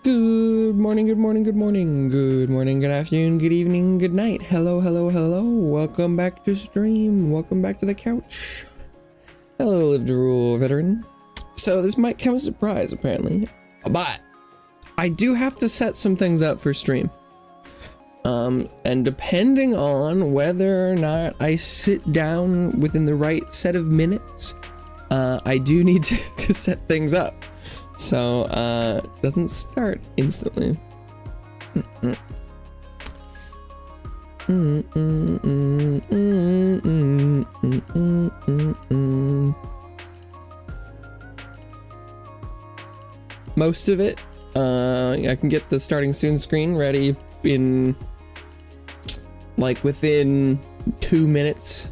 Good morning, good morning, good morning, good morning, good afternoon, good evening, good night. Hello, hello, hello. Welcome back to stream. Welcome back to the couch. Hello, Live to Rule veteran. So this might come as a surprise, apparently, but I do have to set some things up for stream. And depending on whether or not I sit down within the right set of minutes, I do need to set things up. So, it doesn't start instantly. Most of it, I can get the starting soon screen ready in like within 2 minutes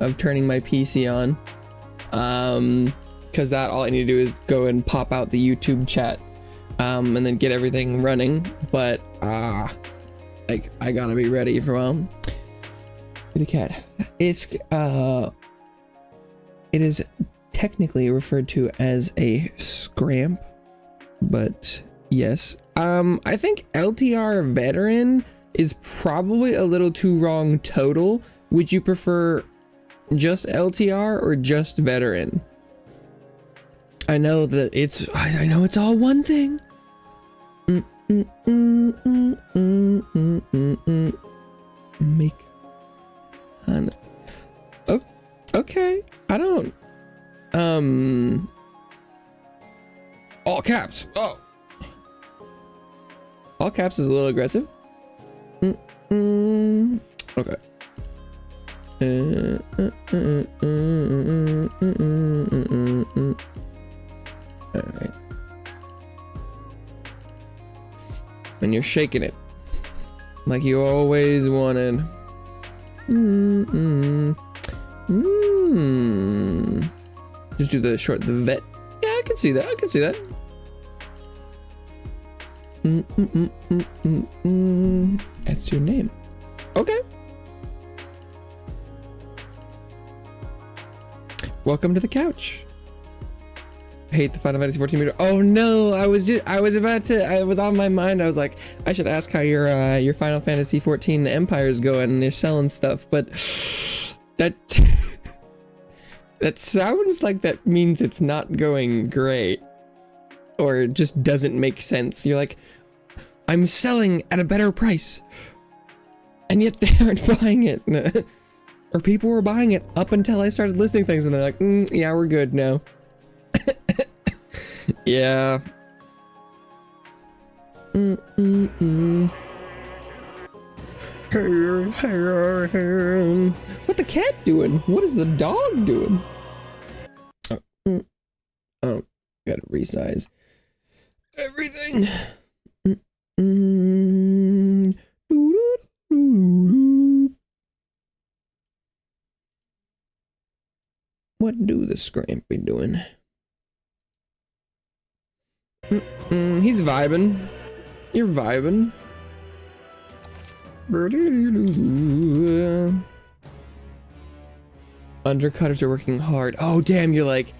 of turning my PC on. Because that all I need to do is go and pop out the YouTube chat, and then get everything running. But I gotta be ready for the cat. It is technically referred to as a scramp, but yes. I think LTR veteran is probably a little too wrong total. Would you prefer just LTR or just veteran? I know that I know it's all one thing. Make okay. I don't all caps. Oh, all caps is a little aggressive. Okay. All right. And you're shaking it like you always wanted. Just do the vet. Yeah, I can see that. I can see that. That's your name. Okay. Welcome to the couch. I hate the Final Fantasy 14 meter. Oh no, I was on my mind. I was like, I should ask how your Final Fantasy 14 Empire is going and they're selling stuff, but that sounds like that means it's not going great, or it just doesn't make sense. You're like, I'm selling at a better price, and yet they aren't buying it. Or people were buying it up until I started listing things, and they're like, yeah, we're good now. Yeah. What the cat doing? What is the dog doing? Oh, gotta resize everything. What do the scramp be doing? He's vibing. You're vibing. Undercutters are working hard. Oh damn, you're like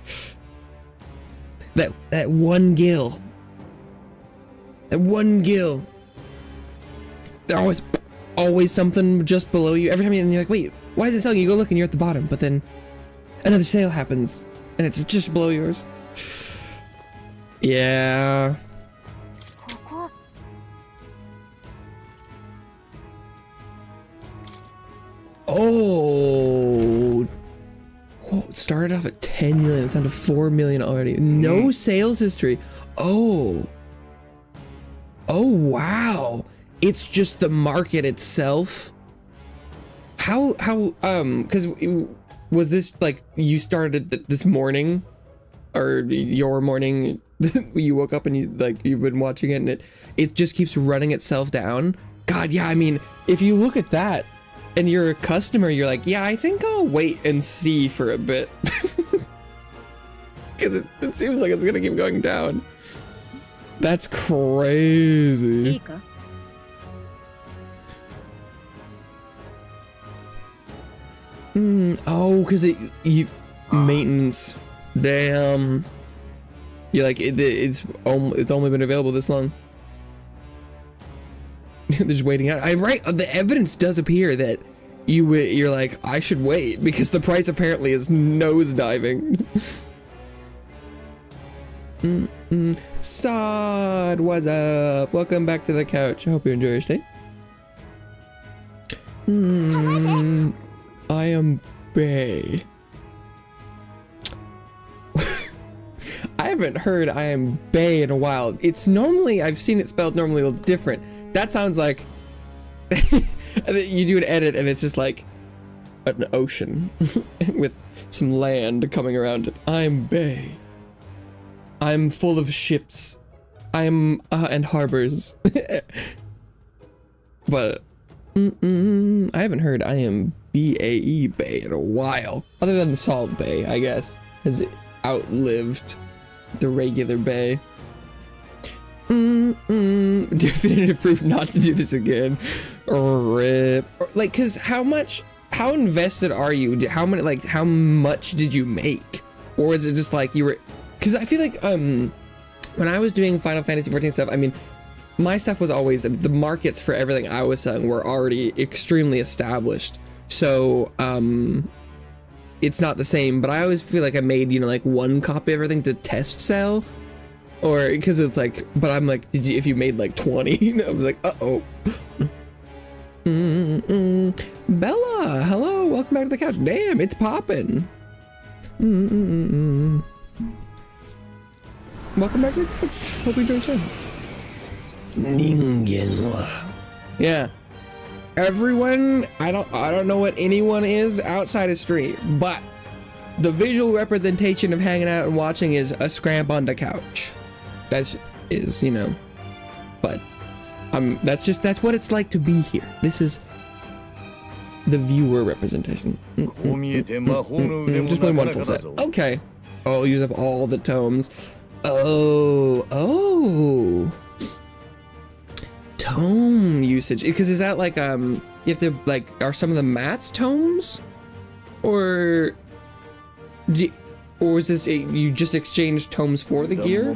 that one gill. That one gill. There's always something just below you. Every time you're like, wait, why is it selling? You go look and you're at the bottom, but then another sale happens and it's just below yours. Yeah. Oh. Whoa, it started off at 10 million. It's down to 4 million already. No sales history. Oh. Oh, wow. It's just the market itself. How, because was this like you started this morning or your morning? You woke up and you've been watching it and it just keeps running itself down. God, yeah, I mean, if you look at that and you're a customer, you're like, yeah, I think I'll wait and see for a bit. Because it seems like it's gonna keep going down. That's crazy. Oh, because maintenance. Damn. You're like, it's only been available this long. They're just waiting out. The evidence does appear that you're like, I should wait because the price apparently is nosediving. Sod, what's up? Welcome back to the couch. I hope you enjoy your stay. I am Bay. I haven't heard I am Bay in a while. It's normally, I've seen it spelled normally a little different. That sounds like you do an edit and it's just like an ocean with some land coming around it. I'm Bay. I'm full of ships. I'm and harbors. But I haven't heard I am BAE Bay in a while. Other than the Salt Bay, I guess, has outlived the regular Bay. Definitive proof not to do this again. Rip. Like, cause how invested are you? How much did you make? Or was it just like you were, cause I feel like, when I was doing Final Fantasy 14 stuff, I mean, my stuff was always, the markets for everything I was selling were already extremely established. So, it's not the same, but I always feel like I made, you know, like one copy of everything to test sell, or because it's like, but I'm like, if you made like 20, I was like, uh-oh. Bella, hello, welcome back to the couch. Damn, it's popping. Welcome back to the couch. Hope you enjoy the show. Ningen. Yeah. Everyone, I don't know what anyone is outside of stream, but the visual representation of hanging out and watching is a scramp on the couch. That's you know, but that's what it's like to be here. This is the viewer representation. Just play one full set. Okay. Oh, use up all the tomes. Oh. Tome usage, because is that like you have to like, are some of the mats tomes, or is this you just exchange tomes for the gear?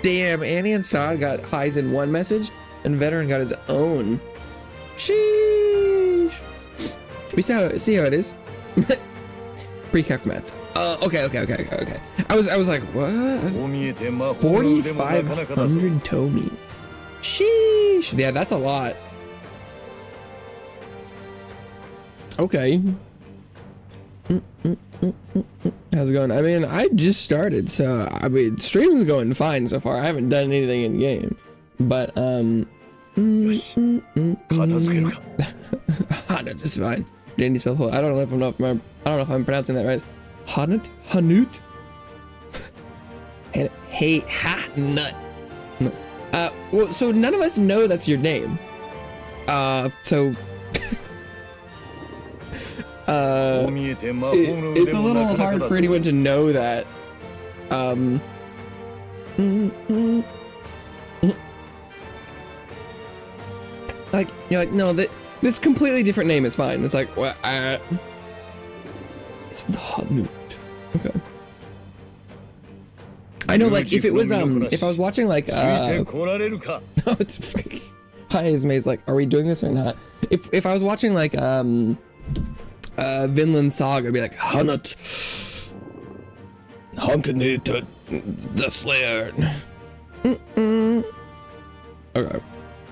Damn, Annie and Sod got highs in one message, and Veteran got his own. Sheesh. We see how it is. Pre-craft mats. Okay. I was like, what? 4,500 tomies. Sheesh. Yeah, that's a lot. Okay. How's it going? I mean, I just started, so I mean, stream's going fine so far. I haven't done anything in game, but Hanut is fine. Didn't spell whole. I don't know if I'm pronouncing that right. Hanut. Hey, nut. No. Well, so none of us know that's your name. So. It's a little hard for anyone to know that. Like, you're like, no, this completely different name is fine. It's like, what? It's the Hanut. Okay. I know, like, if it was, if I was watching, like, no, it's Hi, Ismay's like, are we doing this or not? If I was watching, like, Vinland Saga, I'd be like, Hanut. Hankanit, the Slayer. Okay.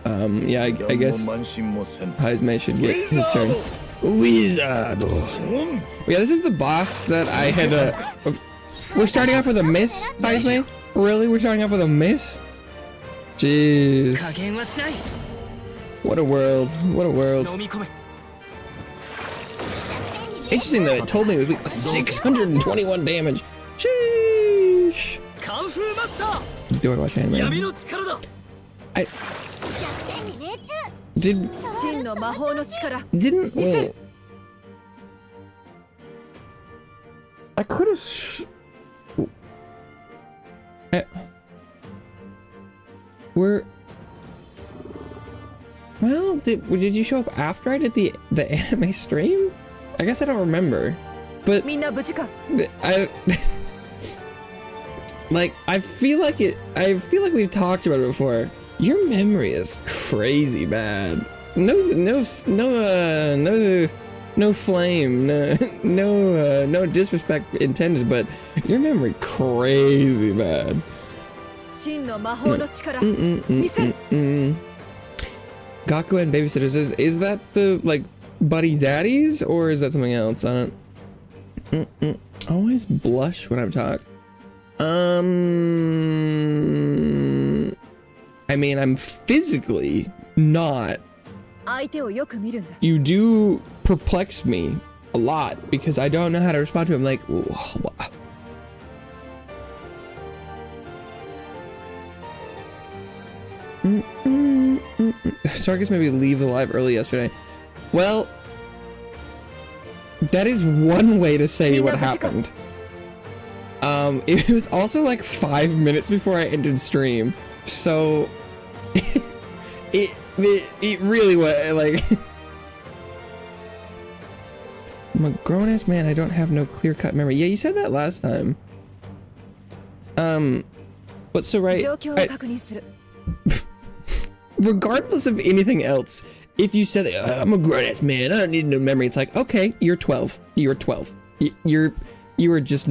Yeah, I guess Haizme should get his turn. Wizard. Yeah, this is the boss that I had we're starting off with a miss, Haizme? Really? We're starting off with a miss? Jeez. What a world. What a world. Interesting though, it told me it was weak. 621 damage. Sheesh. Do I watch anime? Didn't wait. I could have. Well, did you show up after I did the anime stream? I guess I don't remember, but Like, I feel like we've talked about it before. Your memory is crazy bad. No flame, no disrespect intended, but your memory crazy bad. Gaku and babysitters, is that the like buddy daddies or is that something else? I don't. I always blush when I'm talking. I mean, I'm physically not. You do perplex me a lot because I don't know how to respond to him. Like, Sarkis maybe leave the live early yesterday. Well, that is one way to say what happened. It was also like 5 minutes before I ended stream, so it really was like I'm a grown-ass man. I don't have no clear-cut memory. Yeah, you said that last time. But so right, regardless of anything else, if you said that, I'm a grown-ass man, I don't need no memory, it's like, okay, you're 12. You're 12. You are just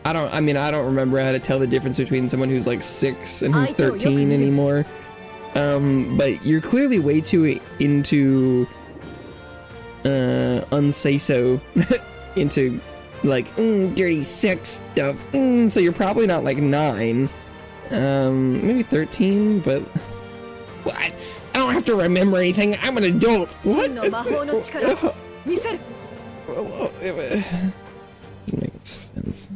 I don't remember how to tell the difference between someone who's like 6 and who's 13 anymore. But you're clearly way too into unsay-so into like dirty sex stuff. So you're probably not like 9, maybe 13, but what? I don't have to remember anything. I'm an adult. What? Doesn't make sense.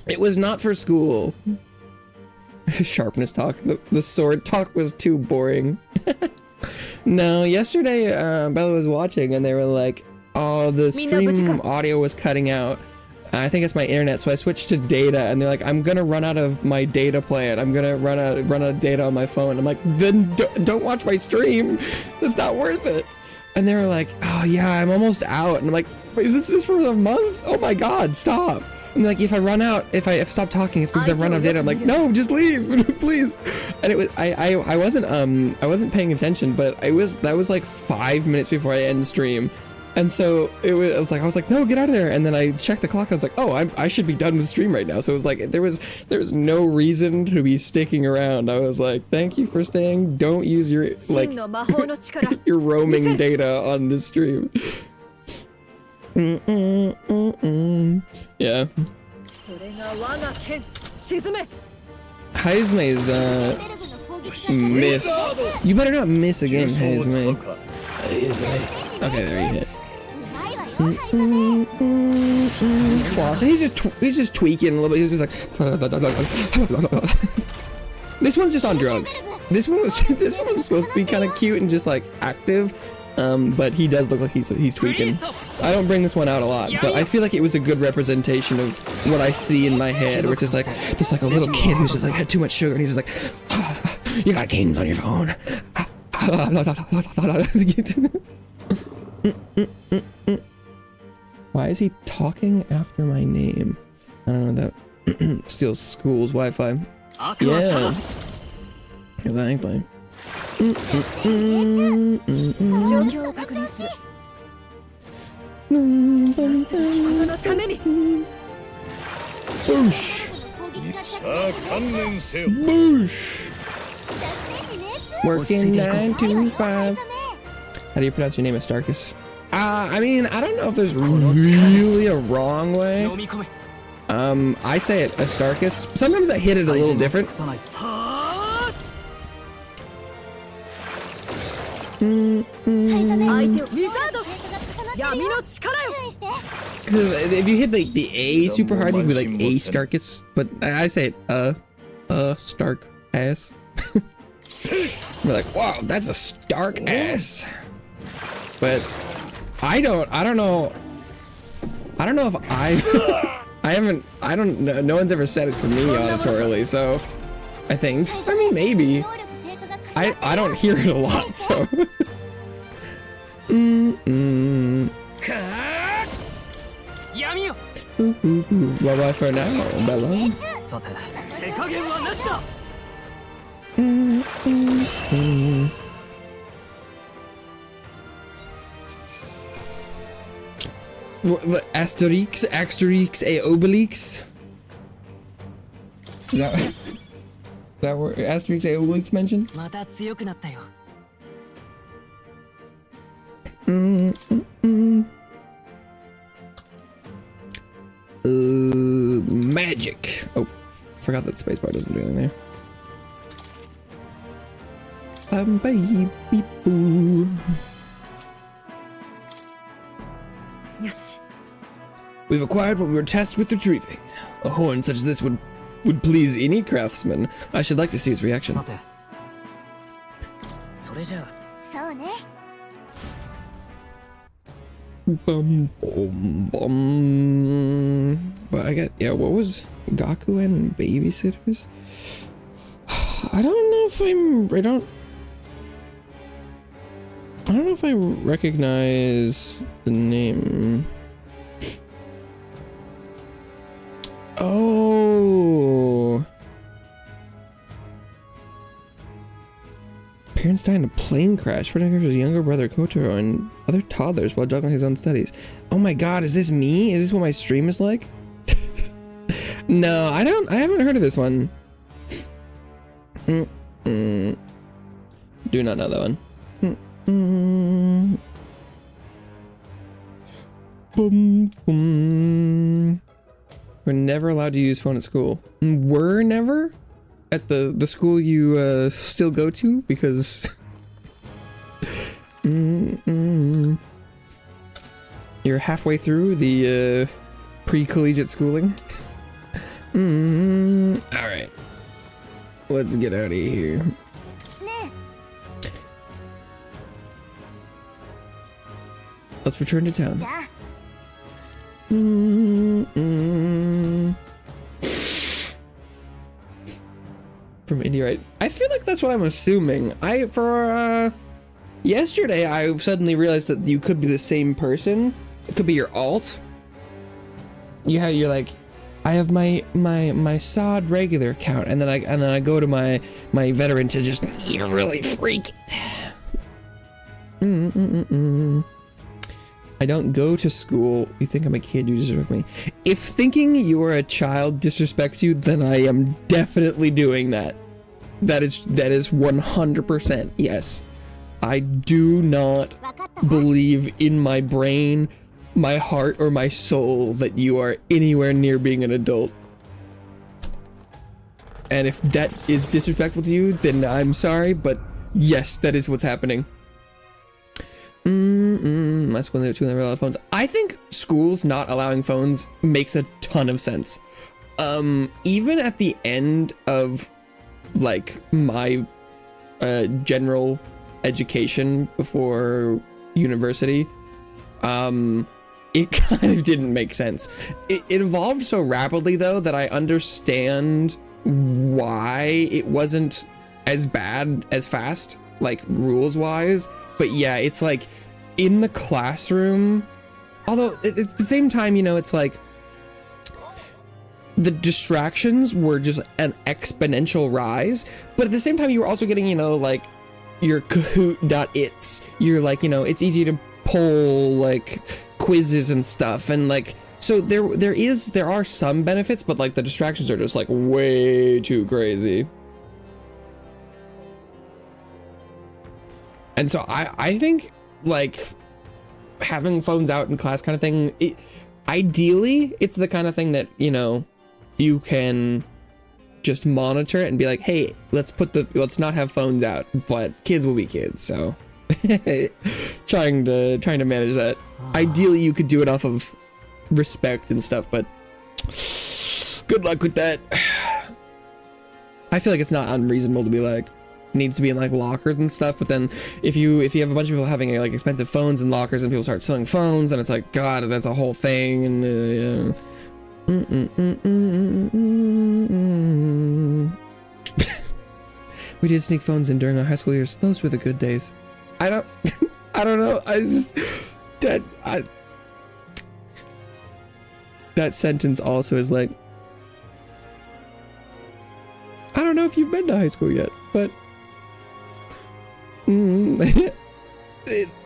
It was not for school. Sharpness talk. The sword talk was too boring. No, yesterday Bella was watching and they were like, oh, the stream audio was cutting out. I think it's my internet, so I switched to data and they're like, I'm gonna run out of my data plan. I'm gonna run out of data on my phone. I'm like, then don't watch my stream. It's not worth it. And they were like, oh yeah, I'm almost out. And I'm like, is this for a month? Oh my God, stop. And like, if I stop talking, it's because I've run out of data. I'm like, no, just leave, please. And it was, I wasn't paying attention, but that was like 5 minutes before I end stream. And so I was like, no, get out of there. And then I checked the clock. I was like, oh, I should be done with stream right now. So it was like, there was no reason to be sticking around. I was like, thank you for staying. Don't use your like your roaming data on this stream. Yeah. Haizme's miss. You better not miss again, Haizme. Okay, there you hit. Floss. And he's just tweaking a little bit. He's just like this one's just on drugs. This one was supposed to be kind of cute and just like active, but he does look like he's tweaking. I don't bring this one out a lot, but I feel like it was a good representation of what I see in my head, which is like just like a little kid who's just like had too much sugar and he's just like, you got games on your phone. Why is he talking after my name? I don't know, that steals school's Wi-Fi. Yeah. Exactly. Boosh! Boosh! Working 9 to 5. How do you pronounce your name, Starkus? I mean, I don't know if there's really a wrong way. I say it Astarkus. Sometimes I hit it a little different. If you hit like the A super hard, you'd be like A Starkus, but I say it Stark ass. We're like, wow, that's a Stark ass. But I don't know if no one's ever said it to me auditorily, so I think, I mean, maybe. I don't hear it a lot, so. Bye bye for now, Bella. What, Asterix, a Obelix? That were Asterix, a Obelix mentioned? Magic. Oh, forgot that spacebar doesn't do anything there. Baby boo. Yes. We've acquired what we were tasked with retrieving. A horn such as this would please any craftsman. I should like to see his reaction. Bum, bum, bum. But I got, yeah, what was Gaku and babysitters? I don't know if I recognize the name. Oh. Parents died in a plane crash. Ferdinand's younger brother Kotaro and other toddlers while juggling his own studies. Oh my god, is this me? Is this what my stream is like? No, I haven't heard of this one. Do not know that one. Boom, boom. We're never allowed to use phone at school. We're never? At the school you still go to? Because you're halfway through the pre-collegiate schooling. Alright. Let's get out of here. Let's return to town. From Indie, right? I feel like that's what I'm assuming. Yesterday I suddenly realized that you could be the same person. It could be your alt. You're like, I have my SOD regular account, and then I go to my veteran to just really freak it. I don't go to school. You think I'm a kid, you disrespect me. If thinking you're a child disrespects you, then I am definitely doing that. That is 100% yes. I do not believe in my brain, my heart, or my soul that you are anywhere near being an adult. And if that is disrespectful to you, then I'm sorry, but yes, that is what's happening. My school, they never allowed phones. I think schools not allowing phones makes a ton of sense. Even at the end of like my general education before university, it kind of didn't make sense. It evolved so rapidly though that I understand why it wasn't as bad as fast, like rules wise. But yeah, it's like in the classroom, although at the same time, you know, it's like the distractions were just an exponential rise, but at the same time you were also getting, you know, like your Kahoot.its, you're like, you know, it's easy to pull like quizzes and stuff, and like, so there are some benefits, but like the distractions are just like way too crazy. And so I think like having phones out in class kind of thing, ideally it's the kind of thing that, you know, you can just monitor it and be like, hey, let's not have phones out, but kids will be kids. So trying to manage that. Ideally you could do it off of respect and stuff, but good luck with that. I feel like it's not unreasonable to be like, needs to be in like lockers and stuff, but then if you have a bunch of people having like expensive phones in lockers and people start selling phones, then it's like, god, that's a whole thing. And we did sneak phones in during our high school years. Those were the good days. I I don't know. That sentence also is like, I don't know if you've been to high school yet, but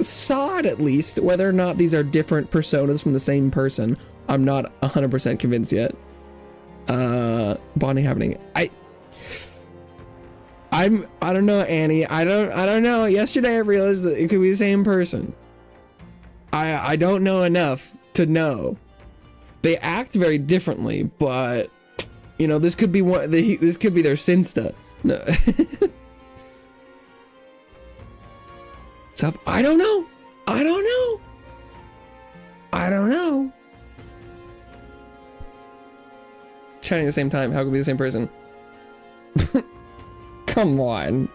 saw it at least. Whether or not these are different personas from the same person, I'm not 100% convinced yet. Bonding happening. I don't know, Annie. I don't know. Yesterday I realized that it could be the same person. I don't know enough to know. They act very differently, but you know, this could be one. This could be their Sinsta. No. So I don't know. I don't know. I don't know. Chatting at the same time. How could it be the same person? Come on.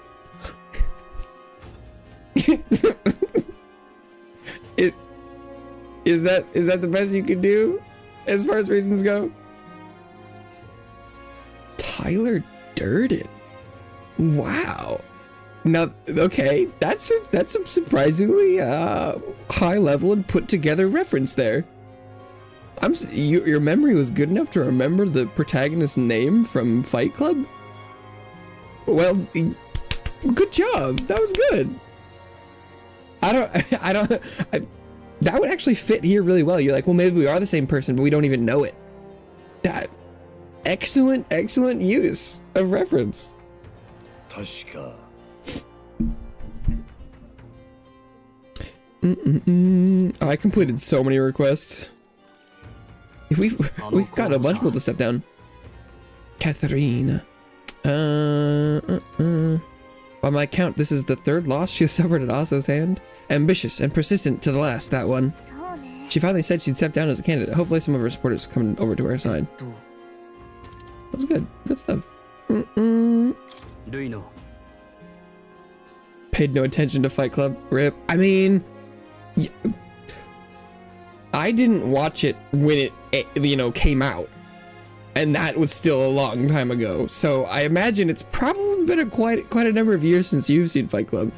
Is that the best you could do as far as reasons go? Tyler Durden. Wow. Now, okay, that's a surprisingly high level and put together reference there. Your memory was good enough to remember the protagonist's name from Fight Club? Well, good job. That was good. That would actually fit here really well. You're like, well, maybe we are the same person, but we don't even know it. That excellent use of reference. I completed so many requests. We've got a bunch of people to step down. Catherine. By my count, this is the third loss she suffered at Asa's hand. Ambitious and persistent to the last, that one. She finally said she'd step down as a candidate. Hopefully some of her supporters coming over to her side. That was good. Good stuff. Paid no attention to Fight Club. RIP. I mean, I didn't watch it when it came out. And that was still a long time ago. So I imagine it's probably been quite a number of years since you've seen Fight Club.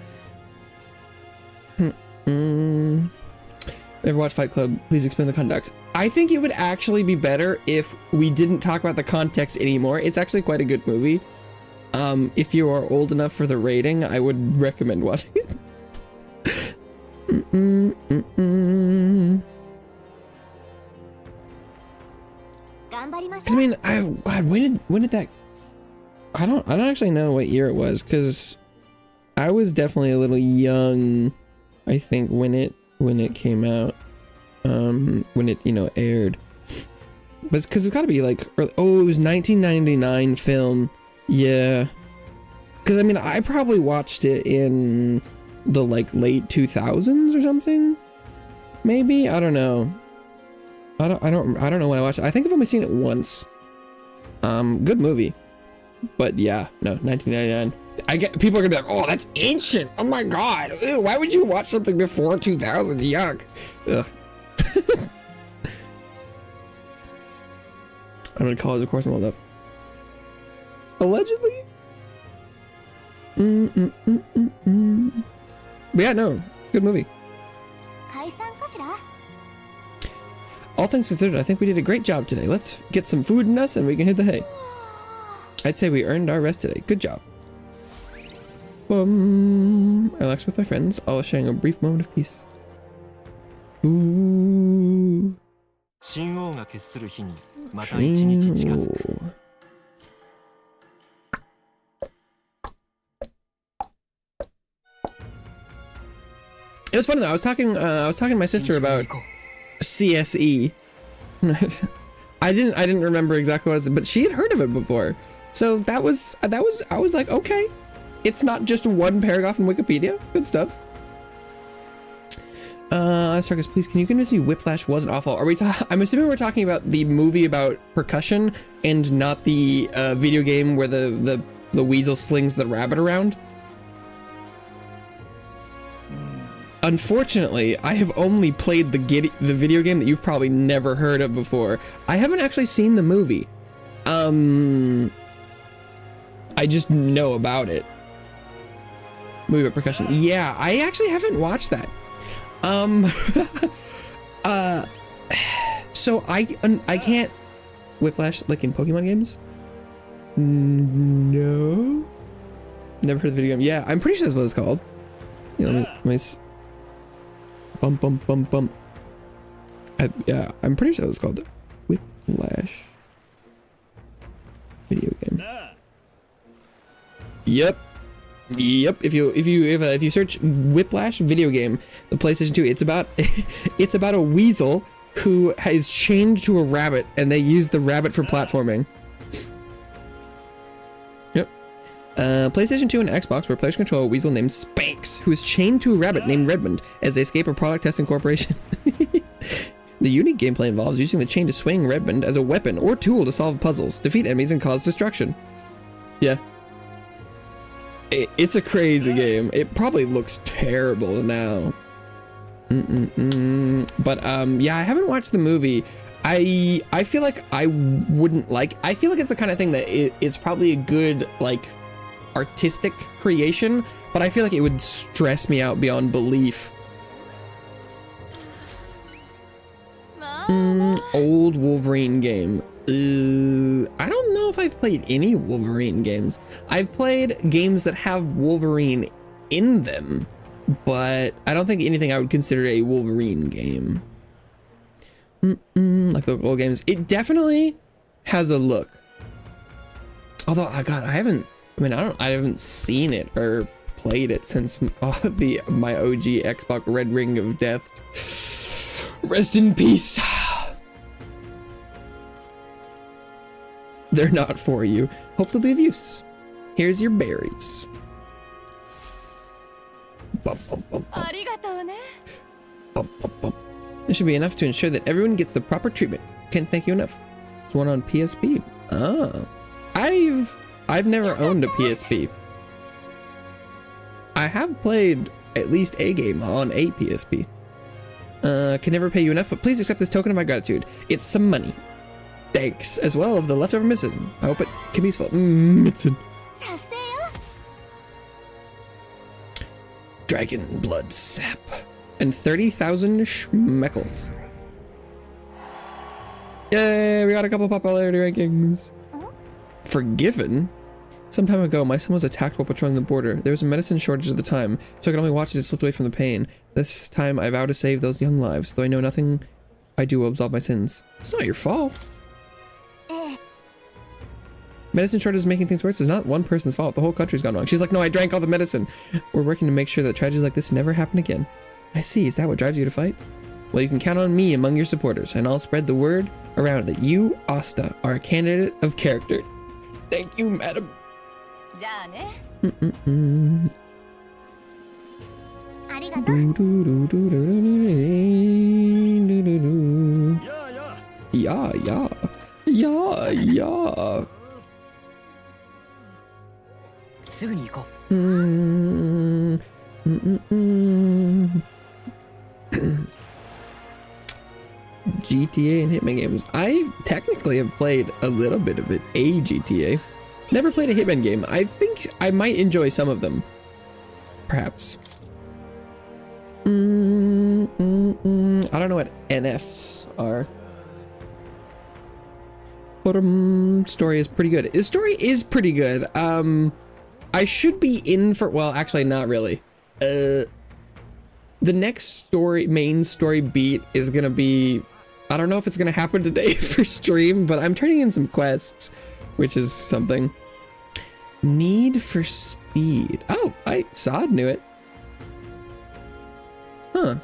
Never watched Fight Club. Please explain the context. I think it would actually be better if we didn't talk about the context anymore. It's actually quite a good movie. If you are old enough for the rating, I would recommend watching it. Cause I mean, God, when did that? I don't actually know what year it was, cause I was definitely a little young, I think, when it came out, when it aired. But it's cause it's got to be like early, it was 1999 film, yeah. Cause I mean, I probably watched it in the late 2000s or something, maybe. I don't know. I don't know when I watched it. I think I've only seen it once. Good movie, but yeah, no, 1999. People are gonna be like, oh, that's ancient. Oh my god, ew, why would you watch something before 2000? Yuck. Ugh. I'm in college, of course, I'm old enough. Allegedly. But yeah, no, good movie. All things considered, I think we did a great job today. Let's get some food in us and we can hit the hay. I'd say we earned our rest today. Good job. I relaxed with my friends, all sharing a brief moment of peace. Ooh. It was funny though. I was talking to my sister about CSE. I didn't remember exactly what it was, but she had heard of it before. So that was I was like, okay, it's not just one paragraph in Wikipedia. Good stuff. Sarkis, please, can you convince me Whiplash wasn't awful? Are we? I'm assuming we're talking about the movie about percussion and not the video game where the weasel slings the rabbit around. Unfortunately, I have only played the video game that you've probably never heard of before. I haven't actually seen the movie. I just know about it. Movie about percussion. Yeah, I actually haven't watched that. Um, so I can't whiplash like in Pokemon games. No, never heard of the video game. Yeah, I'm pretty sure that's what it's called. Yeah, let me bump, bump, bump, bump. Yeah, I'm pretty sure it's called Whiplash video game. Yep. If you search Whiplash video game, the PlayStation 2, it's about it's about a weasel who is chained to a rabbit, and they use the rabbit for platforming. Yep. PlayStation 2 and Xbox, where players control a weasel named Spanx, who is chained to a rabbit named Redmond as they escape a product testing corporation. The unique gameplay involves using the chain to swing Redmond as a weapon or tool to solve puzzles, defeat enemies, and cause destruction. Yeah. It's a crazy game. It probably looks terrible now. But yeah, I haven't watched the movie. I feel like I wouldn't like. I feel like it's the kind of thing that it's probably a good like artistic creation, but I feel like it would stress me out beyond belief. Old Wolverine game. I don't know if I've played any Wolverine games. I've played games that have Wolverine in them, but I don't think anything I would consider a Wolverine game. Like the old games. It definitely has a look. Although, oh God, I haven't seen it or played it since my OG Xbox Red Ring of Death. Rest in peace. They're not for you. Hope they'll be of use. Here's your berries. Bum, bum, bum, bum. Bum, bum, bum. This should be enough to ensure that everyone gets the proper treatment. Can't thank you enough. There's one on PSP. Ah. I've never owned a PSP. I have played at least a game on a PSP. Can never pay you enough, but please accept this token of my gratitude. It's some money. Thanks, as well of the leftover medicine. I hope it can be useful. Medicine. Dragon blood sap. And 30,000 schmeckles. Yay, we got a couple popularity rankings. Forgiven? Some time ago, my son was attacked while patrolling the border. There was a medicine shortage at the time, so I could only watch as it slipped away from the pain. This time, I vow to save those young lives, though I know nothing I do will absolve my sins. It's not your fault. Medicine shortage is making things worse. It's not one person's fault. The whole country's gone wrong. She's like, no, I drank all the medicine. We're working to make sure that tragedies like this never happen again. I see. Is that what drives you to fight? Well, you can count on me among your supporters, and I'll spread the word around that you, Asta, are a candidate of character. Thank you, madam. Yeah. GTA and Hitman games. I technically have played a little bit of it, a GTA. Never played a Hitman game. I think I might enjoy some of them. Perhaps. I don't know what NFs are. But story is pretty good. The story is pretty good. I should be in for, well, actually not really. The next main story beat is gonna be, I don't know if it's gonna happen today for stream, but I'm turning in some quests, which is something. Need for Speed. Oh, Sod knew it. Huh.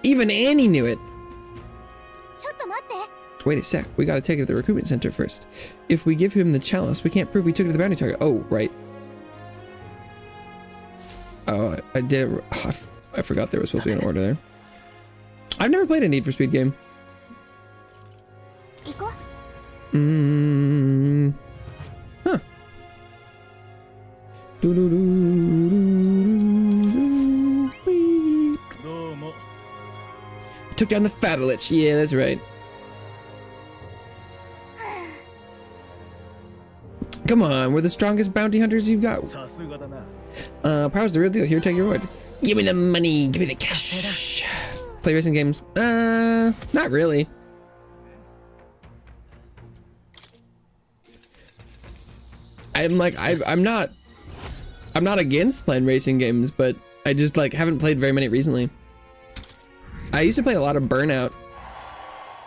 Even Annie knew it. Wait a sec, we gotta take it to the recruitment center first. If we give him the chalice, we can't prove we took it to the bounty target. Oh, right. Oh, I did. Oh, I forgot there was supposed to be an order there. I've never played a Need for Speed game. Huh. Took down the Fatalich. Yeah, that's right. Come on, we're the strongest bounty hunters you've got. Power's the real deal. Here, take your word. Give me the money. Give me the cash. Play racing games? Not really. I'm not against playing racing games, but I just like haven't played very many recently. I used to play a lot of Burnout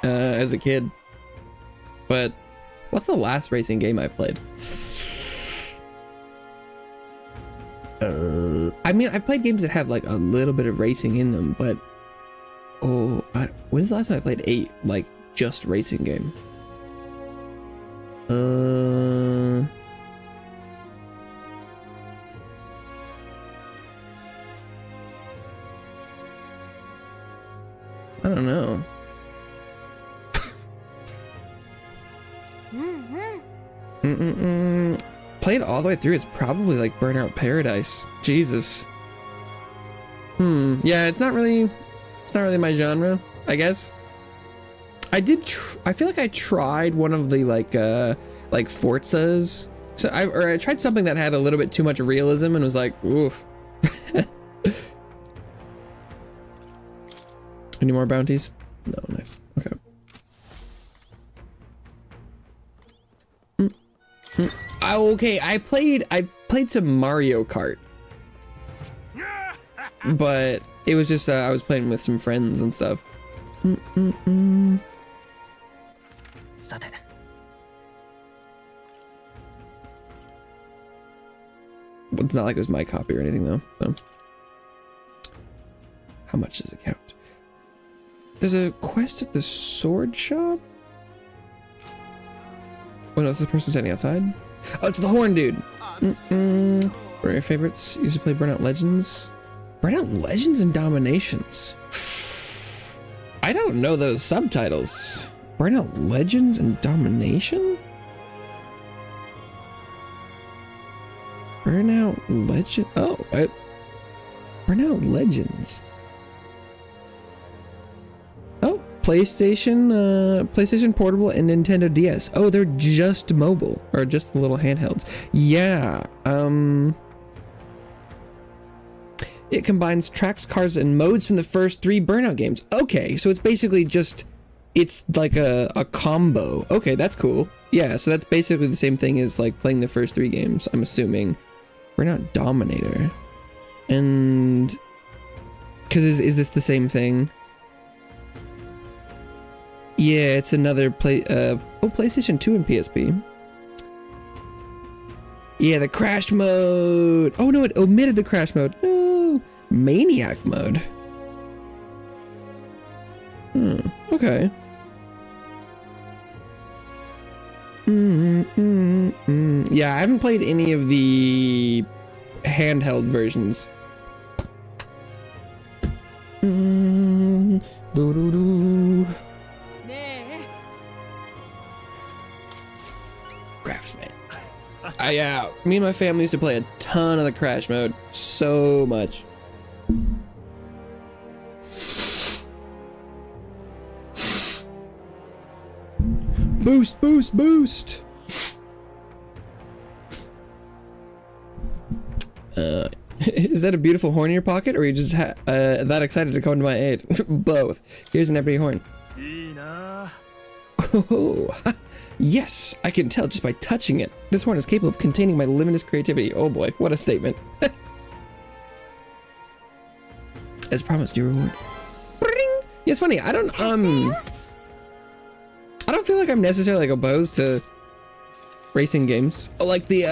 as a kid, but what's the last racing game I've played? I mean, I've played games that have like a little bit of racing in them, but when's the last time I played a like just racing game? I don't know. Played all the way through. It's probably like Burnout Paradise. Jesus. Yeah, it's not really my genre, I guess. I feel like I tried one of the like Forzas. So I tried something that had a little bit too much realism and was like, oof. Any more bounties? No, nice. Okay. Okay, I played some Mario Kart, but it was just I was playing with some friends and stuff. It's not like it was my copy or anything though. So. How much does it count? There's a quest at the sword shop? Oh no, is this person standing outside? Oh, it's the horn dude. What are your favorites? Used to play Burnout Legends. Burnout Legends and Dominations. I don't know those subtitles. Burnout Legends and Domination? Burnout Legend. Oh, Burnout Legends. Oh, PlayStation Portable and Nintendo DS. Oh, they're just mobile or just the little handhelds. Yeah. It combines tracks, cars, and modes from the first 3 Burnout games. Okay, so it's basically just, it's like a combo. Okay, that's cool. Yeah, so that's basically the same thing as like playing the first 3 games, I'm assuming. Burnout Dominator. And, because is this the same thing? Yeah, it's another PlayStation 2 and PSP. Yeah, the crash mode. Oh no, it omitted the crash mode. No, Maniac mode. Okay. Yeah, I haven't played any of the handheld versions. Craftsman. Yeah, me and my family used to play a ton of the crash mode. So much. Boost, boost, boost. Is that a beautiful horn in your pocket, or are you just that excited to come to my aid? Both. Here's an empty horn. Oh, yes, I can tell just by touching it. This horn is capable of containing my limitless creativity. Oh boy, what a statement. As promised, your reward. Yeah, it's funny. I don't feel like I'm necessarily like opposed to racing games. Like the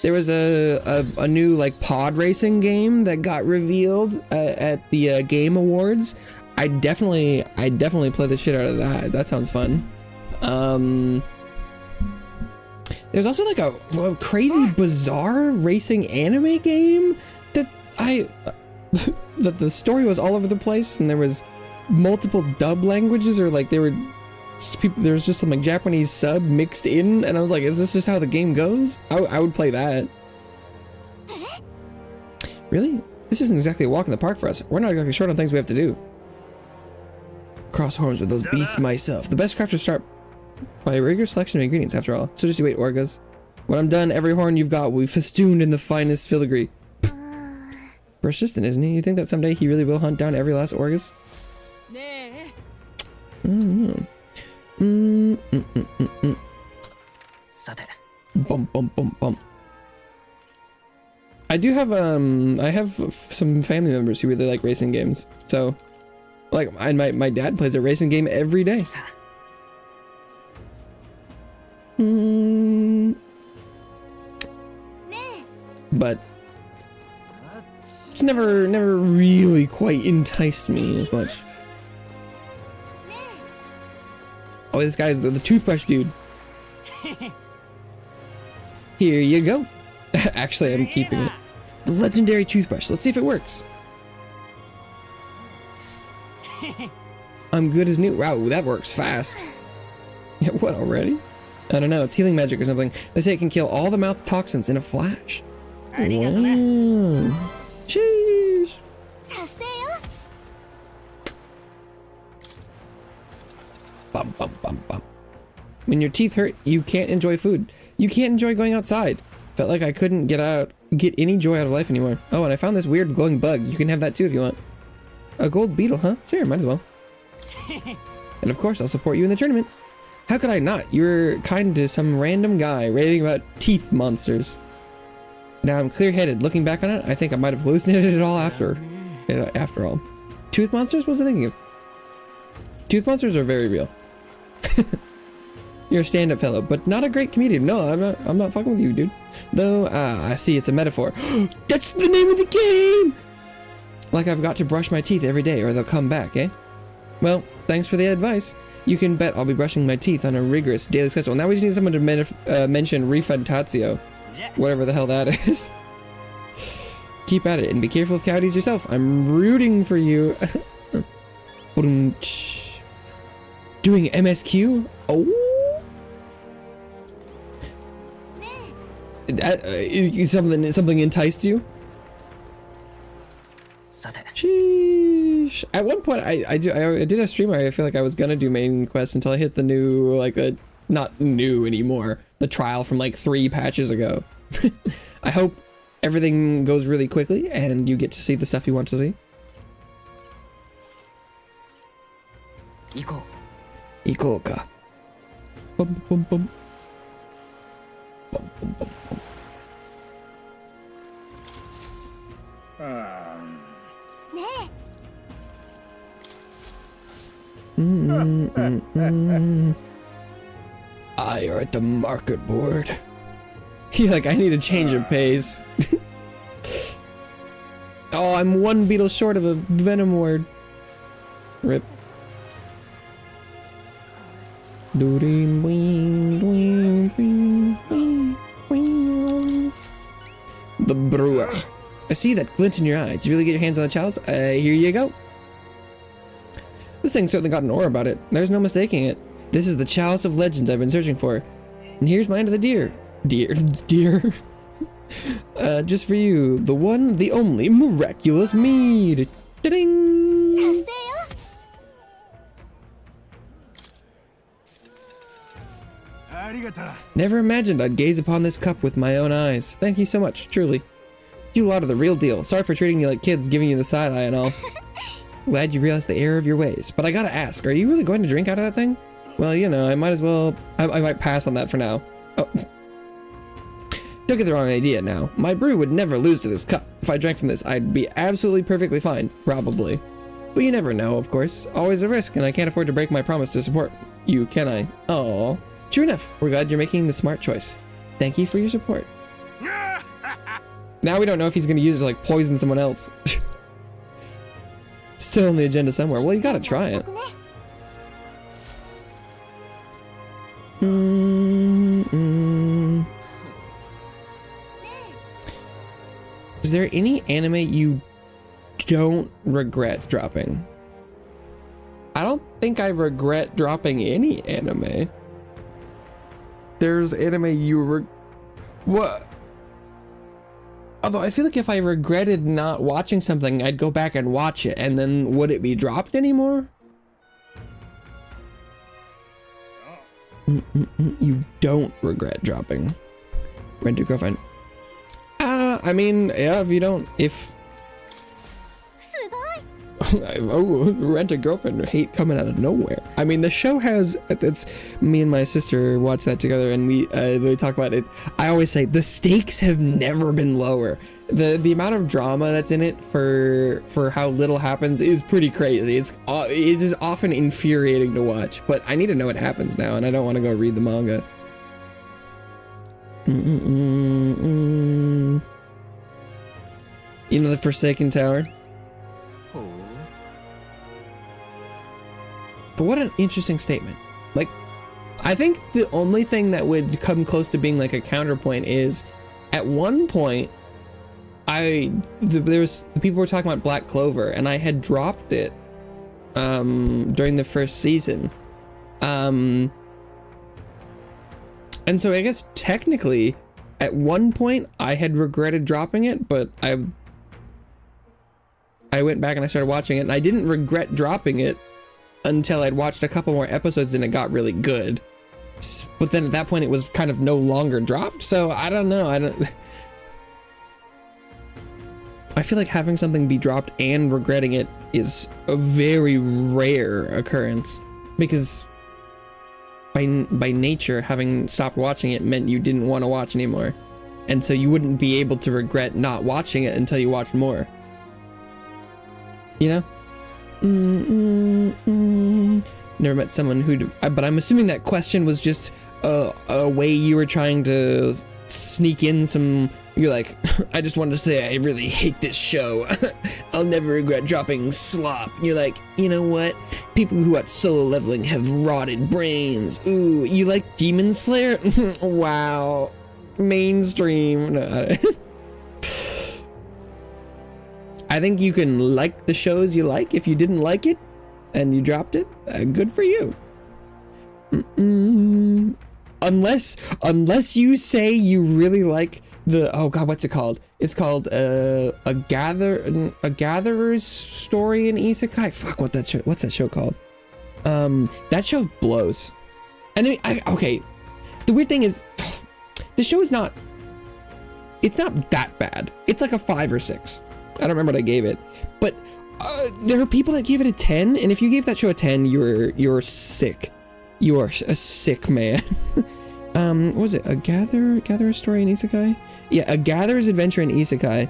there was a new like pod racing game that got revealed at the Game Awards. I definitely play the shit out of that. That sounds fun. There's also like a crazy bizarre racing anime game that that the story was all over the place, and there was multiple dub languages, or like there was just some like Japanese sub mixed in, and I was like, is this just how the game goes? I would play that. Really? This isn't exactly a walk in the park for us. We're not exactly short on things we have to do. Cross horns with those beasts myself. The best crafters start by a rigorous selection of ingredients, after all. So just you wait, Orgas. When I'm done, every horn you've got will be festooned in the finest filigree. Persistent, isn't he? You think that someday he really will hunt down every last Orgus? Mm. Bump, bump, bump, bump. I do have I have some family members who really like racing games. So, like, my dad plays a racing game every day. But it's never really quite enticed me as much. Oh, this guy's the toothbrush dude. Here you go. Actually, I'm keeping it. The legendary toothbrush. Let's see if it works. I'm good as new. Wow, that works fast. Yeah, what already? I don't know. It's healing magic or something. They say it can kill all the mouth toxins in a flash. Wow. Jeez. Bum, bum, bum, bum. When your teeth hurt, you can't enjoy food. You can't enjoy going outside. Felt like I couldn't get any joy out of life anymore. Oh, and I found this weird glowing bug. You can have that too if you want. A gold beetle, huh? Sure, might as well. And of course, I'll support you in the tournament. How could I not? You were kind to some random guy raving about teeth monsters. Now I'm clear-headed. Looking back on it, I think I might have hallucinated it all after all. Tooth monsters? What was I thinking of? Tooth monsters are very real. You're a stand-up fellow, but not a great comedian. No, I'm not fucking with you, dude. Though, I see it's a metaphor. That's the name of the game! Like I've got to brush my teeth every day or they'll come back, eh? Well, thanks for the advice. You can bet I'll be brushing my teeth on a rigorous daily schedule. Now we just need someone to mention Refuntatio. Whatever the hell that is. Keep at it and be careful of coyotes yourself. I'm rooting for you. Doing MSQ? Oh. That, something enticed you? Sheesh. At one point, I did a stream where I feel like I was gonna do main quest until I hit the new, like, not new anymore, the trial from like 3 patches ago. I hope everything goes really quickly and you get to see the stuff you want to see. Ikoka. Bum bum bum. Bum bum bum bum. I are at the market board. You're like, I need a change of pace. Oh, I'm 1 beetle short of a venom word. Rip. The brewer. I see that glint in your eye. Did you really get your hands on the chalice? Here you go. This thing certainly got an aura about it. There's no mistaking it. This is the chalice of legends I've been searching for. And here's mine to the deer. Deer. Just for you, the one, the only miraculous mead. Da-ding! Never imagined I'd gaze upon this cup with my own eyes. Thank you so much, truly. You lot are the real deal. Sorry for treating you like kids, giving you the side eye and all. Glad you realized the error of your ways. But I gotta ask, are you really going to drink out of that thing? Well, you know, I might as well... I might pass on that for now. Oh. Don't get the wrong idea now. My brew would never lose to this cup. If I drank from this, I'd be absolutely perfectly fine. Probably. But you never know, of course. Always a risk, and I can't afford to break my promise to support you, can I? Aww. True enough. We're glad you're making the smart choice. Thank you for your support. Now we don't know if he's going to use it to, like, poison someone else. Still on the agenda somewhere. Well, you gotta try it. Is there any anime you don't regret dropping? I don't think I regret dropping any anime. There's anime you what? Although I feel like if I regretted not watching something, I'd go back and watch it, and then would it be dropped anymore? You don't regret dropping. Rent a girlfriend. I mean, yeah, if oh, rent a girlfriend, hate coming out of nowhere. I mean, the show has, it's me and my sister watch that together, and we talk about it. I always say the stakes have never been lower. The amount of drama that's in it for how little happens is pretty crazy. It is often infuriating to watch, but I need to know what happens now, and I don't want to go read the manga. You know the Forsaken Tower? But what an interesting statement. Like, I think the only thing that would come close to being like a counterpoint is, at one point, the people were talking about Black Clover, and I had dropped it during the first season. And so I guess technically, at one point, I had regretted dropping it, but I went back and I started watching it, and I didn't regret dropping it until I'd watched a couple more episodes and it got really good. But then at that point it was kind of no longer dropped, so I don't know. I feel like having something be dropped and regretting it is a very rare occurrence, because by nature, having stopped watching it meant you didn't want to watch anymore, and so you wouldn't be able to regret not watching it until you watched more, you know? Never met someone who'd, but I'm assuming that question was just a way you were trying to sneak in some, you're like, I just wanted to say I really hate this show. I'll never regret dropping slop. And you're like, you know what? People who watch solo leveling have rotted brains. Ooh, you like Demon Slayer? Wow. Mainstream. No, I think you can like the shows you like. If you didn't like it and you dropped it, good for you. Unless you say you really like the, oh god, what's it called? It's called a gatherer's story in isekai. Fuck, what's that show called? That show blows. And okay, the weird thing is, the show is not, it's not that bad. It's like a 5 or 6. I don't remember what I gave it, but there are people that gave it a 10, and if you gave that show a 10, you're sick. You are a sick man. What was it? A gatherer story in isekai? Yeah, a gatherer's adventure in isekai.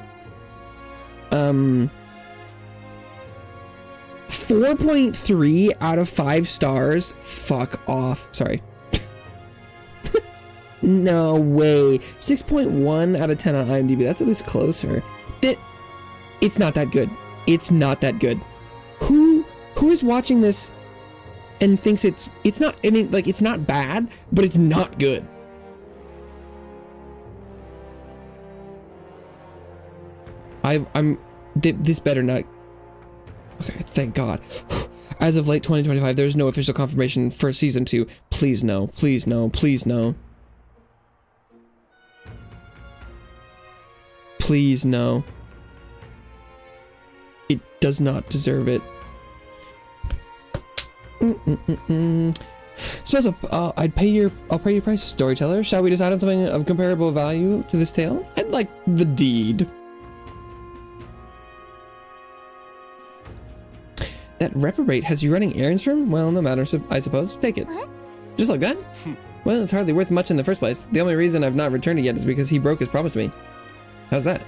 4.3 out of 5 stars. Fuck off. Sorry. No way. 6.1 out of 10 on IMDb. That's at least closer. It's not that good. It's not that good. Who is watching this and thinks it's not, I mean, like, it's not bad, but it's not good? This better not. Okay, thank God. As of late 2025, there's no official confirmation for season 2. Please no, please no, please no. Please no. It does not deserve it. Special, I'll pay your price, storyteller. Shall we decide on something of comparable value to this tale? I'd like the deed. That reprobate has you running errands for him? Well, no matter, I suppose. Take it. What? Just like that? Well, it's hardly worth much in the first place. The only reason I've not returned it yet is because he broke his promise to me. How's that?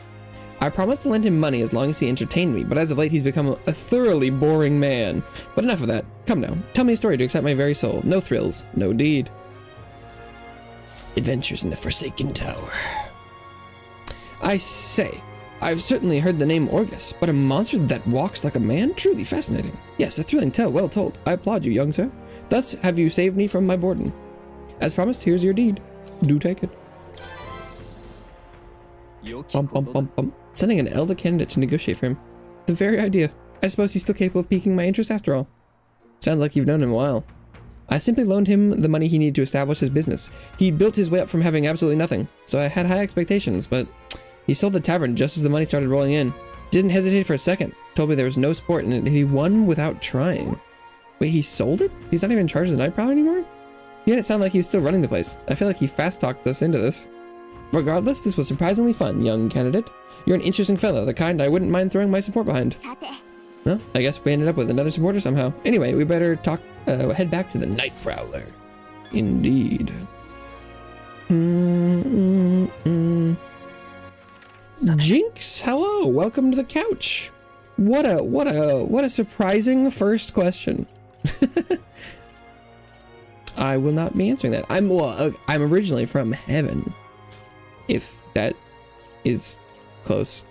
I promised to lend him money as long as he entertained me, but as of late he's become a thoroughly boring man. But enough of that. Come now, tell me a story to excite my very soul. No thrills, no deed. Adventures in the Forsaken Tower. I say, I've certainly heard the name Orgus, but a monster that walks like a man? Truly fascinating. Yes, a thrilling tale, well told. I applaud you, young sir. Thus have you saved me from my boredom. As promised, here's your deed. Do take it. Bum, bum, bum, bum. Sending an elder candidate to negotiate for him. The very idea. I suppose he's still capable of piquing my interest after all. Sounds like you've known him a while. I simply loaned him the money he needed to establish his business. He built his way up from having absolutely nothing, so I had high expectations, but he sold the tavern just as the money started rolling in. Didn't hesitate for a second. Told me there was no sport in it. He won without trying. Wait, he sold it? He's not even in charge of the night prowler anymore? He made it sound like he was still running the place. I feel like he fast-talked us into this. Regardless, this was surprisingly fun, young candidate. You're an interesting fellow, the kind I wouldn't mind throwing my support behind. さて Well, I guess we ended up with another supporter somehow. Anyway, we better head back to the Night Prowler. Indeed. Jinx, hello, welcome to the couch. What a surprising first question. I will not be answering that. I'm originally from heaven. If that is close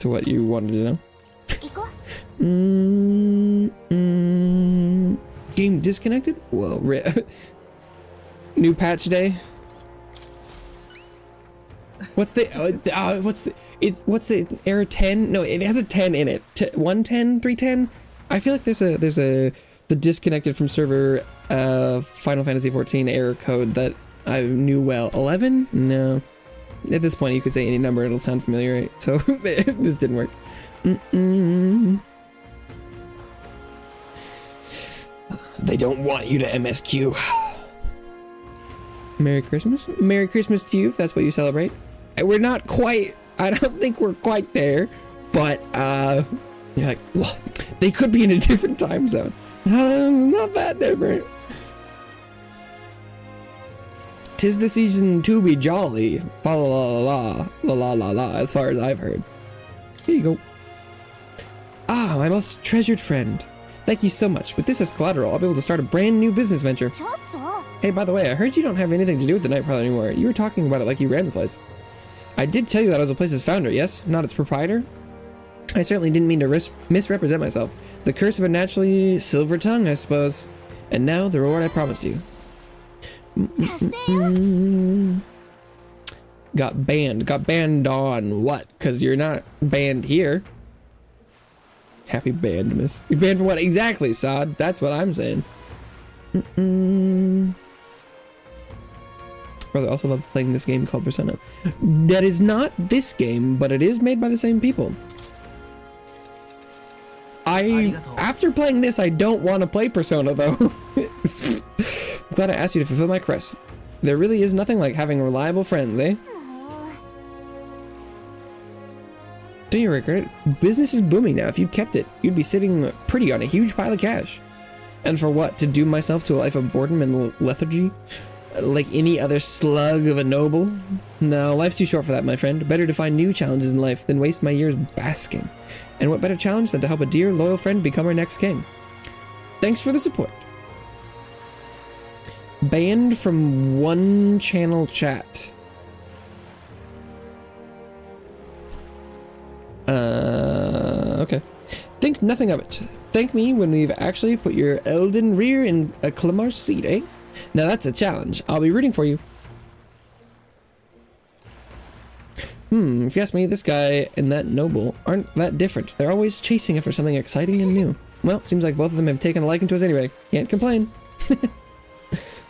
to what you wanted to know. 行こう Game disconnected? Well, new patch day. What's the error 10? No, it has a 10 in it. 110, 310. I feel like there's the disconnected from server Final Fantasy 14 error code that I knew well. 11? No. At this point, you could say any number; it'll sound familiar, right? So this didn't work. They don't want you to MSQ. Merry Christmas. Merry Christmas to you, if that's what you celebrate. We're not quite, I don't think we're quite there, but you're like, well, they could be in a different time zone. Not that different. 'Tis the season to be jolly. La la la la la la la, as far as I've heard. Here you go. Ah, my most treasured friend. Thank you so much. With this as collateral, I'll be able to start a brand new business venture. ちょっと Hey, by the way, I heard you don't have anything to do with the Night Prowler anymore. You were talking about it like you ran the place. I did tell you that I was the place's founder, yes? Not its proprietor? I certainly didn't mean to misrepresent myself. The curse of a naturally silver tongue, I suppose. And now, the reward I promised you. Got banned. Got banned on what? Because you're not banned here. Happy banned, miss. You banned for what? Exactly, Sod. That's what I'm saying. Brother also loves playing this game called Persona. That is not this game, but it is made by the same people. After playing this, I don't want to play Persona, though. I'm glad I asked you to fulfill my quest. There really is nothing like having reliable friends, eh? Don't you regret it? Business is booming now. If you'd kept it, you'd be sitting pretty on a huge pile of cash. And for what? To doom myself to a life of boredom and lethargy? Like any other slug of a noble? No, life's too short for that, my friend. Better to find new challenges in life than waste my years basking. And what better challenge than to help a dear, loyal friend become our next king? Thanks for the support. Banned from one channel chat. Okay. Think nothing of it. Thank me when we've actually put your Elden rear in a Clamar's seat, eh? Now that's a challenge. I'll be rooting for you. If you ask me, this guy and that noble aren't that different. They're always chasing after something exciting and new. Well, seems like both of them have taken a liking to us anyway. Can't complain.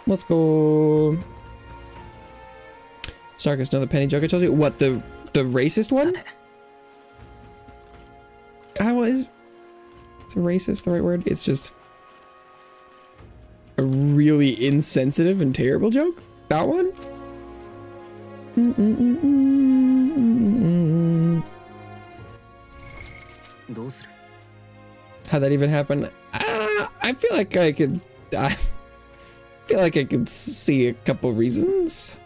Let's go. Sarkis, another penny joke I told you. What, the racist one? Is racist the right word? It's just a really insensitive and terrible joke. That one? How'd that even happen? I feel like I could. I feel like I could see a couple reasons.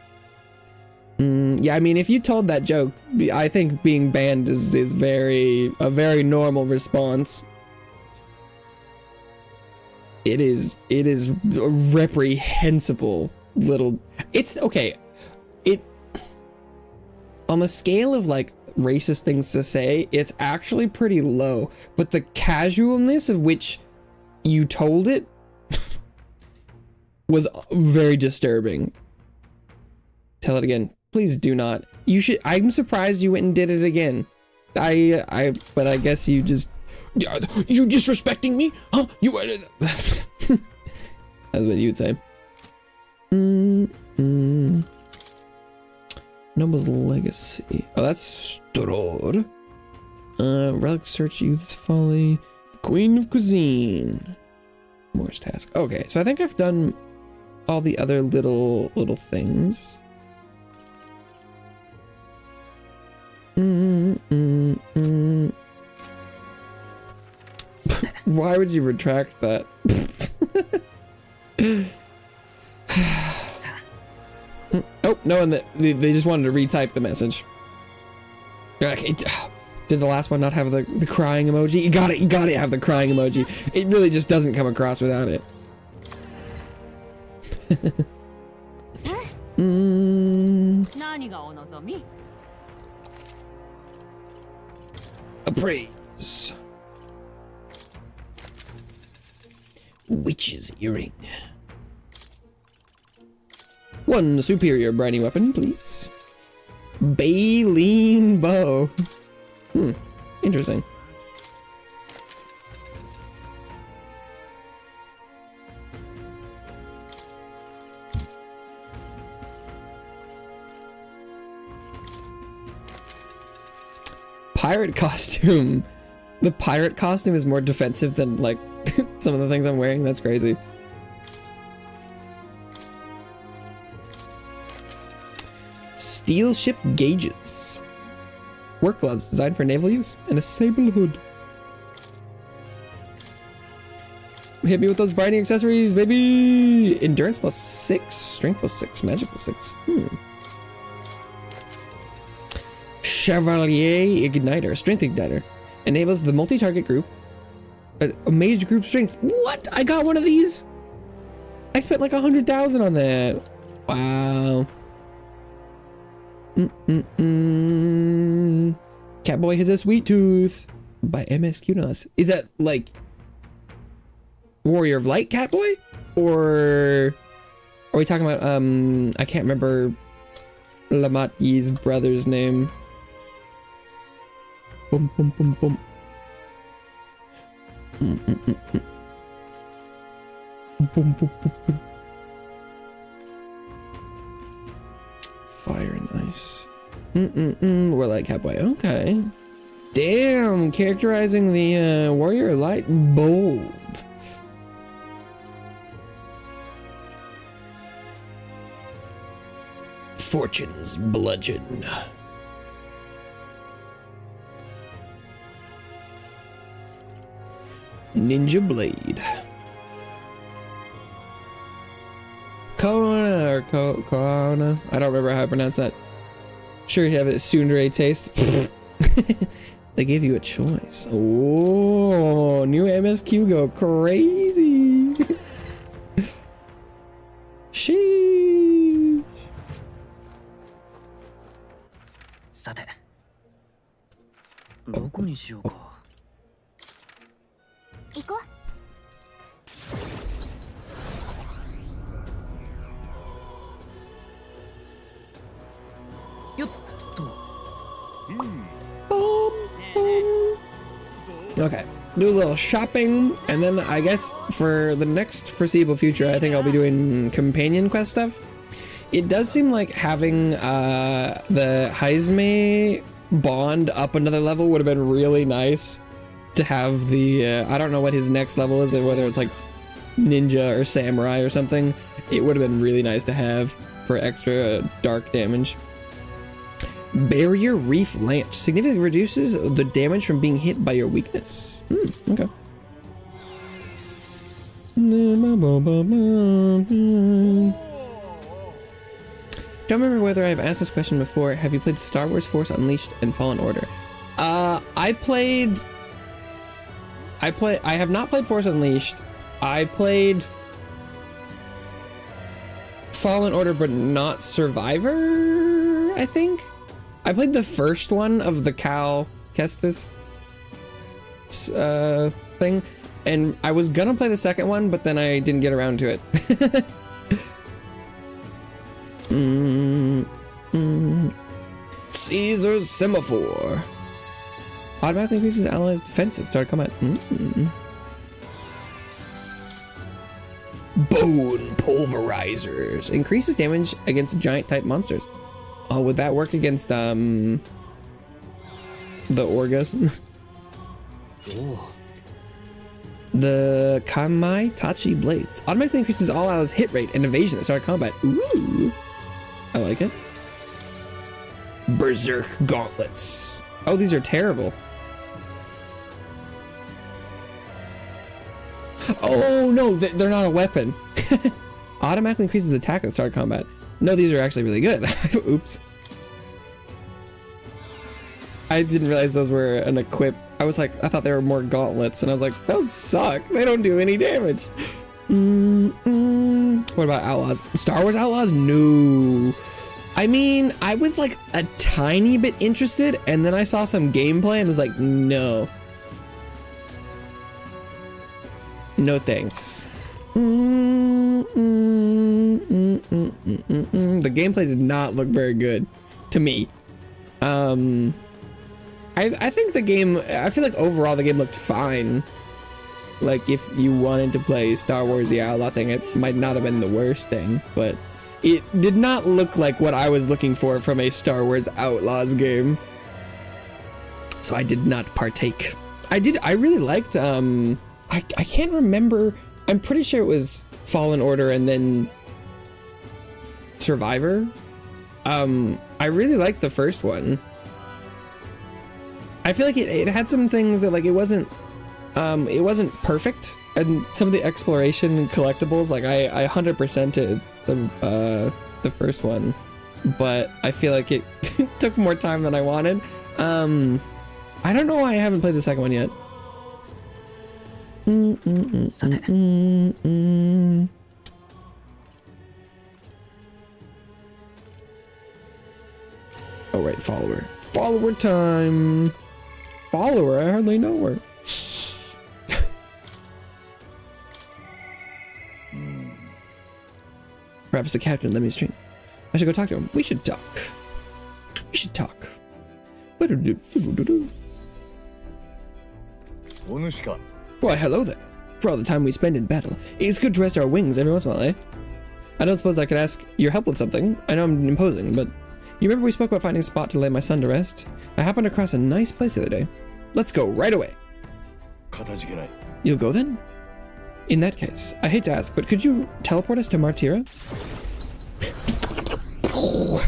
Yeah, I mean, if you told that joke, I think being banned is a very normal response. It is a reprehensible little. It's okay. On the scale of like racist things to say, it's actually pretty low. But the casualness of which you told it was very disturbing. Tell it again. Please do not. You should. I'm surprised you went and did it again. But I guess you just. You disrespecting me? Huh? You. That's what you would say. Noble's legacy. Oh, that's Storor. Relic search, youth's folly. The Queen of Cuisine. Moore's task. Okay, so I think I've done all the other little things. Why would you retract that? Oh, no, and they just wanted to retype the message. Did the last one not have the crying emoji? You got it have the crying emoji. It really just doesn't come across without it. Appraise. Witch's earring. One superior briny weapon, please. Baleen bow. Interesting. Pirate costume. The pirate costume is more defensive than like some of the things I'm wearing. That's crazy. Steel ship gauges. Work gloves designed for naval use and a sable hood. Hit me with those briny accessories, baby. Endurance +6, strength +6, magic +6. Chevalier igniter, strength igniter, enables the multi-target group a mage group strength. What? I got one of these. I spent like 100,000 on that. Wow. Catboy has a sweet tooth by MSQ Nuts. Is that like Warrior of Light Catboy, or are we talking about I can't remember Lamatyi's brother's name. Boom boom boom boom. Boom, boom, boom, boom. Fire and ice. We're like Catboy. Okay. Damn, characterizing the Warrior Light bold. Fortune's bludgeon. Ninja blade. Kona or Kona. I don't remember how I pronounce that. Sure, you have a tsundere taste. They give you a choice. Oh, new MSQ go crazy. Sheesh. さて、どこにしようか。行こう。 Okay, do a little shopping, and then I guess for the next foreseeable future, I think I'll be doing companion quest stuff. It does seem like having the Heizme bond up another level would have been really nice to have the, I don't know what his next level is, whether it's like ninja or samurai or something. It would have been really nice to have for extra dark damage. Barrier Reef Lance significantly reduces the damage from being hit by your weakness. Okay. Don't remember whether I've asked this question before. Have you played Star Wars Force Unleashed and Fallen Order? I have not played Force Unleashed. I played Fallen Order, but not Survivor, I think. I played the first one of the Cal Kestis thing, and I was gonna play the second one, but then I didn't get around to it. Caesar's Semaphore. Automatically increases allies' defense at start combat. Bone Pulverizers. Increases damage against giant type monsters. Oh, would that work against the Orgas? The Kamai Tachi Blades. Automatically increases all allies' hit rate and evasion at start combat. Ooh. I like it. Berserk Gauntlets. Oh, these are terrible. Oh no, they're not a weapon. Automatically increases attack at the start of combat. No, these are actually really good. Oops. I didn't realize those were an equip. I thought they were more gauntlets, and I was like, those suck. They don't do any damage. What about Outlaws? Star Wars Outlaws? No. I mean, I was like a tiny bit interested, and then I saw some gameplay and was like, no. No thanks. The gameplay did not look very good to me. I think the game, I feel like overall the game looked fine. Like if you wanted to play Star Wars the Outlaw thing, it might not have been the worst thing, but it did not look like what I was looking for from a Star Wars Outlaws game. So I did not partake. I really liked, I can't remember. I'm pretty sure it was Fallen Order and then Survivor. I really liked the first one. I feel like it had some things that like it wasn't perfect, and some of the exploration and collectibles, like I 100%ed the first one, but I feel like it took more time than I wanted. I don't know why I haven't played the second one yet. Oh right, follower time. Follower, I hardly know her. Perhaps the captain let me stream. I should go talk to him. We should talk. Why, hello there. For all the time we spend in battle, it's good to rest our wings every once in a while, eh? I don't suppose I could ask your help with something. I know I'm imposing, but you remember we spoke about finding a spot to lay my son to rest? I happened across a nice place the other day. Let's go right away. You'll go then? In that case, I hate to ask, but could you teleport us to Martira? Oh.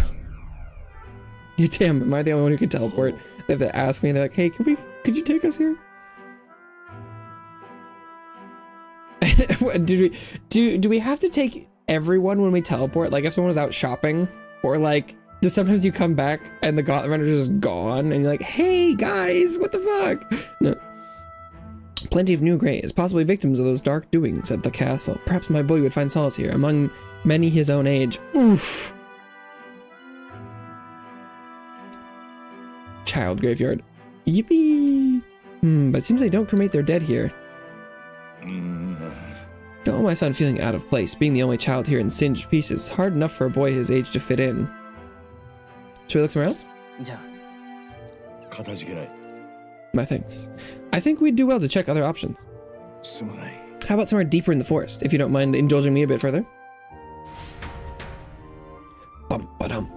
You damn, am I the only one who can teleport? They have to ask me, they're like, hey, could you take us here? do we have to take everyone when we teleport? Like if someone was out shopping, or like, does sometimes you come back and the gauntlet runner is just gone and you're like, hey guys, what the fuck? No. Plenty of new greys, possibly victims of those dark doings at the castle. Perhaps my boy would find solace here, among many his own age. Oof. Child graveyard. Yippee. But it seems they don't cremate their dead here. Don't want my son feeling out of place, being the only child here in singed pieces. Hard enough for a boy his age to fit in. Should we look somewhere else? My thanks. I think we'd do well to check other options. How about somewhere deeper in the forest, if you don't mind indulging me a bit further? Bum-ba-dum.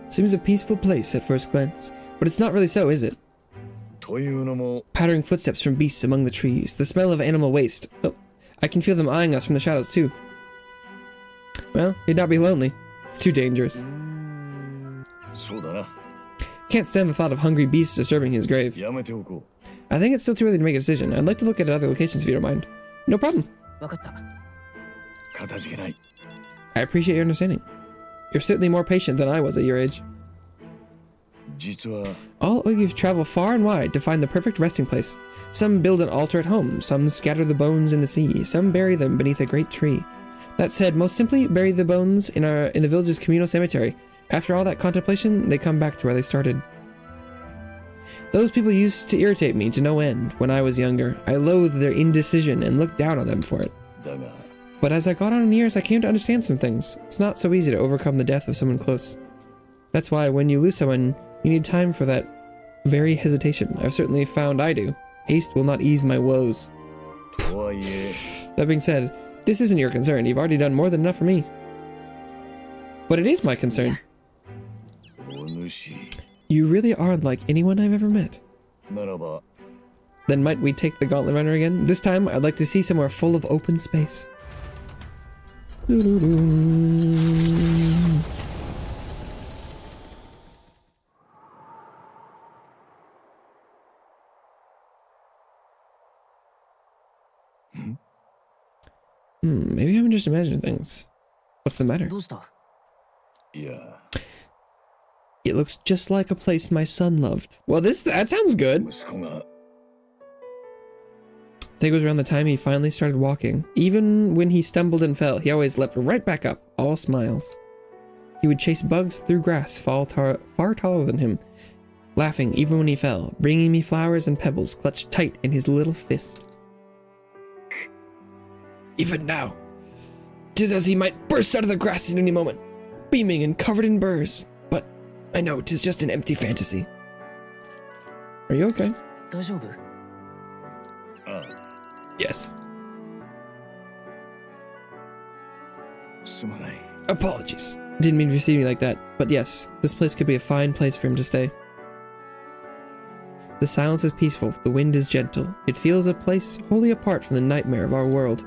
Seems a peaceful place at first glance, but it's not really so, is it? Pattering footsteps from beasts among the trees, the smell of animal waste. Oh, I can feel them eyeing us from the shadows too. Well, you'd not be lonely. It's too dangerous. Can't stand the thought of hungry beasts disturbing his grave. I think it's still too early to make a decision. I'd like to look at other locations if you don't mind. No problem. I appreciate your understanding. You're certainly more patient than I was at your age. All of you travel far and wide to find the perfect resting place. Some build an altar at home, some scatter the bones in the sea, some bury them beneath a great tree. That said, most simply bury the bones in the village's communal cemetery. After all that contemplation, they come back to where they started. Those people used to irritate me to no end when I was younger. I loathed their indecision and looked down on them for it. But as I got on in years, I came to understand some things. It's not so easy to overcome the death of someone close. That's why when you lose someone, you need time for that very hesitation. I've certainly found I do. Haste will not ease my woes. That being said, this isn't your concern. You've already done more than enough for me. But it is my concern. You really are unlike anyone I've ever met. Then might we take the gauntlet runner again? This time, I'd like to see somewhere full of open space. Maybe I'm just imagining things. What's the matter? どうした Yeah. It looks just like a place my son loved. Well, that sounds good. 息子が I think it was around the time he finally started walking. Even when he stumbled and fell, he always leapt right back up, all smiles. He would chase bugs through grass far taller than him, laughing even when he fell, bringing me flowers and pebbles clutched tight in his little fist. Even now, 'tis as he might burst out of the grass at any moment, beaming and covered in burrs. But I know 'tis just an empty fantasy. Are you okay? 大丈夫 Yes. すまない Apologies. Didn't mean to receive me like that, but yes, this place could be a fine place for him to stay. The silence is peaceful, the wind is gentle. It feels a place wholly apart from the nightmare of our world.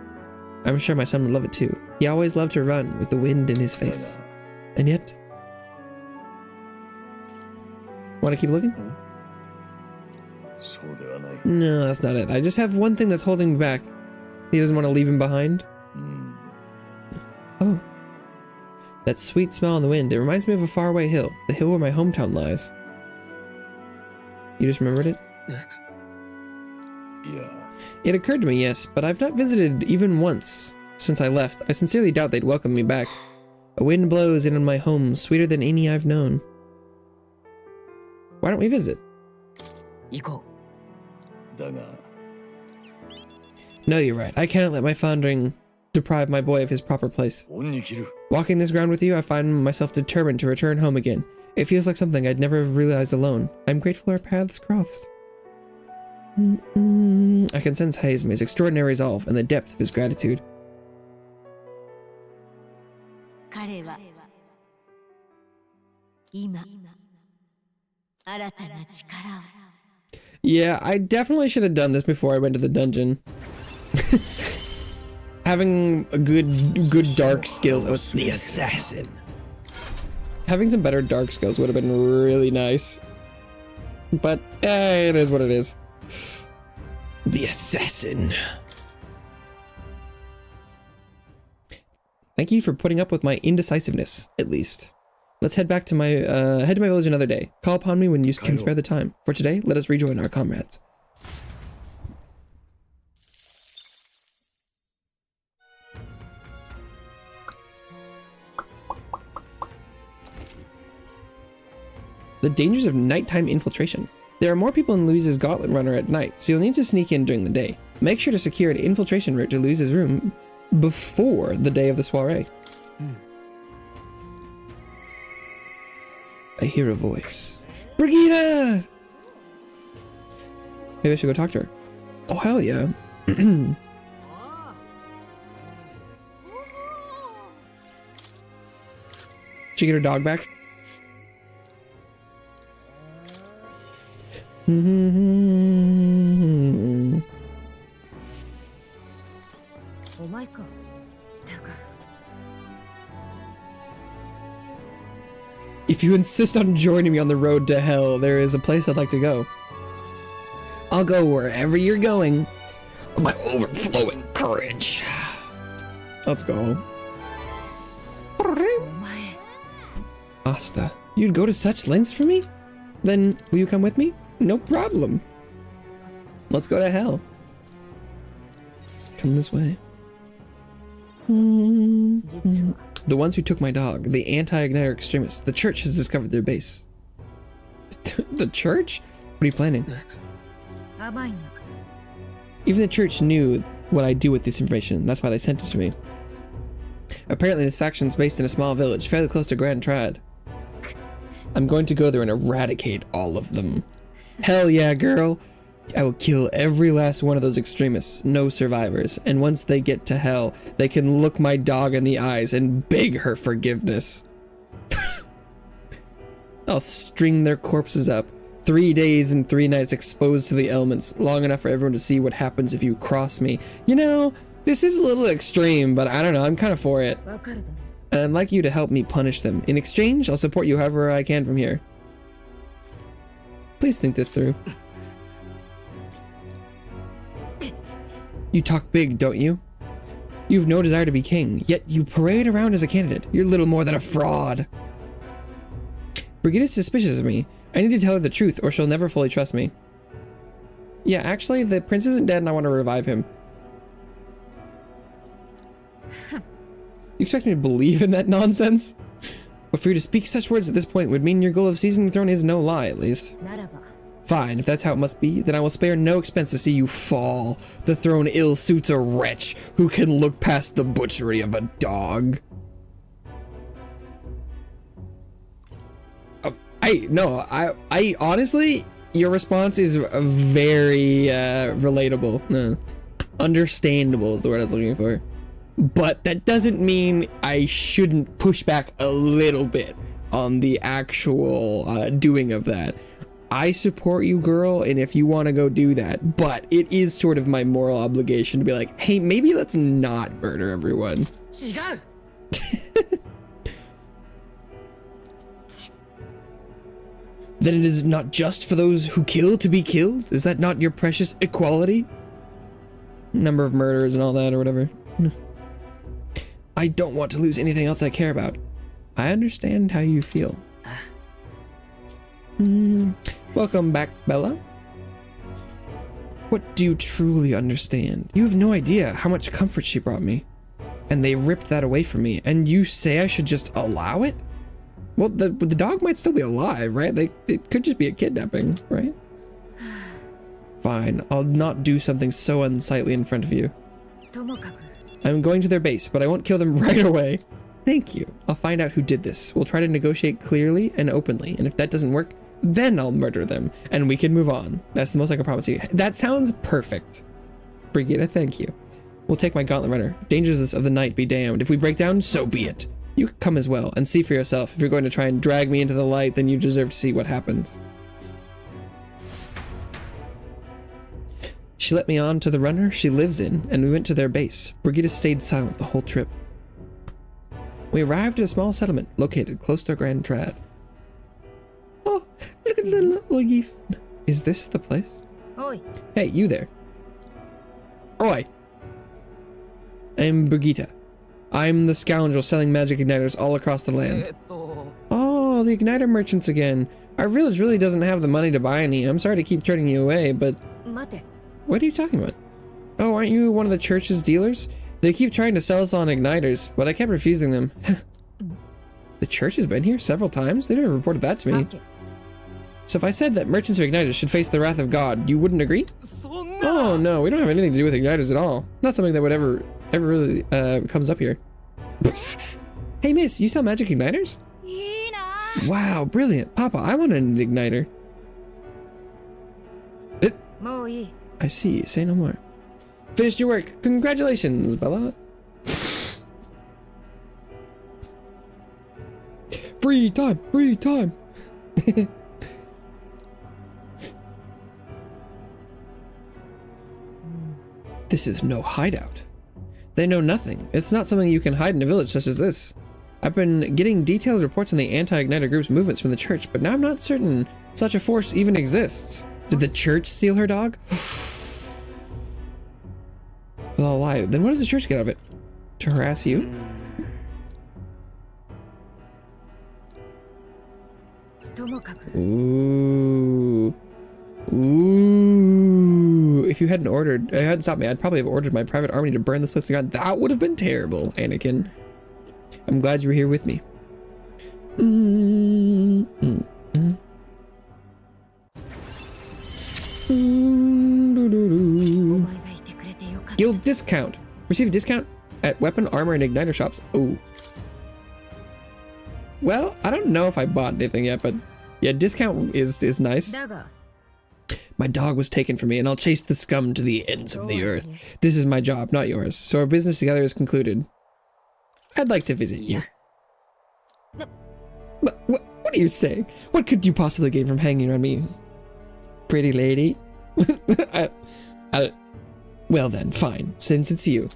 I'm sure my son would love it too. He always loved to run with the wind in his face. And yet... Want to keep looking? そうではない No, that's not it. I just have one thing that's holding me back. He doesn't want to leave him behind. うん Oh. That sweet smell in the wind. It reminds me of a faraway hill. The hill where my hometown lies. You just remembered it? いや It occurred to me, yes, but I've not visited even once since I left. I sincerely doubt they'd welcome me back. A wind blows in on my home, sweeter than any I've known. Why don't we visit? 行こだが No, you're right. I cannot let my foundering deprive my boy of his proper place. 恩に着る Walking this ground with you, I find myself determined to return home again. It feels like something I'd never have realized alone. I'm grateful our paths crossed. I can sense Hazeme's extraordinary resolve and the depth of his gratitude. 彼は今新たな力を Yeah, I definitely should have done this before I went to the dungeon. Having a good dark skills. Oh, it's the assassin. Having some better dark skills would have been really nice. But, it is what it is. The assassin. Thank you for putting up with my indecisiveness, at least. Let's head back to my village another day. Call upon me when you can spare the time. For today, let us rejoin our comrades. The dangers of nighttime infiltration. There are more people in Louise's Gauntlet Runner at night, so you'll need to sneak in during the day. Make sure to secure an infiltration route to Louise's room before the day of the soiree. I hear a voice. Brigitte! Maybe I should go talk to her. Oh, hell yeah. She get her dog back? お前かだが If you insist on joining me on the road to hell, there is a place I'd like to go. I'll go wherever you're going. My overflowing courage. Let's go. お前 Asta, you'd go to such lengths for me? Then will you come with me? No problem. Let's go to hell. Come this way. 実は The ones who took my dog, the anti-igniter extremists, the church has discovered their base. The church? What are you planning? 甘いのか Even the church knew what I'd do with this information. That's why they sent it to me. Apparently this faction's based in a small village, fairly close to Grand Trad. I'm going to go there and eradicate all of them. Hell yeah, girl! I will kill every last one of those extremists, no survivors, and once they get to hell, they can look my dog in the eyes and beg her forgiveness. I'll string their corpses up, 3 days and 3 nights exposed to the elements, long enough for everyone to see what happens if you cross me. You know, this is a little extreme, but I don't know, I'm kind of for it. わかるだろ And I'd like you to help me punish them. In exchange, I'll support you however I can from here. Please think this through. You talk big, don't you? You've no desire to be king, yet you parade around as a candidate. You're little more than a fraud. Brigitta's suspicious of me. I need to tell her the truth or she'll never fully trust me. Yeah, actually, the prince isn't dead and I want to revive him. You expect me to believe in that nonsense? But for you to speak such words at this point would mean your goal of seizing the throne is no lie, at least. Fine, if that's how it must be, then I will spare no expense to see you fall. The throne ill suits a wretch who can look past the butchery of a dog. I honestly, your response is very relatable. Understandable is the word I was looking for. But that doesn't mean I shouldn't push back a little bit on the actual doing of that. I support you, girl, and if you want to go do that, but it is sort of my moral obligation to be like, hey, maybe let's not murder everyone. Then it is not just for those who kill to be killed? Is that not your precious equality? Number of murders and all that or whatever. I don't want to lose anything else I care about. I understand how you feel. Welcome back, Bella. What do you truly understand? You have no idea how much comfort she brought me. And they ripped that away from me. And you say I should just allow it? Well, the dog might still be alive, right? It could just be a kidnapping, right? Fine, I'll not do something so unsightly in front of you. I'm going to their base, but I won't kill them right away. Thank you. I'll find out who did this. We'll try to negotiate clearly and openly, and if that doesn't work, then I'll murder them, and we can move on. That's the most I can promise you. That sounds perfect. Brigitte, thank you. We'll take my gauntlet runner. Dangers of the night be damned. If we break down, so be it. You can come as well, and see for yourself. If you're going to try and drag me into the light, then you deserve to see what happens. She let me on to the runner she lives in, and we went to their base. Brigitte stayed silent the whole trip. We arrived at a small settlement located close to Grand Trad. Oh, look at the little Oigif. Is this the place? Oi. Hey, you there. Oi. I'm Brigitte. I'm the scoundrel selling magic igniters all across the land. Oh, the igniter merchants again. Our village really doesn't have the money to buy any. I'm sorry to keep turning you away, but... What are you talking about? Oh, aren't you one of the church's dealers? They keep trying to sell us on igniters, but I kept refusing them. The church has been here several times? They never reported that to me. So if I said that merchants of igniters should face the wrath of God, you wouldn't agree? Oh no, we don't have anything to do with igniters at all. Not something that would ever really comes up here. Hey miss, you sell magic igniters? Wow, brilliant. Papa, I want an igniter. I see, say no more. Finished your work. Congratulations, Bella. Free time, free time. This is no hideout. They know nothing. It's not something you can hide in a village such as this. I've been getting detailed reports on the anti-igniter group's movements from the church, but now I'm not certain such a force even exists. Did the church steal her dog? Well, I'll lie. Then what does the church get out of it? To harass you? Ooh. Ooh. If you hadn't stopped me, I'd probably have ordered my private army to burn this place to ground. That would have been terrible, Anakin. I'm glad you were here with me. Guild discount. Receive a discount at weapon, armor, and igniter shops. Oh. Well, I don't know if I bought anything yet, but yeah, discount is nice. My dog was taken from me, and I'll chase the scum to the ends of the earth. This is my job, not yours. So our business together is concluded. I'd like to visit you. What are you saying? What could you possibly gain from hanging around me? Pretty lady? Well then, fine, since it's you.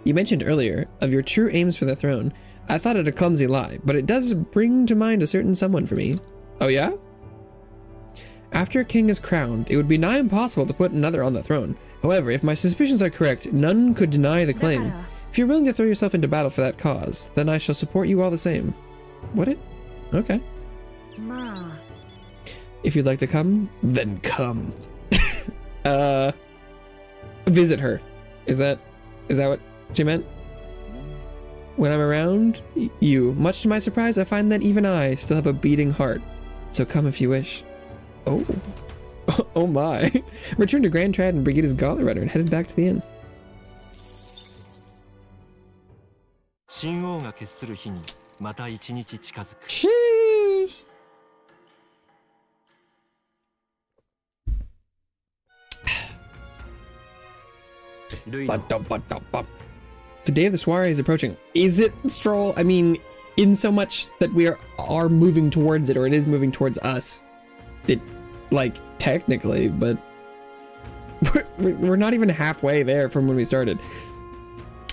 You mentioned earlier of your true aims for the throne. I thought it a clumsy lie, but it does bring to mind a certain someone for me. Oh yeah? After a king is crowned, it would be nigh impossible to put another on the throne. However, if my suspicions are correct, none could deny the claim. If you're willing to throw yourself into battle for that cause, then I shall support you all the same. What it? Okay. If you'd like to come, then come. Visit her. Is that what she meant? When I'm around you, much to my surprise, I find that even I still have a beating heart. So come if you wish. Oh. Oh my. Return to Grand Trad and Brigida's Gauntlet Runner and headed back to the inn. Sheesh. The day of the soiree is approaching. Is it, Stroll? I mean, in so much that we are moving towards it, or it is moving towards us. It, like, technically, but we're not even halfway there from when we started.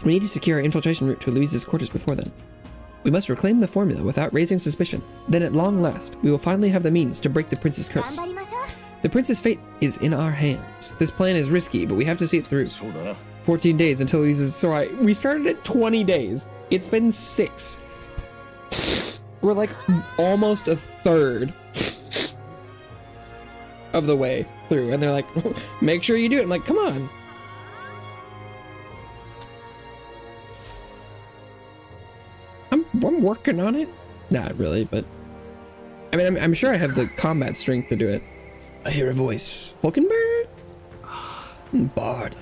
We need to secure our infiltration route to Louise's quarters before then. We must reclaim the formula without raising suspicion. Then at long last, we will finally have the means to break the prince's curse. The prince's fate is in our hands. This plan is risky, but we have to see it through. 14 days until Louise's... So we started at 20 days. It's been 6. We're like almost a third of the way through. And they're like, make sure you do it. I'm like, come on. I'm working on it. Not really, but... I mean, I'm sure I have the combat strength to do it. I hear a voice. Hulkenberg? Bard.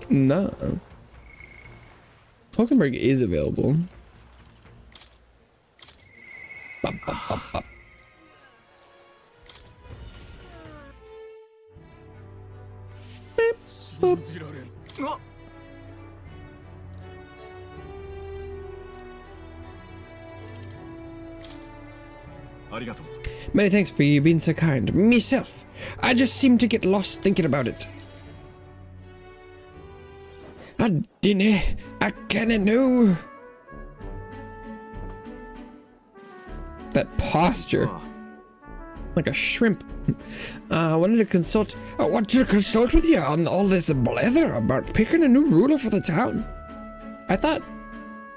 No. Hulkenberg is available. Bop, bop, bop, bop. Beep, boop. Many thanks for you being so kind. Myself, I just seem to get lost thinking about it. I kinda know. That posture. Like a shrimp. I wanted to consult with you on all this blather about picking a new ruler for the town. I thought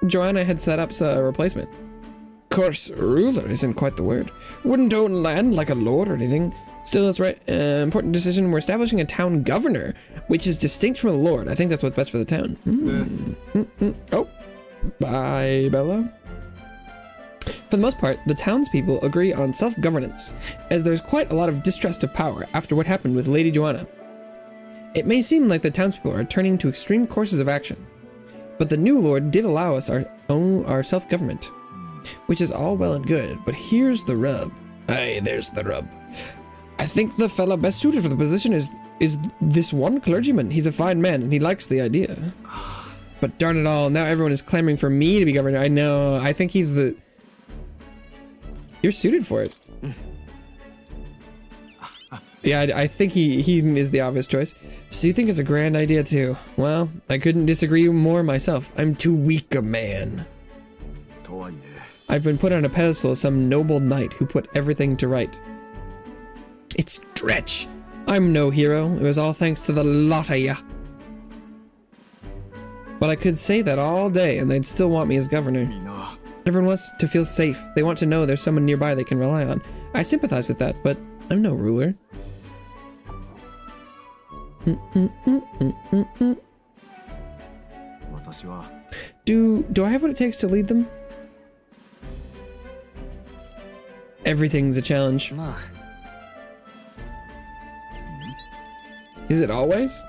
Joanna had set up a replacement. Course, ruler isn't quite the word. Wouldn't own land like a lord or anything. Still, it's right. Important decision. We're establishing a town governor, which is distinct from a lord. I think that's what's best for the town. Oh, bye, Bella. For the most part, the townspeople agree on self-governance, as there's quite a lot of distrust of power after what happened with Lady Joanna. It may seem like the townspeople are turning to extreme courses of action, but the new lord did allow us our self-government. Which is all well and good, but here's the rub. Aye, there's the rub. I think the fella best suited for the position is this one clergyman. He's a fine man, and he likes the idea. But darn it all, now everyone is clamoring for me to be governor. I know, I think he's the... You're suited for it. Yeah, I think he is the obvious choice. So you think it's a grand idea too? Well, I couldn't disagree more myself. I'm too weak a man. I've been put on a pedestal as some noble knight who put everything to right. It's stretch. I'm no hero. It was all thanks to the lot of ya. But I could say that all day and they'd still want me as governor. Everyone wants to feel safe. They want to know there's someone nearby they can rely on. I sympathize with that, but I'm no ruler. Do I have what it takes to lead them? Everything's a challenge. Is it always?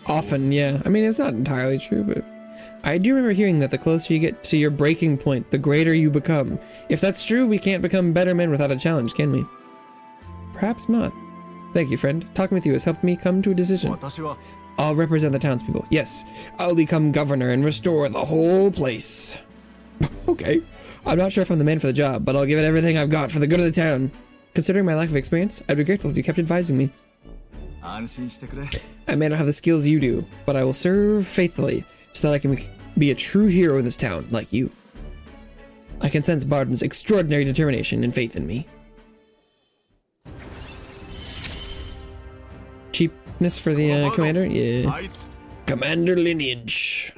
Often, yeah. I mean, it's not entirely true, but I do remember hearing that the closer you get to your breaking point, the greater you become. If that's true, we can't become better men without a challenge, can we? Perhaps not. Thank you, friend. Talking with you has helped me come to a decision. I'll represent the townspeople. Yes, I'll become governor and restore the whole place. Okay. I'm not sure if I'm the man for the job, but I'll give it everything I've got for the good of the town. Considering my lack of experience, I'd be grateful if you kept advising me. I may not have the skills you do, but I will serve faithfully so that I can be a true hero in this town, like you. I can sense Barden's extraordinary determination and faith in me. Cheapness for the commander? Yeah. Commander lineage.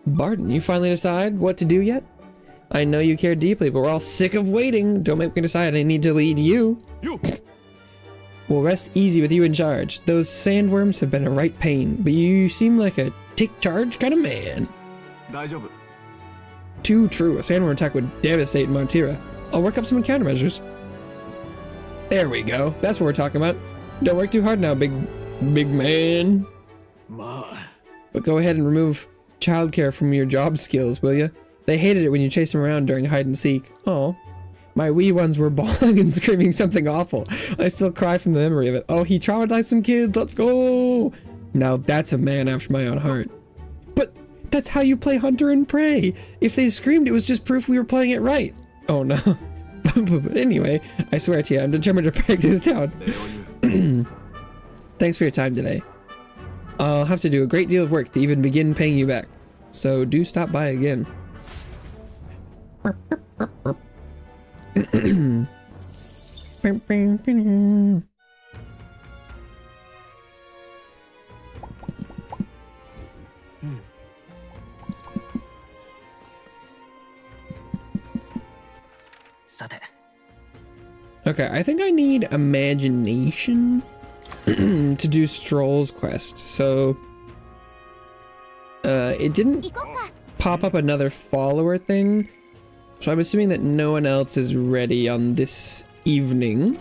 Barden, you finally decide what to do yet? I know you care deeply, but we're all sick of waiting. Don't make me decide. I need to lead you. We'll rest easy with you in charge. Those sandworms have been a right pain, but you seem like a take charge kind of man. Too true. A sandworm attack would devastate Martira. I'll work up some countermeasures. There we go. That's what we're talking about. Don't work too hard now, big man. But go ahead and remove childcare from your job skills, will you? They hated it when you chased them around during hide and seek. Oh, my wee ones were bawling and screaming something awful. I still cry from the memory of it. Oh, he traumatized some kids. Let's go. Now that's a man after my own heart. But that's how you play hunter and prey. If they screamed, it was just proof we were playing it right. Oh no. But anyway, I swear to you, I'm determined to break this down. Thanks for your time today. I'll have to do a great deal of work to even begin paying you back. So do stop by again. Okay, I think I need imagination to do Stroll's quest. So it didn't pop up another follower thing, so I'm assuming that no one else is ready on this evening.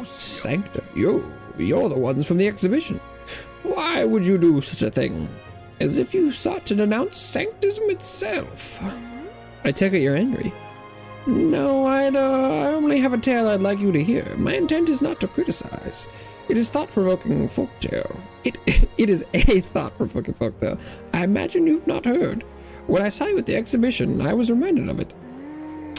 Sancta, you're the ones from the exhibition. Why would you do such a thing? As if you sought to denounce sanctism itself. I take it you're angry. No, I only have a tale I'd like you to hear. My intent is not to criticize. It is thought-provoking folktale. It is a thought-provoking folktale. I imagine you've not heard. When I saw you at the exhibition, I was reminded of it.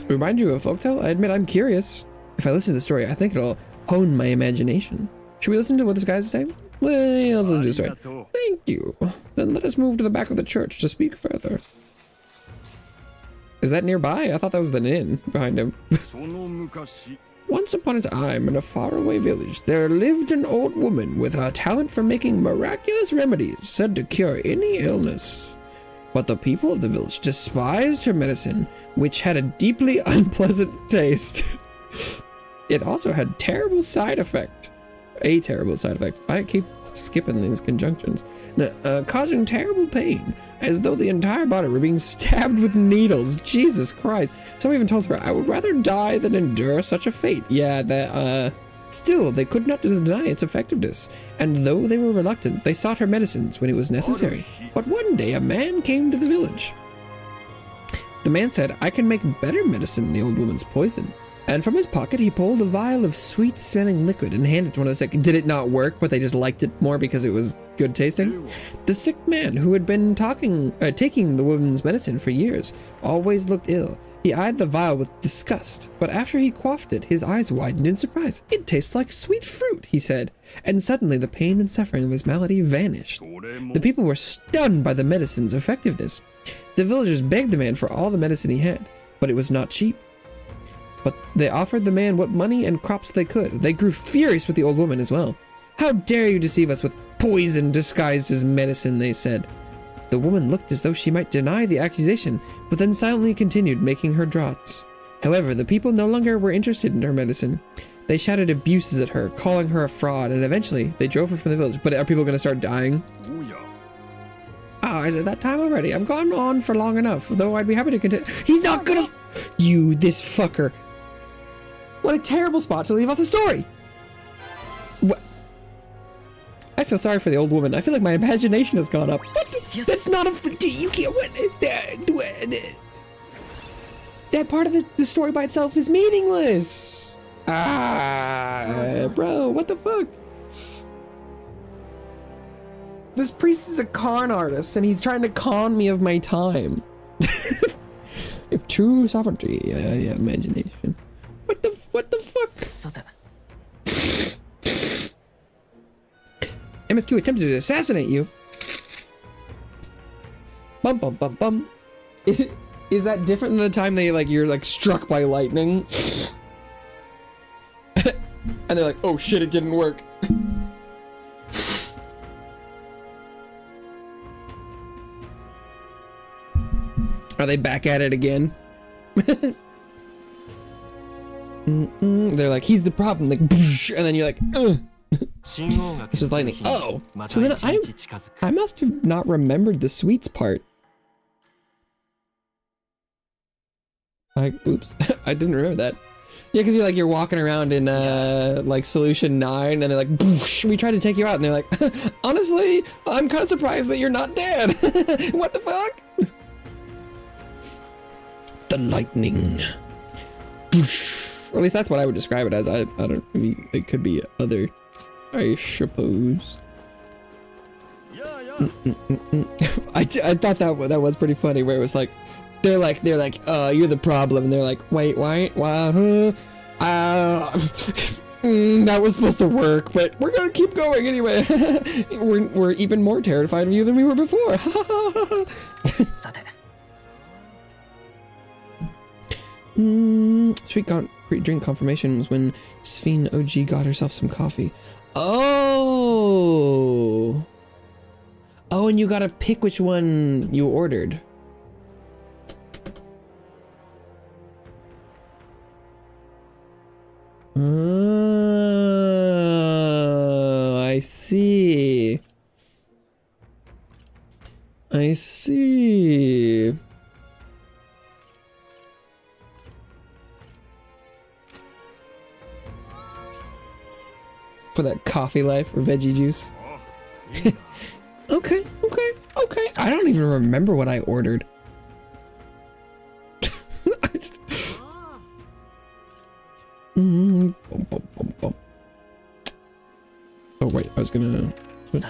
Remind you of a folktale? I admit I'm curious. If I listen to the story, I think it'll hone my imagination. Should we listen to what this guy's saying? Well, let's listen to the story. Thank you. Then let us move to the back of the church to speak further. Is that nearby? I thought that was the inn behind him. Once upon a time, in a faraway village, there lived an old woman with a talent for making miraculous remedies said to cure any illness. But the people of the village despised her medicine, which had a deeply unpleasant taste. It also had a terrible side effect. I keep skipping these conjunctions. Causing terrible pain, as though the entire body were being stabbed with needles. Jesus Christ. Some even told her, I would rather die than endure such a fate. Yeah, still, they could not deny its effectiveness. And though they were reluctant, they sought her medicines when it was necessary. But one day, a man came to the village. The man said, I can make better medicine than the old woman's poison. And from his pocket, he pulled a vial of sweet-smelling liquid and handed it to one of the sick. Did it not work, but they just liked it more because it was good tasting? The sick man, who had been taking the woman's medicine for years, always looked ill. He eyed the vial with disgust, but after he quaffed it, his eyes widened in surprise. It tastes like sweet fruit, he said, and suddenly the pain and suffering of his malady vanished. The people were stunned by the medicine's effectiveness. The villagers begged the man for all the medicine he had, but it was not cheap. But they offered the man what money and crops they could. They grew furious with the old woman as well. How dare you deceive us with poison disguised as medicine, they said. The woman looked as though she might deny the accusation, but then silently continued making her draughts. However, the people no longer were interested in her medicine. They shouted abuses at her, calling her a fraud, and eventually they drove her from the village. But are people going to start dying? Oh, is it that time already? I've gone on for long enough, though I'd be happy to continue. He's not gonna... You, this fucker. What a terrible spot to leave off the story. What? I feel sorry for the old woman. I feel like my imagination has gone up. What? Yes. That's not a... You can't... What? That part of the story by itself is meaningless. Bro, what the fuck? This priest is a con artist, and he's trying to con me of my time. If true sovereignty, yeah, imagination. What the fuck? MSQ attempted to assassinate you. Bum bum bum bum. Is that different than the time they like you're like struck by lightning? And they're like, oh shit, it didn't work. Are they back at it again? They're like, he's the problem, like, and then you're like, ugh. It's just lightning. Oh, so then I must have not remembered the sweets part. Oops, I didn't remember that. Yeah, because you're walking around in like solution 9, and they're like, we tried to take you out, and they're like, honestly, I'm kind of surprised that you're not dead. What the fuck? The lightning. Or at least that's what I would describe it as. I don't. I mean, it could be other, I suppose. I thought that was pretty funny, where it was like, they're like, you're the problem, and they're like, wait, why, that was supposed to work, but we're gonna keep going anyway. we're even more terrified of you than we were before. Sweet drink confirmation was when Sphene OG got herself some coffee. Oh, and you gotta pick which one you ordered. Oh, I see. I see. For that coffee life or veggie juice. Okay. I don't even remember what I ordered. Oh wait, I was gonna switch.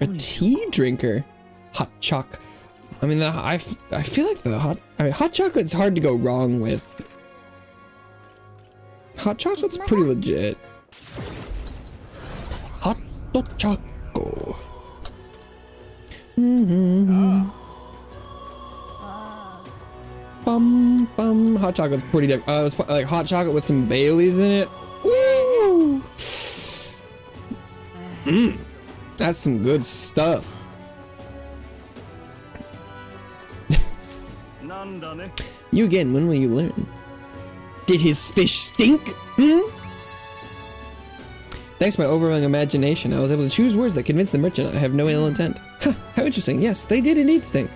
A tea drinker, hot choc. I mean, I feel like hot chocolate's hard to go wrong with. Hot chocolate's pretty legit. Hot choco. Bum. Hot chocolate's pretty different. It's like hot chocolate with some Baileys in it. Woo! That's some good stuff. You again, when will you learn? Did his fish stink? Thanks to my overwhelming imagination, I was able to choose words that convinced the merchant I have no ill intent. Huh, how interesting. Yes, they did indeed stink.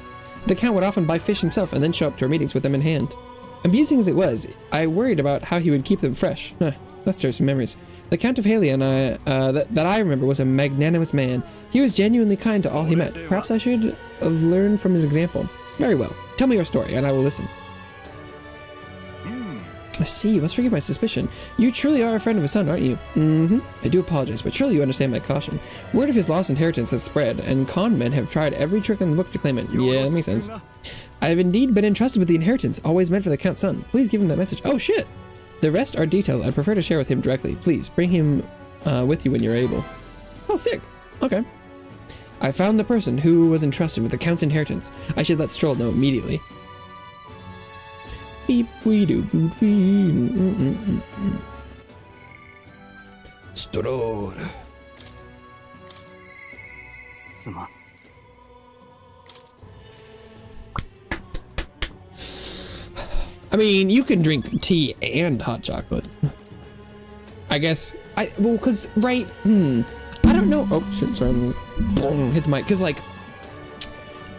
The Count would often buy fish himself and then show up to our meetings with them in hand. Amusing as it was, I worried about how he would keep them fresh. That stirs some memories. The Count of Halion that I remember was a magnanimous man. He was genuinely kind to all he met. Perhaps I should have learned from his example. Very well. Tell me your story, and I will listen. I see. You must forgive my suspicion. You truly are a friend of his son, aren't you? I do apologize, but surely you understand my caution. Word of his lost inheritance has spread, and con men have tried every trick in the book to claim it. Yeah, that makes sense. I have indeed been entrusted with the inheritance, always meant for the Count's son. Please give him that message. Oh, shit! The rest are details I'd prefer to share with him directly. Please, bring him with you when you're able. Oh, sick. Okay. I found the person who was entrusted with the Count's inheritance. I should let Stroll know immediately. Beep wee doo boo wee. Stroll. I mean, you can drink tea and hot chocolate. I guess well, cause right. I don't know. Oh shit! Sorry, hit the mic. Cause like,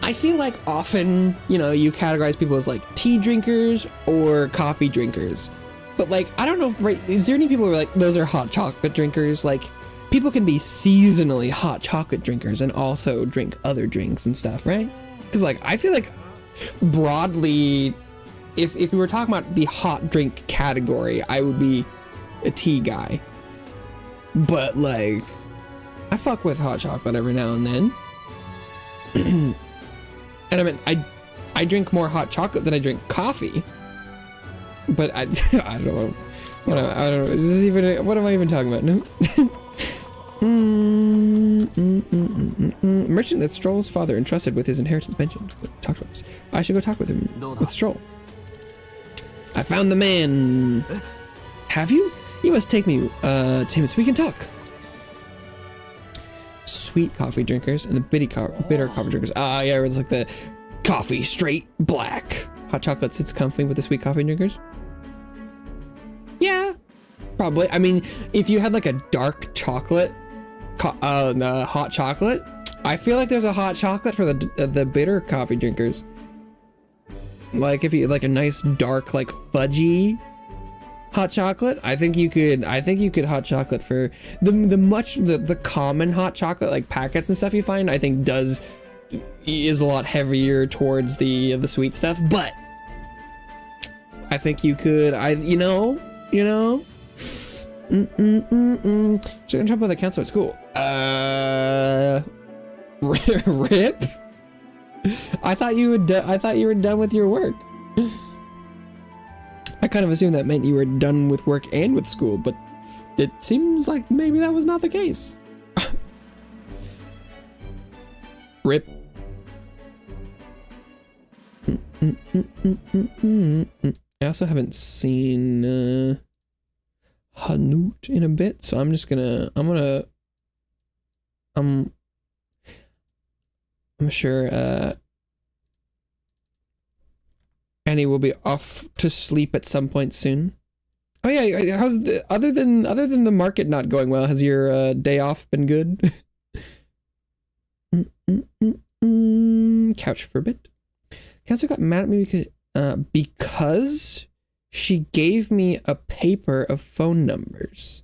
I feel like often, you know, you categorize people as like tea drinkers or coffee drinkers, but like, I don't know if, right, is there any people who are like, those are hot chocolate drinkers? Like, people can be seasonally hot chocolate drinkers and also drink other drinks and stuff, right? Because like, I feel like broadly, if we were talking about the hot drink category, I would be a tea guy. But like, I fuck with hot chocolate every now and then. And I mean, I drink more hot chocolate than I drink coffee. But I don't know. I don't know. Is this even? What am I even talking about? No. Merchant that Stroll's father entrusted with his inheritance mentioned. Talked about this. I should go talk with him. With Stroll. I found the man. Have you? You must take me to him so we can talk. Sweet coffee drinkers and the bitter coffee drinkers. Ah, yeah, it's like the coffee straight black. Hot chocolate sits comfy with the sweet coffee drinkers. Yeah, probably. I mean, if you had like a dark chocolate, hot chocolate, I feel like there's a hot chocolate for the bitter coffee drinkers. Like if you like a nice dark like fudgy hot chocolate, I think you could hot chocolate for the common hot chocolate like packets and stuff you find. I think is a lot heavier towards the sweet stuff, but I think you could you know just gonna jump on the council at school. Rip. I thought you were done with your work. I kind of assumed that meant you were done with work and with school, but it seems like maybe that was not the case. Rip. I also haven't seen Hanut in a bit, so I'm sure Annie will be off to sleep at some point soon. Oh yeah, how's other than the market not going well, has your day off been good? Couch for a bit. Council got mad at me because she gave me a paper of phone numbers.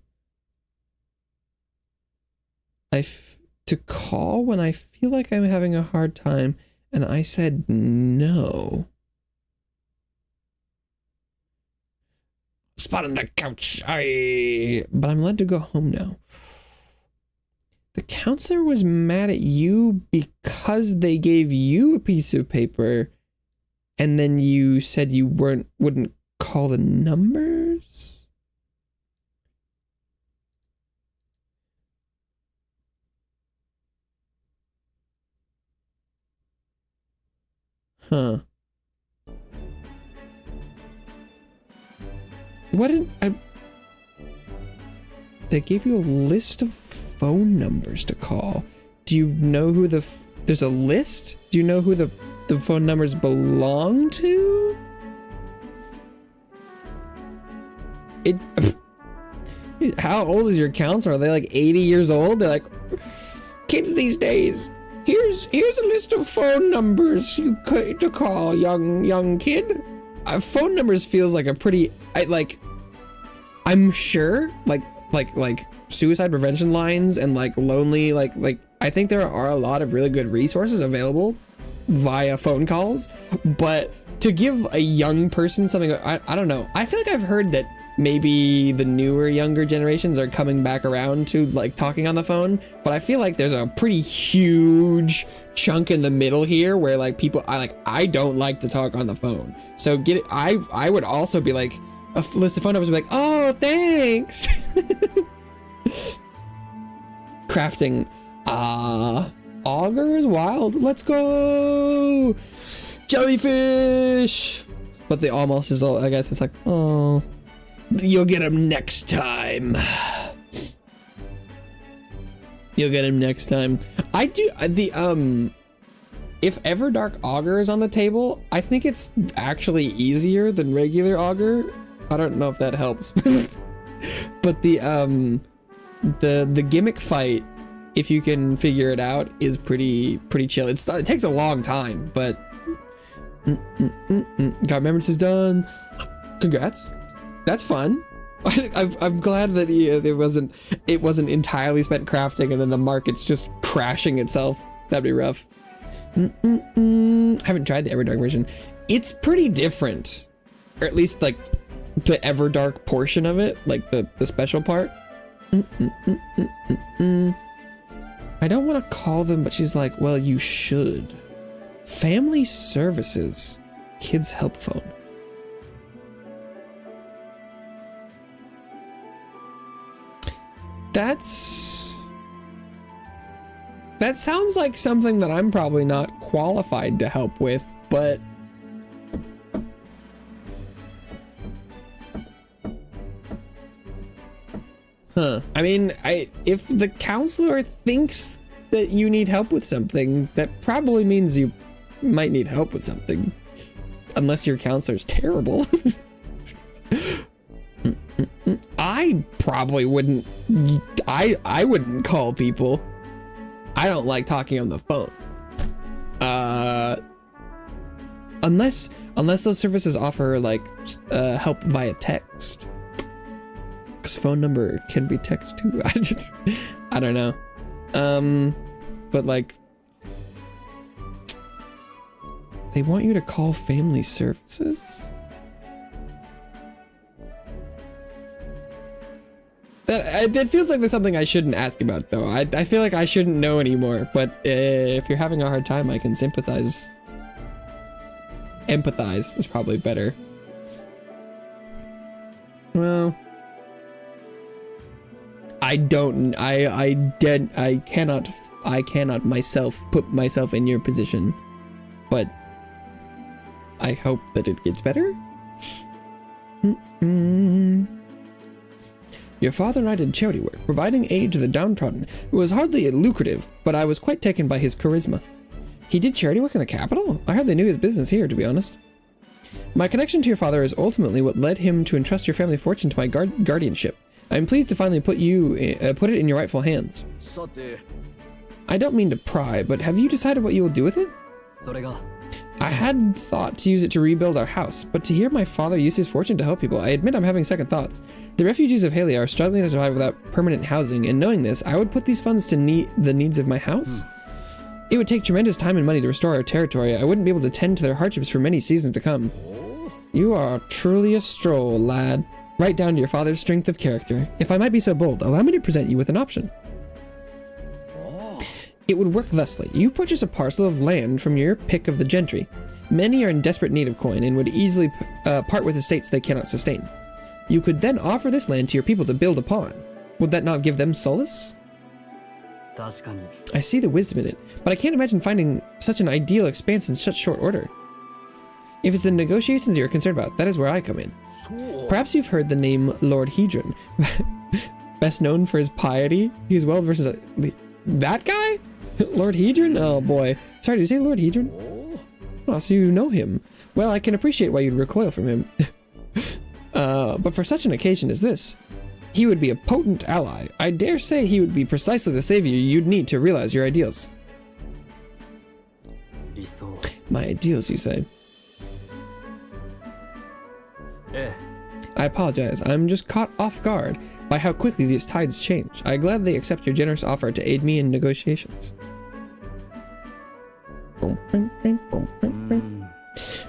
To call when I feel like I'm having a hard time, and I said no. Spot on the couch. But I'm allowed to go home now. The counselor was mad at you because they gave you a piece of paper, and then you said you wouldn't call the numbers? Huh. They gave you a list of phone numbers to call. Do you know who there's a list? Do you know who the phone numbers belong to? How old is your counselor? Are they like 80 years old? They're like, kids these days, here's a list of phone numbers to call, young kid. Phone numbers feels like a pretty, I'm sure like suicide prevention lines and like lonely, like I think there are a lot of really good resources available via phone calls, but to give a young person something, I don't know. I feel like I've heard that maybe the younger generations are coming back around to like talking on the phone, but I feel like there's a pretty huge chunk in the middle here where like people, I don't like to talk on the phone. So I would also be like, a list of phone numbers would be like, oh, thanks. Crafting. Auger is wild. Let's go. Jellyfish. But the almost is all, I guess it's like, oh, you'll get him next time. You'll get him next time. I do if Everdark Auger is on the table, I think it's actually easier than regular Auger. I don't know if that helps. But the gimmick fight, if you can figure it out, is pretty chill. It takes a long time, but got remembrance is done. Congrats. That's fun. I'm glad that it wasn't entirely spent crafting and then the market's just crashing itself. That'd be rough. Haven't tried the Everdark version. It's pretty different, or at least like the Everdark portion of it, like the special part. I don't want to call them, but she's like, well, you should. Family Services, Kids Help Phone. That sounds like something that I'm probably not qualified to help with, but I mean, if the counselor thinks that you need help with something, that probably means you might need help with something. Unless your counselor's terrible. I probably wouldn't. I wouldn't call people. I don't like talking on the phone. Unless those services offer like help via text. Because phone number can be text too. I don't know. But like, they want you to call family services? That feels like there's something I shouldn't ask about though. I feel like I shouldn't know anymore, but if you're having a hard time, I can sympathize. Empathize is probably better. Well, I cannot myself put myself in your position, but I hope that it gets better. Your father and I did charity work, providing aid to the downtrodden. It was hardly lucrative, but I was quite taken by his charisma. He did charity work in the capital? I hardly knew his business here, to be honest. My connection to your father is ultimately what led him to entrust your family fortune to my guardianship. I am pleased to finally put it in your rightful hands. I don't mean to pry, but have you decided what you will do with it? I had thought to use it to rebuild our house, but to hear my father use his fortune to help people, I admit I'm having second thoughts. The refugees of Halia are struggling to survive without permanent housing, and knowing this, I would put these funds to the needs of my house. It would take tremendous time and money to restore our territory. I wouldn't be able to tend to their hardships for many seasons to come. You are truly a stroll, lad. Right down to your father's strength of character. If I might be so bold, allow me to present you with an option. It would work thusly. You purchase a parcel of land from your pick of the gentry. Many are in desperate need of coin and would easily part with estates they cannot sustain. You could then offer this land to your people to build upon. Would that not give them solace? I see the wisdom in it, but I can't imagine finding such an ideal expanse in such short order. If it's the negotiations you're concerned about, that is where I come in. Perhaps you've heard the name Lord Hedron. Best known for his piety. He's well versed in that guy? Lord Hedron? Oh boy. Sorry, did you say Lord Hedron? Oh, so you know him. Well, I can appreciate why you'd recoil from him. But for such an occasion as this, he would be a potent ally. I dare say he would be precisely the savior you'd need to realize your ideals. My ideals, you say? I apologize. I'm just caught off guard by how quickly these tides change. I gladly accept your generous offer to aid me in negotiations.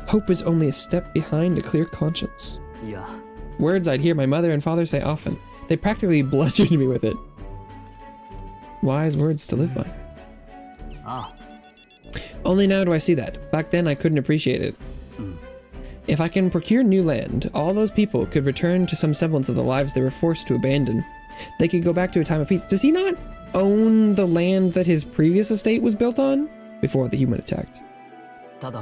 Hope is only a step behind a clear conscience. Words I'd hear my mother and father say often. They practically bludgeoned me with it. Wise words to live by. Only now do I see that. Back then I couldn't appreciate it. If I can procure new land, all those people could return to some semblance of the lives they were forced to abandon. They could go back to a time of peace. Does he not own the land that his previous estate was built on before the human attacked?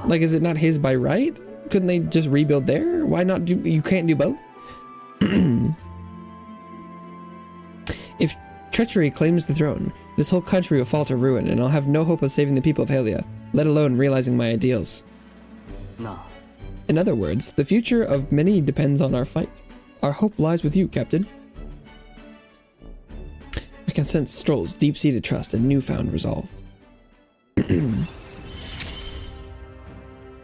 Like, is it not his by right? Couldn't they just rebuild there? Why not do, you can't do both? If treachery claims the throne, this whole country will fall to ruin, and I'll have no hope of saving the people of Halia, let alone realizing my ideals. In other words, the future of many depends on our fight. Our hope lies with you, Captain. I can sense Stroll's deep-seated trust and newfound resolve.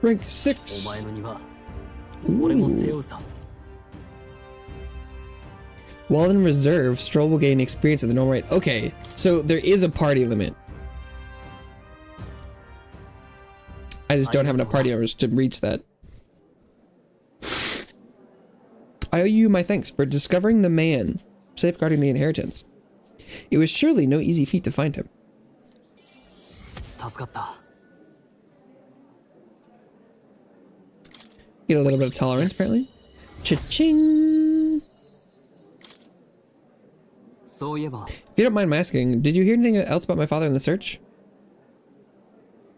Rank 6. Ooh. While in reserve, Stroll will gain experience at the normal rate. Okay, so there is a party limit. I just don't have enough party hours to reach that. I owe you my thanks for discovering the man safeguarding the inheritance. It was surely no easy feat to find him. Get a little bit of tolerance, apparently. Cha-ching! If you don't mind my asking, did you hear anything else about my father in the search?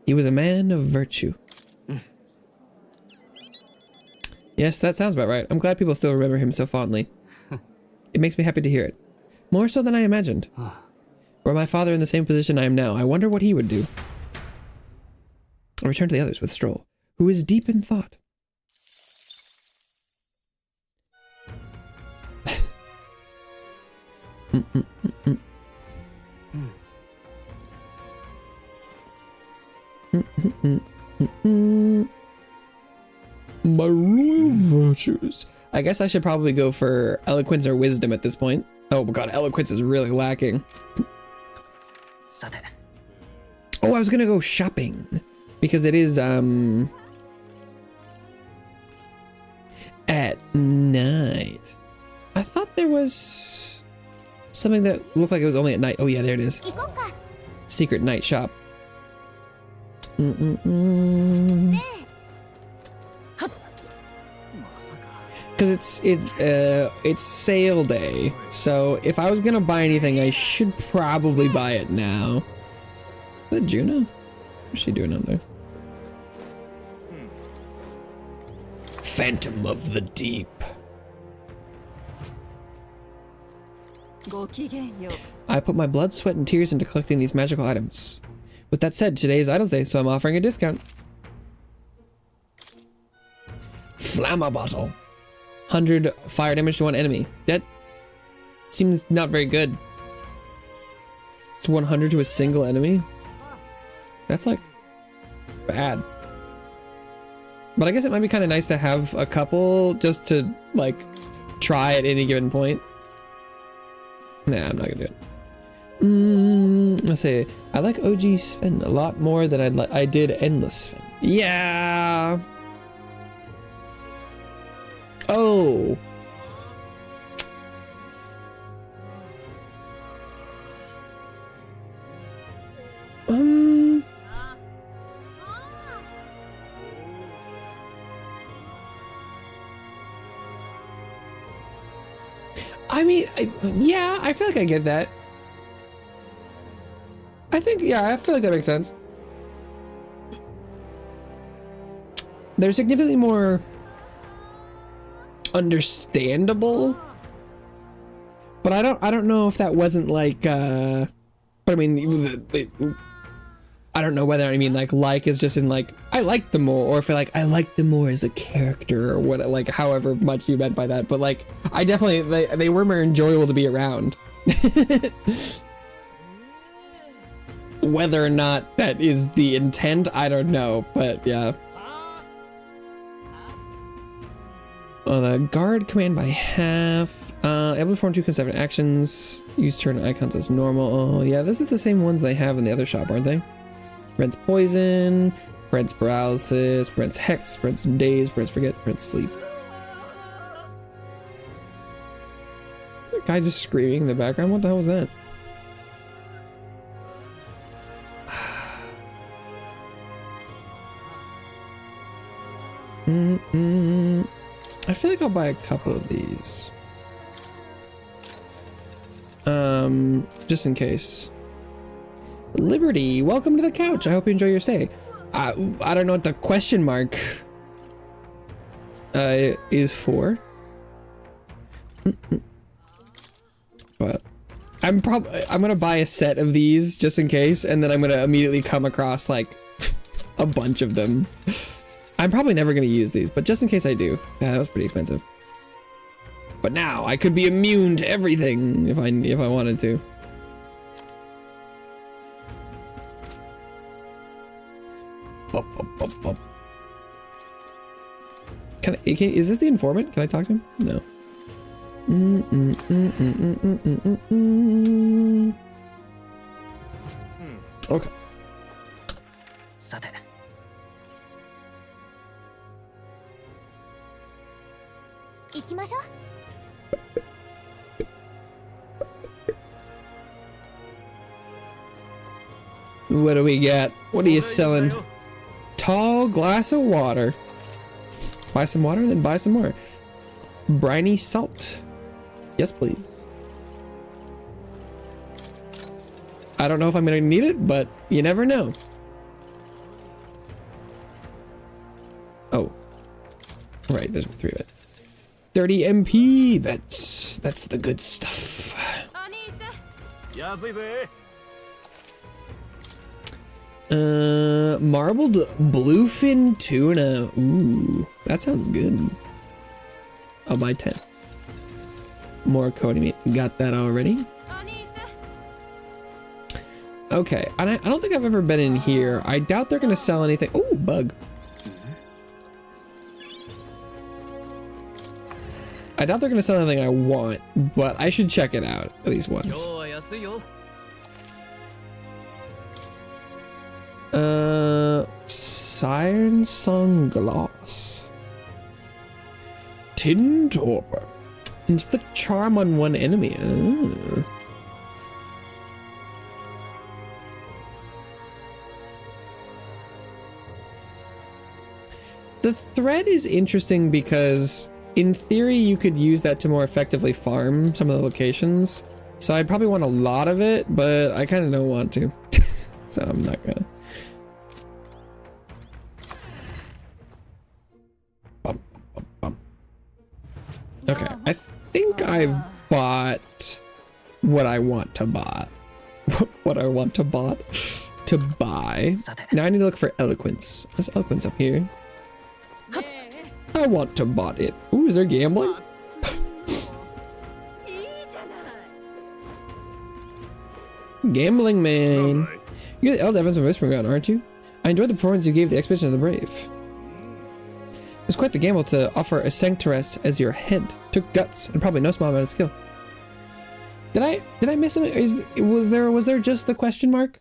He was a man of virtue. Yes, that sounds about right. I'm glad people still remember him so fondly. It makes me happy to hear it. More so than I imagined. Were my father in the same position I am now, I wonder what he would do. I return to the others with Stroll, who is deep in thought. My royal virtues. I guess I should probably go for eloquence or wisdom at this point. Oh my god, eloquence is really lacking. Oh, I was gonna go shopping because it is at night. I thought there was something that looked like it was only at night. Oh yeah, there it is. Secret night shop. Because it's sale day, so if I was gonna buy anything, I should probably buy it now. Is that Juno? What's she doing out there? Phantom of the Deep. I put my blood, sweat, and tears into collecting these magical items. With that said, today is Idol's Day, so I'm offering a discount. Flamma bottle. 100 fire damage to one enemy. That seems not very good. It's 100 to a single enemy. That's like bad. But I guess it might be kind of nice to have a couple just to like try at any given point. Nah, I'm not gonna do it. Let's say I like OG Sven a lot more than I did Endless Sven. Yeah. Oh. I mean, yeah, I feel like I get that. I think, yeah, I feel like that makes sense. They're significantly more understandable, but I don't know if that wasn't like but I mean I don't know whether I mean like is just in like I like them more, or if I like them more as a character, or what, like however much you meant by that. But like I definitely they were more enjoyable to be around. Whether or not that is the intent, I don't know, but yeah. The guard command by half. Able to perform 2 consecutive actions. Use turn icons as normal. Oh yeah, this is the same ones they have in the other shop, aren't they? Prevents poison, prevents paralysis, prevents hex, prevents daze, prevents forget, prevents sleep. That guy just screaming in the background. What the hell was that? I feel like I'll buy a couple of these. Just in case. Liberty, welcome to the couch. I hope you enjoy your stay. I don't know what the question mark is for. But I'm gonna buy a set of these just in case, and then I'm gonna immediately come across like a bunch of them. I'm probably never gonna use these, but just in case I do. Yeah, that was pretty expensive. But now I could be immune to everything if I wanted to. Is this the informant? Can I talk to him? No. Okay. What do we got? What are you selling? Tall glass of water. Buy some water, then buy some more. Briny salt. Yes, please. I don't know if I'm gonna need it, but you never know. right, there's 3 of it. 30 MP, that's the good stuff. Marbled bluefin tuna. Ooh, that sounds good. I'll buy 10. More Cody meat. Got that already. Okay, I don't think I've ever been in here. I doubt they're gonna sell anything. Ooh, bug. I doubt they're gonna sell anything I want, but I should check it out at least once. Siren Sunglass. Tin Torpor. Inflict charm on one enemy. Oh. The thread is interesting because in theory you could use that to more effectively farm some of the locations. So I'd probably want a lot of it, but I kind of don't want to. So I'm not gonna. Okay, I think I've bought what I want to buy. What I want to buy. Now I need to look for eloquence. There's eloquence up here. I want to buy it. Ooh, is there gambling? Gambling man. You're the elder Evans from Whispering Ground, aren't you? I enjoyed the performance you gave the Expedition of the Brave. It was quite the gamble to offer a Sanctoress as your head. Took guts and probably no small amount of skill. Did I miss something? Was there just the question mark?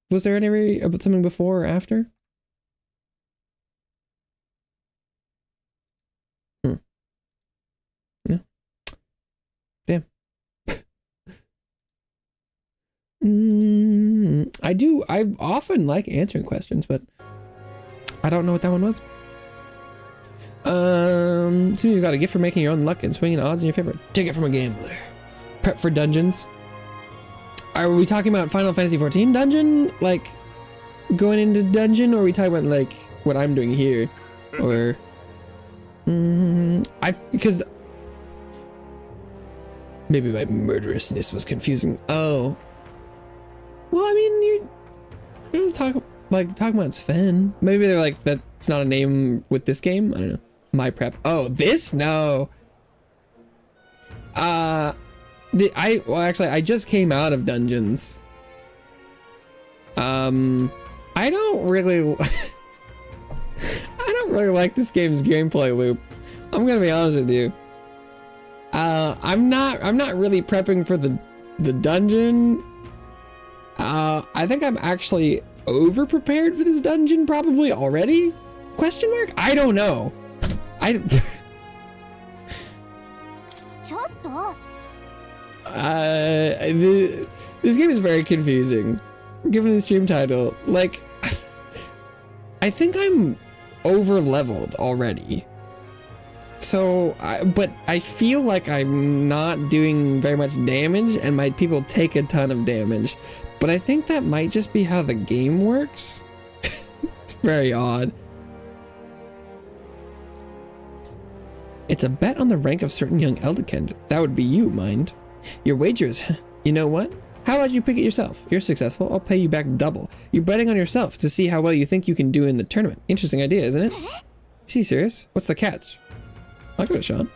Was there any something before or after? Yeah. Damn. I often like answering questions, but I don't know what that one was. So you got a gift for making your own luck and swinging odds in your favor. Take it from a gambler. Prep for dungeons. Are we talking about Final Fantasy XIV dungeon? Like going into dungeon, or are we talking about like what I'm doing here? Or because maybe my murderousness was confusing. Oh. Well, I mean, you're talking about Sven. Maybe they're like, that's not a name with this game. I don't know. My prep. Oh, this? No. Well, actually, I just came out of dungeons. I don't really like this game's gameplay loop. I'm gonna be honest with you. I'm not really prepping for the dungeon. I think I'm actually over prepared for this dungeon probably already? Question mark? I don't know. This game is very confusing given the stream title. Like, I think I'm over leveled already. So, but I feel like I'm not doing very much damage and my people take a ton of damage. But I think that might just be how the game works. It's very odd. It's a bet on the rank of certain young Elderkin. That would be you, mind. Your wagers. You know what? How about you pick it yourself? You're successful. I'll pay you back double. You're betting on yourself to see how well you think you can do in the tournament. Interesting idea, isn't it? Is he serious? What's the catch? I'll give it a shot.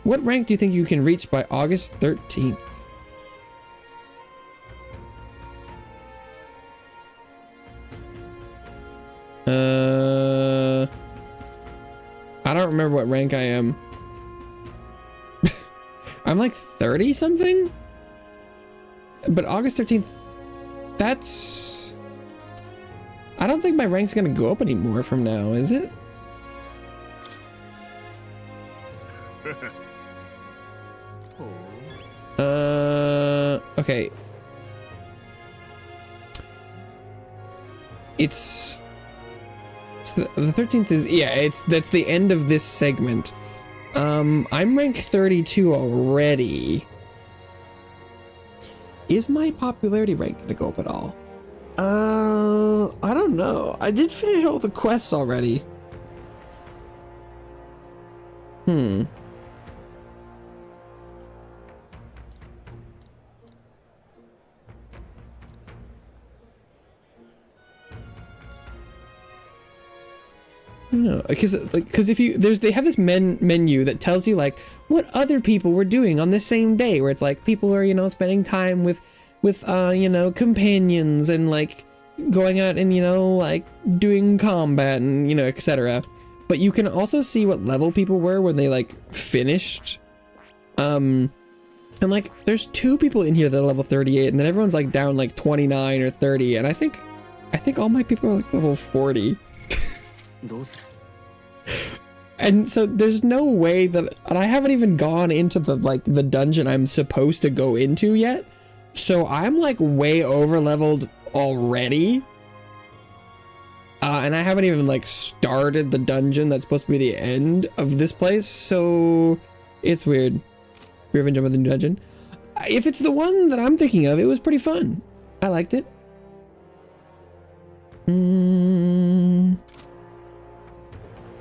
What rank do you think you can reach by August 13th? I don't remember what rank I am. I'm like 30 something? But August 13th, that's... I don't think my rank's gonna go up anymore from now, is it? Okay. The 13th is, yeah, that's the end of this segment. I'm rank 32 already. Is my popularity rank gonna go up at all? I don't know. I did finish all the quests already. Hmm. No, because if you they have this menu that tells you like what other people were doing on this same day, where it's like people are, you know, spending time with you know, companions and like going out and, you know, like doing combat and, you know, etc. But you can also see what level people were when they like finished. And like there's 2 people in here that are level 38, and then everyone's like down like 29 or 30, and I think all my people are like level 40. And so there's no way that, and I haven't even gone into the dungeon I'm supposed to go into yet, so I'm like way over leveled already, and I haven't even like started the dungeon that's supposed to be the end of this place, so it's weird. Revenge of the new dungeon. If it's the one that I'm thinking of, it was pretty fun. I liked it.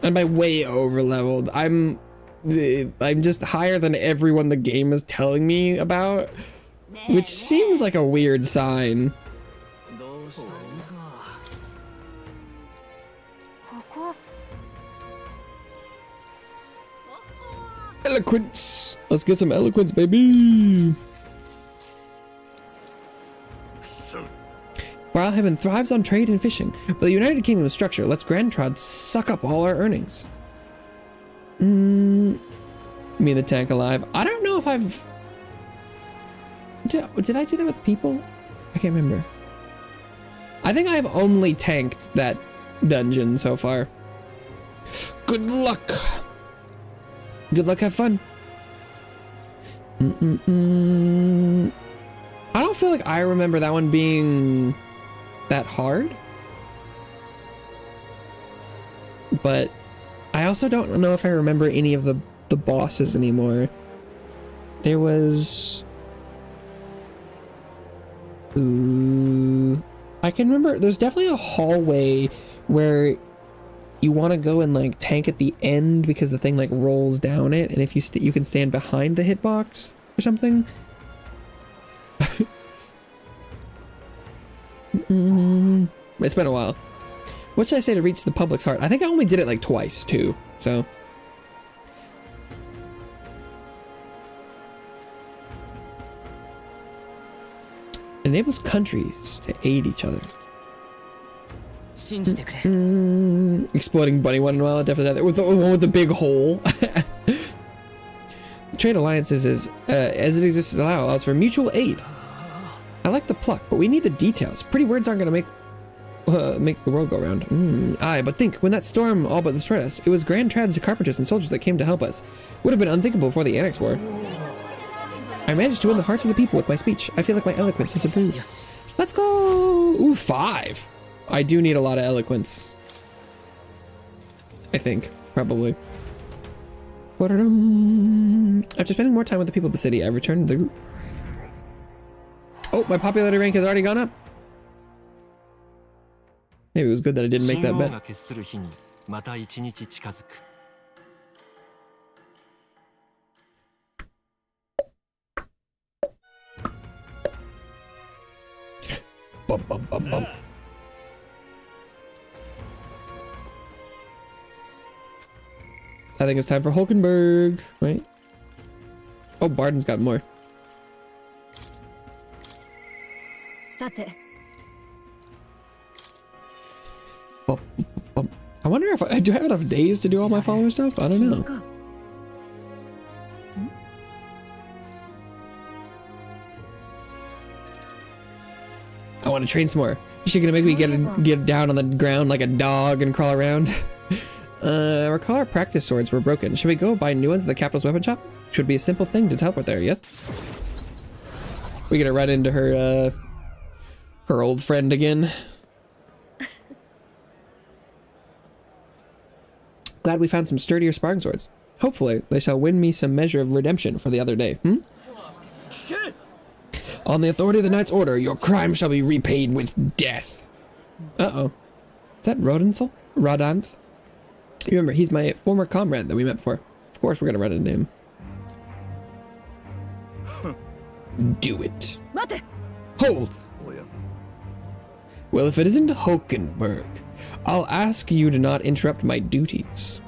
And by way over leveled, I'm just higher than everyone the game is telling me about, which seems like a weird sign. Eloquence. Let's get some eloquence, baby. While heaven thrives on trade and fishing, with the United Kingdom's structure lets Grand Trod suck up all our earnings. Me and the tank alive. I don't know if I've... Did I do that with people? I can't remember. I think I've only tanked that dungeon so far. Good luck. Good luck, have fun. I don't feel like I remember that one being that hard, but I also don't know if I remember any of the bosses anymore. There was I can remember there's definitely a hallway where you want to go and like tank at the end because the thing like rolls down it, and if you you can stand behind the hitbox or something. It's been a while. What should I say to reach the public's heart? I think I only did it like twice too, so. Enables countries to aid each other. Exploding bunny one in a while, definitely that with the one with the big hole. Trade alliances is as it exists now allows for mutual aid. I like the pluck, but we need the details. Pretty words aren't gonna make the world go round. Aye, but think, when that storm all but destroyed us, it was Grand Trad's carpenters and soldiers that came to help us. Would have been unthinkable before the Annex War. I managed to win the hearts of the people with my speech. I feel like my eloquence is improved. Let's go! Ooh, 5. I do need a lot of eloquence. I think, probably. After spending more time with the people of the city, I returned to the group. Oh, my popularity rank has already gone up. Maybe it was good that I didn't make that bet. Bum, bum, bum, bum. I think it's time for Hulkenberg, right? Oh, Barden's got more. I wonder if I do I have enough days to do all my follower stuff? I don't know. I want to train some more. Is she gonna make me get down on the ground like a dog and crawl around? Recall our practice swords were broken. Should we go buy new ones at the capital's weapon shop? Should be a simple thing to teleport there, yes? We gonna run into her her old friend again. Glad we found some sturdier sparring swords. Hopefully, they shall win me some measure of redemption for the other day. On the authority of the knight's order, your crime shall be repaid with death. Uh-oh. Is that Rodanthal? Rodanth? You remember, he's my former comrade that we met before. Of course we're gonna run into him. Do it. 待て Hold! おや Well, if it isn't Hulkenberg, I'll ask you to not interrupt my duties.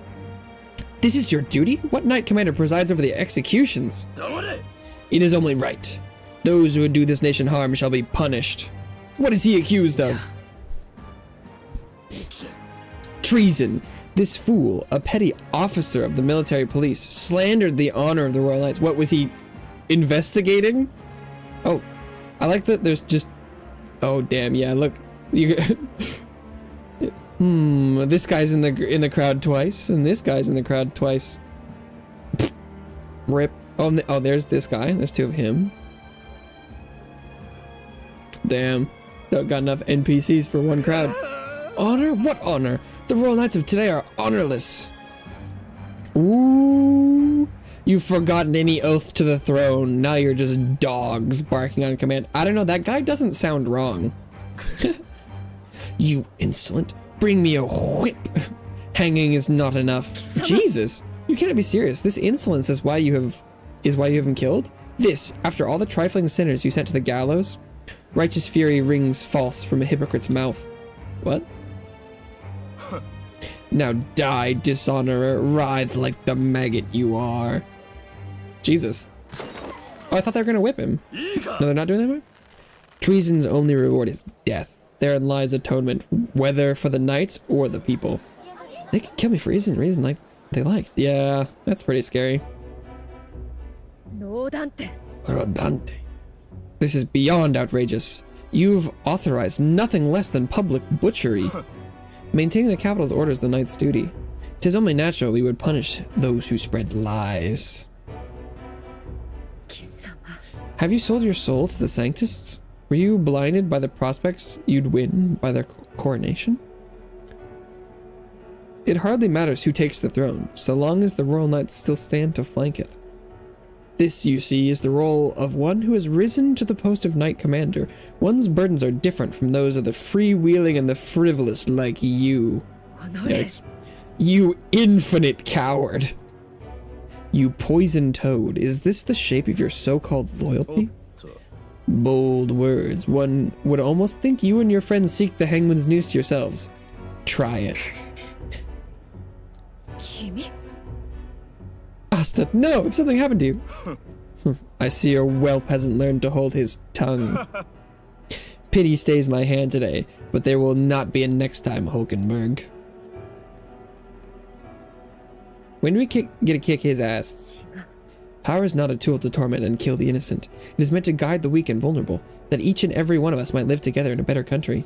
This is your duty? What knight commander presides over the executions? 黙れ It is only right. Those who would do this nation harm shall be punished. What is he accused of? Treason. This fool, a petty officer of the military police, slandered the honor of the Royal Knights. What was he investigating? Oh, I like that there's just... Oh, damn, yeah, look. You... this guy's in the crowd twice, and this guy's in the crowd twice. Rip. Oh, oh, there's this guy. There's two of him. Damn. Don't got enough NPCs for one crowd. Honor? What honor? The Royal Knights of today are honorless. Ooh. You've forgotten any oath to the throne. Now you're just dogs barking on command. I don't know. That guy doesn't sound wrong. You insolent. Bring me a whip. Hanging is not enough. Jesus. You cannot be serious. This insolence is why you have him killed? This, after all the trifling sinners you sent to the gallows? Righteous fury rings false from a hypocrite's mouth. What? Now die, dishonorer, writhe like the maggot you are. Jesus. Oh, I thought they were gonna whip him. No, they're not doing that anymore? Treason's only reward is death. Therein lies atonement, whether for the knights or the people. They could kill me for reason like they like. Yeah, that's pretty scary. Rodante. Rodante. This is beyond outrageous. You've authorized nothing less than public butchery. Maintaining the capital's order is the knight's duty. 'Tis only natural we would punish those who spread lies. Have you sold your soul to the Sanctists? Were you blinded by the prospects you'd win by their coronation? It hardly matters who takes the throne, so long as the royal knights still stand to flank it. This, you see, is the role of one who has risen to the post of knight commander. One's burdens are different from those of the freewheeling and the frivolous like you. Yikes. You infinite coward! You poison toad, is this the shape of your so-called loyalty? Bold words. One would almost think you and your friends seek the hangman's noose yourselves. Try it. Asta, no! If something happened to you! I see your well peasant learned to hold his tongue. Pity stays my hand today, but there will not be a next time, Hulkenberg. When do we get to kick his ass? Power is not a tool to torment and kill the innocent. It is meant to guide the weak and vulnerable, that each and every one of us might live together in a better country.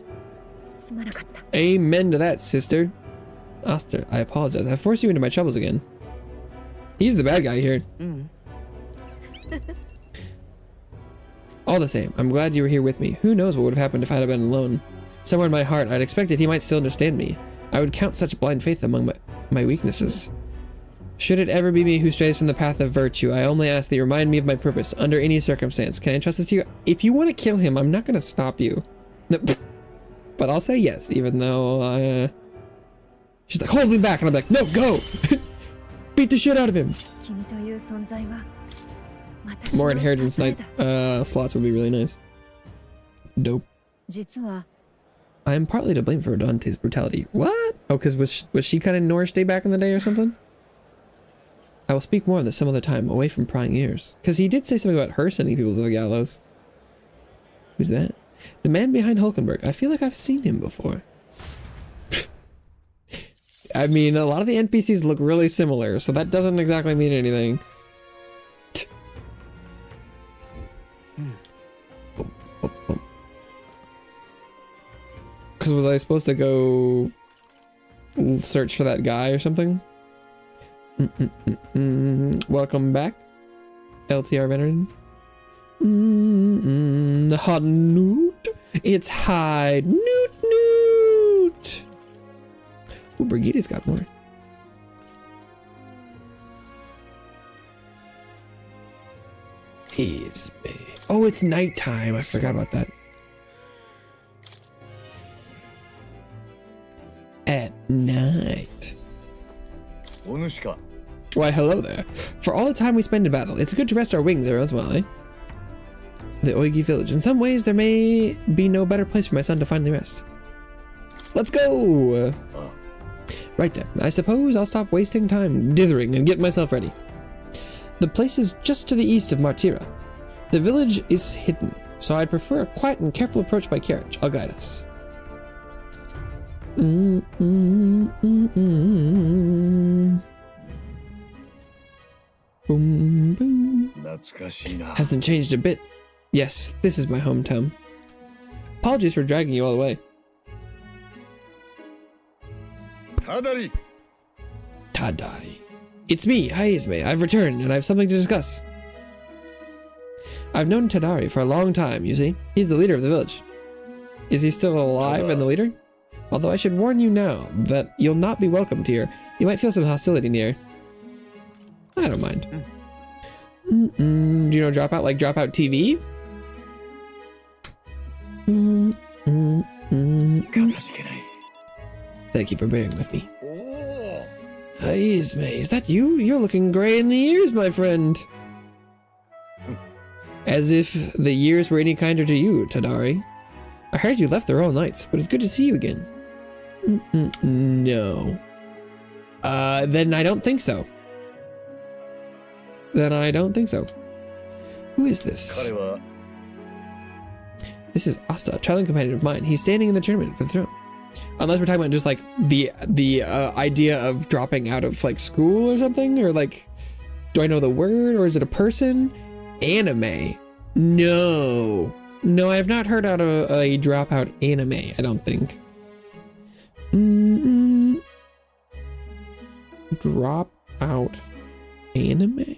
Amen to that, sister. Asta, I apologize. I forced you into my troubles again. He's the bad guy here. All the same, I'm glad you were here with me. Who knows what would have happened if I had been alone. Somewhere in my heart, I'd expected he might still understand me. I would count such blind faith among my weaknesses. Should it ever be me who strays from the path of virtue, I only ask that you remind me of my purpose under any circumstance. Can I entrust this to you? If you want to kill him, I'm not going to stop you. No, but I'll say yes, even though she's like, hold me back, and I'm like, no, go! Beat the shit out of him! More inheritance night slots would be really nice. Dope. I am partly to blame for Dante's brutality. What? Oh, because was she kind of Norse day back in the day or something? I will speak more of this some other time, away from prying ears. Because he did say something about her sending people to the gallows. Who's that? The man behind Hulkenberg. I feel like I've seen him before. I mean, a lot of the NPCs look really similar, so that doesn't exactly mean anything. Because was I supposed to go search for that guy or something? Welcome back, LTR veteran. Hot Newt. It's hide Newt. Ooh, Brigitte's got more. Is me. Oh, it's nighttime. I forgot about that. At night. お主か。 Why, hello there. For all the time we spend in battle, it's good to rest our wings every once in a while, eh? The Oigi village. In some ways, there may be no better place for my son to finally rest. Let's go! Right then. I suppose I'll stop wasting time dithering and get myself ready. The place is just to the east of Martira. The village is hidden, so I'd prefer a quiet and careful approach by carriage. I'll guide us. Boom, boom. 懐かしいな。 Hasn't changed a bit. Yes, this is my hometown. Apologies for dragging you all the way. ただり。 Tadari. It's me, Haizme. I've returned, and I have something to discuss. I've known Tadari for a long time, you see. He's the leader of the village. Is he still alive and the leader? Although I should warn you now that you'll not be welcomed here. You might feel some hostility in the air. I don't mind. Do you know Dropout like Dropout TV? かたじけない。 Thank you for bearing with me. おお。 Haizme, is that you? You're looking gray in the ears, my friend. As if the years were any kinder to you, Tadari. I heard you left the Royal Knights, but it's good to see you again. No. Then I don't think so. Then I don't think so. Who is this? 彼は This is Asta, a traveling companion of mine. He's standing in the tournament for the throne. Unless we're talking about just like the idea of dropping out of like school or something, or like, do I know the word, or is it a person? Anime? No, I have not heard out of a dropout anime. I don't think. Drop out anime?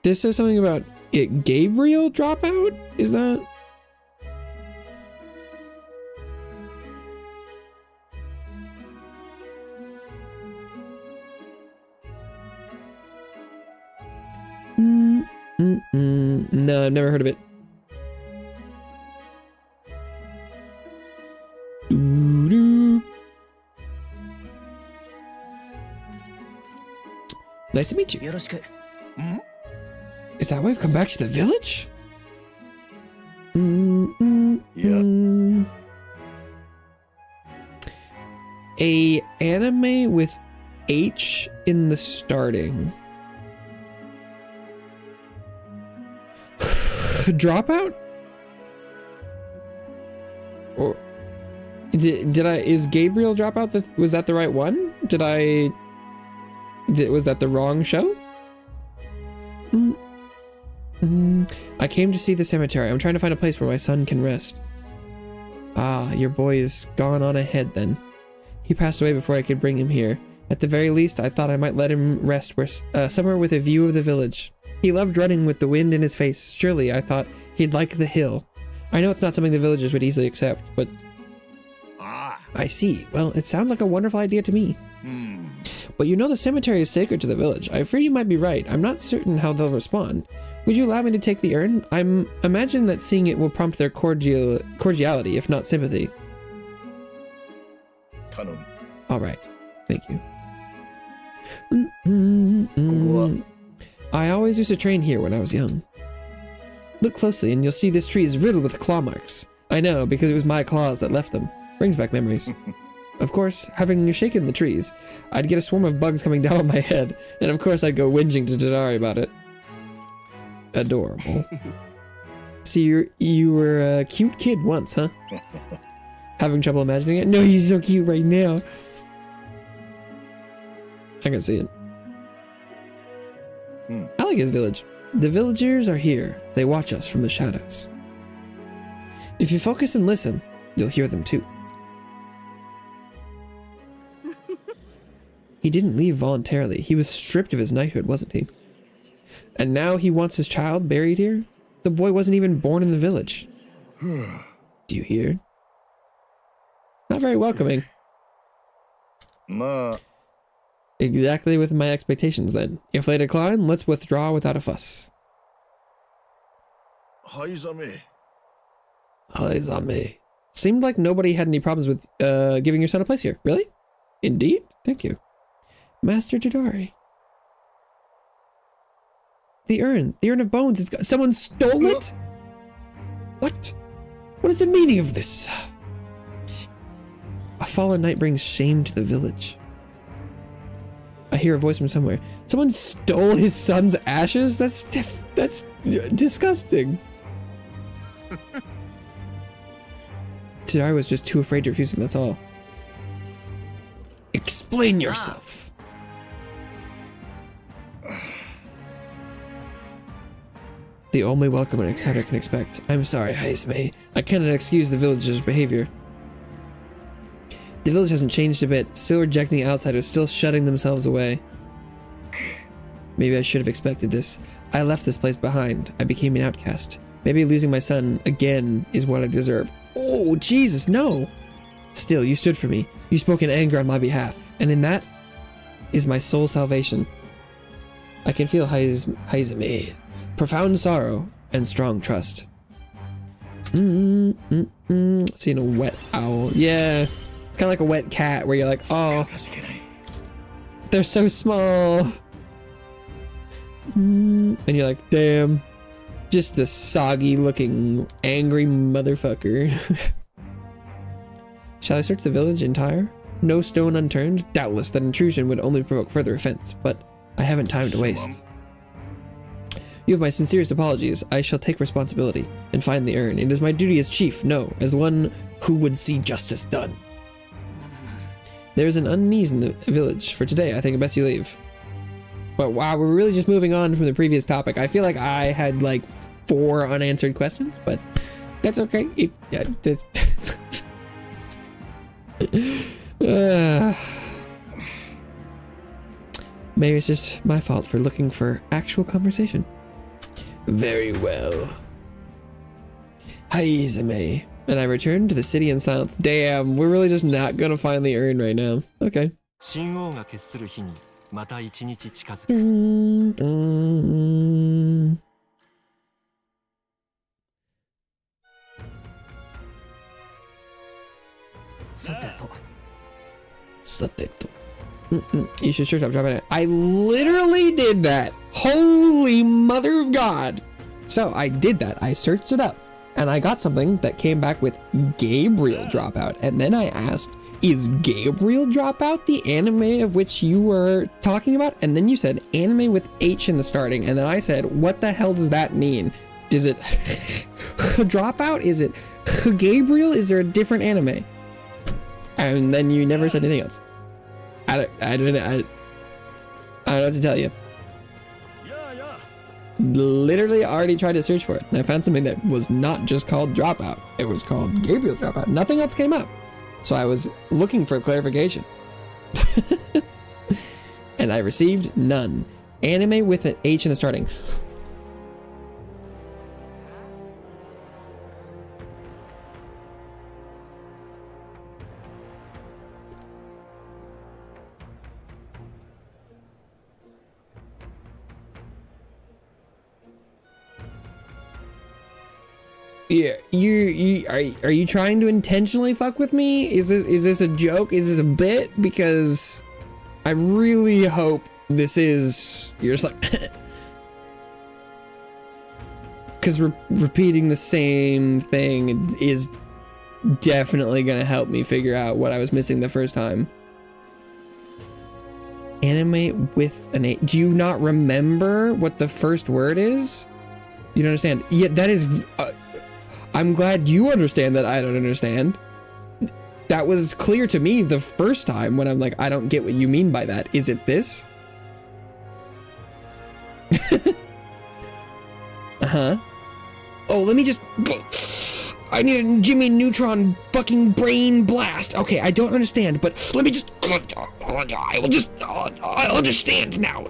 This says something about it. Gabriel dropout? Is that? No, I've never heard of it. Nice to meet you. よろしく。 Is that why I've come back to the village? Yeah. A anime with H in the starting. Dropout? Or did I, is Gabriel Dropout was that the right one? Was that the wrong show? I came to see the cemetery. I'm trying to find a place where my son can rest. Ah, your boy is gone on ahead then. He passed away before I could bring him here. At the very least, I thought I might let him rest somewhere with a view of the village. He loved running with the wind in his face. Surely, I thought he'd like the hill. I know it's not something the villagers would easily accept, but... I see. Well, it sounds like a wonderful idea to me. But you know the cemetery is sacred to the village. I fear you might be right. I'm not certain how they'll respond. Would you allow me to take the urn? Imagine that seeing it will prompt their cordiality, if not sympathy. All right. Thank you. I always used to train here when I was young. Look closely and you'll see this tree is riddled with claw marks. I know, because it was my claws that left them. Brings back memories. Of course, having shaken the trees, I'd get a swarm of bugs coming down on my head, and of course I'd go whinging to Tadari about it. Adorable. See, you were a cute kid once, huh? Having trouble imagining it? No, he's so cute right now. I can see it. I like his village. The villagers are here. They watch us from the shadows. If you focus and listen, you'll hear them too. He didn't leave voluntarily. He was stripped of his knighthood, wasn't he? And now he wants his child buried here? The boy wasn't even born in the village. Do you hear? Not very welcoming. まあ Exactly with my expectations then. If they decline, let's withdraw without a fuss. はいざめ Haizame. Seemed like nobody had any problems with giving your son a place here. Really? Indeed? Thank you. Master Jadari. The urn of bones. Someone stole it? What? What is the meaning of this? A fallen knight brings shame to the village. I hear a voice from somewhere. Someone stole his son's ashes? That's disgusting. Jadari was just too afraid to refuse him, that's all. Explain yourself. The only welcome an outsider can expect. I'm sorry, Haizame. I cannot excuse the village's behavior. The village hasn't changed a bit, still rejecting outsiders, still shutting themselves away. Maybe I should have expected this. I left this place behind. I became an outcast. Maybe losing my son again is what I deserve. Oh, Jesus, no! Still, you stood for me. You spoke in anger on my behalf. And in that is my sole salvation. I can feel Haizame. Profound sorrow and strong trust. Seeing a wet owl. Yeah. It's kind of like a wet cat where you're like, oh, they're so small. And you're like, damn. Just a soggy looking angry motherfucker. Shall I search the village entire? No stone unturned? Doubtless that intrusion would only provoke further offense, but I haven't time to waste. You have my sincerest apologies. I shall take responsibility and find the urn. It is my duty as chief, no, as one who would see justice done. There is an unease in the village. For today, I think it best you leave. But wow, we're really just moving on from the previous topic. I feel like I had like 4 unanswered questions, but that's okay. If maybe it's just my fault for looking for actual conversation. Very well. Haizame. And I returned to the city in silence. Damn, we're really just not gonna find the urn right now. Okay. 神王が決する日にまた一日近づく。You should search up dropping it. I literally did that. Holy mother of God. So I did that. I searched it up and I got something that came back with Gabriel Dropout. And then I asked, is Gabriel Dropout the anime of which you were talking about? And then you said anime with H in the starting. And then I said, what the hell does that mean? Does it Dropout? Is it Gabriel? Is there a different anime? And then you never said anything else. I don't know what to tell you. Literally already tried to search for it. And I found something that was not just called Dropout. It was called Gabriel Dropout. Nothing else came up. So I was looking for clarification. And I received none. Anime with an H in the starting. Yeah, are you trying to intentionally fuck with me? Is this a joke? Is this a bit? Because I really hope this is, you're just like, because repeating the same thing is definitely gonna help me figure out what I was missing the first time. Anime with an A. Do you not remember what the first word is? You don't understand? Yeah, that is. I'm glad you understand that I don't understand. That was clear to me the first time when I'm like, I don't get what you mean by that. Is it this? Uh-huh. Oh, let me just... I need a Jimmy Neutron fucking brain blast. Okay, I don't understand, but let me just... I understand now.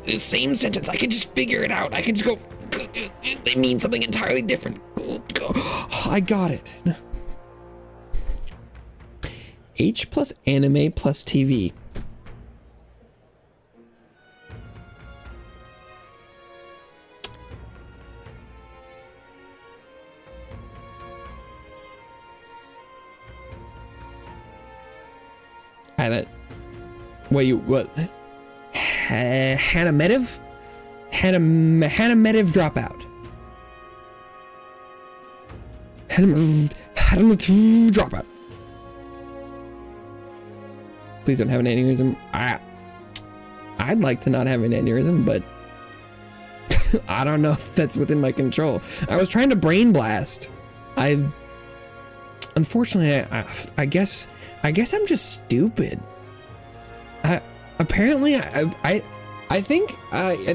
The same sentence, I can just figure it out. I can just go... They mean something entirely different. I got it. H plus anime plus TV. What? Hanametiv? Hanametiv dropout. Hanametiv dropout. Please don't have an aneurysm. I'd like to not have an aneurysm, but I don't know if that's within my control. I was trying to brain blast. Unfortunately, I guess I'm just stupid. Apparently, I think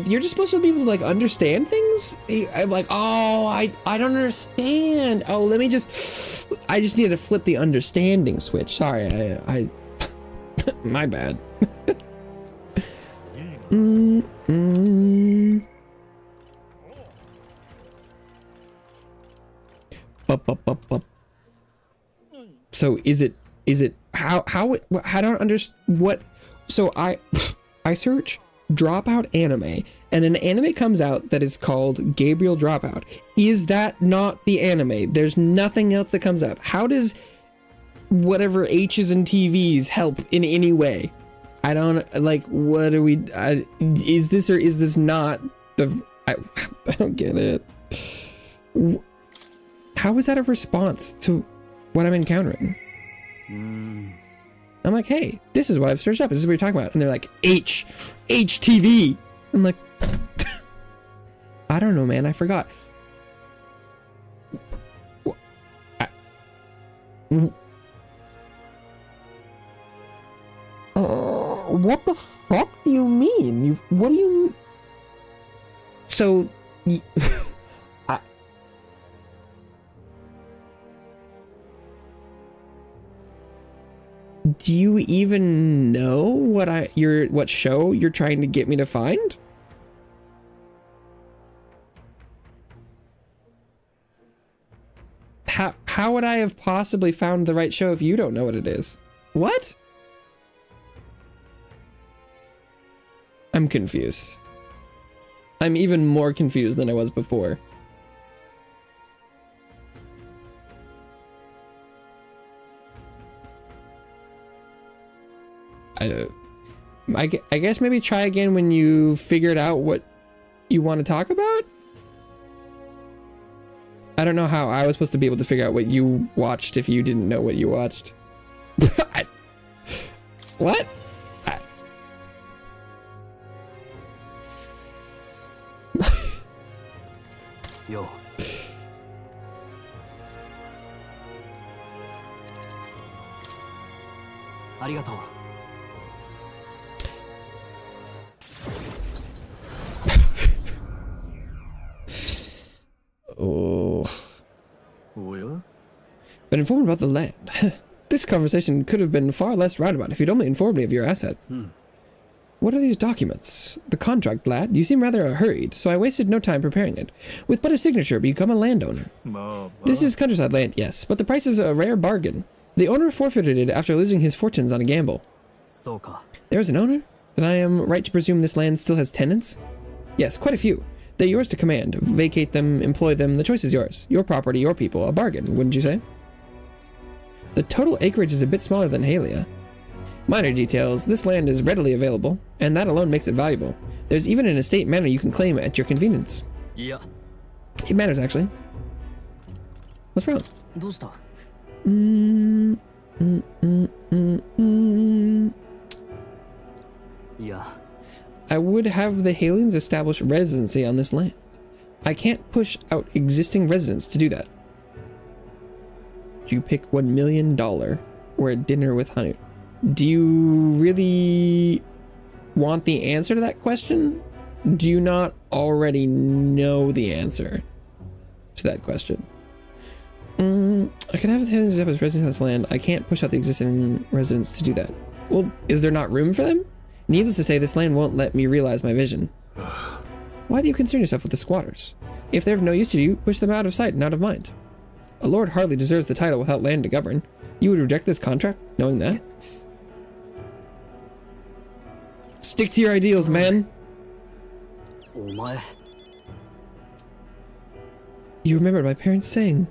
you're just supposed to be able to like understand things. I'm like, oh, I don't understand. Oh, I just need to flip the understanding switch. Sorry, I my bad. So is it how I don't understand what. So I search dropout anime and an anime comes out that is called Gabriel Dropout. Is that not the anime? There's nothing else that comes up. How does whatever H's and TVs help in any way? I don't like, what are we, is this or is this not the, I don't get it. How is that a response to what I'm encountering? I'm like, hey, this is what I've searched up. This is what you're talking about. And they're like, HTV. I'm like, I don't know, man. I forgot. What the fuck do you mean? What do you... So... Do you even know what show you're trying to get me to find? How would I have possibly found the right show if you don't know what it is? What? I'm confused. I'm even more confused than I was before. I guess maybe try again when you figured out what you want to talk about? I don't know how I was supposed to be able to figure out what you watched if you didn't know what you watched. What? Yo. Arigatou. Oh. Well? Been informed about the land. This conversation could have been far less roundabout if you'd only informed me of your assets. What are these documents? The contract, lad. You seem rather hurried, so I wasted no time preparing it. With but a signature, become a landowner. This is countryside land, yes, but the price is a rare bargain. The owner forfeited it after losing his fortunes on a gamble. There is an owner? Then I am right to presume this land still has tenants? Yes, quite a few. They're yours to command. Vacate them, employ them, the choice is yours. Your property, your people. A bargain, wouldn't you say? The total acreage is a bit smaller than Halia. Minor details, this land is readily available, and that alone makes it valuable. There's even an estate manor you can claim at your convenience. Yeah. It matters, actually. What's wrong? Yeah. I would have the Halians establish residency on this land. I can't push out existing residents to do that. You pick $1 million or a dinner with honey. Do you really want the answer to that question? Do you not already know the answer to that question? I can have the Halians establish residence on this land. I can't push out the existing residents to do that. Well, is there not room for them? Needless to say, this land won't let me realize my vision. Why do you concern yourself with the squatters? If they're of no use to you, push them out of sight and out of mind. A lord hardly deserves the title without land to govern. You would reject this contract, knowing that? Stick to your ideals, man. お前 You remembered my parents saying.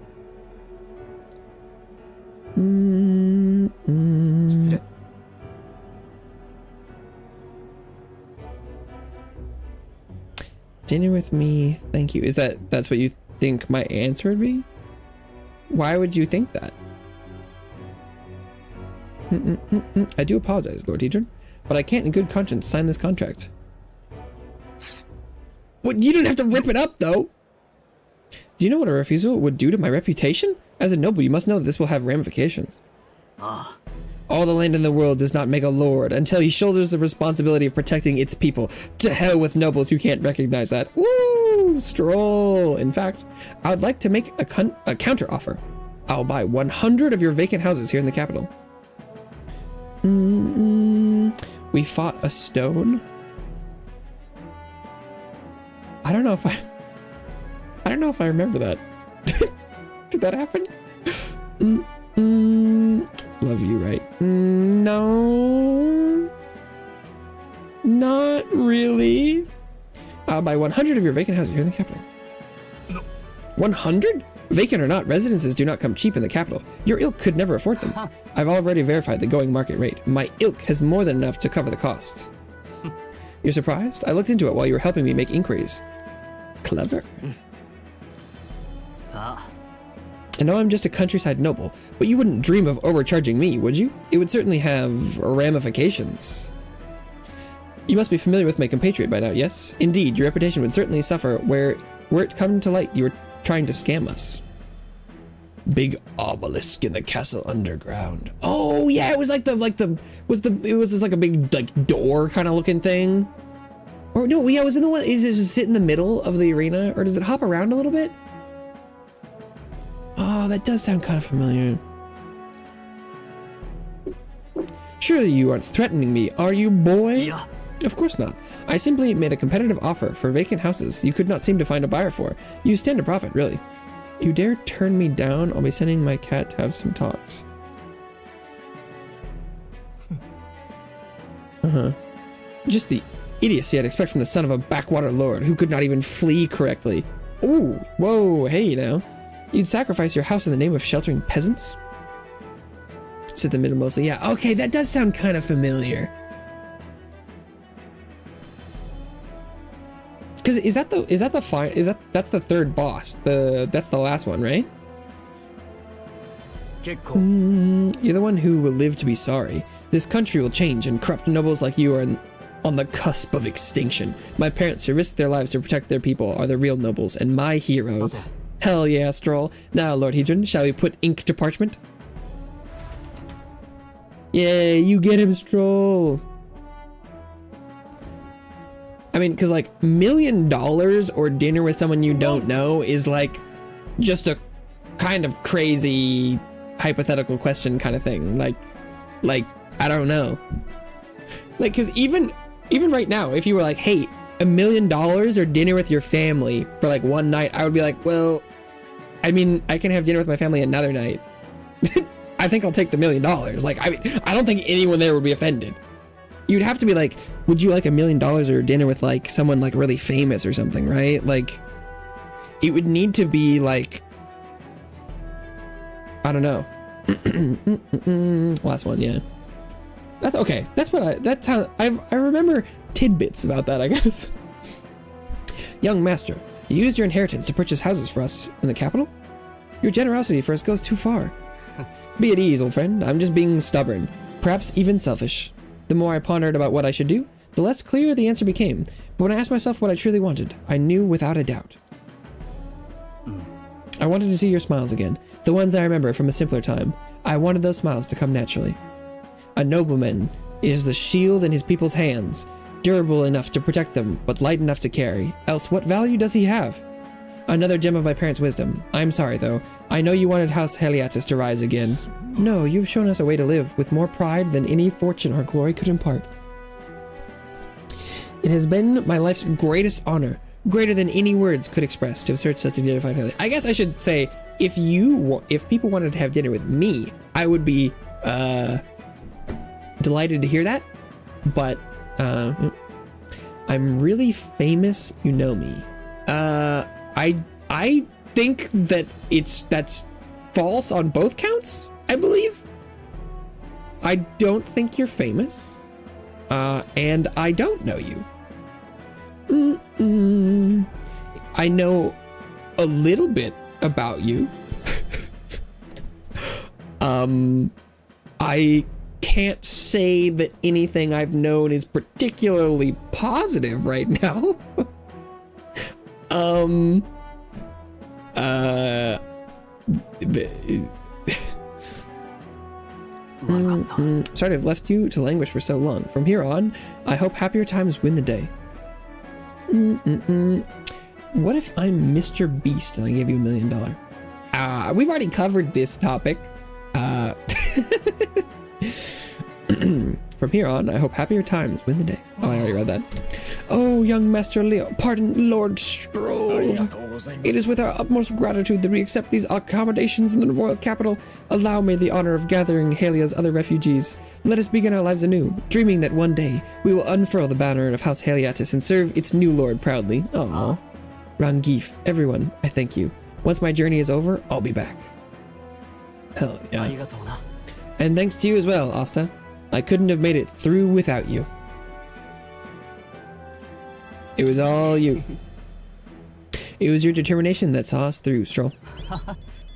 失礼 Dinner with me, thank you. That's what you think my answer would be? Why would you think that? I do apologize, Lord Hedron, but I can't in good conscience sign this contract. What? You don't have to rip it up, though. Do you know what a refusal would do to my reputation? As a noble, you must know that this will have ramifications. あ All the land in the world does not make a lord until he shoulders the responsibility of protecting its people. To hell with nobles who can't recognize that. Woo! Stroll! In fact, I would like to make a counter offer. I'll buy 100 of your vacant houses here in the capital. We fought a stone? I don't know if I remember that. Did that happen? Love you, right? No. Not really. I'll buy 100 of your vacant houses here in the capital. 100? Vacant or not, residences do not come cheap in the capital. Your ilk could never afford them. I've already verified the going market rate. My ilk has more than enough to cover the costs. You're surprised? I looked into it while you were helping me make inquiries. Clever. さあ I know I'm just a countryside noble, but you wouldn't dream of overcharging me, would you? It would certainly have ramifications. You must be familiar with my compatriot by now, yes? Indeed, your reputation would certainly suffer were it come to light you were trying to scam us. Big obelisk in the castle underground. Oh yeah, it was like it was just like a big like door kind of looking thing. Or no, yeah, it was in the one. Is it just sit in the middle of the arena, or does it hop around a little bit? Oh, that does sound kind of familiar. Surely you aren't threatening me, are you, boy? いや Of course not. I simply made a competitive offer for vacant houses you could not seem to find a buyer for. You stand to profit, really. You dare turn me down? I'll be sending my cat to have some talks. Just the idiocy I'd expect from the son of a backwater lord who could not even flee correctly. Ooh, whoa, hey now. You'd sacrifice your house in the name of sheltering peasants? Sit the middle mostly. Yeah, okay, that does sound kind of familiar. Because that's the third boss. That's the last one, right? 結構 You're the one who will live to be sorry. This country will change, and corrupt nobles like you are on the cusp of extinction. My parents who risked their lives to protect their people are the real nobles and my heroes. Hell yeah, Stroll. Now, Lord Hedron, shall we put ink to parchment? Yay, you get him, Stroll. I mean, because like $1 million or dinner with someone you don't know is like just a kind of crazy hypothetical question kind of thing. Like I don't know. Like, because even right now, if you were like, hey, $1 million or dinner with your family for like one night, I would be like, well, I mean, I can have dinner with my family another night. I think I'll take the $1 million. Like, I mean, I don't think anyone there would be offended. You'd have to be like, would you like $1 million or dinner with like someone like really famous or something, right? Like, it would need to be like, I don't know. Last one, yeah. That's okay. That's how I remember tidbits about that, I guess. Young master, you used your inheritance to purchase houses for us in the capital? Your generosity for us goes too far. Be at ease, old friend. I'm just being stubborn, perhaps even selfish. The more I pondered about what I should do, the less clear the answer became. But when I asked myself what I truly wanted, I knew without a doubt. I wanted to see your smiles again, the ones I remember from a simpler time. I wanted those smiles to come naturally. A nobleman is the shield in his people's hands, durable enough to protect them, but light enough to carry. Else what value does he have? Another gem of my parents' wisdom. I'm sorry, though. I know you wanted House Heliatus to rise again. No, you've shown us a way to live with more pride than any fortune or glory could impart. It has been my life's greatest honor, greater than any words could express, to have searched such a dignified family. I guess I should say if people wanted to have dinner with me, I would be delighted to hear that. But I'm really famous, you know me. I think that that's false on both counts, I believe. I don't think you're famous, and I don't know you. I know a little bit about you. I can't say that anything I've known is particularly positive right now. Sorry to have left you to languish for so long. From here on, I hope happier times win the day. What if I'm Mr. Beast and I give you $1 million? We've already covered this topic. From here on, I hope happier times win the day. Oh, I already read that. Oh, young Master Leo, pardon Lord Stroll. It is with our utmost gratitude that we accept these accommodations in the royal capital. Allow me the honor of gathering Halia's other refugees. Let us begin our lives anew, dreaming that one day we will unfurl the banner of House Haliatis and serve its new lord proudly. Aww. Rangif, everyone, I thank you. Once my journey is over, I'll be back. Hell yeah. And thanks to you as well, Asta. I couldn't have made it through without you. It was all you. It was your determination that saw us through, Stroll.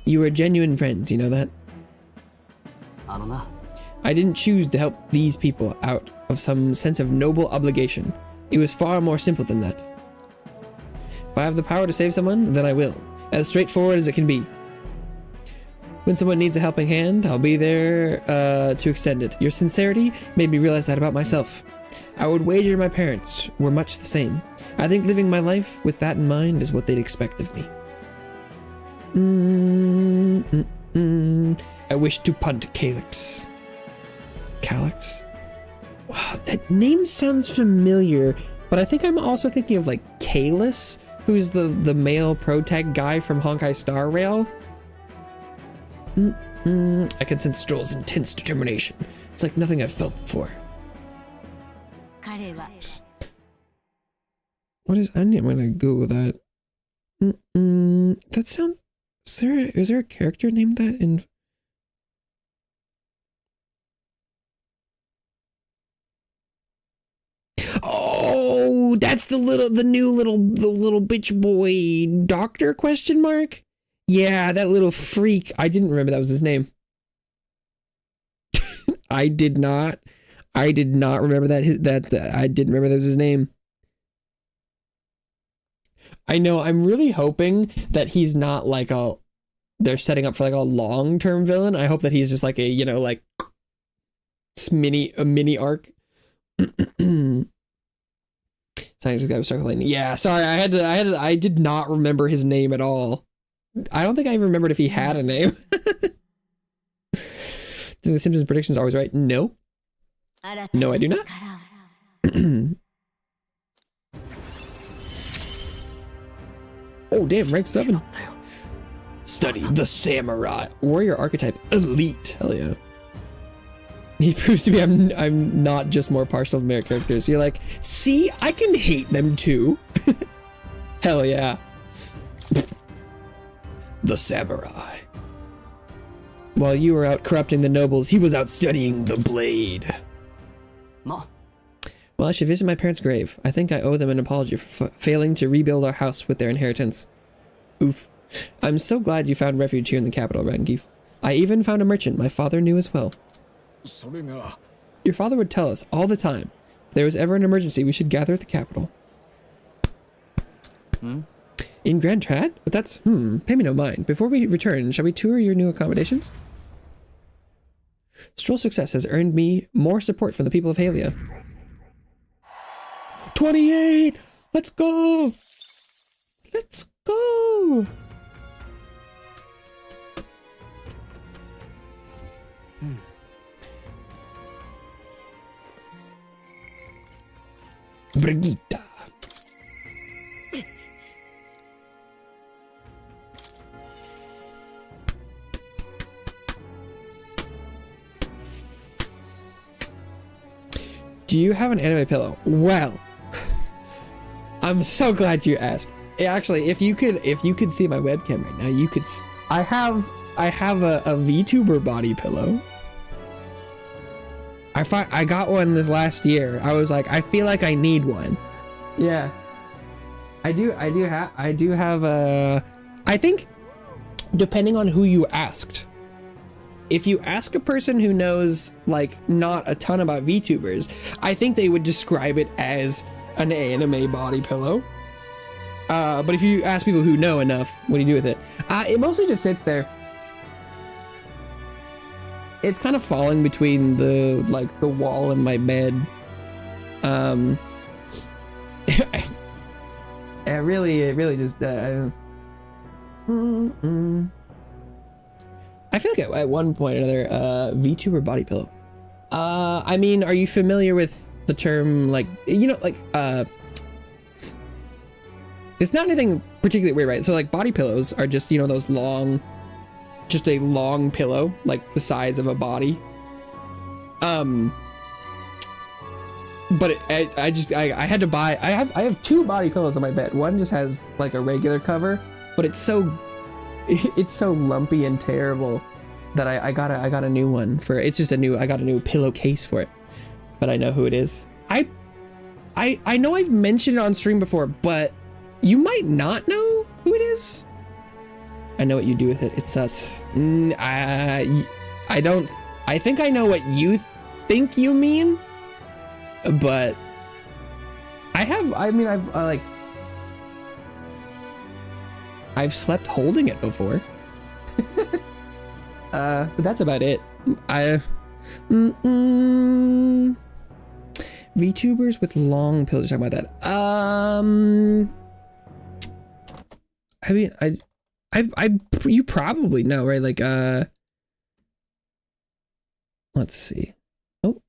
You were a genuine friend, you know that? I didn't choose to help these people out of some sense of noble obligation. It was far more simple than that. If I have the power to save someone, then I will. As straightforward as it can be. When someone needs a helping hand, I'll be there to extend it. Your sincerity made me realize that about myself. I would wager my parents were much the same. I think living my life with that in mind is what they'd expect of me. I wish to punt Calyx. Calyx? Wow, that name sounds familiar, but I think I'm also thinking of like Kalis, who's the male protag guy from Honkai Star Rail. I can sense Stroll's intense determination. It's like nothing I've felt before. What is? I'm gonna Google that. That sounds. Is there a character named that in? Oh, that's the new little bitch boy doctor question mark. Yeah, that little freak. I didn't remember that was his name. I did not remember that. I didn't remember that was his name. I know. I'm really hoping that he's not like they're setting up for like a long-term villain. I hope that he's just like a, you know, like mini arc. Scientist guy was stuck with lightning. Yeah, sorry. I did not remember his name at all. I don't think I even remembered if he had a name. Do the Simpsons predictions always right? No. No, I do not. Oh, damn, rank 7. Study the samurai. Warrior archetype elite. Hell yeah. He proves to me I'm not just more partial to male characters. You're like, see, I can hate them too. Hell yeah. The samurai. While you were out corrupting the nobles, he was out studying the blade. Well, I should visit my parents' grave. I think I owe them an apology for failing to rebuild our house with their inheritance. Oof. I'm so glad you found refuge here in the capital, Rangif. I even found a merchant my father knew as well. Your father would tell us all the time, if there was ever an emergency, we should gather at the capital. In Grand Trad? But that's, pay me no mind. Before we return, shall we tour your new accommodations? Stroll's success has earned me more support from the people of Halia. 28! Let's go! Let's go! Brigitte. Do you have an anime pillow? Well, I'm so glad you asked. Actually, if you could see my webcam right now, you could. I have a VTuber body pillow. I got one this last year. I was like, I feel like I need one. Yeah, I do have a. I think, depending on who you asked, if you ask a person who knows like not a ton about VTubers, I think they would describe it as an anime body pillow. But if you ask people who know enough, what do you do with it? It mostly just sits there. It's kind of falling between the wall and my bed. It really just. I feel like at one point or another, VTuber body pillow. I mean, are you familiar with the term like it's not anything particularly weird, right? So like body pillows are just, those long, just a long pillow, like the size of a body. But I had to buy, I have 2 body pillows on my bed. One just has like a regular cover, but it's so lumpy and terrible that I got a new one for, I got a new pillowcase for it, but I know who it is. I know I've mentioned it on stream before, but you might not know who it is. I know what you do with it. It's us. I think I know what you think you mean, but I've slept holding it before. But that's about it. VTubers with long pillows, talking about that. I mean, you probably know, right? Like, let's see. Oh.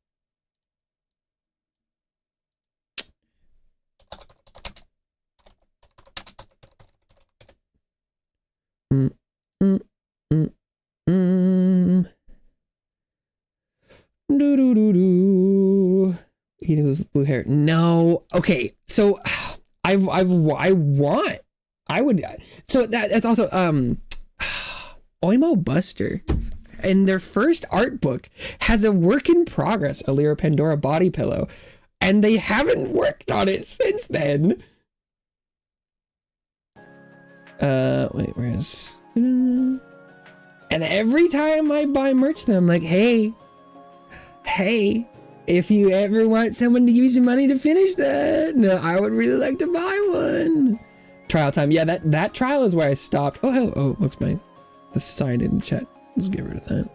He knows blue hair. No. Okay. So that's also Oimo Buster, and their first art book has a work in progress Alira Pandora body pillow, and they haven't worked on it since then. Wait, where's, and every time I buy merch them, I'm like, hey, if you ever want someone to use your money to finish that, no, I would really like to buy one. Trial time. Yeah, that trial is where I stopped. Oh, hell. Oh, looks the sign in chat. Let's get rid of that.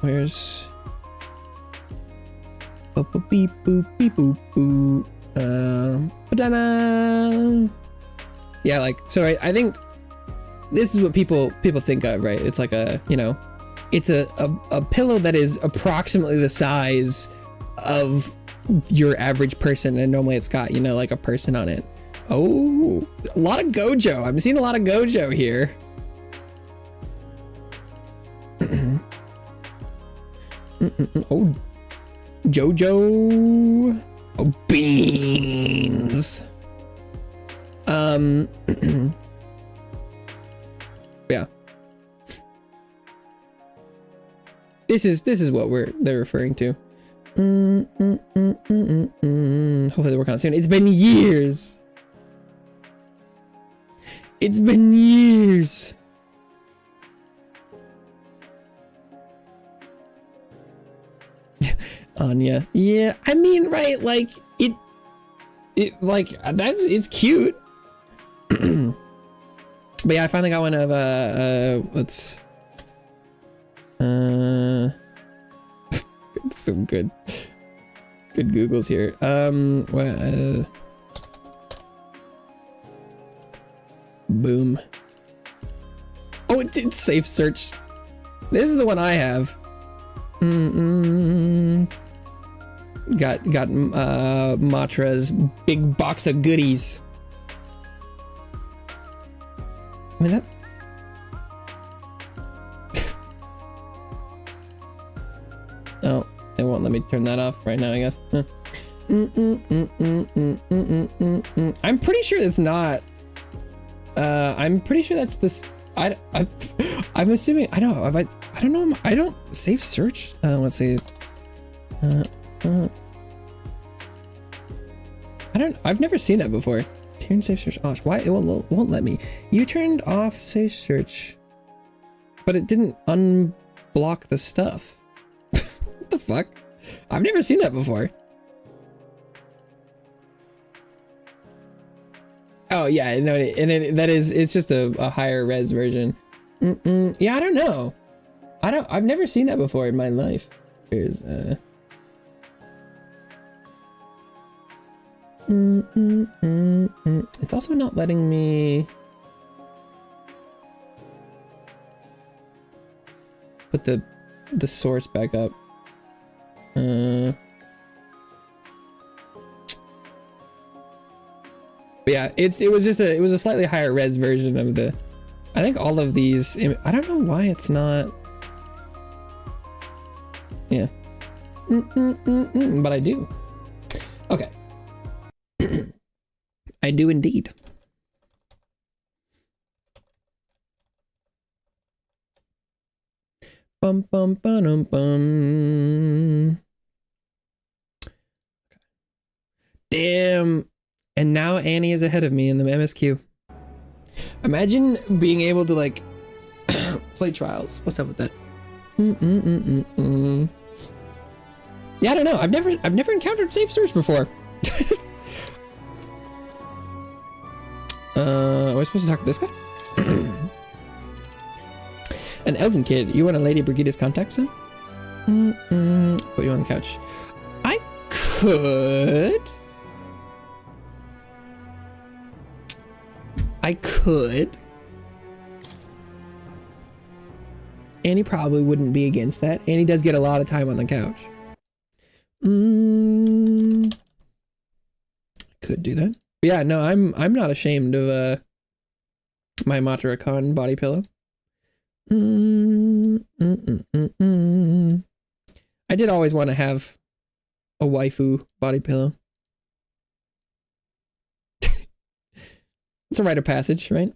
Where's beep boop beep boop boop. Banana. Yeah, like, so I think this is what people think of, right? It's like it's a pillow that is approximately the size of your average person, and normally it's got, like a person on it. Oh, a lot of Gojo. I'm seeing a lot of Gojo here. Oh, Jojo. Oh, beans. Yeah. This is what they're referring to. Hopefully they work on it soon. It's been years. It's been years. Anya. Yeah, I mean, right, like it like it's cute. But yeah, I finally got one of let's some good Googles here. Boom. Oh, it's safe search. This is the one I have. Got Matra's big box of goodies. I mean, me turn that off right now, I guess. Huh. I'm pretty sure it's not. I'm pretty sure that's this. I'm assuming. I don't know. I don't know. I don't safe search. Let's see. I've never seen that before. Turn safe search off. Why it won't let me? You turned off safe search, but it didn't unblock the stuff. What the fuck? I've never seen that before. Oh yeah, no, it's just a higher res version. Yeah, I don't know. I've never seen that before in my life. Here's it's also not letting me put the source back up. But yeah, it was a slightly higher res version of the. I think all of these. I don't know why it's not. Yeah. But I do. Okay. I do indeed. Bum bum bum bum. Damn. And now Annie is ahead of me in the MSQ. Imagine being able to like play trials. What's up with that? Yeah, I don't know. I've never encountered safe search before. Am I supposed to talk to this guy? An Elden kid. You want a Lady Brigida's contact son? Put you on the couch. I could. Annie probably wouldn't be against that. Annie does get a lot of time on the couch. Could do that. But yeah, no, I'm not ashamed of my Matara-Con body pillow. I did always want to have a waifu body pillow. It's a rite of passage, right?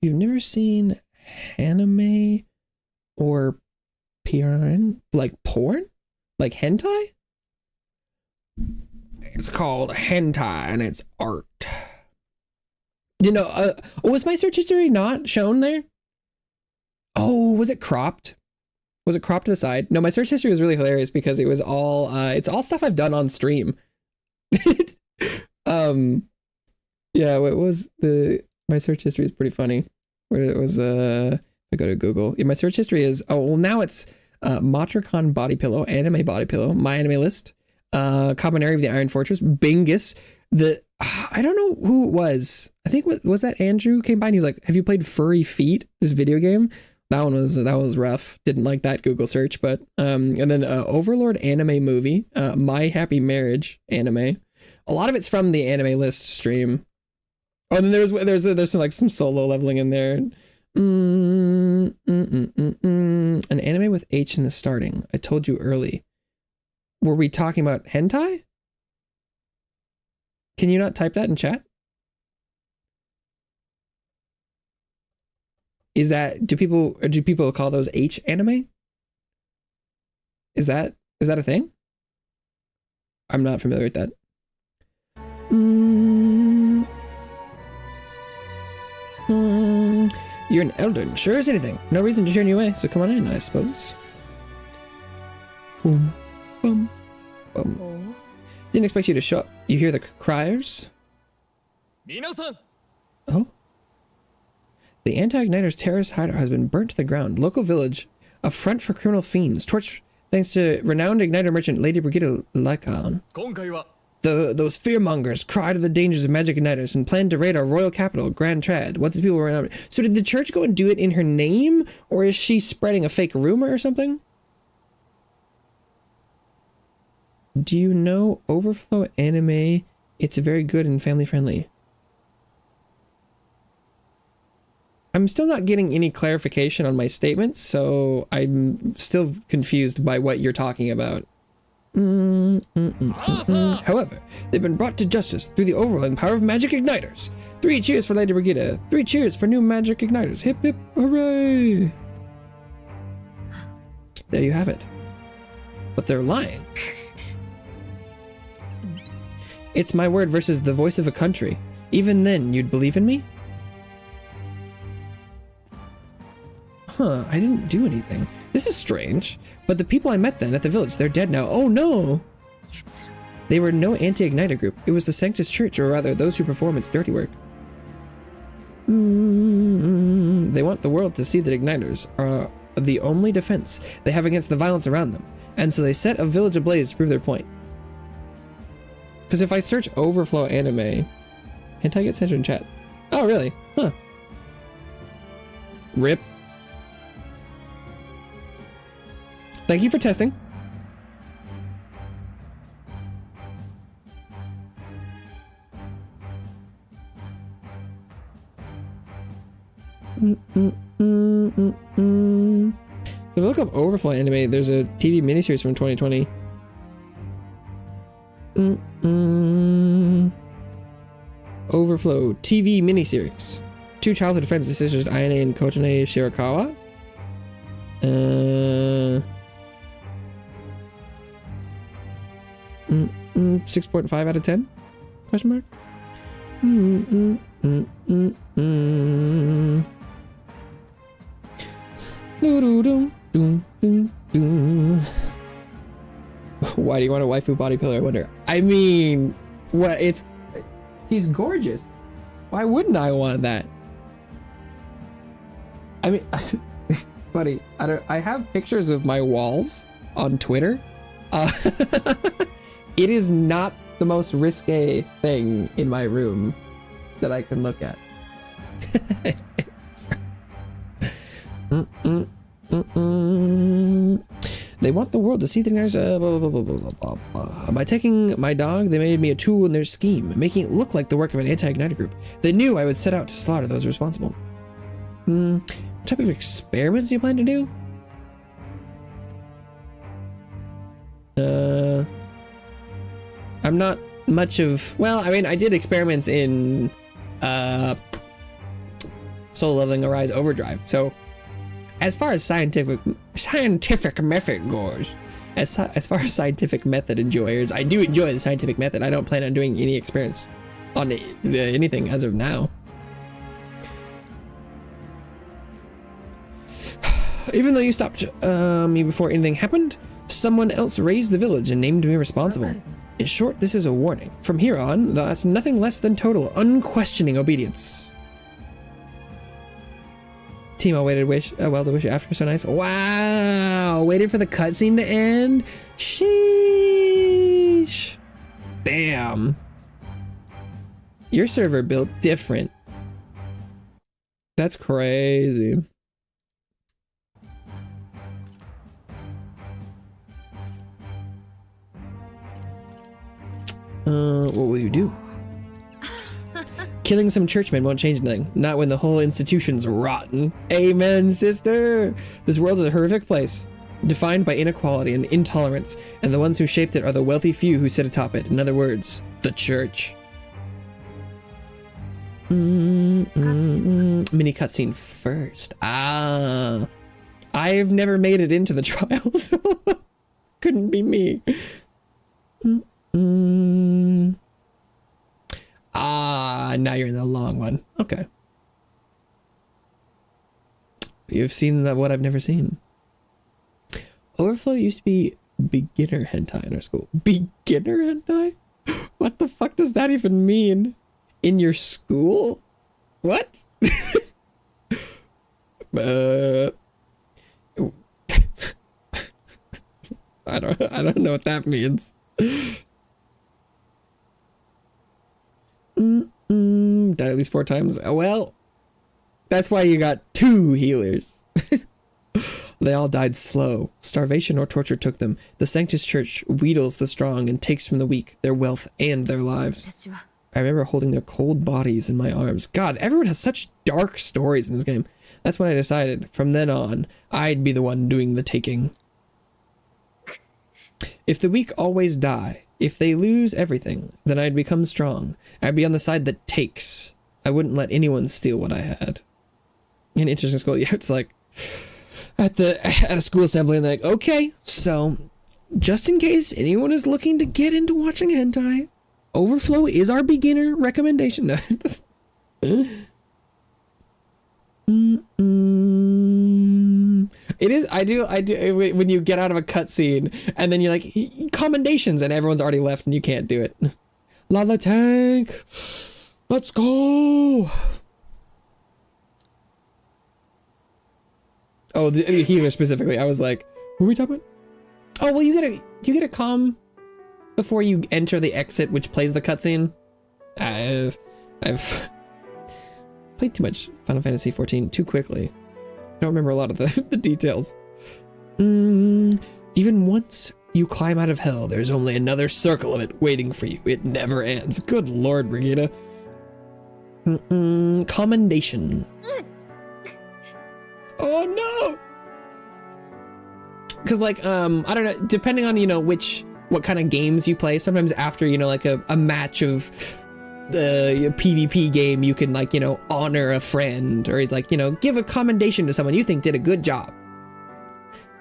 You've never seen anime or porn? Like porn? Like hentai? It's called hentai and it's art. You know, was my search history not shown there? Oh, was it cropped? Was it cropped to the side? No, my search history was really hilarious because it was all it's all stuff I've done on stream. Yeah, what was my search history is pretty funny. Where it was I go to Google. Yeah, my search history is now it's Matara-Con body pillow, anime body pillow, my anime list, Combinary of the Iron Fortress, Bingus, I don't know who it was. I think was that Andrew came by and he was like, "Have you played Furry Feet, this video game?" That was rough. Didn't like that Google search, but and then Overlord anime movie, My Happy Marriage anime. A lot of it's from the anime list stream. Oh, and then there's some like some solo leveling in there. An anime with H in the starting. I told you early. Were we talking about hentai? Can you not type that in chat? Is that do people call those H anime? Is that a thing? I'm not familiar with that. You're an Elden, sure as anything. No reason to turn you away, so come on in, I suppose. Boom, boom, boom. Oh. Didn't expect you to show up. You hear the criers? Oh. The anti-igniter's terrorist hideout has been burnt to the ground. Local village, a front for criminal fiends. Torch thanks to renowned igniter merchant Lady Brigida Lycan. Those fearmongers cry to the dangers of magic igniters and plan to raid our royal capital, Grand Trad. What these people were around. So did the church go and do it in her name? Or is she spreading a fake rumor or something? Do you know Overflow anime? It's very good and family friendly. I'm still not getting any clarification on my statements, so I'm still confused by what you're talking about. However, they've been brought to justice through the overwhelming power of magic igniters. 3 cheers for Lady Brigida. 3 cheers for new magic igniters. Hip hip hooray! There you have it. But they're lying. It's my word versus the voice of a country. Even then, you'd believe in me? Huh, I didn't do anything. This is strange. But the people I met then at the village, they're dead now. Oh no! They were no anti-igniter group. It was the Sanctus Church, or rather, those who perform its dirty work. They want the world to see that igniters are the only defense they have against the violence around them. And so they set a village ablaze to prove their point. Because if I search overflow anime, hentai gets censored in chat. Oh, really? Huh. Rip. Thank you for testing. If you look up overflow anime, there's a TV miniseries from 2020. Overflow TV miniseries. 2 childhood friends and sisters, Ayane and Kotane Shirakawa. 6.5 out of 10? Question mark? Why do you want a waifu body pillar? I wonder. I mean, what? He's gorgeous. Why wouldn't I want that? I mean, buddy, I have pictures of my walls on Twitter. It is not the most risque thing in my room that I can look at. They want the world to see the igniters. Blah, blah, blah, blah, blah, blah. By taking my dog, they made me a tool in their scheme, making it look like the work of an anti-igniter group. They knew I would set out to slaughter those responsible. What type of experiments do you plan to do? I'm not much of... Well, I mean, I did experiments in Soul Leveling Arise Overdrive, so as far as scientific method goes, as far as scientific method enjoyers, I do enjoy the scientific method. I don't plan on doing any experiments on anything as of now. Even though you stopped me before anything happened, someone else raised the village and named me responsible. In short, this is a warning. From here on, that's nothing less than total, unquestioning obedience. Team, I waited well to wish you after. So nice. Wow. Waited for the cutscene to end. Sheesh. Damn. Your server built different. That's crazy. What will you do? Killing some churchmen won't change anything. Not when the whole institution's rotten. Amen, sister! This world is a horrific place, defined by inequality and intolerance, and the ones who shaped it are the wealthy few who sit atop it. In other words, the church. Mini cutscene first. Ah. I've never made it into the trials. Couldn't be me. Ah, now you're in the long one. Okay. You've seen what I've never seen. Overflow used to be beginner hentai in our school. Beginner hentai? What the fuck does that even mean? In your school? What? I don't know what that means. Died at least 4 times. Well, that's why you got 2 healers. They all died slow. Starvation or torture took them. The Sanctus Church wheedles the strong and takes from the weak their wealth and their lives. I remember holding their cold bodies in my arms. God, everyone has such dark stories in this game. That's when I decided, from then on, I'd be the one doing the taking. If the weak always die, if they lose everything, then I'd become strong. I'd be on the side that takes. I wouldn't let anyone steal what I had. An interesting school. Yeah, it's like at a school assembly, and they're like, okay, so just in case anyone is looking to get into watching hentai, Overflow is our beginner recommendation. It is. I do. When you get out of a cutscene and then you're like, commendations, and everyone's already left and you can't do it. Lava tank, let's go. Oh, the healer specifically. I was like, what are we talking about? Oh, well, do you get a comm before you enter the exit, which plays the cutscene? I've played too much Final Fantasy XIV too quickly. I don't remember a lot of the details. Even once you climb out of hell, there's only another circle of it waiting for you. It never ends. Good Lord, Brigitte. Commendation. Oh no! Because like, I don't know, depending on, what kind of games you play, sometimes after, like a match of the PvP game, you can like, honor a friend, or like, give a commendation to someone you think did a good job.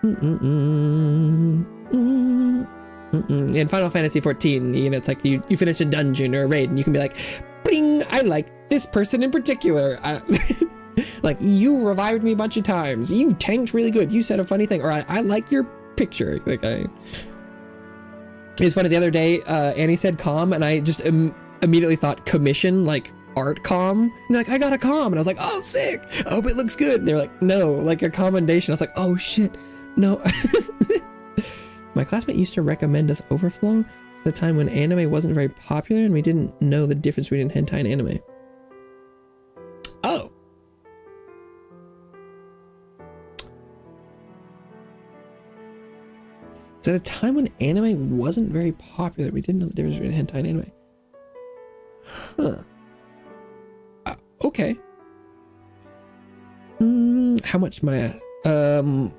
In Final Fantasy XIV, it's like you finish a dungeon or a raid and you can be like, bing, I like this person in particular. Like, you revived me a bunch of times. You tanked really good. You said a funny thing. Or I like your picture. Like, it was funny the other day, Annie said comm, and I just immediately thought commission, like art comm. And they're like, I got a comm. And I was like, oh, sick. I hope it looks good. And they're like, no, like a commendation. I was like, oh shit, no. My classmate used to recommend us Overflow at the time when anime wasn't very popular and we didn't know the difference between hentai and anime. Oh. It's at a time when anime wasn't very popular. We didn't know the difference between hentai and anime. Huh. Okay. How much might I ask?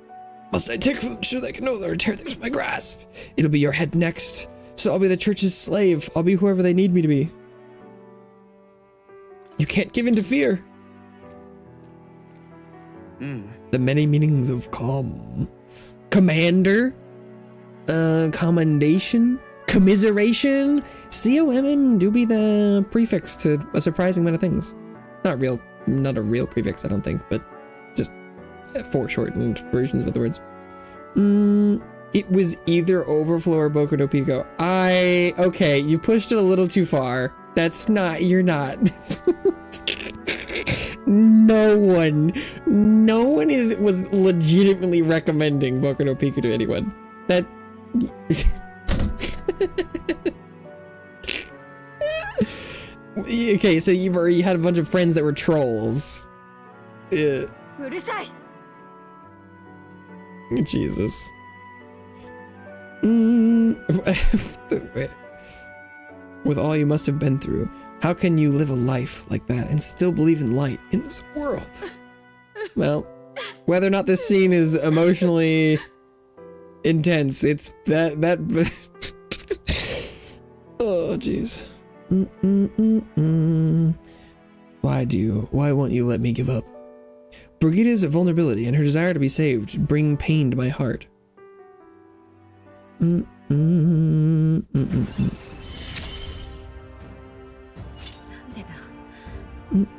Must I take from them so they can no longer tear things from my grasp? It'll be your head next. So I'll be the church's slave. I'll be whoever they need me to be. You can't give in to fear. The many meanings of calm. Commander. Commendation, commiseration, COMM do be the prefix to a surprising amount of things. Not a real prefix, I don't think, but just foreshortened versions of the words. It was either Overflow or Boku no Pico. Okay, you pushed it a little too far. You're not. No one was legitimately recommending Boku no Pico to anyone. That okay, so you had a bunch of friends that were trolls. Jesus. With all you must have been through, how can you live a life like that and still believe in light in this world? Well, whether or not this scene is emotionally intense, it's that oh jeez. Why won't you let me give up? Brigitte's vulnerability and her desire to be saved bring pain to my heart. Who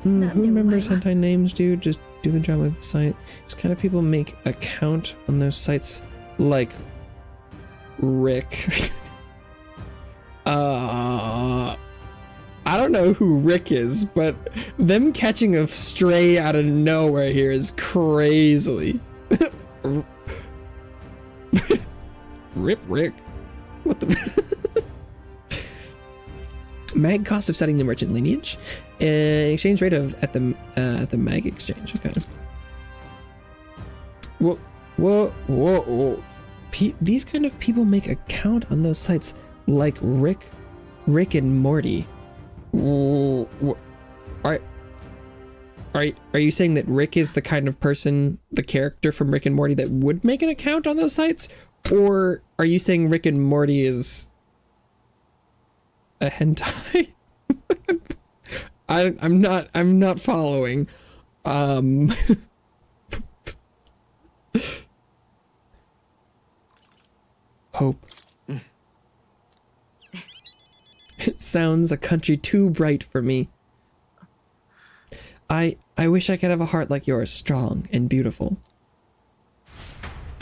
remembers hentai names, dude? Just do the job with the site. These kind of people make a count on those sites like Rick. I don't know who Rick is, but them catching a stray out of nowhere here is crazily. Rip Rick. What the? Mag cost of setting the merchant lineage. Exchange rate of at the mag exchange. Okay. Whoa. These kind of people make a count on those sites like Rick and Morty. Are you saying that Rick is the kind of person, the character from Rick and Morty, that would make an account on those sites? Or are you saying Rick and Morty is a hentai? I'm not following. Hope. It sounds a country too bright for me. I wish I could have a heart like yours, strong and beautiful.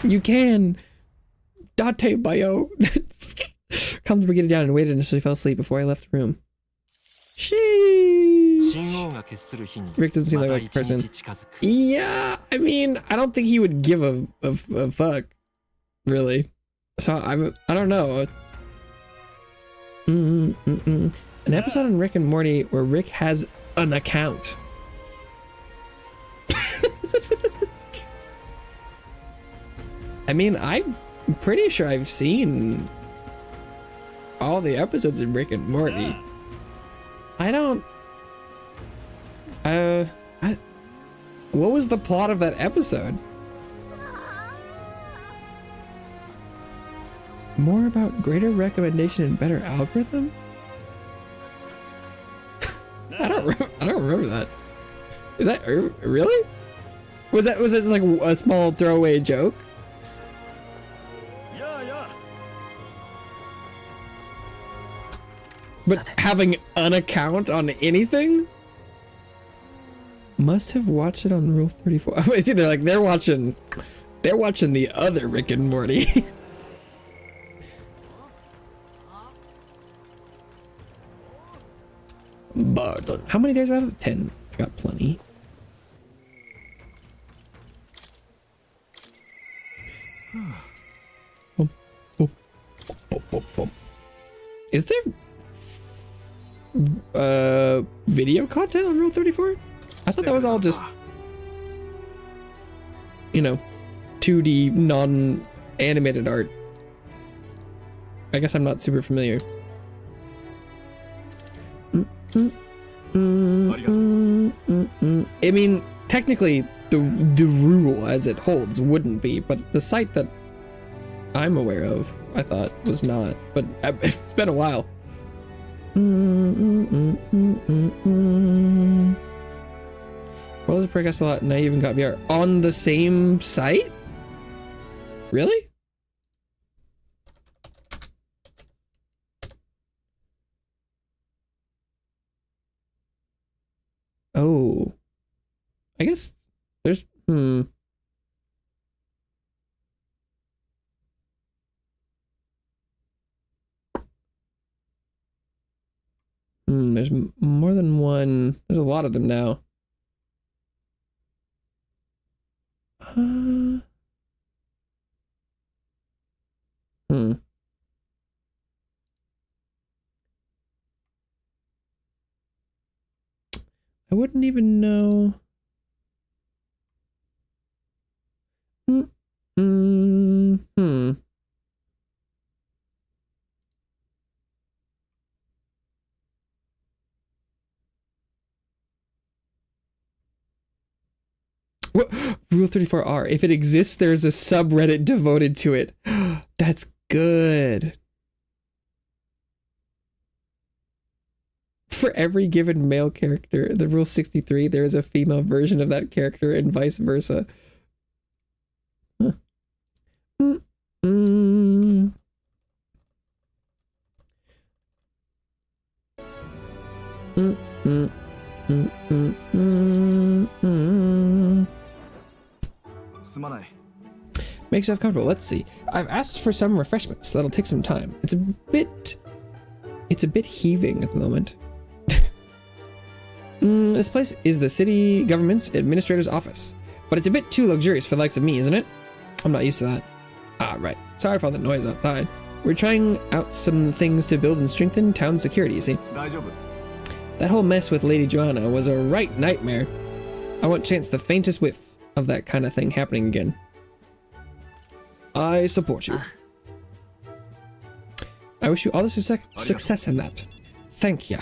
You can! Date bio! Comfortably get it down and waited until she fell asleep before I left the room. Sheesh! Rick doesn't seem like a person. Yeah, I mean, I don't think he would give a fuck, really. So I don't know. An episode on Rick and Morty where Rick has an account. I mean, I'm pretty sure I've seen all the episodes of Rick and Morty. I don't... what was the plot of that episode? More about greater recommendation and better algorithm? I don't remember that. Is that really? Was it just like a small throwaway joke? But having an account on anything? Must have watched it on Rule 34. I think they're watching the other Rick and Morty. But how many days do I have? 10. I got plenty. Is there video content on Rule 34? I thought that was all just, you know, 2D non-animated art. I guess I'm not super familiar. I mean, technically the rule as it holds wouldn't be, but the site that I'm aware of, I thought was not, but it's been a while. Well, there's a podcast a lot, and I even got VR on the same site? Really? Oh, I guess there's, there's more than one. There's a lot of them now. I wouldn't even know. What? Rule 34R. If it exists, there's a subreddit devoted to it. That's good. For every given male character, the Rule 63, there is a female version of that character and vice versa. Huh. Make yourself comfortable. Let's see. I've asked for some refreshments. That'll take some time. It's a bit heaving at the moment. This place is the city government's administrator's office, but it's a bit too luxurious for the likes of me, isn't it? I'm not used to that. Ah, right. Sorry for all the noise outside. We're trying out some things to build and strengthen town security, you see. That whole mess with Lady Joanna was a right nightmare. I won't chance the faintest whiff of that kind of thing happening again. I support you. I wish you all the success in that. Thank ya.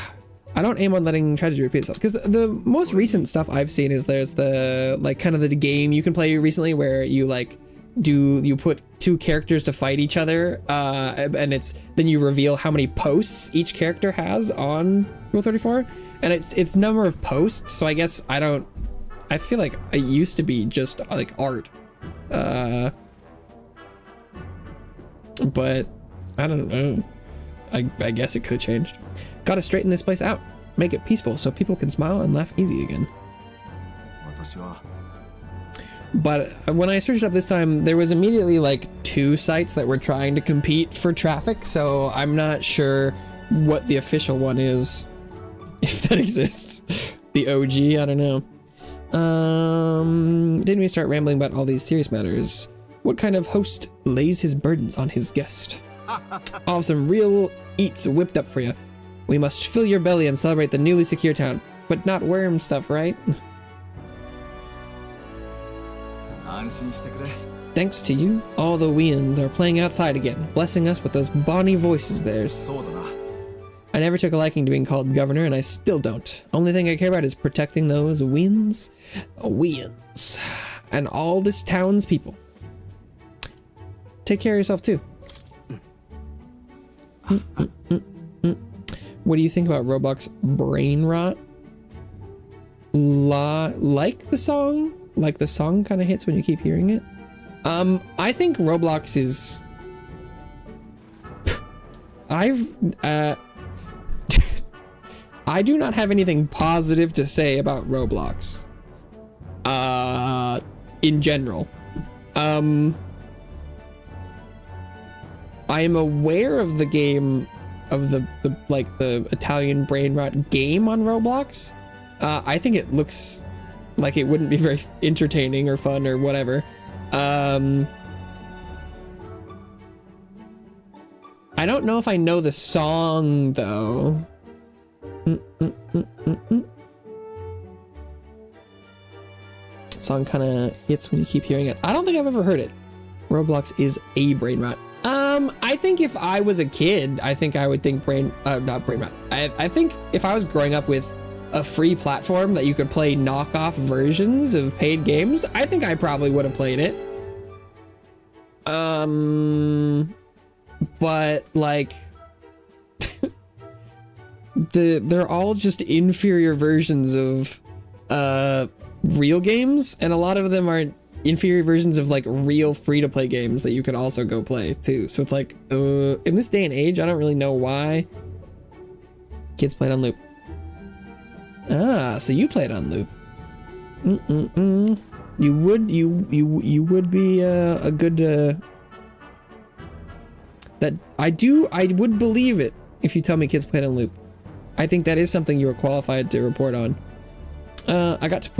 I don't aim on letting tragedy repeat itself, because the most recent stuff I've seen is there's the like kind of the game you can play recently where you like you put two characters to fight each other, and then you reveal how many posts each character has on Rule 34, and it's number of posts. So I guess I feel like it used to be just like art, but I don't know. I guess it could have changed. Gotta straighten this place out, make it peaceful so people can smile and laugh easy again. But when I searched up this time, there was immediately like 2 sites that were trying to compete for traffic, so I'm not sure what the official one is, if that exists. The OG, I don't know. Didn't we start rambling about all these serious matters? What kind of host lays his burdens on his guest? I'll have some real eats whipped up for you. We must fill your belly and celebrate the newly secure town, but not worm stuff, right? Thanks to you, all the Weans are playing outside again, blessing us with those bonny voices of theirs. I never took a liking to being called governor, and I still don't. Only thing I care about is protecting those Weans, and all this town's people. Take care of yourself too. What do you think about Roblox Brain Rot? Like the song? Like the song kind of hits when you keep hearing it? I think Roblox is... I do not have anything positive to say about Roblox. In general. I am aware of the game, of the Italian brain rot game on Roblox. I think it looks like it wouldn't be very entertaining or fun or whatever. I don't know if I know the song though. Song kind of hits when you keep hearing it. I don't think I've ever heard it. Roblox is a brain rot. I think if I was a kid, I think I would think not brain rot. I think if I was growing up with a free platform that you could play knockoff versions of paid games, I think I probably would have played it. But like, they're all just inferior versions of real games, and a lot of them are inferior versions of like real free-to-play games that you could also go play too. So it's like, in this day and age, I don't really know why kids play it on loop. Ah, so you play it on loop. You would be a good that I would believe it if you tell me kids play it on loop. I think that is something you are qualified to report on. I got to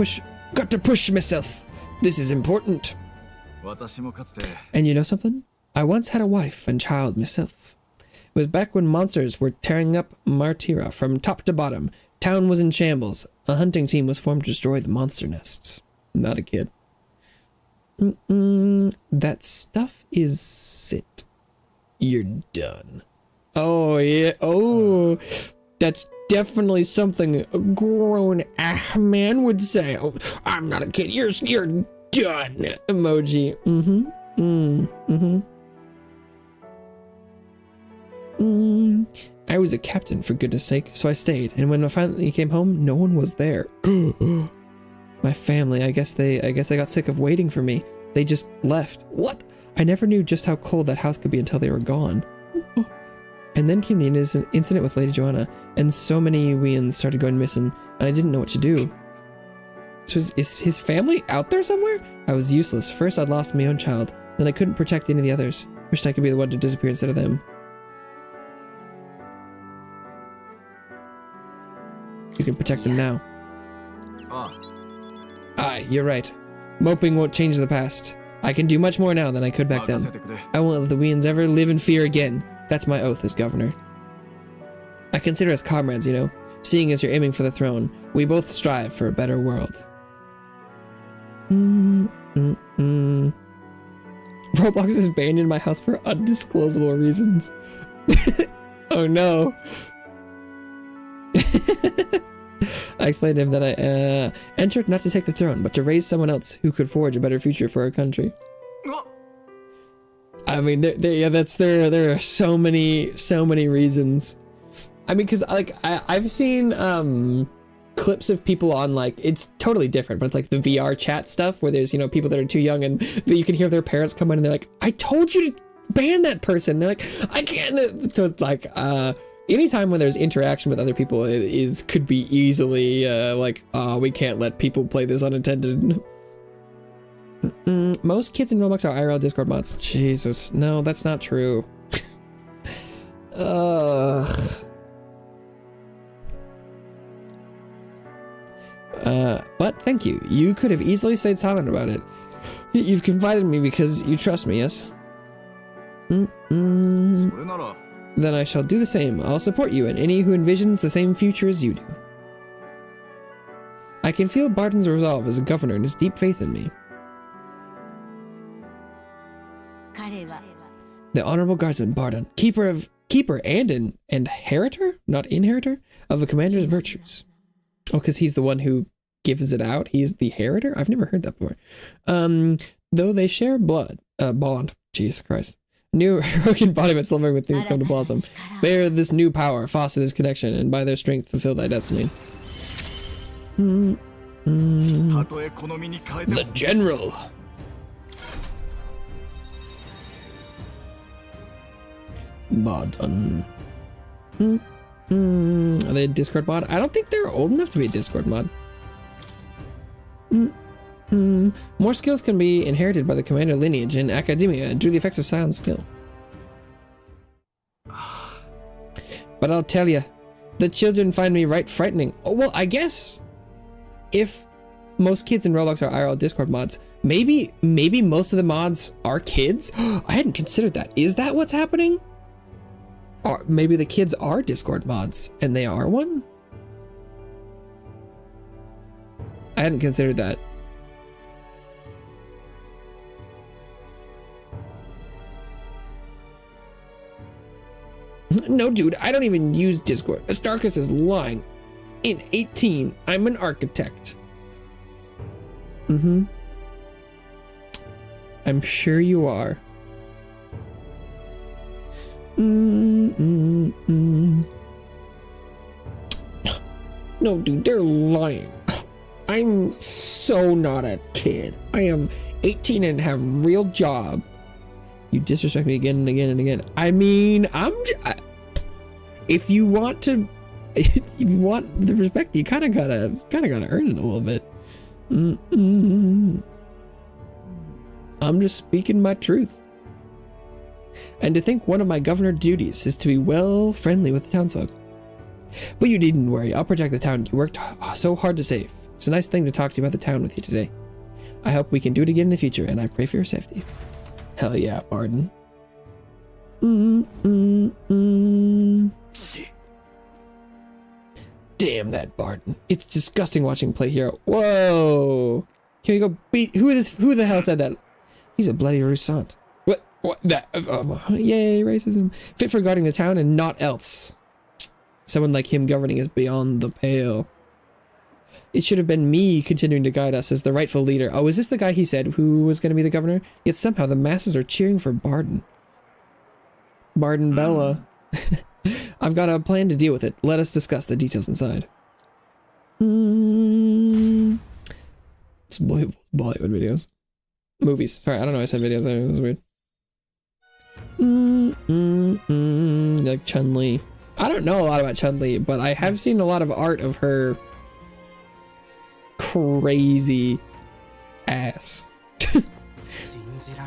push myself. This is important. And you know something? I once had a wife and child myself. It was back when monsters were tearing up Martira from top to bottom. Town was in shambles. A hunting team was formed to destroy the monster nests. Not a kid. That stuff is it. You're done. Oh, yeah. Oh, that's definitely something a grown man would say. Oh, I'm not a kid. You're done. Emoji. I was a captain, for goodness sake, so I stayed. And when I finally came home, no one was there. My family, I guess they got sick of waiting for me. They just left. What? I never knew just how cold that house could be until they were gone. And then came the incident with Lady Joanna, and so many Weans started going missing, and I didn't know what to do. So is his family out there somewhere? I was useless. First I'd lost my own child, then I couldn't protect any of the others. Wished I could be the one to disappear instead of them. You can protect them now. Aye, you're right. Moping won't change the past. I can do much more now than I could back then. I won't let the Weans ever live in fear again. That's my oath as governor. I consider us comrades, you know, seeing as you're aiming for the throne. We both strive for a better world. Roblox is banned in my house for undisclosable reasons. Oh no. I explained to him that I entered not to take the throne, but to raise someone else who could forge a better future for our country. I mean, yeah, there are so many reasons. I mean, because like I've seen clips of people on, like, it's totally different, but it's like the VR chat stuff where there's, you know, people that are too young and you can hear their parents come in and they're like, I told you to ban that person. And they're like, I can't. So like anytime when there's interaction with other people, it could be easily like, oh, we can't let people play this unattended. Most kids in Roblox are IRL Discord mods. Jesus, no, that's not true. But thank you. You could have easily stayed silent about it. You've confided in me because you trust me, yes? Then I shall do the same. I'll support you and any who envisions the same future as you do. I can feel Barton's resolve as a governor and his deep faith in me. The Honorable Guardsman Barton, keeper and inheritor, not inheritor, of a commander's virtues. Oh, because he's the one who gives it out. He's the inheritor? I've never heard that before. Though they share bond. Jesus Christ. New heroic embodiment slumbering with things come to blossom. Bear this new power, foster this connection, and by their strength fulfill thy destiny. The General. Barton. Are they a Discord mod? I don't think they're old enough to be a Discord mod. More skills can be inherited by the commander lineage in academia due to the effects of silent skill. But I'll tell you, the children find me right frightening. Oh, well, I guess if most kids in Roblox are IRL Discord mods, maybe most of the mods are kids. I hadn't considered that. Is that what's happening? Or maybe the kids are Discord mods and they are one? I hadn't considered that. No, dude, I don't even use Discord. Astarchus is lying. In 18, I'm an architect. I'm sure you are. No, dude, they're lying. I'm so not a kid. I am 18 and have real job. You disrespect me again and again and again. I mean, if you want to, if you want the respect, you kind of gotta earn it a little bit. I'm just speaking my truth. And to think one of my governor duties is to be well friendly with the townsfolk. But you needn't worry, I'll protect the town you worked so hard to save. It's a nice thing to talk to you about the town with you today. I hope we can do it again in the future, and I pray for your safety. Hell yeah, Barton. Damn that Barton. It's disgusting watching play hero. Whoa. Can we go beat who the hell said that? He's a bloody Roussant. What that yay, racism. Fit for guarding the town and not else. Someone like him governing is beyond the pale. It should have been me continuing to guide us as the rightful leader. Oh, is this the guy he said who was going to be the governor? Yet somehow the masses are cheering for Barton. Barton Bella. I've got a plan to deal with it. Let us discuss the details inside. It's Bollywood videos. Movies. Sorry, I don't know. I said videos. It was weird. Like Chun-Li. I don't know a lot about Chun-Li, but I have seen a lot of art of her crazy ass.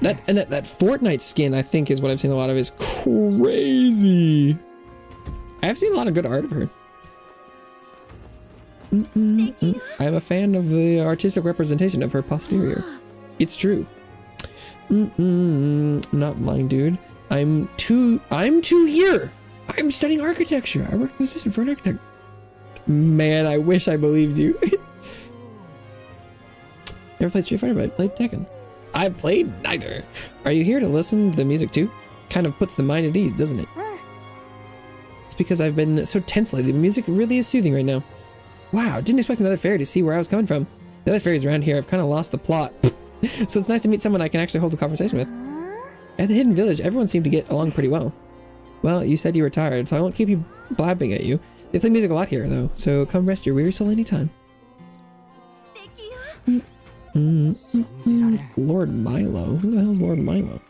that Fortnite skin, I think, is what I've seen a lot of, is crazy. I've seen a lot of good art of her. I am a fan of the artistic representation of her posterior. It's true. Not lying, dude. I'm two-year. I'm studying architecture. I work as an assistant for an architect. Man, I wish I believed you. Never played Street Fighter, but I played Tekken. I played neither. Are you here to listen to the music too? Kind of puts the mind at ease, doesn't it? It's because I've been so tense lately. The music really is soothing right now. Wow, didn't expect another fairy to see where I was coming from. The other fairies around here, I've kind of lost the plot. So it's nice to meet someone I can actually hold a conversation with. At the hidden village, everyone seemed to get along pretty well. Well, you said you were tired, so I won't keep you blabbing at you. They play music a lot here, though, so come rest your weary soul anytime. Lord Milo? Who the hell's Lord Milo?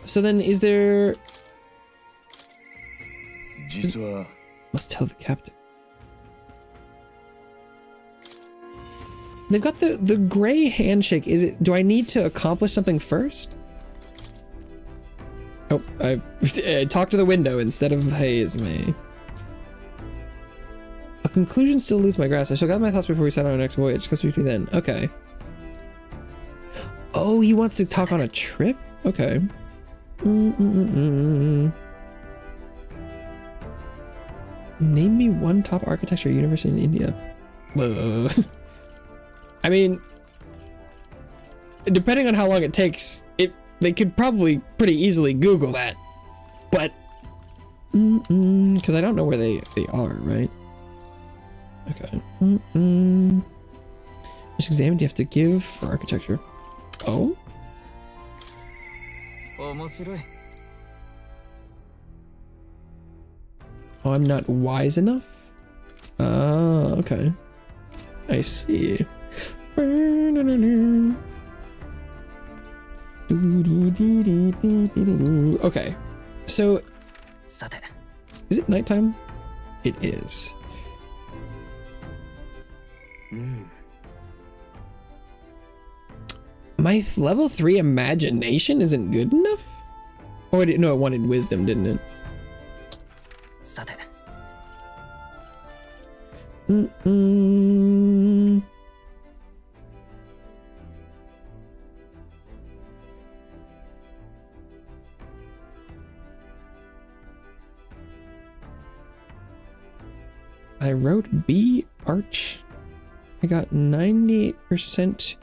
So then, is there... Must tell the captain. They've got the gray handshake. Is it? Do I need to accomplish something first? Oh, I've talked to the window instead of haze me. A conclusion still eludes my grasp. I shall gather my thoughts before we set on our next voyage. Go speak to me then. Okay. Oh, he wants to talk on a trip? Okay. Name me one top architecture university in India. I mean, depending on how long it takes, they could probably pretty easily Google that. But, because I don't know where they are, right? Okay. Which exam do you have to give for architecture? Oh? Oh, I'm not wise enough? Ah, okay. I see. Okay. So, is it nighttime? It is. My level 3 imagination isn't good enough? Oh, I didn't know it wanted wisdom, didn't it? I wrote B Arch. I got 98%.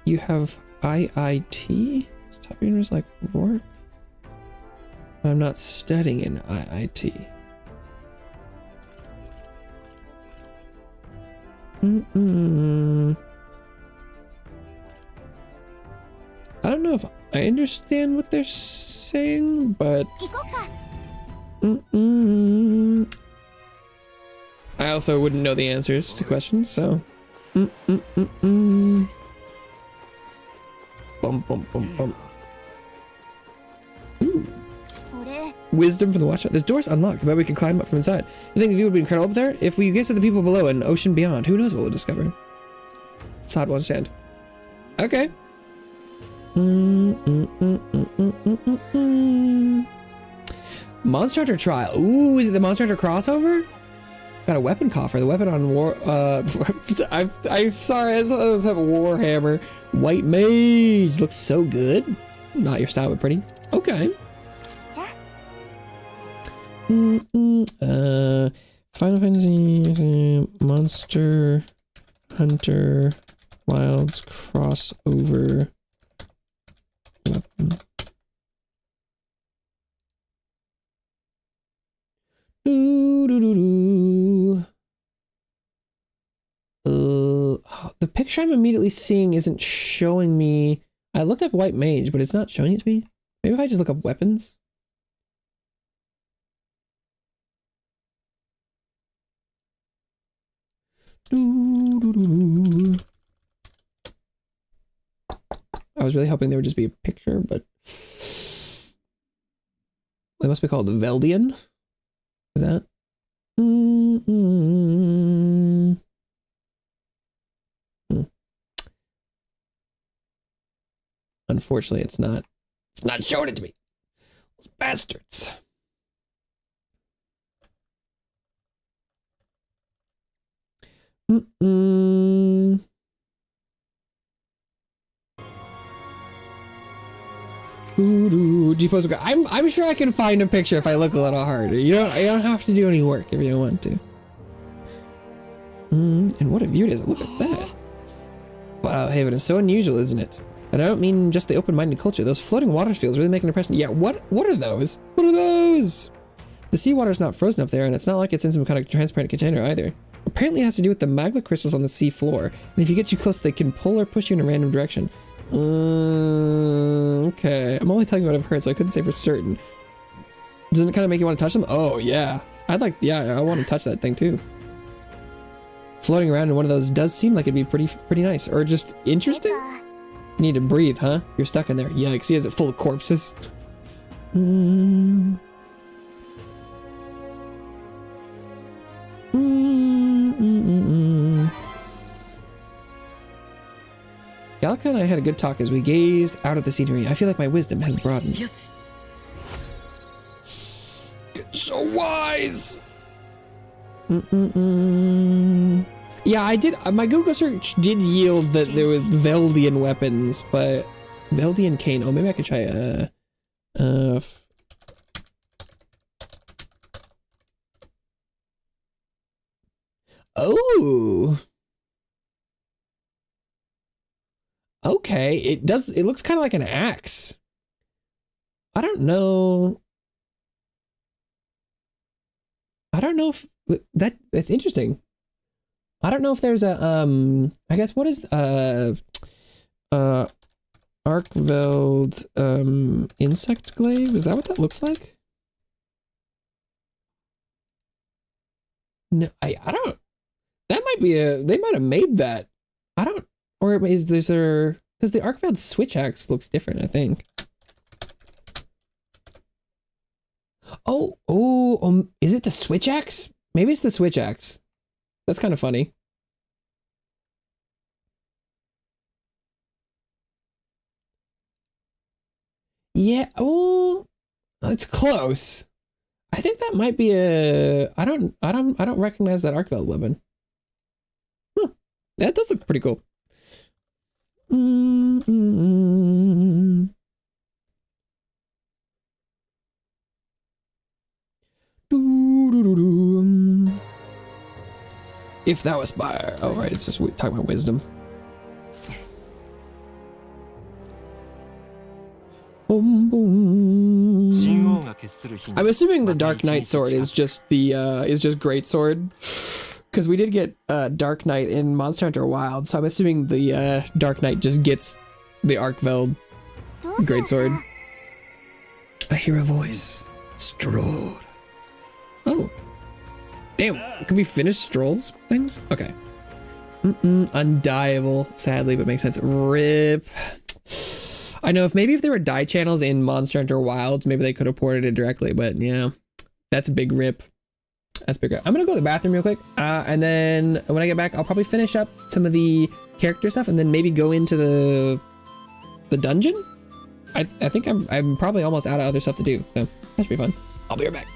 You have IIT? Top units like Rourke? But I'm not studying in IIT. I don't know if I understand what they're saying, but I also wouldn't know the answers to questions, so Bum, bum, bum, bum. Ooh. Wisdom from the watchtower. This door's unlocked, but we can climb up from inside. You think the view would be incredible up there? If we get to the people below and ocean beyond, who knows what we'll discover? Sod won't stand. Okay. Monster Hunter trial. Ooh, is it the Monster Hunter crossover? Got a weapon coffer. The weapon on war. I'm sorry. I was have a Warhammer. White Mage looks so good. Not your style, but pretty. Okay. Final Fantasy Monster Hunter Wilds crossover weapon. The picture I'm immediately seeing isn't showing me. I looked up White Mage, but it's not showing it to me. Maybe if I just look up weapons. I was really hoping there would just be a picture, but they must be called Veldian. Is that? Unfortunately, it's not. It's not showing it to me. Those bastards. I'm sure I can find a picture if I look a little harder. You don't have to do any work if you don't want to. And what a view it is. Look at that. Wow, Haven is so unusual, isn't it? And I don't mean just the open-minded culture. Those floating water fields really make an impression. Yeah, what are those? What are those? The seawater's not frozen up there, and it's not like it's in some kind of transparent container either. Apparently it has to do with the magma crystals on the sea floor. And if you get too close, they can pull or push you in a random direction. Okay. I'm only telling you what I've heard, so I couldn't say for certain. Doesn't it kind of make you want to touch them? Oh, yeah. I want to touch that thing too. Floating around in one of those does seem like it'd be pretty nice. Or just interesting? You need to breathe, huh? You're stuck in there. Yikes, is it full of corpses? Gallica and I had a good talk as we gazed out at the scenery. I feel like my wisdom has broadened. Yes. So wise! Yeah, I did. My Google search did yield that there was Veldian weapons, but Veldian cane. Oh, maybe I could try oh. Okay, it does. It looks kind of like an axe. I don't know. I don't know if that's interesting. I don't know if there's a I guess what is Arkveld insect glaive? Is that what that looks like? No, I don't. That might be they might have made that. I don't, or is there, because the Arkveld switch axe looks different, I think. Oh, is it the switch axe? Maybe it's the switch axe. That's kind of funny. Yeah, oh, it's close. I think that might be a, I don't recognize that Arkveld weapon. Huh. That does look pretty cool. If that was fire. Oh, right, it's just talking about wisdom. Boom, boom. I'm assuming the Dark Knight sword is just the great sword, because we did get Dark Knight in Monster Hunter Wild, so I'm assuming the Dark Knight just gets the Arkveld great sword. I hear a voice. Strode. Oh. Damn, can we finish Stroll's things? Okay. Undieable, sadly, but makes sense. RIP. I know if there were die channels in Monster Hunter Wilds, maybe they could have ported it directly, but yeah, that's a big rip. That's a big rip. I'm gonna go to the bathroom real quick, and then when I get back, I'll probably finish up some of the character stuff, and then maybe go into the dungeon. I think I'm probably almost out of other stuff to do, so that should be fun. I'll be right back.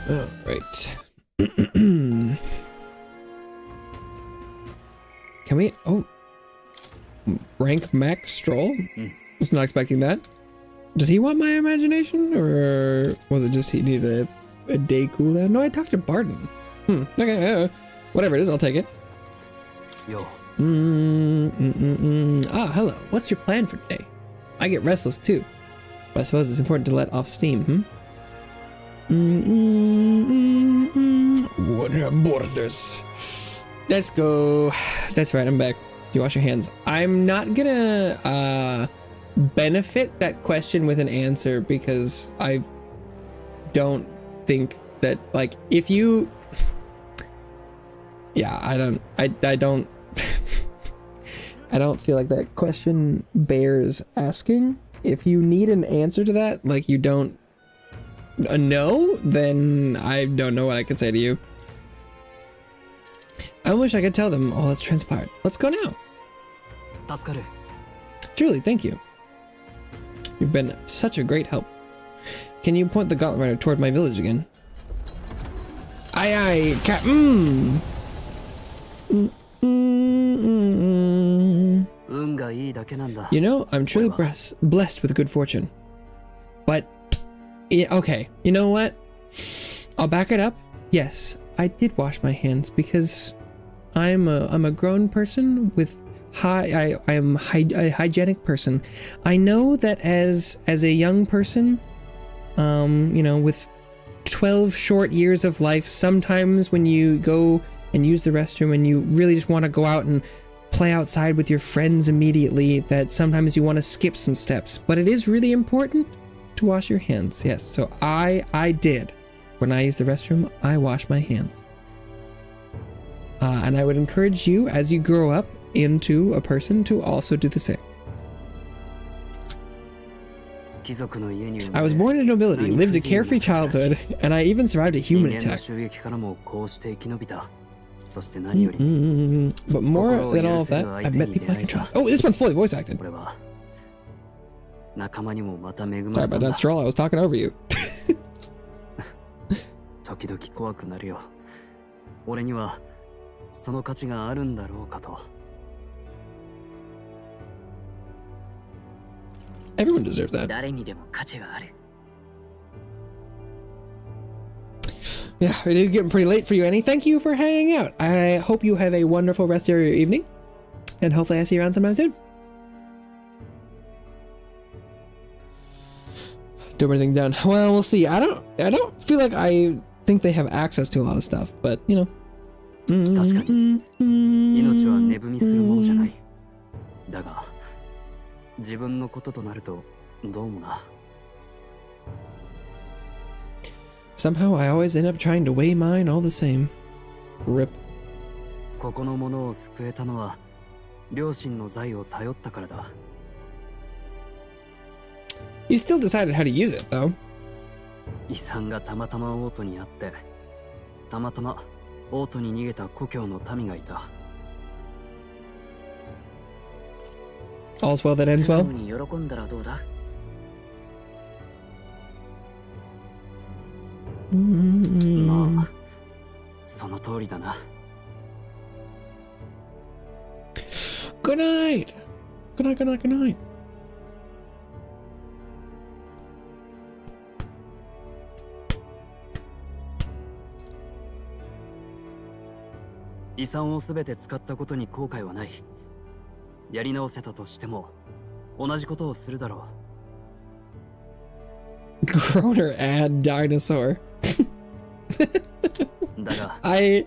All right. Can we? Oh, rank max stroll. Was not expecting that. Did he want my imagination, or was it just he needed a day cooldown? No, I talked to Barton. Okay, whatever it is, I'll take it. Yo. Ah, hello. What's your plan for today? I get restless too, but I suppose it's important to let off steam. Water borders. Let's go. That's right, I'm back. You wash your hands. I'm not gonna benefit that question with an answer because I don't think that, like, if you, yeah, I don't I don't feel like that question bears asking. If you need an answer to that, like you don't know, then I don't know what I could say to you. I wish I could tell them all that's transpired. Let's go now. 助かる。 Truly, thank you. You've been such a great help. Can you point the gauntlet rider toward my village again? Aye, aye, Captain. 運がいいだけなんだ。 You know, I'm truly blessed with good fortune. But, yeah, okay, you know what? I'll back it up. Yes, I did wash my hands because I'm a grown person with I am a hygienic person. I know that as a young person, you know, with 12 short years of life, sometimes when you go and use the restroom and you really just want to go out and play outside with your friends immediately, that sometimes you want to skip some steps. But it is really important to wash your hands. Yes, so I did. When I use the restroom, I wash my hands. And I would encourage you, as you grow up into a person, to also do the same. I was born in nobility, lived a carefree childhood, and I even survived a human attack. But more than all of that, I've met people I can trust. Oh, this one's fully voice acted. Sorry about that, Stroll. I was talking over you. Everyone deserves that. Yeah, it is getting pretty late for you, Annie. Thank you for hanging out. I hope you have a wonderful rest of your evening, and hopefully I see you around sometime soon. Do everything done. Well, we'll see. I don't feel like I think they have access to a lot of stuff, but you know. 確かに命は値踏みするものじゃない。だが自分のこととなるとどうもな。 Somehow I always end up trying to weigh mine all the same. Rip. ここのものを救えたのは両親の財を頼ったからだ。 You still decided how to use it, though. 遺産がたまたま王都にあって、たまたま王都に逃げた故郷の民がいた。 All's well that ends well. に喜んだらどうだ？ まあ、その通りだな。 Good night. Good night. Good night. Good night. 遺産をすべて使ったことに後悔はない。やり直せたとしても同じことをするだろう。 Groner add dinosaur. I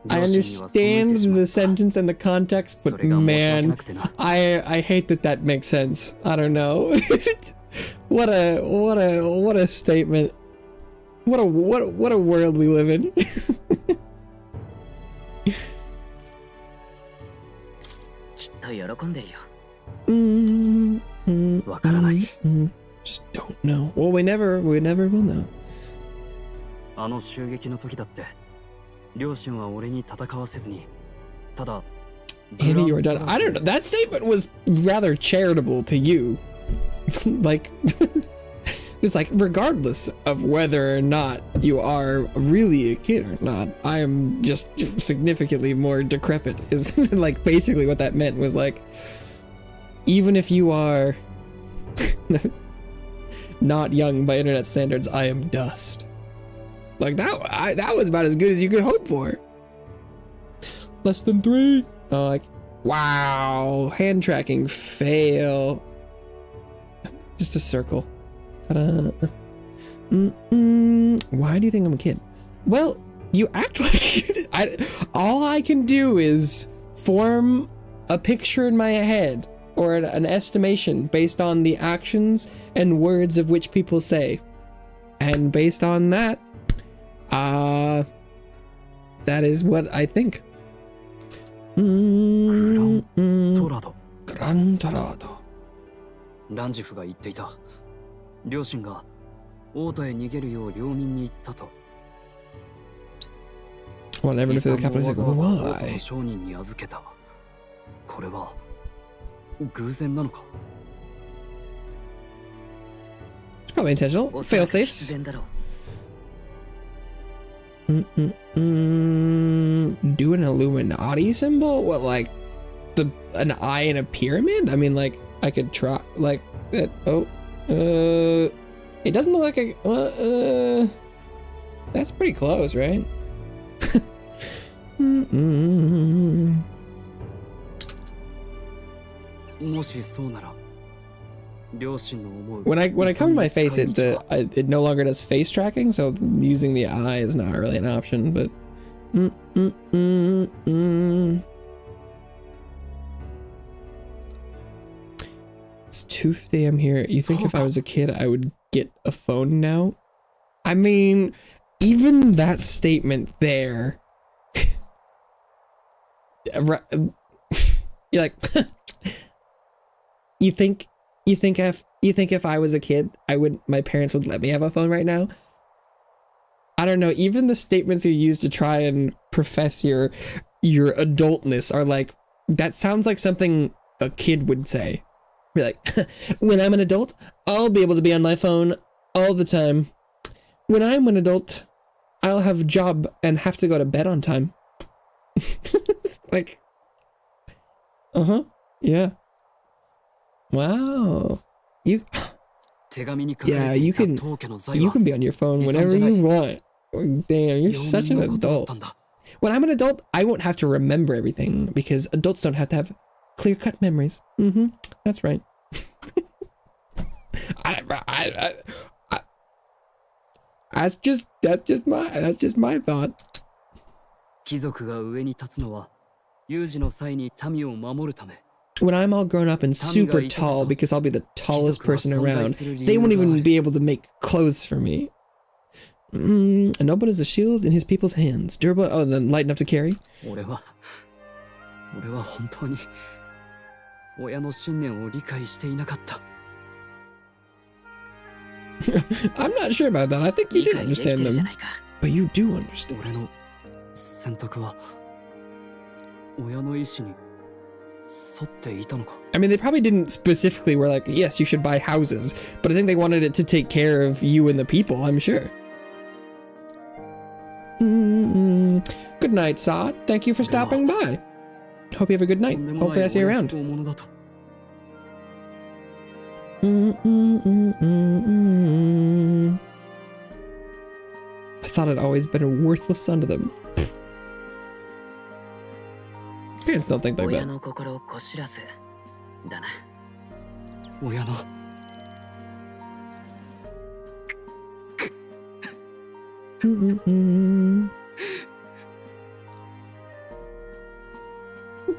understand the sentence and the context, but man, I hate that makes sense. I don't know. What a statement. What a world we live in. きっと喜んでるよ。わからない。 Just don't know. Well, we never will know. あの襲撃の時だって両親は俺に戦わせずにただ Andy, you were done. I don't know. That statement was rather charitable to you. Like It's like, regardless of whether or not you are really a kid or not, I am just significantly more decrepit, is like basically what that meant. Was like, even if you are not young by internet standards, I am dust. Like that was about as good as you could hope for. Less than 3. Oh, like, wow, hand tracking fail. Just a circle. Ta-da. Why do you think I'm a kid? Well, you act like all I can do is form a picture in my head, or an estimation based on the actions and words of which people say, and based on that, that is what I think. Gran Torado. Gran Torado. ランジフが言っていた。両親が王都へ逃げるよう領民に言ったと。 Well, never to the capital city. 王都の Why? 商人に預けた。これは偶然なのか。 It's probably intentional. Fail safes. Do an Illuminati symbol? What, like an eye in a pyramid? I mean, like, I could try, like that. Oh, it doesn't look like a. That's pretty close, right? When I cover my face, it no longer does face tracking, so using the eye is not really an option. But it's 2:50 a.m. here. You think if I was a kid, I would get a phone now? I mean, even that statement there. You're like, you think if I was a kid, my parents would let me have a phone right now? I don't know. Even the statements you use to try and profess your adultness are like, that sounds like something a kid would say. Be like, when I'm an adult, I'll be able to be on my phone all the time. When I'm an adult, I'll have a job and have to go to bed on time. Like, yeah. Wow. You can be on your phone whenever you want. Damn, you're such an adult. When I'm an adult, I won't have to remember everything because adults don't have to have clear-cut memories. That's right. That's just my thought. When I'm all grown up and super tall, because I'll be the tallest person around, they won't even be able to make clothes for me. A noble is a shield in his people's hands. Durable, oh, then light enough to carry. I'm not sure about that. I think you did understand them. But you do understand. I mean, they probably didn't specifically were like, yes, you should buy houses, but I think they wanted it to take care of you and the people, I'm sure. Good night, Saad. Thank you for stopping by. Hope you have a good night. Hopefully I see you around. I thought I'd always been a worthless son to them. Parents don't think like that.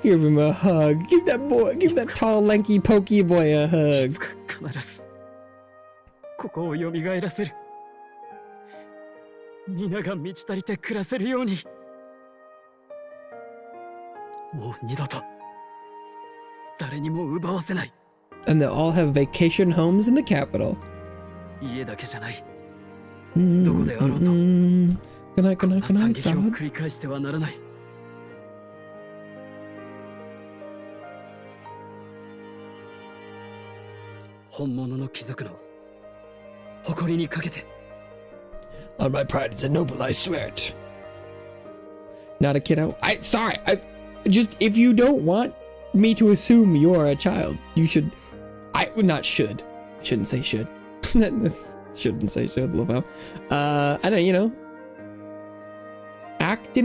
Give him a hug. Give that tall, lanky, pokey boy a hug. And they'll all have vacation homes in the capital. Good night, good night, good night, Saad. 誇りにかけて。 On my pride, it's a noble, I swear it. Not a kiddo. Sorry. Just, if you don't want me to assume you're a child, you should. Shouldn't say should. That's shouldn't say should. Love how. I don't. You know. Act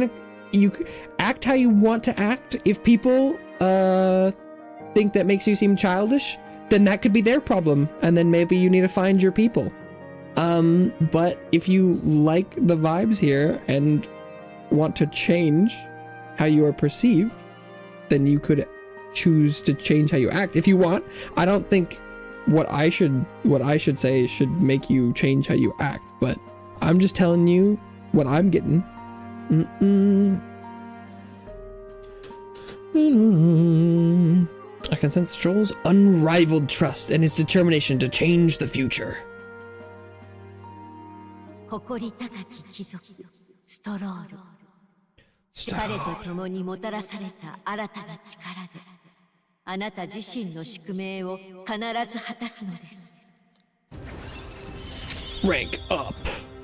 how you want to act. If people think that makes you seem childish, then that could be their problem, and then maybe you need to find your people. But if you like the vibes here and want to change how you are perceived, then you could choose to change how you act if you want. I don't think what I should say should make you change how you act, but I'm just telling you what I'm getting. I can sense Stroll's unrivaled trust and his determination to change the future. 誇り高き貴族ストロール。彼と共にもたらされた新たな力で、あなた自身の宿命を必ず果たすのです。Rank up.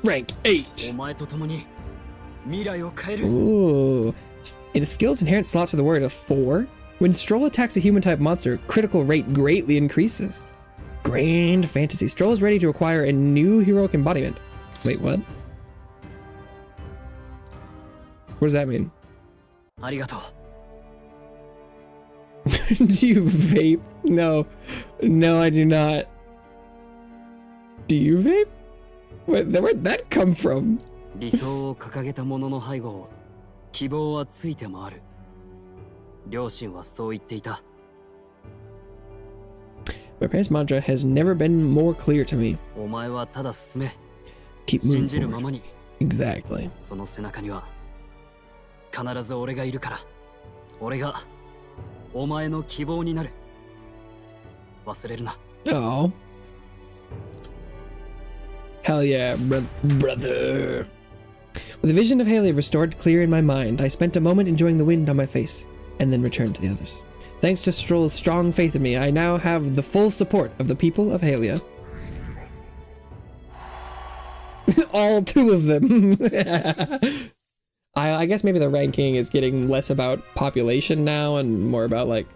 Rank 8. お前と共に未来を変える。 Ooh. In skills inherent slots for the word of 4, when Stroll attacks a human-type monster, critical rate greatly increases. Grand fantasy. Stroll is ready to acquire a new heroic embodiment. Wait, what? What does that mean? ありがとう。 Do you vape? No. No, I do not. Do you vape? Where'd that come from? 理想を掲げた者の背後、希望はついて回る。両親はそう言っていた。 My parents' mantra has never been more clear to me. お前はただ進め。 Keep 信 moving じるま forward. まに。 Exactly. その背中には必ず俺がいるから。俺がお前の希望になる。忘れるな。 Oh. Hell yeah, brother. With the vision of Haley restored clear in my mind, I spent a moment enjoying the wind on my face, and then returned to the others. Thanks to Stroll's strong faith in me, I now have the full support of the people of Halia. All 2 of them. I guess maybe the ranking is getting less about population now and more about like,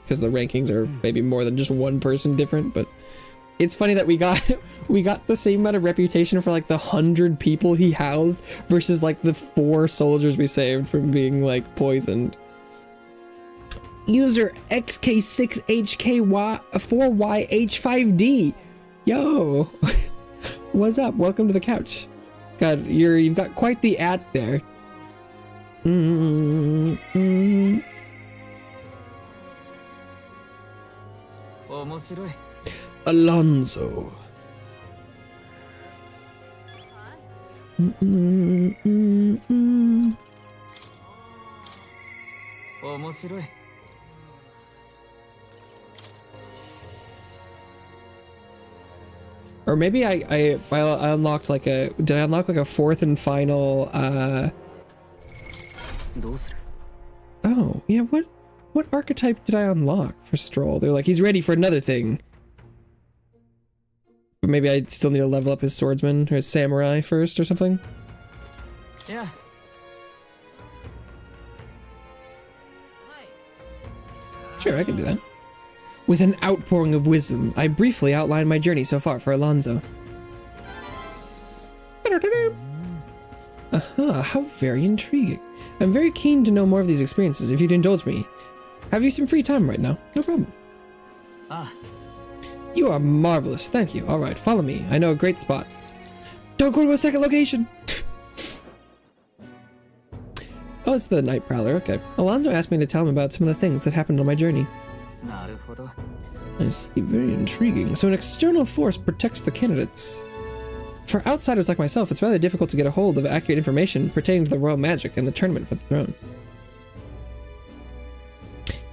because the rankings are maybe more than just one person different, but it's funny that we got the same amount of reputation for like the 100 people he housed versus like the 4 soldiers we saved from being like poisoned. User XK6HKY4YH5D. Yo. What's up? Welcome to the couch. God, you've got quite the ad there. Alonso. Or maybe I unlocked like did I unlock like a 4th and final oh yeah, what archetype did I unlock for Stroll? They're like, he's ready for another thing. But maybe I still need to level up his swordsman or his samurai first or something. Yeah. Sure, I can do that. With an outpouring of wisdom, I briefly outlined my journey so far for Alonso. Aha, how very intriguing. I'm very keen to know more of these experiences if you'd indulge me. Have you some free time right now? No problem. Ah. You are marvelous, thank you. Alright, follow me. I know a great spot. Don't go to a second location! Oh, it's the Night Prowler, okay. Alonso asked me to tell him about some of the things that happened on my journey. I see, very intriguing. So an external force protects the candidates. For outsiders like myself, it's rather difficult to get a hold of accurate information pertaining to the royal magic and the tournament for the throne.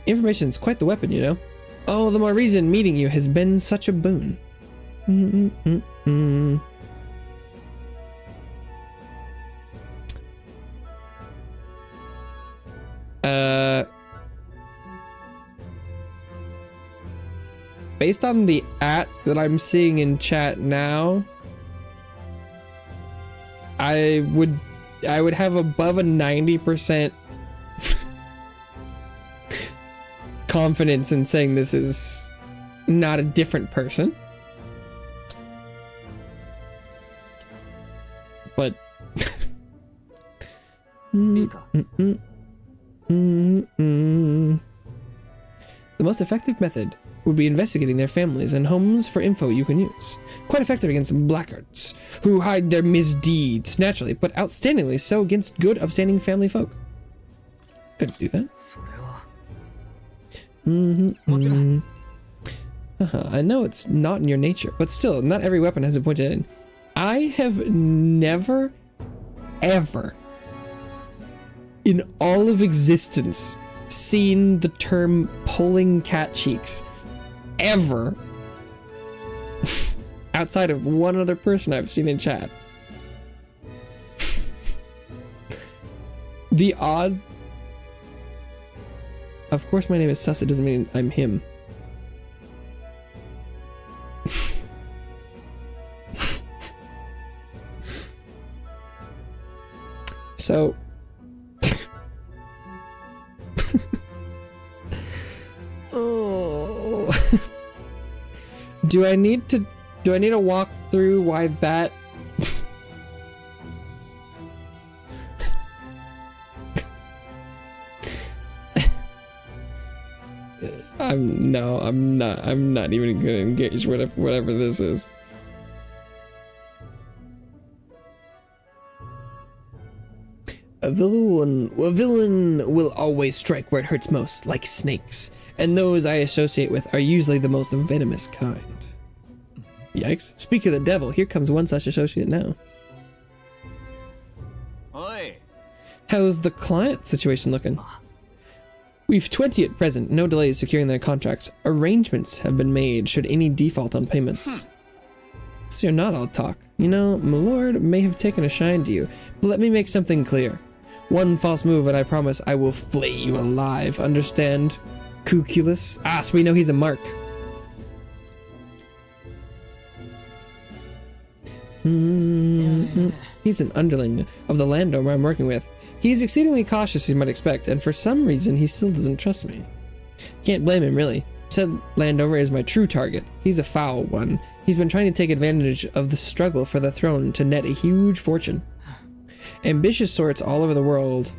Information's quite the weapon, you know. Oh, the more reason meeting you has been such a boon. based on the that I'm seeing in chat now, I would have above a 90% confidence in saying this is not a different person. But いいか The most effective method would be investigating their families and homes for info you can use. Quite effective against blackguards who hide their misdeeds naturally, but outstandingly so against good, upstanding family folk. Could do that. それは I know it's not in your nature, but still, not every weapon has a pointed end. I have never, ever, in all of existence, seen the term pulling cat cheeks ever outside of one other person I've seen in chat. The odds. Of course my name is Sus, it doesn't mean I'm him. So oh. do I need to walk through why that I'm not even gonna engage whatever this is. A villain will always strike where it hurts most, like snakes, and those I associate with are usually the most venomous kind. Yikes. Speak of the devil, here comes one such associate now. Oi. How's the client situation looking? We've 20 at present, no delays securing their contracts. Arrangements have been made should any default on payments. So you're not all talk. You know, my lord may have taken a shine to you, but let me make something clear. One false move and I promise I will flay you alive, understand? Cuculus? Ah, so we know he's a mark. He's an underling of the landowner I'm working with. He's exceedingly cautious, as you might expect, and for some reason he still doesn't trust me. Can't blame him, really. Said landowner is my true target. He's a foul one. He's been trying to take advantage of the struggle for the throne to net a huge fortune. Ambitious sorts all over the world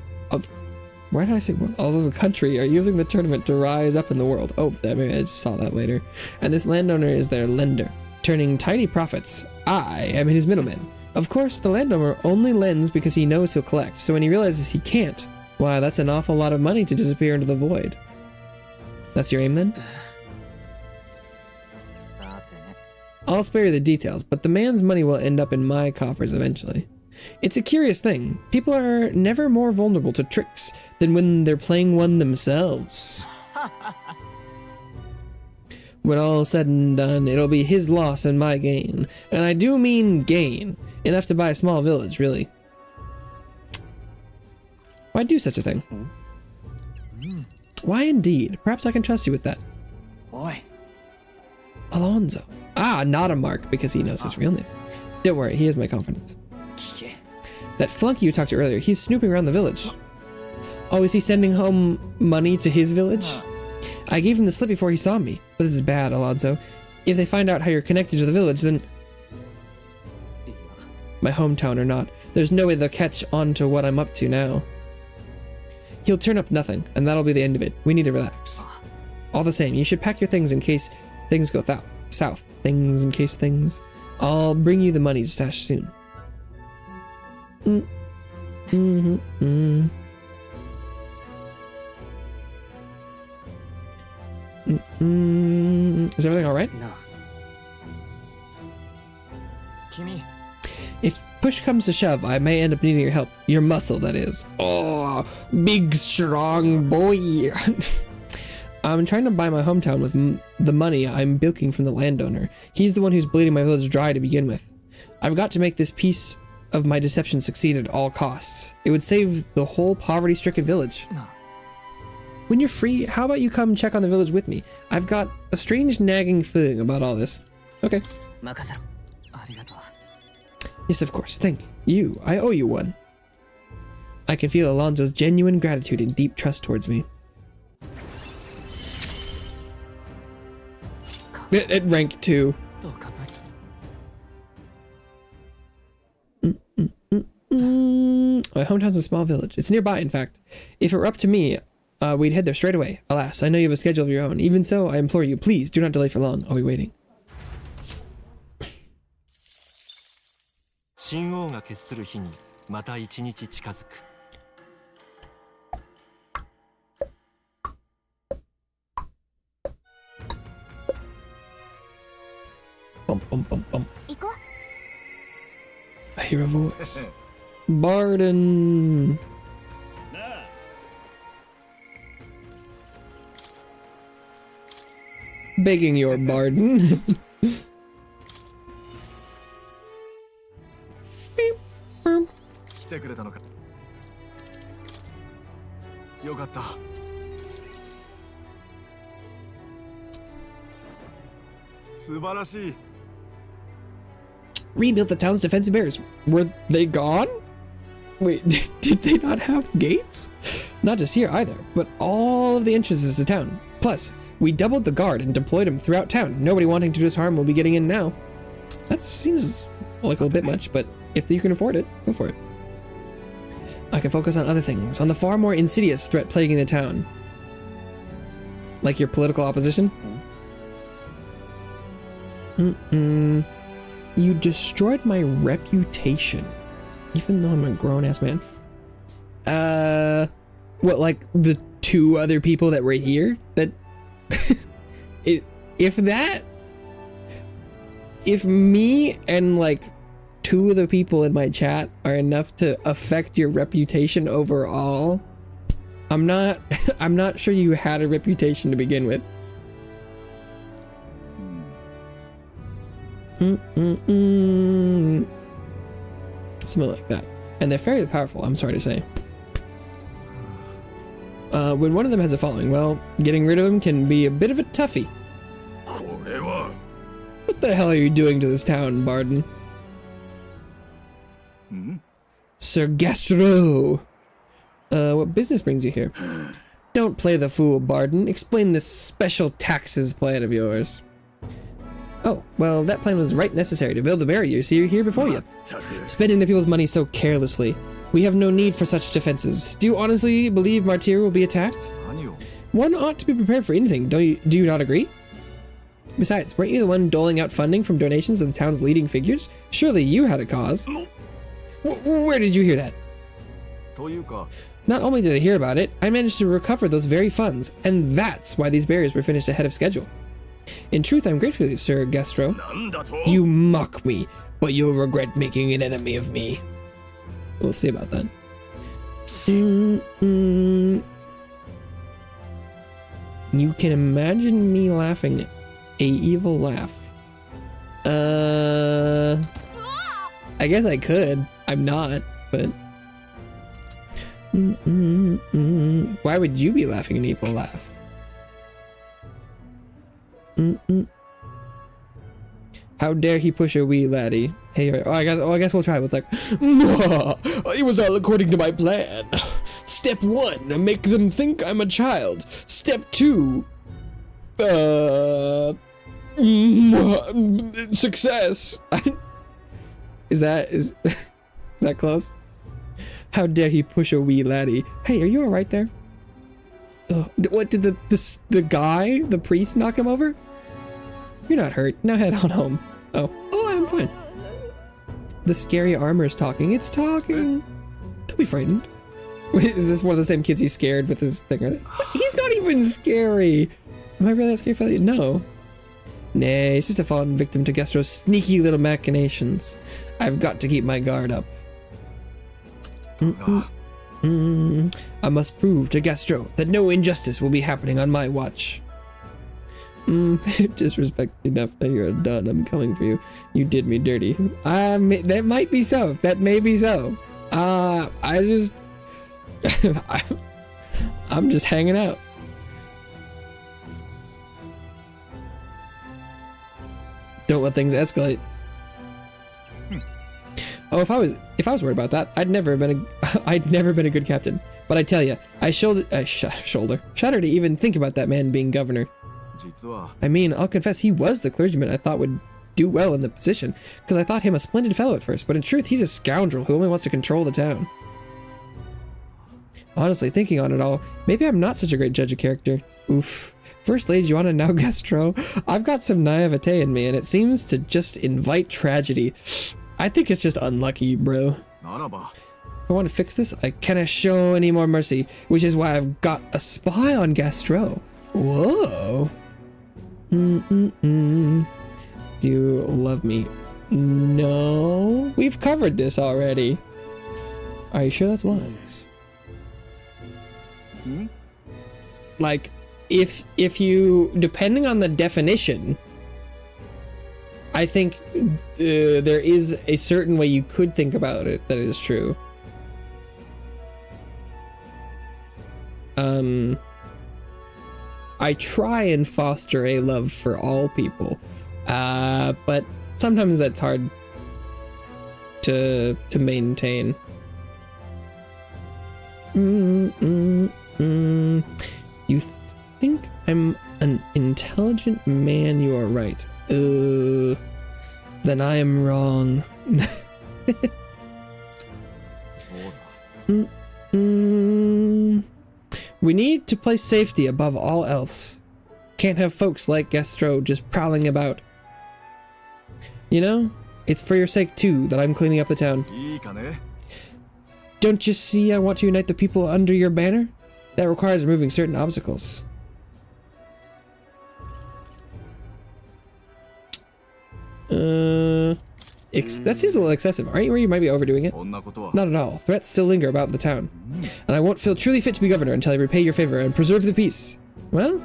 why did I say world? All over the country are using the tournament to rise up in the world. Oh, maybe I just saw that later. And this landowner is their lender, turning tidy profits. I am his middleman. Of course, the landowner only lends because he knows he'll collect, so when he realizes he can't, why, that's an awful lot of money to disappear into the void. That's your aim then? I'll spare you the details, but the man's money will end up in my coffers eventually. It's a curious thing. People are never more vulnerable to tricks than when they're playing one themselves. When all's said and done, it'll be his loss and my gain. And I do mean gain. Enough to buy a small village, really. Why do such a thing? Why indeed? Perhaps I can trust you with that. Boy. Alonzo. Ah, not a mark, because he knows his real name. Don't worry, he has my confidence. That flunky you talked to earlier, he's snooping around the village. Oh, is he sending home money to his village? I gave him the slip before he saw me, but this is bad, Alonzo. If they find out how you're connected to the village, then... My hometown or not, there's no way they'll catch on to what I'm up to now. He'll turn up nothing, and that'll be the end of it. We need to relax. All the same, you should pack your things in case things go south. Things in case things. I'll bring you the money to stash soon. Is everything alright? No. Kimi. If push comes to shove, I may end up needing your help. Your muscle, that is. Oh, big strong boy. I'm trying to buy my hometown with the money I'm bilking from the landowner. He's the one who's bleeding my village dry to begin with. I've got to make this piece of my deception succeed at all costs. It would save the whole poverty-stricken village. No. When you're free, how about you come check on the village with me? I've got a strange nagging feeling about all this. Okay. 任せろ。ありがとう。 Yes, of course. Thank you. I owe you one. I can feel Alonso's genuine gratitude and deep trust towards me. At rank 2. どうかぶり。 My hometown's a small village. It's nearby, in fact. If it were up to me, we'd head there straight away. Alas, I know you have a schedule of your own. Even so, I implore you, please do not delay for long. I'll be waiting. 神王が決する日にまた一日近づく。 Bum, bum, bum, bum. I hear a voice. Barden. Begging your Barden. 来てくれたのか。よかった。素晴らしい。 Rebuilt the town's defensive barriers. Were they gone? Wait, did they not have gates? Not just here either, but all of the entrances to town. Plus, we doubled the guard and deployed them throughout town. Nobody wanting to do us harm will be getting in now. That seems like a little bit much, but if you can afford it, go for it. I can focus on other things, on the far more insidious threat plaguing the town. Like your political opposition? You destroyed my reputation, even though I'm a grown-ass man. What, like the 2 other people that were here? That, if me and like 2 of the people in my chat are enough to affect your reputation overall, I'm not sure you had a reputation to begin with. Something like that. And they're fairly powerful, I'm sorry to say. When one of them has a following, well, getting rid of them can be a bit of a toughie. What the hell are you doing to this town, Barden? Sir Gastro! What business brings you here? Don't play the fool, Barden. Explain this special taxes plan of yours. Oh, well, that plan was right necessary to build the barrier, so you're here before you. Spending the people's money so carelessly. We have no need for such defenses. Do you honestly believe Martyr will be attacked? One ought to be prepared for anything, do you not agree? Besides, weren't you the one doling out funding from donations of the town's leading figures? Surely you had a cause. Where did you hear that? Not only did I hear about it, I managed to recover those very funds, and that's why these barriers were finished ahead of schedule. In truth, I'm grateful to you, Sir Gastro. You mock me, but you'll regret making an enemy of me. We'll see about that. You can imagine me laughing a evil laugh. I guess I could. I'm not, but... Why would you be laughing an evil laugh? How dare he push a wee laddie? Hey, I guess we'll try. It's like, it was all according to my plan. Step 1, make them think I'm a child. Step 2, success. Is that close? How dare he push a wee laddie? Hey, are you all right there? What did the guy, the priest, knock him over? You're not hurt. Now head on home. Oh, I'm fine. The scary armor is talking. It's talking. Don't be frightened. Wait, is this one of the same kids he's scared with his thing? He's not even scary. Am I really that scary for you? No. Nay, he's just a fallen victim to Gastro's sneaky little machinations. I've got to keep my guard up. I must prove to Gastro that no injustice will be happening on my watch. Disrespect enough. Now you're done. I'm coming for you. You did me dirty. That might be so. That may be so. I'm just hanging out. Don't let things escalate. Oh, if I was worried about that, I'd never been a good captain. But I tell you, I shudder to even think about that man being governor. 実は I mean, I'll confess he was the clergyman I thought would do well in the position, because I thought him a splendid fellow at first, but in truth, he's a scoundrel who only wants to control the town. Honestly, thinking on it all, maybe I'm not such a great judge of character. Oof. First Lady Joanna, now Gastro. I've got some naivete in me, and it seems to just invite tragedy. I think it's just unlucky, bro. ならば If I want to fix this, I cannot show any more mercy, which is why I've got a spy on Gastro. Whoa. Do you love me? No. We've covered this already. Are you sure that's wise? Hmm? Like, if you, depending on the definition, I think there is a certain way you could think about it that is true. I try and foster a love for all people, but sometimes that's hard to maintain. You think I'm an intelligent man? You are right. Then I am wrong. そうだ We need to place safety above all else. Can't have folks like Gastro just prowling about. You know, it's for your sake too that I'm cleaning up the town. いいかね Don't you see I want to unite the people under your banner? That requires removing certain obstacles. That seems a little excessive, aren't you? Or you might be overdoing it. こんなことは Not at all. Threats still linger about the town. And I won't feel truly fit to be governor until I repay your favor and preserve the peace. Well,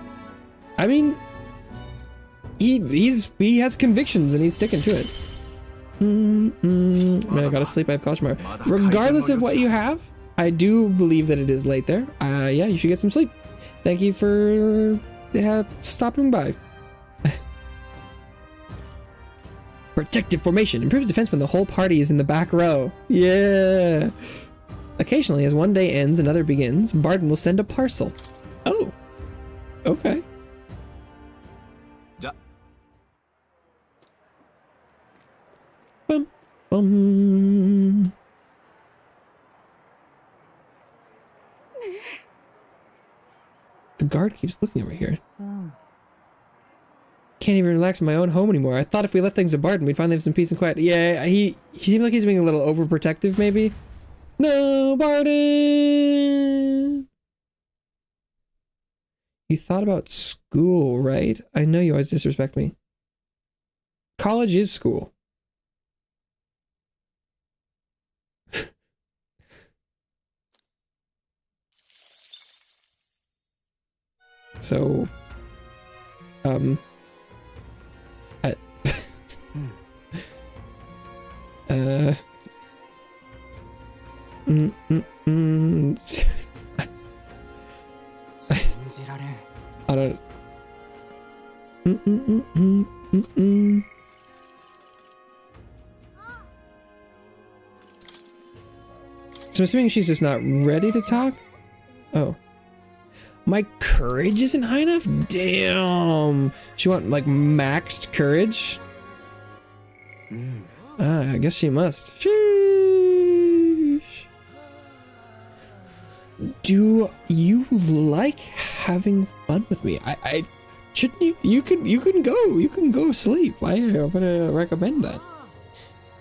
I mean, he has convictions and he's sticking to it. Man, I gotta sleep. I have caution. Regardless of what you have, I do believe that it is late there. Yeah, you should get some sleep. Thank you for stopping by. Protective formation improves defense when the whole party is in the back row. Yeah. Occasionally, as one day ends, another begins. Barden will send a parcel. Oh. Okay. じゃ Bum, bum. The guard keeps looking over here. Can't even relax in my own home anymore. I thought if we left things to Barden, we'd finally have some peace and quiet. Yeah, he seemed like he's being a little overprotective, maybe. No, Barden! You thought about school, right? I know you always disrespect me. College is school. So, I don't. So I'm assuming she's just not ready to talk? Oh. My courage isn't high enough? Damn. She want like maxed courage? I guess she must. Sheesh. Do you like having fun with me? I shouldn't you? You can go sleep. I'm gonna recommend that.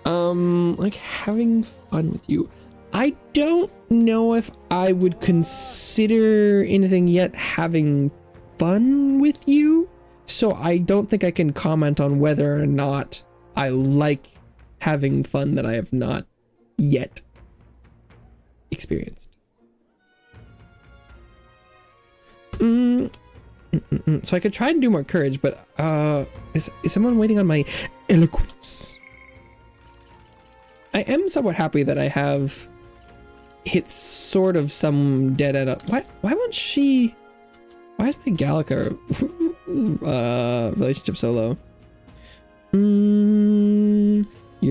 Like having fun with you. I don't know if I would consider anything yet having fun with you, so I don't think I can comment on whether or not I like having fun that I have not yet experienced. So I could try and do more courage, but is someone waiting on my eloquence? I am somewhat happy that I have hit sort of some dead end up. Why won't she? Why is my Gallica relationship so low?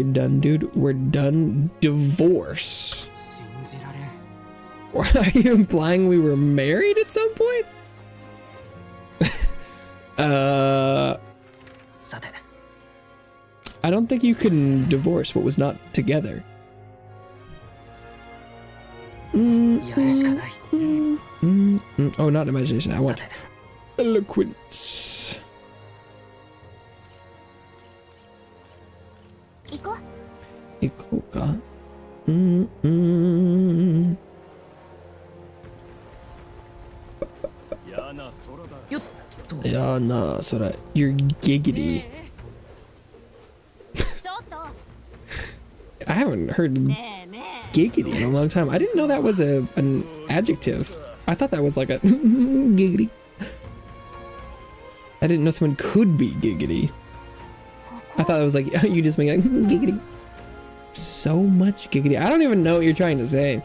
you're done, dude. We're done. Divorce. 信じられん。 Are you implying we were married at some point? さて、 I don't think you can divorce what was not together. やるしかない。 Oh, not imagination. I さ want て、 eloquence. 行こう。行こうか。よっと。 Yeah, nah, Sora. You're giggity. ちょっと。 I haven't heard ねえねえ。 giggity in a long time. I didn't know that was an adjective. I thought that was like a giggity. I didn't know someone could be giggity. I thought it was like you just being like giggity. So much giggity. I don't even know what you're trying to say.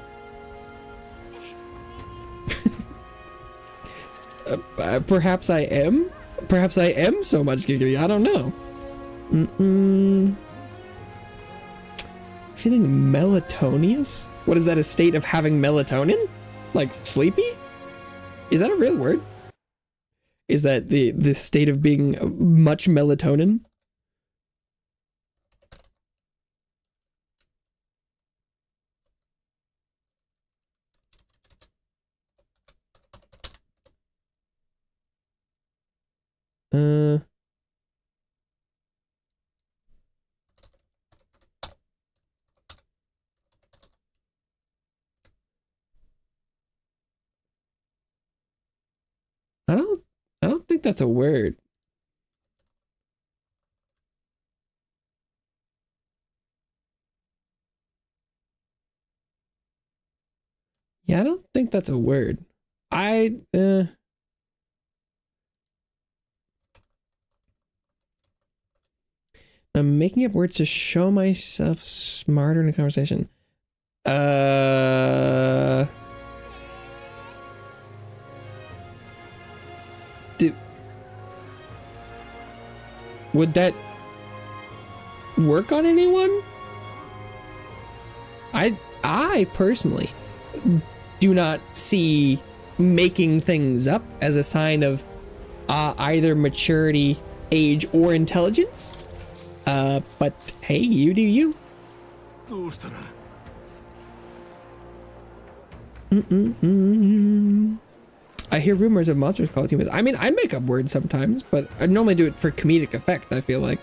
Perhaps I am. Perhaps I am so much giggity. I don't know. Feeling melatonious? What is that? A state of having melatonin? Like sleepy? Is that a real word? Is that the state of being much melatonin? I don't think that's a word. Yeah, I don't think that's a word. I'm making up words to show myself smarter in a conversation. Would that work on anyone? I personally do not see making things up as a sign of either maturity, age, or intelligence. But hey, you do you. どうしたら I hear rumors of monsters called humans. I mean, I make up words sometimes, but I normally do it for comedic effect, I feel like.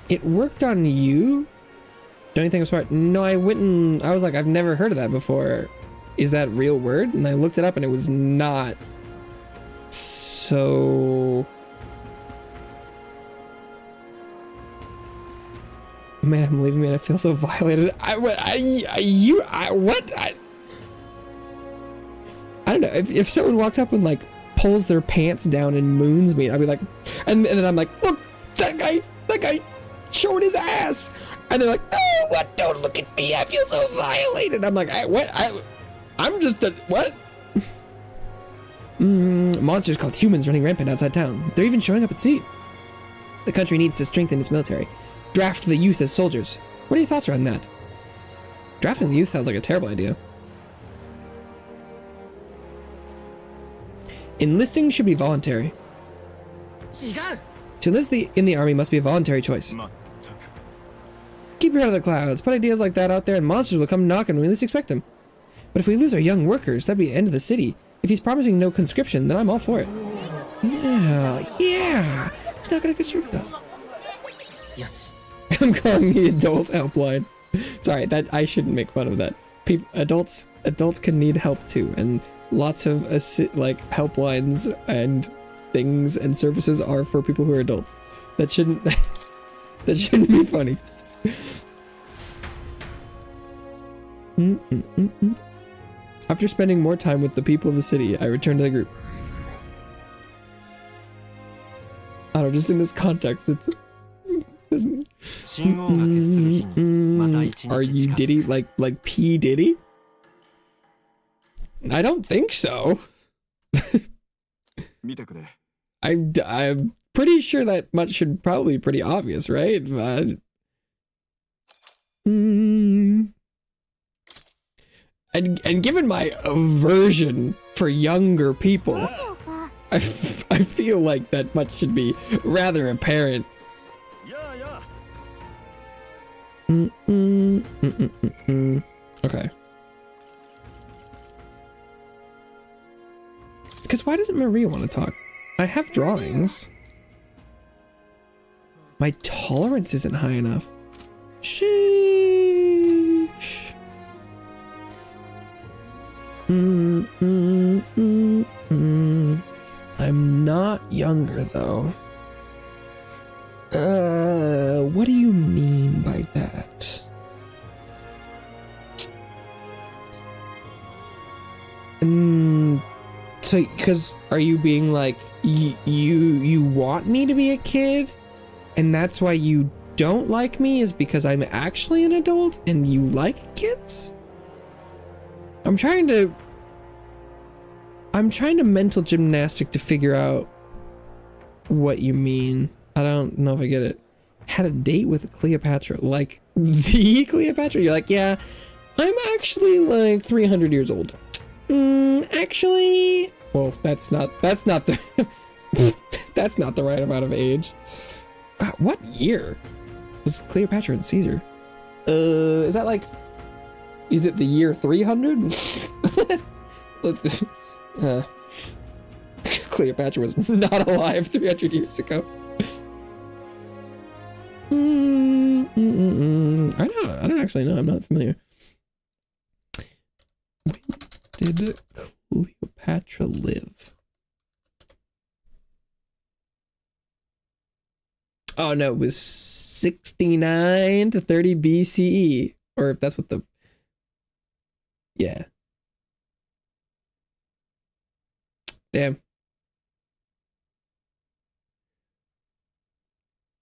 It worked on you? Don't you think I'm smart? No, I was like, I've never heard of that before. Is that a real word? And I looked it up and it was not. So... Man, I'm leaving me and I feel so violated. I don't know. If someone walks up and like pulls their pants down and moons me, I'd be like, and then I'm like, look, that guy showing his ass. And they're like, oh, what? Don't look at me. I feel so violated. I'm like, I'm just a, what? Monsters called humans running rampant outside town. They're even showing up at sea. The country needs to strengthen its military. Draft the youth as soldiers. What are your thoughts around that? Drafting the youth sounds like a terrible idea. Enlisting should be voluntary. To enlist in the army must be a voluntary choice. まったく Keep your head out of the clouds. Put ideas like that out there and monsters will come knocking when we least expect them. But if we lose our young workers, that'd be the end of the city. If he's promising no conscription, then I'm all for it. Yeah. He's not gonna conscript us. よし。 I'm calling the adult helpline. Sorry, that I shouldn't make fun of that. Adults can need help too, and lots of like helplines and things and services are for people who are adults. That shouldn't be funny. After spending more time with the people of the city, I returned to the group. I don't know, just in this context, it's 信号が決する日にまた一日 Are you 近づく Diddy like P Diddy? I don't think so. 見てくれ I'm pretty sure that much should probably be pretty obvious, right? And given my aversion for younger people, I feel like that much should be rather apparent. Okay. Because why doesn't Maria want to talk? I have drawings. My tolerance isn't high enough. Sheesh. I'm not younger though. What do you mean by that? So, because are you being like, you want me to be a kid? And that's why you don't like me is because I'm actually an adult and you like kids? I'm trying to mental gymnastic to figure out what you mean. I don't know if I get it. Had a date with Cleopatra, like the Cleopatra? You're like, yeah, I'm actually like 300 years old. Actually, well, that's not the that's not the right amount of age. God, what year was Cleopatra and Caesar? Is that like, is it the year 300? Cleopatra was not alive 300 years ago. I don't actually know. I'm not familiar. When did Cleopatra live? Oh no, it was 69 to 30 BCE. Or if that's what the... Yeah. Damn.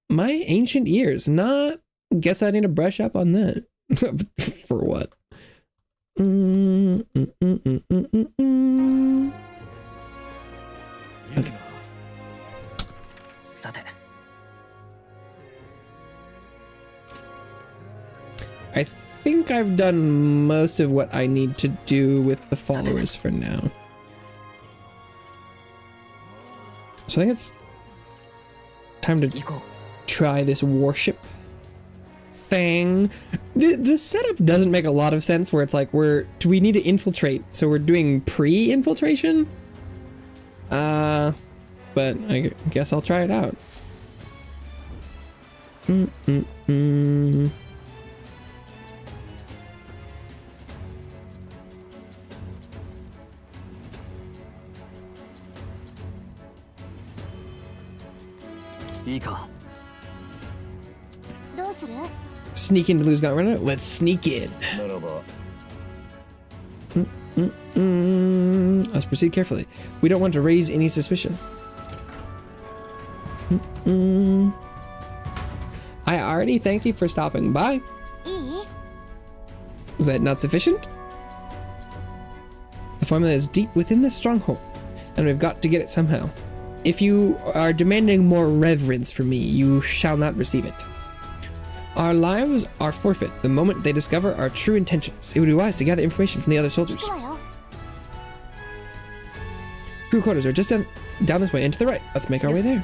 My ancient ears, not... Guess I need to brush up on that. For what? Okay. I think I've done most of what I need to do with the followers for now. So I think it's time to try this warship thing. The setup doesn't make a lot of sense where it's like do we need to infiltrate? So we're doing pre-infiltration? But I guess I'll try it out. Sneak in to lose got runner? Let's sneak in. Let's proceed carefully. We don't want to raise any suspicion. I already thanked you for stopping by. Is that not sufficient? The formula is deep within this stronghold, and we've got to get it somehow. If you are demanding more reverence from me, you shall not receive it. Our lives are forfeit the moment they discover our true intentions. It would be wise to gather information from the other soldiers. Crew quarters are just down this way and to the right. Let's make our way there.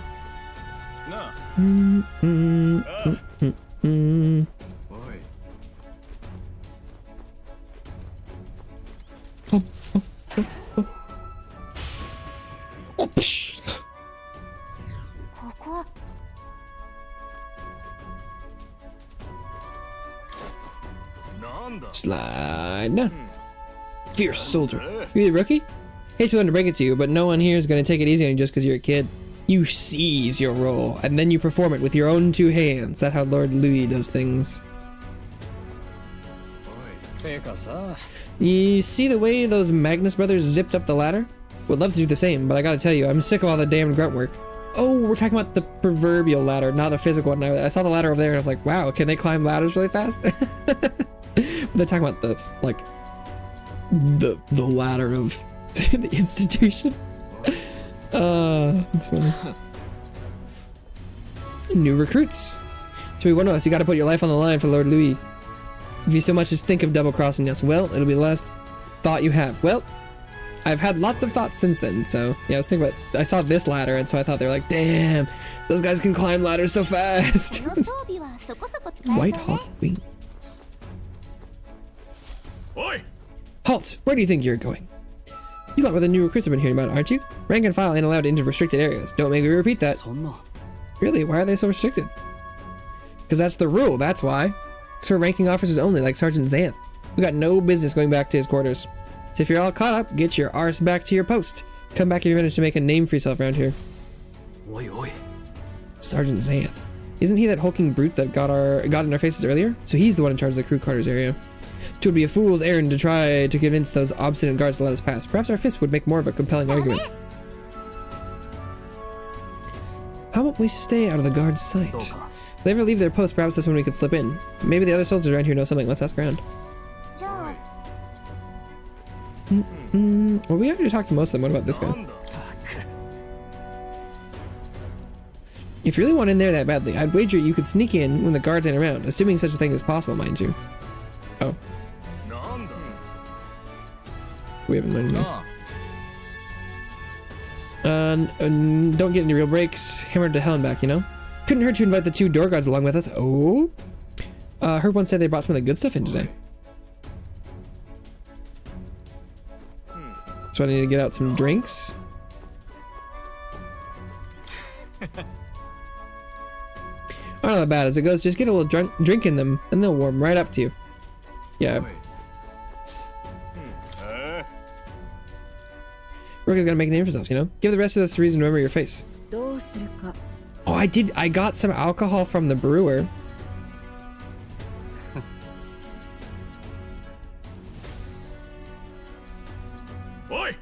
Slide down. Fierce soldier. You the rookie? Hate to break it to you, but no one here is going to take it easy on you just because you're a kid. You seize your role, and then you perform it with your own two hands. That's how Lord Louis does things. You see the way those Magnus brothers zipped up the ladder? Would love to do the same, but I gotta tell you, I'm sick of all the damn grunt work. Oh, we're talking about the proverbial ladder, not a physical one. I saw the ladder over there and I was like, wow, can they climb ladders really fast? They're talking about the, like, the ladder of the institution. That's funny. New recruits. To be one of us, you gotta put your life on the line for Lord Louis. If you so much as think of double-crossing us, well, it'll be the last thought you have. Well, I've had lots of thoughts since then, so yeah, I was thinking about, I saw this ladder, and so I thought they were like, damn, those guys can climb ladders so fast. White hawk wings. Oi! Halt! Where do you think you're going? You lot with the new recruits have been hearing about, aren't you? Rank and file ain't allowed into restricted areas. Don't make me repeat that. そんな Really? Why are they so restricted? Because that's the rule, that's why. It's for ranking officers only, like Sergeant Xanth. We got no business going back to his quarters. So if you're all caught up, get your arse back to your post. Come back if you manage to make a name for yourself around here. おいおい Sergeant Xanth. Isn't he that hulking brute that got in our faces earlier? So he's the one in charge of the crew quarters area. It would be a fool's errand to try to convince those obstinate guards to let us pass. Perhaps our fists would make more of a compelling argument. How about we stay out of the guard's sight? そうか If they ever leave their post, perhaps that's when we could slip in. Maybe the other soldiers around here know something. Let's ask around. Well, we already talked to most of them. What about this guy? なんだ If you really want in there that badly, I'd wager you could sneak in when the guards ain't around, assuming such a thing is possible, mind you. Oh, なんだ we haven't learned that. なあ Don't get any real breaks. Hammered to hell and back, you know? Couldn't hurt to invite the 2 door guards along with us. Oh? Heard one said they brought some of the good stuff in today. So I need to get out some drinks. Not that bad as it goes. Just get a little drink in them, and they'll warm right up to you. Yeah. Rookie's gotta make a name for themselves, you know? Give the rest of us a reason to remember your face. どうするか Oh, I did. I got some alcohol from the brewer. Oi!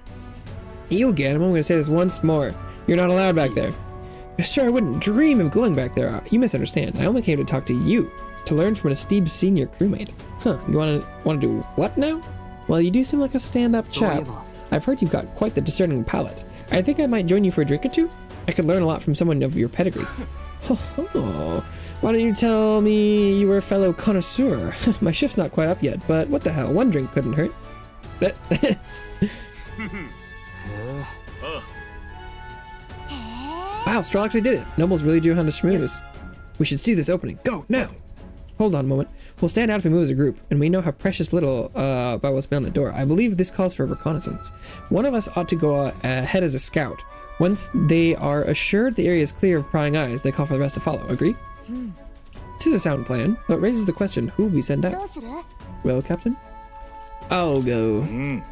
You again. I'm gonna say this once more. You're not allowed back there. Sure, I wouldn't dream of going back there. You misunderstand. I only came to talk to you, to learn from an esteemed senior crewmate. Huh? You wanna do what now? Well, you do seem like a stand-up そういえ chap. ば I've heard you've got quite the discerning palate. I think I might join you for a drink or two. I could learn a lot from someone of your pedigree. Oh, why don't you tell me you were a fellow connoisseur? My shift's not quite up yet, but what the hell? One drink couldn't hurt. へえ Wow, Stroll actually did it. Nobles really do hunt a schmooze. We should see this opening. Go, now! Hold on a moment. We'll stand out if we move as a group, and we know how precious little about what's beyond the door. I believe this calls for reconnaissance. One of us ought to go ahead as a scout. Once they are assured the area is clear of prying eyes, they call for the rest to follow. Agree? This is a sound plan, but it raises the question, who will we send ど out? うする Well, Captain? I'll go. うん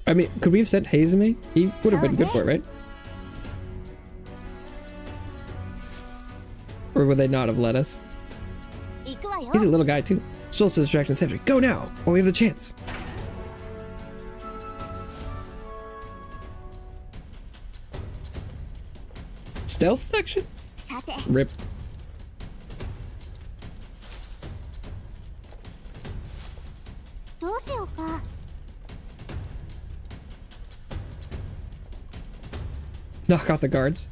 I mean, could we have sent Hazeme? He would have been good for it, right? Or would they not have let us? 行くわよ He's a little guy too. Still so distracting the sentry. Go now, while we have the chance. Stealth section? さて Rip. どうしようか Knock out the guards.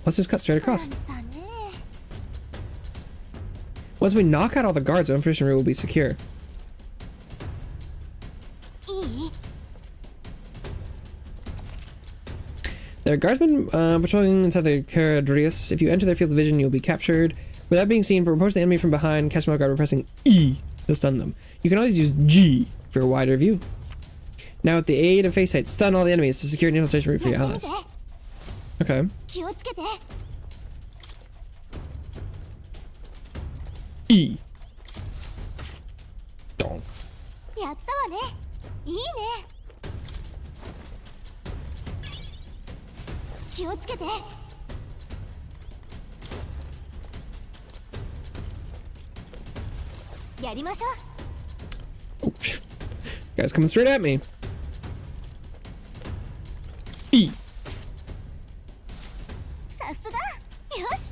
Let's just cut straight across. だね Once we knock out all the guards, the infiltration route will be secure. いい There are guardsmen patrolling inside the Caradrius. If you enter their field of vision, you'll be captured. Without being seen, approach the enemy from behind, catch them off guard by pressing E to stun them. You can always use G for a wider view. Now, with the aid of face sight, stun all the enemies to secure an infiltration route for your やって allies. みて Okay. 気をつけて E. Don't. やったわねいいね気をつけてやりましょう Oh, guys coming straight at me. E. さすがよし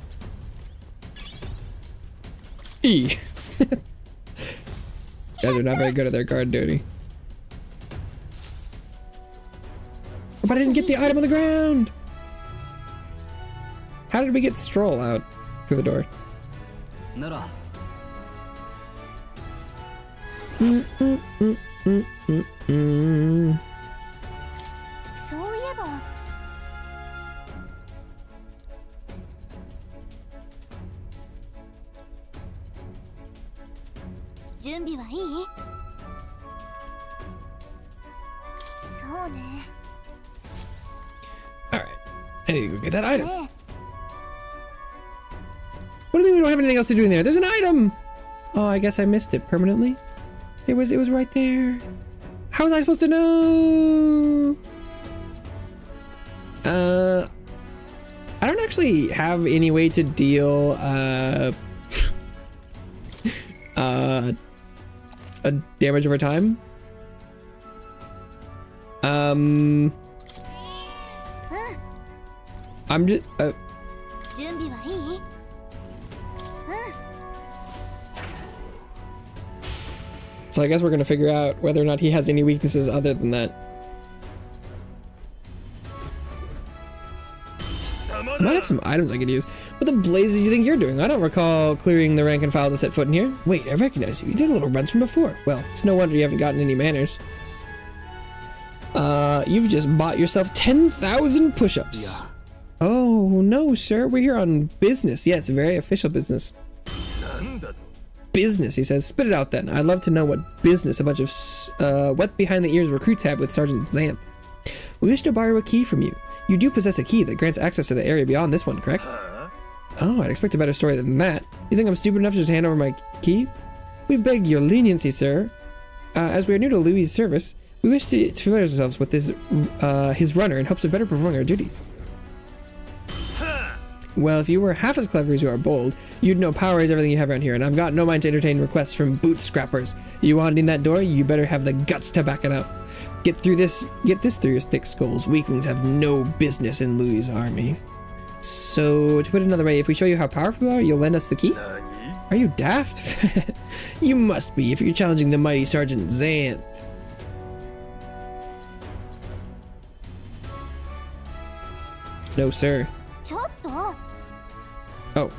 E. These guys are not very good at their guard duty. Oh, but I didn't get the item on the ground. How did we get Stroll out through the door? なら そういえば準備はいい？そうね。 Alright. I need to go get that item. ね What do you mean we don't have anything else to do in there? There's an item! Oh, I guess I missed it permanently. It was right there. How was I supposed to know? I don't actually have any way to deal a damage over time. うん I'm just 準備はいい？うん so I guess we're gonna figure out whether or not he has any weaknesses other than that. I might have some items I could use. What the blazes do you think you're doing? I don't recall clearing the rank and file to set foot in here. Wait, I recognize you. You did little runs from before. Well, it's no wonder you haven't gotten any manners. You've just bought yourself 10,000 push-ups. Yeah. Oh, no, sir. We're here on business. Yes, very official business. なんだと Business, he says. Spit it out then. I'd love to know what business a bunch of wet behind the ears recruits have with Sergeant Xanth. We wish to borrow a key from you. You do possess a key that grants access to the area beyond this one, correct? Oh, I'd expect a better story than that. You think I'm stupid enough to just hand over my key? We beg your leniency, sir. As we are new to Louis' service, we wish to familiarize ourselves with his runner in hopes of better performing our duties. Well, if you were half as clever as you are bold, you'd know power is everything you have around here, and I've got no mind to entertain requests from boot scrappers. You want in that door, you better have the guts to back it up. Get this through your thick skulls. Weaklings have no business in Louis' army. So, to put it another way, if we show you how powerful you are, you'll lend us the key? 何 Are you daft? You must be if you're challenging the mighty Sergeant Xanth. No, sir. ちょっと Oh.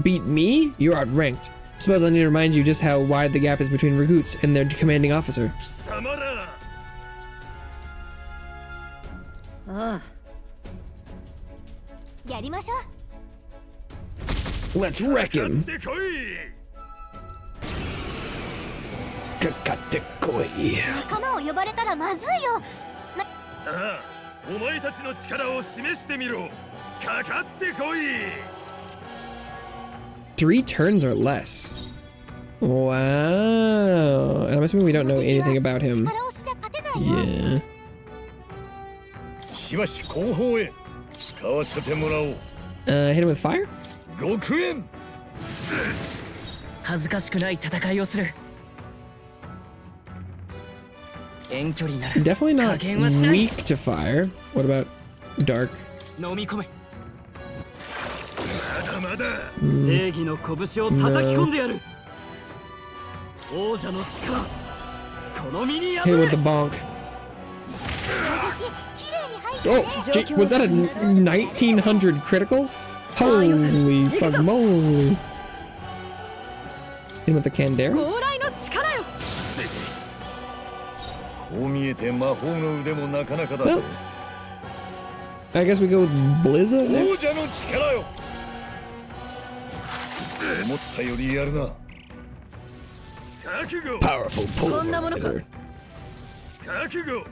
Beat me? You're outranked. Suppose I need to remind you just how wide the gap is between recruits and their commanding officer. 貴様ら ああやりましょう Let's wreck かっ him. てこい Kakatekoi. 仲間を呼ばれたらまずいよさあお前たちの力を示してみろかかってこい 3 turns or less. Wow. And I'm assuming we don't know anything about him. 力押しじゃ勝てないよ Yeah. しばし後方へ使わせてもらおう Hit him with fire? 極限 恥ずかしくない戦いをする遠距離なら Definitely not 加減はしない weak to fire. What about dark? 飲み込めまだまだ正義の拳を叩き込んでやる王者の力この身に Hit 宿 him れ with the bonk. きれいに入って Oh, gee, was that a 1900 critical? Holy fuck moly. Hit him with the Candera? 往来の力よこう見えて魔法の腕もなかなかだ Well, I guess we go with Blizzard 王 next. 者の力よ思ったよりやるな覚悟 Powerful pulverizer. 覚悟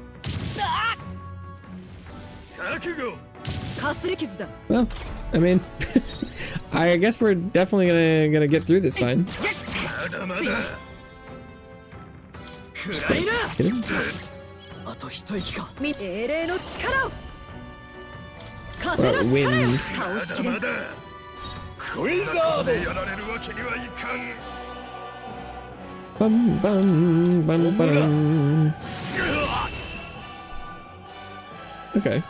覚悟 かすり傷だ Well, I mean, I guess we're definitely gonna get through this fine. まだまだ暗いな Hit him? あと一息か英霊の力を What 風 about の力よ wind? 倒しきれんまだクイザードやられるわけにはいかん Bum bum bum bum. Okay.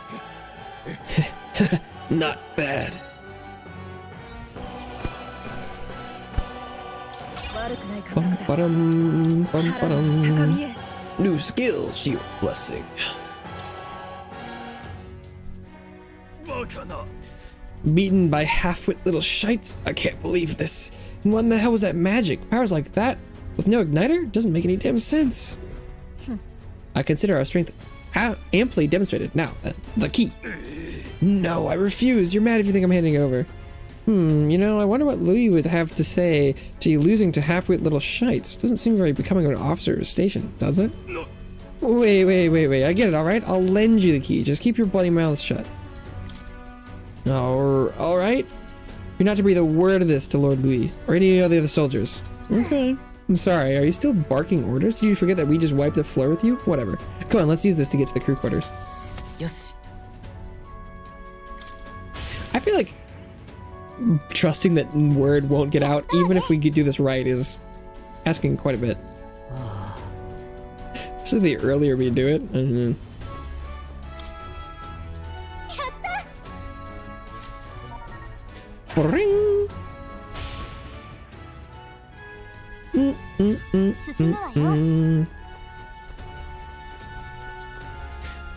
Not bad. 悪くない Bum 感覚だ ba-dum, bum さらに高 ba-dum. みへ New skill, shield blessing. バカな Beaten by half-wit little shites? I can't believe this. And what in the hell was that magic? Powers like that with no igniter? Doesn't make any damn sense. I consider our strength amply demonstrated. Now, the key. No, I refuse. You're mad if you think I'm handing it over. You know, I wonder what Louis would have to say to you losing to half-wit little shites. Doesn't seem very becoming of an officer of station, does it? No. Wait. I get it, alright? I'll lend you the key. Just keep your bloody mouth shut. Alright? You're not to breathe a word of this to Lord Louis, or any of the other soldiers. Okay. I'm sorry, are you still barking orders? Did you forget that we just wiped the floor with you? Whatever. Come on, let's use this to get to the crew quarters. Yes. I feel like trusting that word won't get out, even if we could do this right, is asking quite a bit. Especially the earlier we do it. I don't know. Ring.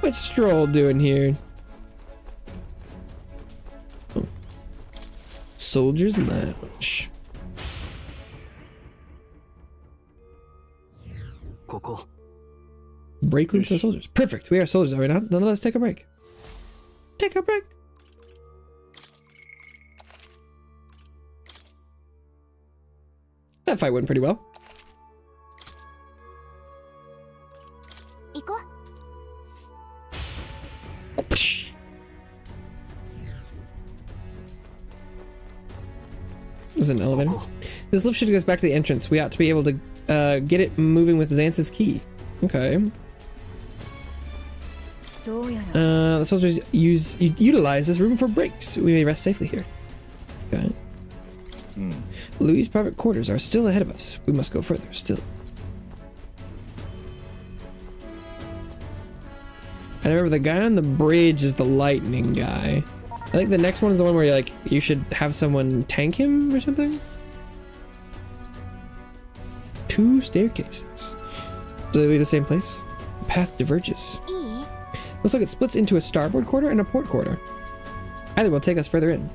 What's Stroll doing here? Oh. Soldiers Lounge. ここ Break room for the soldiers. Perfect. We are soldiers, are we not? Then let's take a break. Take a break. That fight went pretty well. 行こう。 There's an elevator. This lift should get us back to the entrance. We ought to be able to get it moving with Xance's key. Okay. The soldiers utilize this room for breaks. We may rest safely here. Okay. Louis' private quarters are still ahead of us. We must go further still. I remember the guy on the bridge is the lightning guy. I think the next one is the one where you're like, you should have someone tank him or something. 2 staircases. Do they lead the same place? The path diverges. いい？ Looks like it splits into a starboard quarter and a port quarter. Either will take us further in.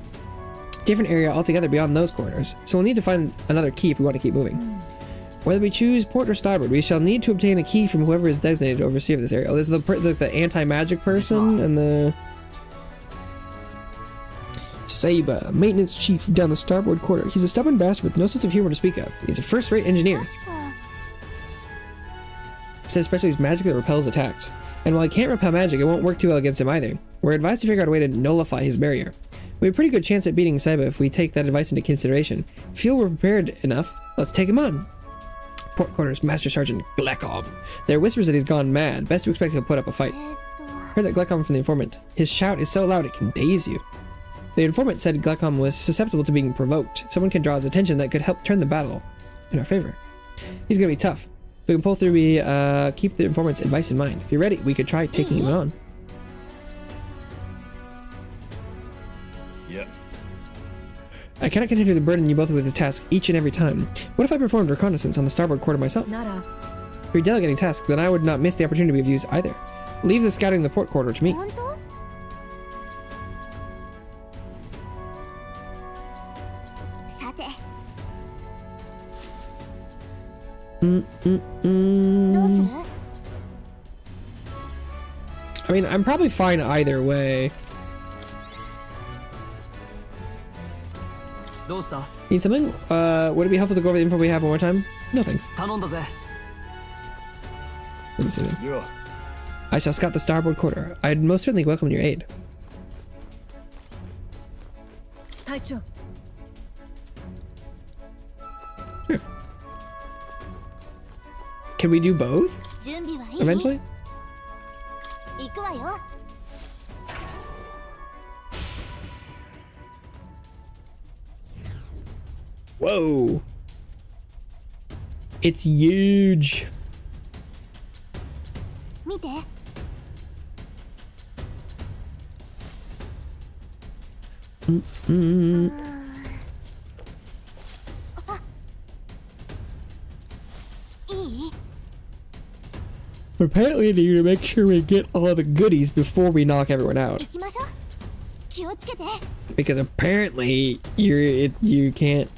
Different area altogether beyond those corridors, so we'll need to find another key if we want to keep moving. Whether we choose port or starboard, we shall need to obtain a key from whoever is designated overseer of this area. Oh, there's the anti-magic person and the Saber, maintenance chief down the starboard quarter. He's a stubborn bastard with no sense of humor to speak of. He's a first-rate engineer. 確か Said especially his magic that repels attacks. And while he can't repel magic, it won't work too well against him either. We're advised to figure out a way to nullify his barrier. We have a pretty good chance at beating Saiba if we take that advice into consideration. Feel we're prepared enough? Let's take him on. Port quarters, Master Sergeant Glecom. There are whispers that he's gone mad. Best to expect he'll put up a fight. えーっと Heard that Glecom from the informant. His shout is so loud it can daze you. The informant said Glecom was susceptible to being provoked. If someone can draw his attention, that could help turn the battle in our favor. He's gonna be tough. If we can pull through, we keep the informant's advice in mind. If you're ready, we could try taking him on. Yeah. I cannot continue to burden you both with the task each and every time. What if I performed reconnaissance on the starboard quarter myself? なら If you're delegating tasks, then I would not miss the opportunity of use either. Leave the scouting the port quarter to me. 本当？さて、どうする？ I mean, I'm probably fine either way. どうした Need something? Would it be helpful to go over the info we have one more time? No thanks. 頼んだぜ Let me see then. Yeah. I shall scout the starboard quarter. I'd most certainly welcome your aid. 隊長 Sure. Can we do both 準備はいい？ eventually? 行くわよ。 Whoa. It's huge. 見て。 いい？ Apparently, we need to make sure we get all the goodies before we knock everyone out. 行きましょう。気をつけて。 Because apparently you can't.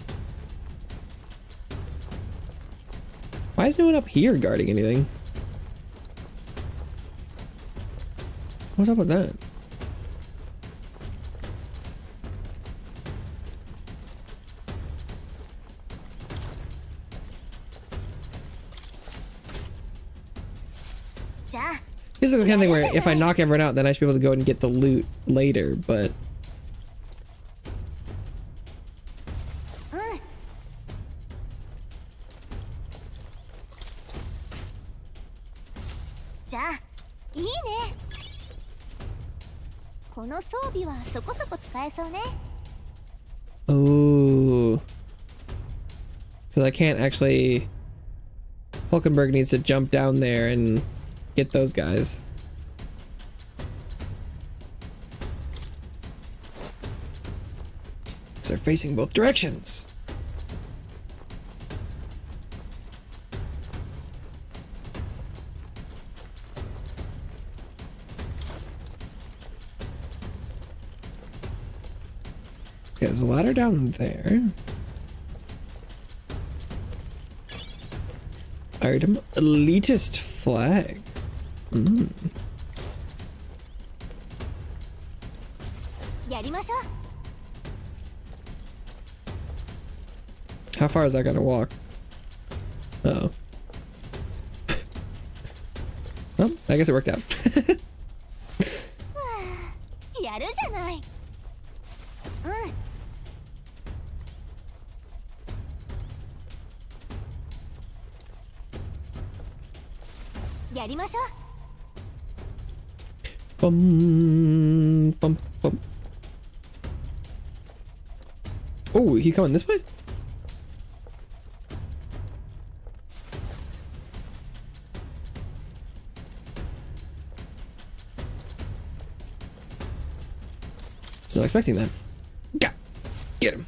Why is no one up here guarding anything? What's up with that? This is the kind of thing where if I knock everyone out, then I should be able to go and get the loot later, but... Oh. Because I can't actually... Hulkenberg needs to jump down there and get those guys. Because they're facing both directions. Okay, there's a ladder down there. Item elitist flag. How far is that gonna walk? Uh-oh. Well, I guess it worked out. Bum, bum, bum. Oh, he's coming this way? Was not expecting that. Get him.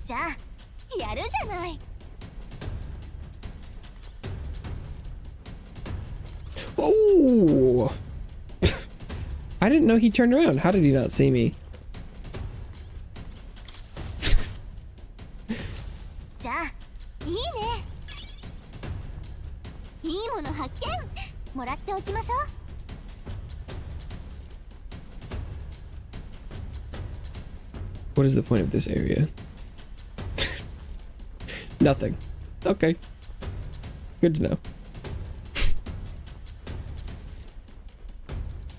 Oh! I didn't know he turned around. How did he not see me? What is the point of this area? Nothing. Okay. Good to know.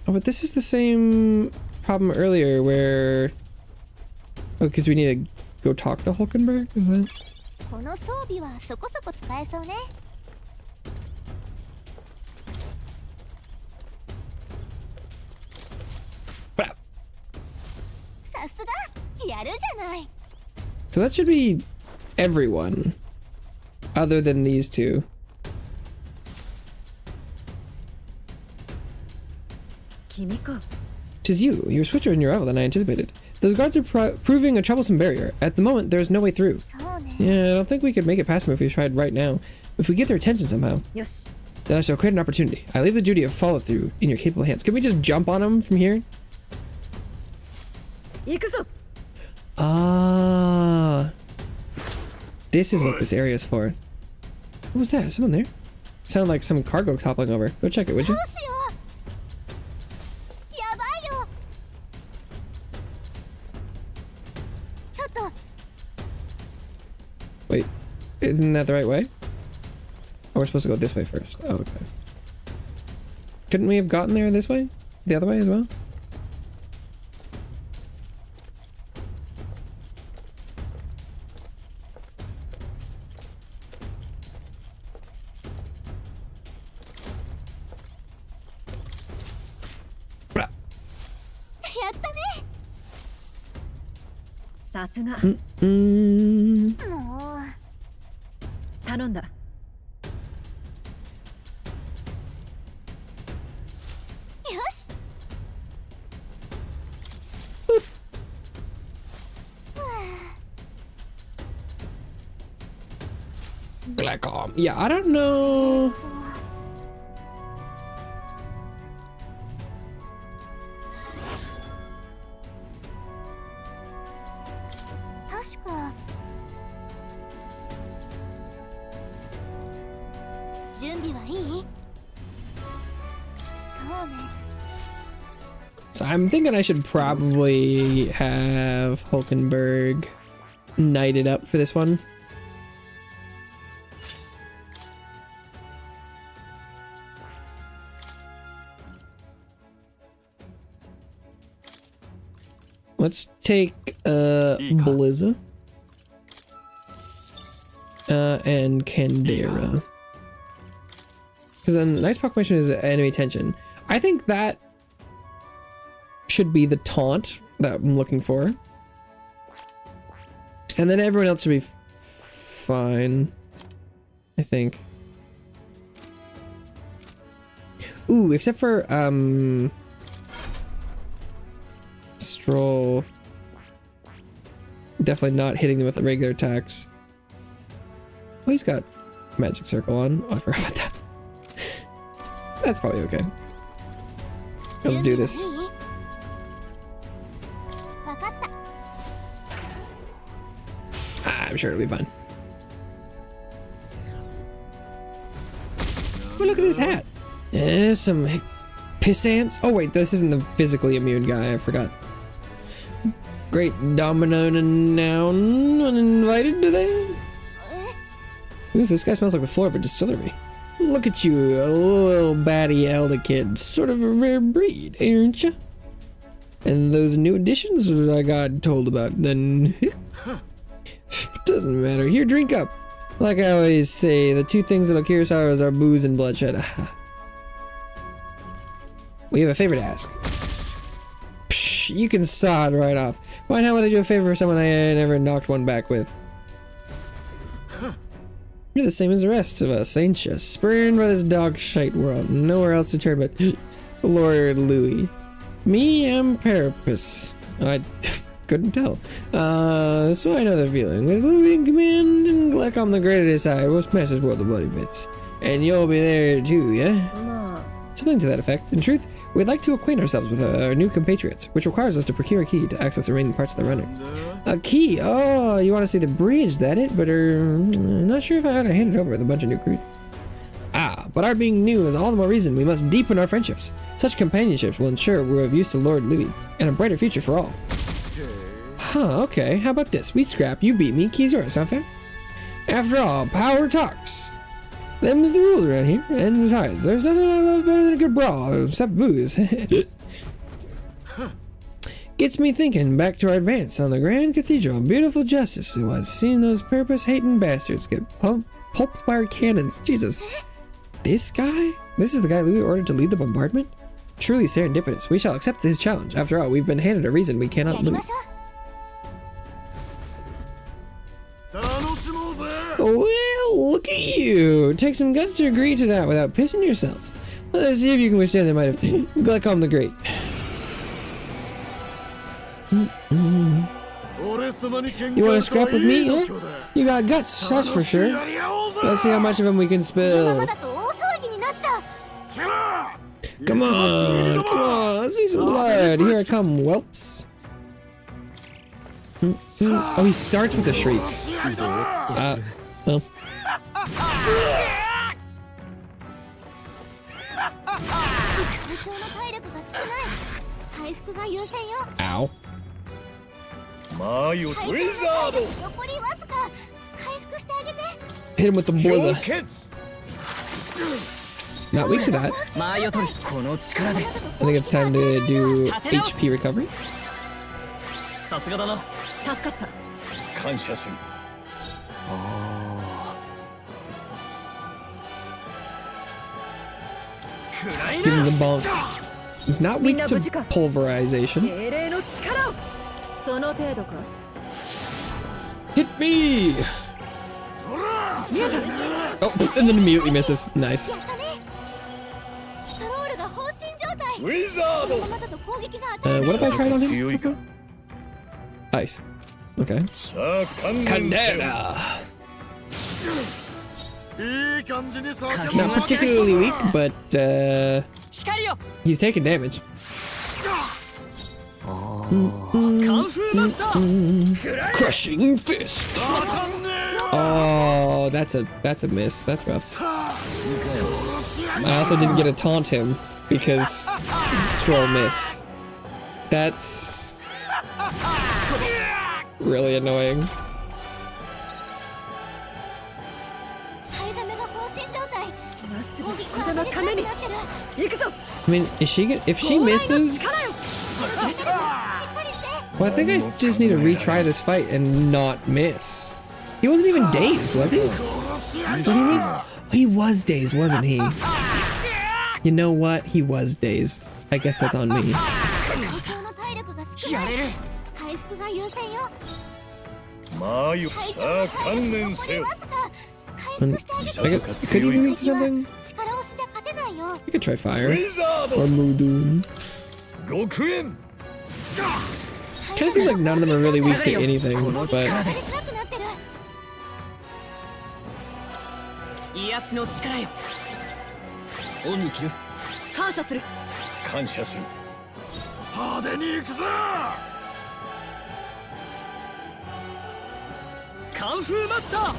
Oh, but this is the same problem earlier where... Oh, because we need to go talk to Hulkenberg? Is that... So that should be everyone other than these two. Tis you. You're swifter in your arrival than I anticipated. Those guards are proving a troublesome barrier. At the moment, there's no way through. Yeah, I don't think we could make it past them if we tried right now. If we get their attention somehow, then I shall create an opportunity. I leave the duty of follow-through in your capable hands. Can we just jump on them from here? Ah. This is what this area is for. What was that? Someone there? It sounded like some cargo toppling over. Go check it, would you? Wait, isn't that the right way? Oh, we're supposed to go this way first. Oh, okay. Couldn't we have gotten there this way? The other way as well? Black arm. Yeah, I don't know. 準備はいい？そうね。 So I'm thinking I should probably have Hulkenberg knighted up for this one. Let's take Blizza and Candera. Because then the next proclamation is enemy tension. I think that should be the taunt that I'm looking for. And then everyone else should be fine, I think. Ooh, except for Stroll. Definitely not hitting them with the regular attacks. Oh, he's got Magic Circle on. Oh, I forgot about that. That's probably okay. Let's do this. I'm sure it'll be fine. Oh, look at his hat. Yeah, some piss ants. Oh wait, this isn't the physically immune guy. I forgot. Great domino noun uninvited today. Ooh, this guy smells like the floor of a distillery. Look at you, a little batty elder kid. Sort of a rare breed, aren't you? And those new additions I got told about, then... Doesn't matter. Here, drink up. Like I always say, the two things that'll cure sorrows are booze and bloodshed. We have a favor to ask. Psh, you can saw it right off. Why not would I do a favor for someone I never knocked one back with? You're the same as the rest of us, ain't you? Spurned by this dog shite world. Nowhere else to turn but Lord Louis. Me, I'm Parapus. I couldn't tell. So I know the feeling. With Louis in command and Gleck on the great at his side, we'll smash this world to bloody bits. And you'll be there too, yeah? Something to that effect. In truth, we'd like to acquaint ourselves with our new compatriots, which requires us to procure a key to access the remaining parts of the runner. A key? Oh, you want to see the bridge, that it? But not sure if I ought to hand it over with a bunch of new recruits. Ah, but our being new is all the more reason we must deepen our friendships. Such companionships will ensure we're of use to Lord Louis, and a brighter future for all. Huh, okay, how about this? We scrap, you beat me, keys yours, sound fair? After all, power talks. Them's the rules around here, and besides, there's nothing I love better than a good brawl, except booze. Gets me thinking back to our advance on the Grand Cathedral. Beautiful justice it was, seeing those purpose-hating bastards get pulped by our cannons. Jesus. This guy? This is the guy Louis ordered to lead the bombardment? Truly serendipitous. We shall accept his challenge. After all, we've been handed a reason we cannot lose. Well, look at you. Take some guts to agree to that without pissing yourselves. Let's see if you can withstand the might of Gleicom the Great. You want to scrap with me, huh? You got guts, that's for sure. Let's see how much of them we can spill. Come on, come on, let's see some blood. Here I come, whelps. Oh, he starts with a shriek. Well. Ow. Hit him with the blizzer. Not weak to that. I think it's time to do HP recovery. Give him the bonk. He's not weak to pulverization. Hit me! Oh, and then immediately misses. Nice. What if I tried on him? Ice. Okay. Candela! Not particularly weak, but he's taking damage. Crushing fist. Oh, that's a miss. That's rough. I also didn't get to taunt him because Stroll missed. That's really annoying. 替え玉が放心状態。すぐ小玉亀に行くぞ。 I mean, is she gonna, if she misses? Well, I think I just need to retry this fight and not miss. He wasn't even dazed, was he? Did he miss? Oh, he was dazed, wasn't he? You know what? He was dazed. I guess that's on me. 今日の体力が少ない。回復が優先よ。まあよ、さあ観念せよ。回復してあげて。 Could he be weak to something? 力押しじゃ勝てないよ。 You could try ウ fire ィザード or Moodoo. 極限。 Kind of seems like none of them are really weak to anything, but 辛くなってる。癒しの力よ。恩に着る。感謝する。感謝する。派手に行くぞ。カンフーマスター。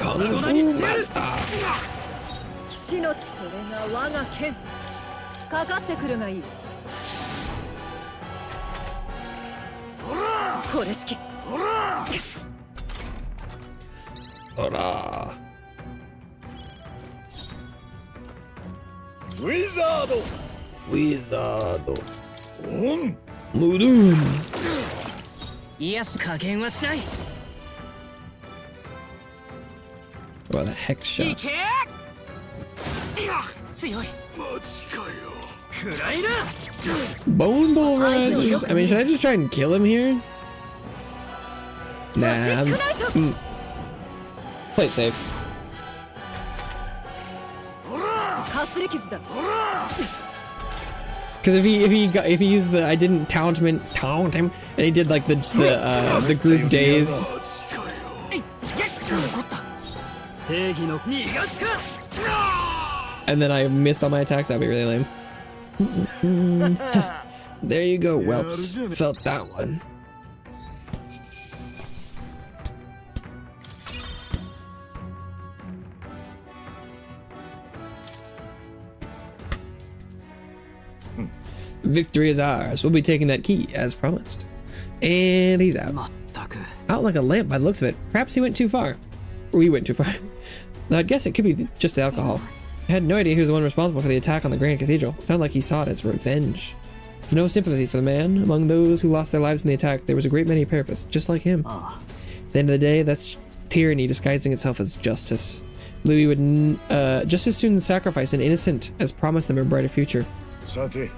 Kung Fu Master. 騎士のこれが我が剣。かかってくるがいい。これ式。 Ora. ウィザード。 Wizard. オン。 Moodoo. 癒し加減はしない。 Well, the hex い shot. け。強い。マジかよ。食らえる。 Bone Bull rises. I mean, should I just try and kill him here? Nah. Play it safe. かすり傷だ。 Because if he used the I didn't taunt him and he did like the group days. 残った。正義の逃がすか。 And then I missed all my attacks, that'd be really lame. There you go, whelps. Felt that one. Victory is ours. We'll be taking that key as promised. And he's out. まったく。 Out like a lamp by the looks of it. Perhaps he went too far. Or we went too far. Now, I'd guess it could be just the alcohol. I had no idea he was the one responsible for the attack on the Grand Cathedral. Sounded like he saw it as revenge. With no sympathy for the man, among those who lost their lives in the attack, there was a great many therapists, just like him. Ah. At the end of the day, that's tyranny disguising itself as justice. Louis would just as soon sacrifice an innocent as promise them a brighter future. さて。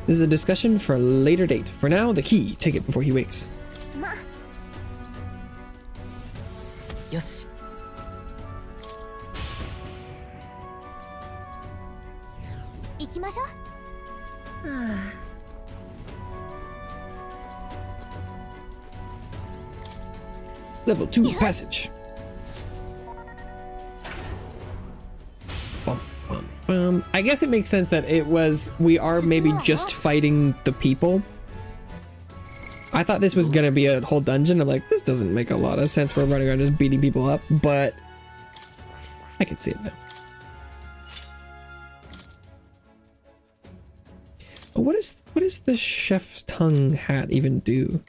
This is a discussion for a later date. For now, the key. Take it before he wakes. よし。 行きましょう。 Level 2 passage. Bum, bum, bum. I guess it makes sense that we are maybe just fighting the people. I thought this was gonna be a whole dungeon. I'm like, this doesn't make a lot of sense. We're running around just beating people up, but I can see it now. What does the chef's tongue hat even do?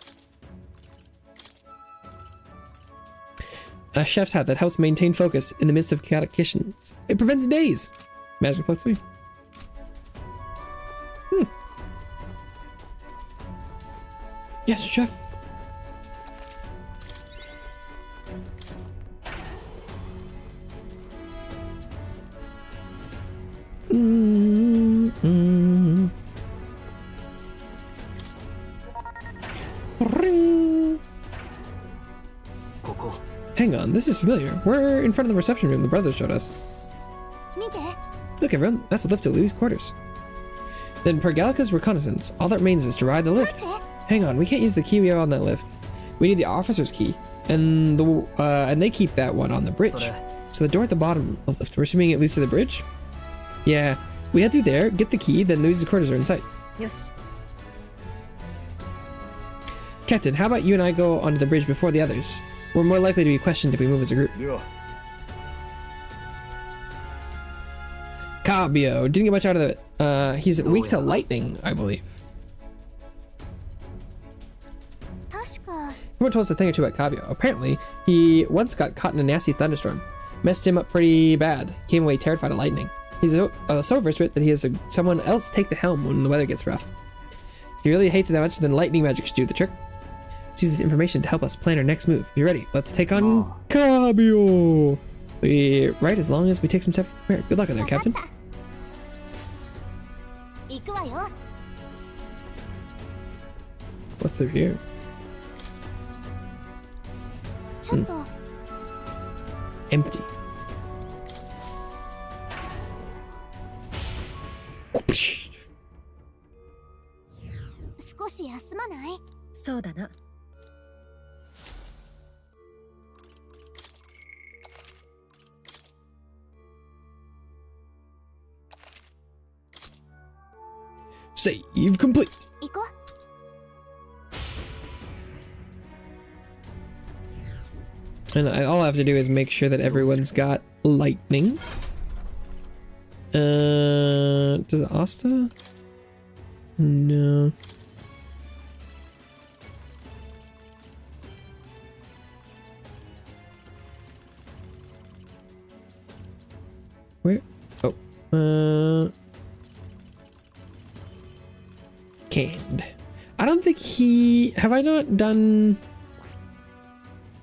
A chef's hat that helps maintain focus in the midst of chaotic kitchens. It prevents daze. Magic plus 3. Yes, chef. Ring. ここ。 Hang on, this is familiar. We're in front of the reception room the brothers showed us. 見て。 Look, everyone, that's the lift to Louis' quarters. Then per Gallica's reconnaissance, all that remains is to ride the lift. Hang on, we can't use the key we have on that lift. We need the officer's key, and they keep that one on the bridge. So the door at the bottom of the lift, we're assuming it leads to the bridge? Yeah, we head through there, get the key, then Louis' quarters are in sight. Yes. Captain, how about you and I go onto the bridge before the others? We're more likely to be questioned if we move as a group. では。Kabio. Didn't get much out of it. He's weak to lightning, I believe. 確か Someone told us a thing or two about Kabio. Apparently, he once got caught in a nasty thunderstorm. Messed him up pretty bad. Came away terrified of lightning. He's so versed with it that he has someone else take the helm when the weather gets rough. If he really hates it that much, then lightning magic should do the trick. Let's use this information to help us plan our next move. If you're ready, let's take on Kabio. We right as long as we take some steps to prepare. Good luck out there, Captain. 行くわよ What's through here? ちょっと Empty. Whoopsh. 少し休まないそうだな。 Save complete. 行こ And all I have to do is make sure that everyone's got lightning. Does Asta? No. Where? Oh. Canned. I don't think he... Have I not done...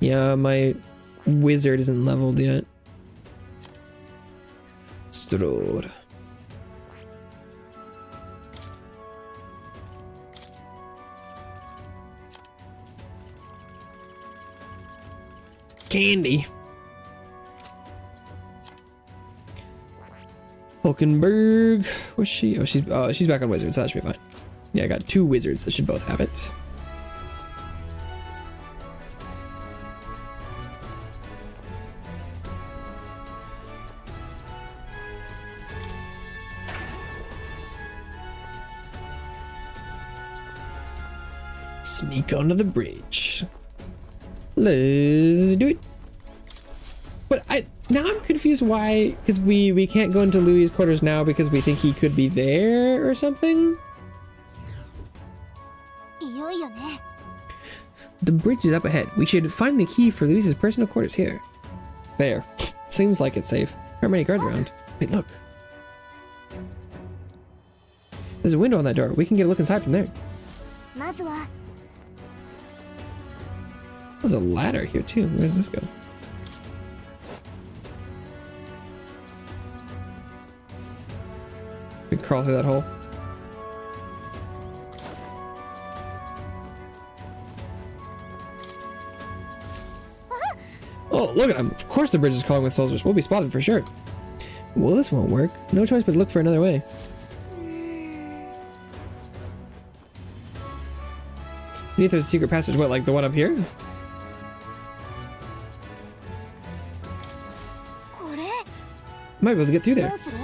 Yeah, my wizard isn't leveled yet. Strode. Candy. Hulkenberg. Where's she? Oh, she's back on wizard, so that should be fine. Yeah, I got 2 wizards that should both have it. Sneak onto the bridge. Let's do it. But now I'm confused why, because we can't go into Louis' quarters now because we think he could be there or something. ういよいよね The bridge is up ahead. We should find the key for Louis's personal quarters here. There. Seems like it's safe. There aren't many guards around. Wait, look. There's a window on that door. We can get a look inside from there. まずは There's a ladder here too. Where does this go? We crawl through that hole. Oh, look at him. Of course the bridge is crawling with soldiers. We'll be spotted for sure. Well, this won't work. No choice but to look for another way. Beneath there's a secret passage. What, like the one up here? これ Might be able to get through ど there. うする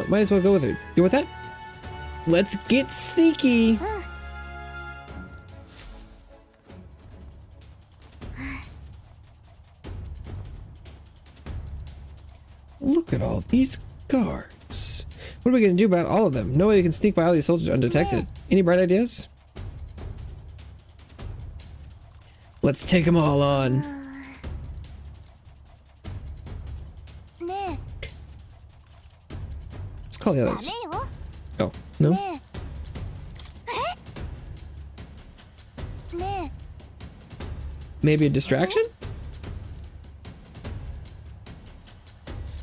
Might as well go with her. Go with that? Let's get sneaky. Look at all these guards. What are we gonna do about all of them? No way we can sneak by all these soldiers undetected. Any bright ideas? Let's take them all on. ね Let's call the えダ others. メよ Oh, no? ねえね Maybe a distraction?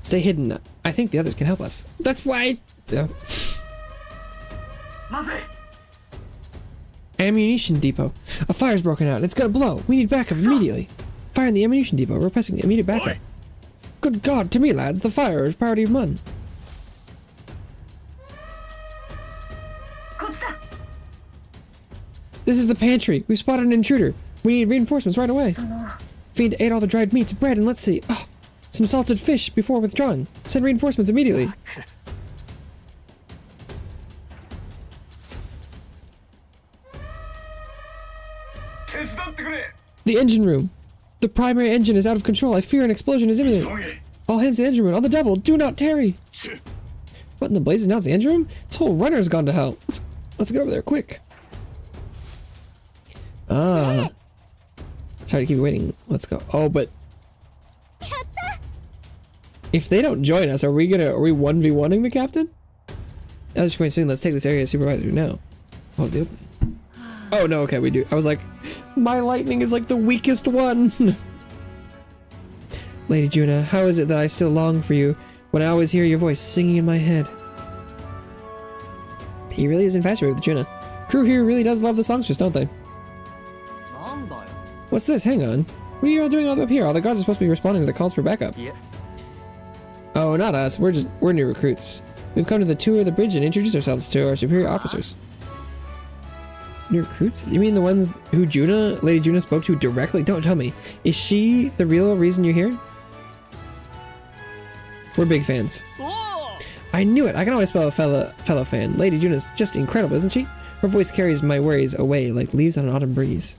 Stay hidden. I think the others can help us. That's why. Ammunition depot. A fire's broken out. It's gonna blow. We need backup immediately. Fire in the ammunition depot. We're pressing immediate backup. Good God, to me, lads, the fire is priority of one. This is the pantry. We've spotted an intruder. We need reinforcements right away. Fiend ate all the dried meats, bread, and let's see. Oh, some salted fish before withdrawing. Send reinforcements immediately. The engine room. The primary engine is out of control. I fear an explosion is imminent. All hands to the engine room, on the double, do not tarry! What in the blazes, now it's the engine room? This whole runner's gone to hell. Let's get over there, quick. Sorry to keep you waiting. Let's go. Oh, but if they don't join us, are we 1v1ing the captain? I was just going soon. Let's take this area as supervisor now. Oh, the opening. Oh no, okay, we do. I was like, my lightning is like the weakest one. Lady Juna, how is it that I still long for you when I always hear your voice singing in my head? He really is infatuated with Juna. Crew here really does love the songstress, don't they? What's this? Hang on. What are you all doing all up here? All the guards are supposed to be responding to the calls for backup. Yeah. Oh, not us. We're new recruits. We've come to the tour of the bridge and introduce ourselves to our superior officers. New recruits? You mean the ones who Lady Juna spoke to directly? Don't tell me. Is she the real reason you're here? We're big fans. I knew it. I can always spell a fellow fan. Lady Juna's just incredible, isn't she? Her voice carries my worries away like leaves on an autumn breeze.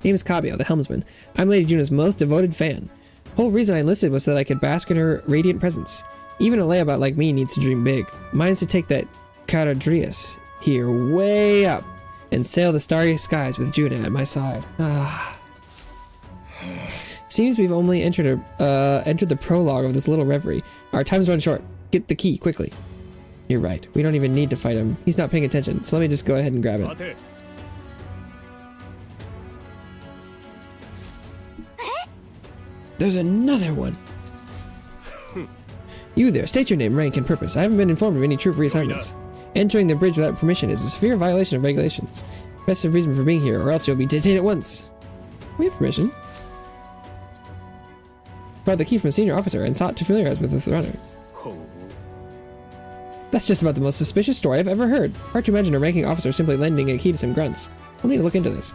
Name is Kabio, the helmsman. I'm Lady Juna's most devoted fan. Whole reason I enlisted was so that I could bask in her radiant presence. Even a layabout like me needs to dream big. Mine's to take that Caradrius here way up and sail the starry skies with Juna at my side. Seems we've only entered the prologue of this little reverie. Our time's run short. Get the key quickly. You're right. We don't even need to fight him. He's not paying attention, so let me just go ahead and grab it. There's another one. You there, state your name, rank, and purpose. I haven't been informed of any troop reassignments. Entering the bridge without permission is a severe violation of regulations. Best of reason for being here, or else you'll be detained at once. We have permission. Brought the key from a senior officer and sought to familiarize with this runner. That's just about the most suspicious story I've ever heard. Hard to imagine a ranking officer simply lending a key to some grunts. We'll need to look into this.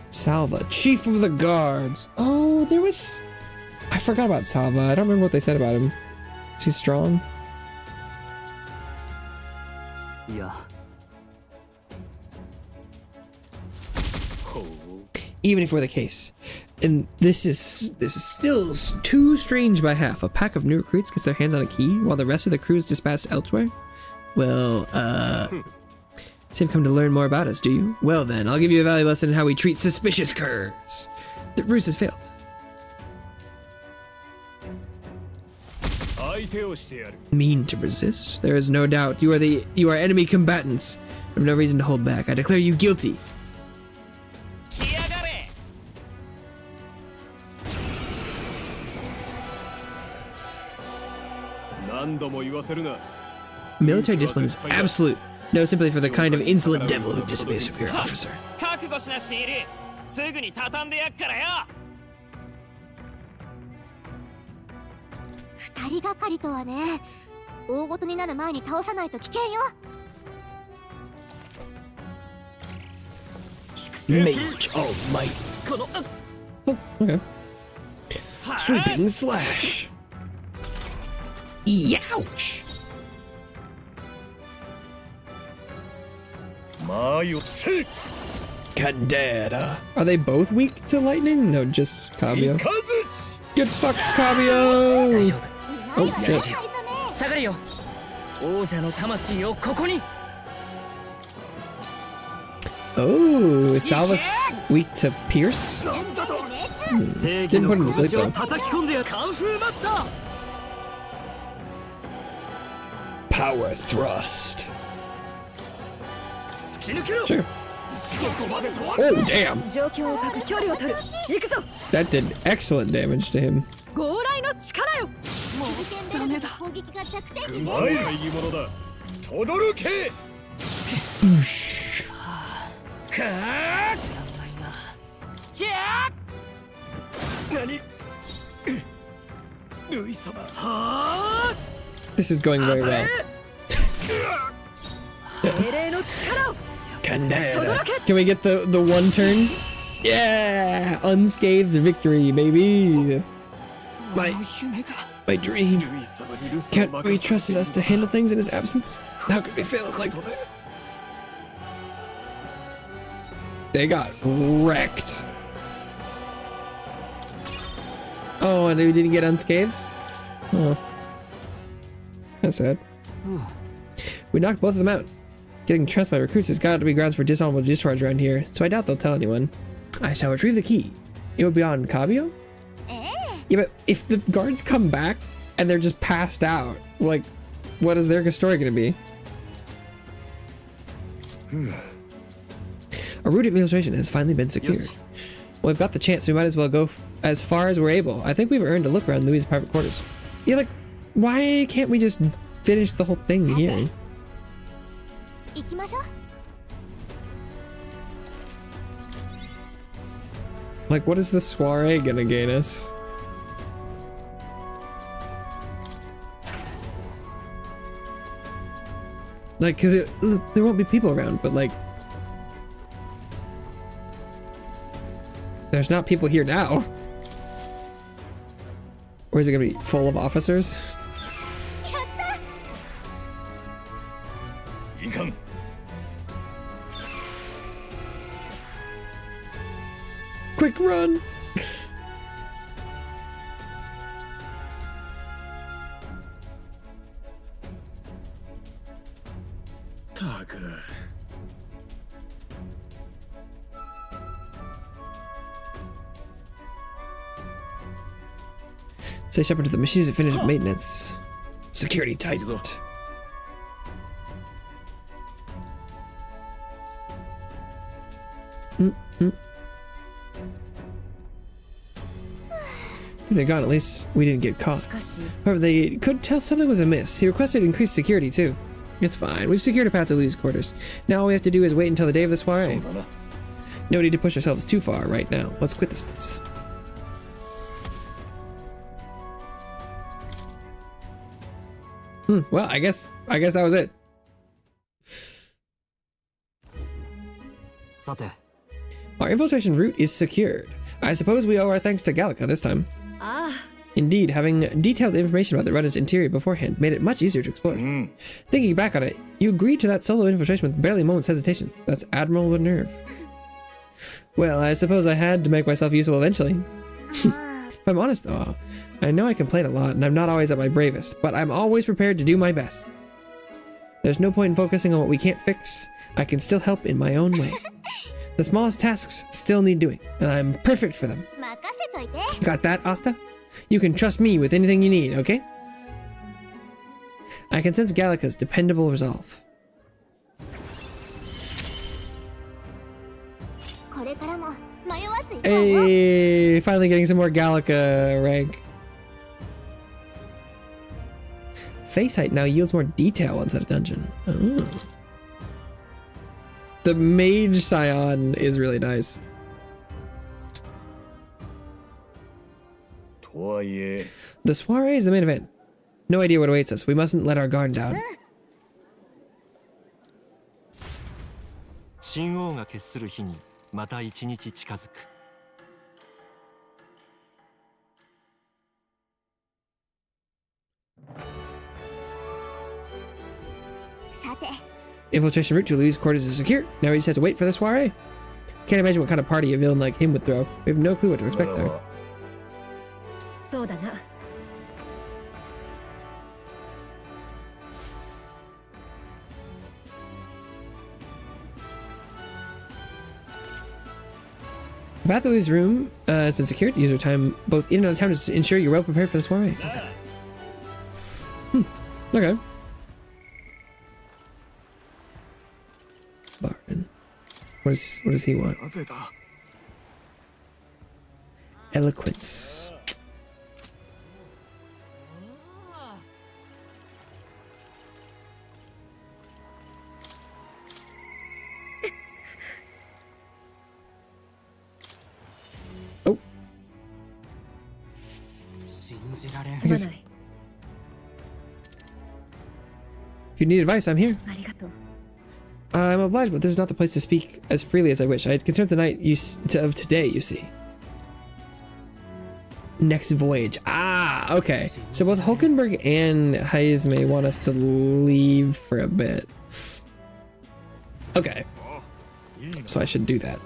Salva, chief of the guards. Oh, there was... I forgot about Salva. I don't remember what they said about him. She's strong. Yeah. Even if we're the case. And this is still too strange by half. A pack of new recruits gets their hands on a key while the rest of the crew is dispatched elsewhere? Well, so you've come to learn more about us, do you? Well then, I'll give you a valuable lesson in how we treat suspicious curs. The ruse has failed. Mean to resist? There is no doubt. You are enemy combatants. I have no reason to hold back. I declare you guilty. Military discipline is absolute. No sympathy for the kind of insolent devil who disobeys a superior officer. 二人がかりとはね。大ごとになる前に倒さないと危険よ。Mage all might. Oh, okay. Sweeping slash. Youch. Candera. Are they both weak to lightning? No, just Kabio. Get fucked, Kabio! Oh, shit. Oh, is Salvus weak to Pierce? Didn't put him to sleep though. Power thrust. Sure. Oh, damn! That did excellent damage to him. This is going very well. Candela. Can we get the one turn? Yeah! Unscathed victory, baby! My dream. Can't we trusted us to handle things in his absence? How could we fail him like this? They got wrecked. Oh, and we didn't get unscathed? Oh. That's sad. We knocked both of them out. Getting trounced by recruits has got to be grounds for dishonorable discharge around here, so I doubt they'll tell anyone. I shall retrieve the key. It would be on Kabio? Yeah, but if the guards come back and they're just passed out, like, what is their story going to be? A route of infiltration has finally been secured. Yes. Well, we've got the chance. We might as well go as far as we're able. I think we've earned a look around Louis' private quarters. Yeah, like, why can't we just finish the whole thing here? Like, what is the soiree gonna gain us? Like, cause there won't be people around, but like, there's not people here now. Or is it gonna be full of officers? Quick run! Say Shepard to the machines to finish maintenance. Security tightened. They're gone, at least we didn't get caught. However, they could tell something was amiss. He requested increased security too. It's fine. We've secured a path to Louis' quarters. Now all we have to do is wait until the day of the soiree. No need to push ourselves too far right now. Let's quit this place. Well, I guess that was it. Our infiltration route is secured. I suppose we owe our thanks to Gallica this time. Indeed, having detailed information about the runner's interior beforehand made it much easier to explore. Thinking back on it, you agreed to that solo infiltration with barely a moment's hesitation. That's admirable nerve. Well, I suppose I had to make myself useful eventually. If I'm honest though, I know I complain a lot and I'm not always at my bravest, but I'm always prepared to do my best. There's no point in focusing on what we can't fix. I can still help in my own way. The smallest tasks still need doing, and I'm perfect for them. Got that, Asta? You can trust me with anything you need, okay? I can sense Gallica's dependable resolve. Hey, finally getting some more Gallica rank. Face height now yields more detail inside a dungeon. Oh. The mage scion is really nice. The soiree is the main event. No idea what awaits us. We mustn't let our guard down. 新王が決する日にまた一日近づく。 Infiltration route to Louis' quarters is secure. Now we just have to wait for the soiree. Can't imagine what kind of party a villain like him would throw. We have no clue what to expect there. The path to Louis' room has been secured. Use your time both in and out of town to ensure you're well prepared for the soiree. Okay. Barton. What does he want? Eloquence. Oh. If you need advice, I'm here. I'm obliged, but this is not the place to speak as freely as I wish. I had concerns tonight of today, you see. Next voyage. Ah, okay. So both Hulkenberg and Hayes may want us to leave for a bit. Okay. So I should do that.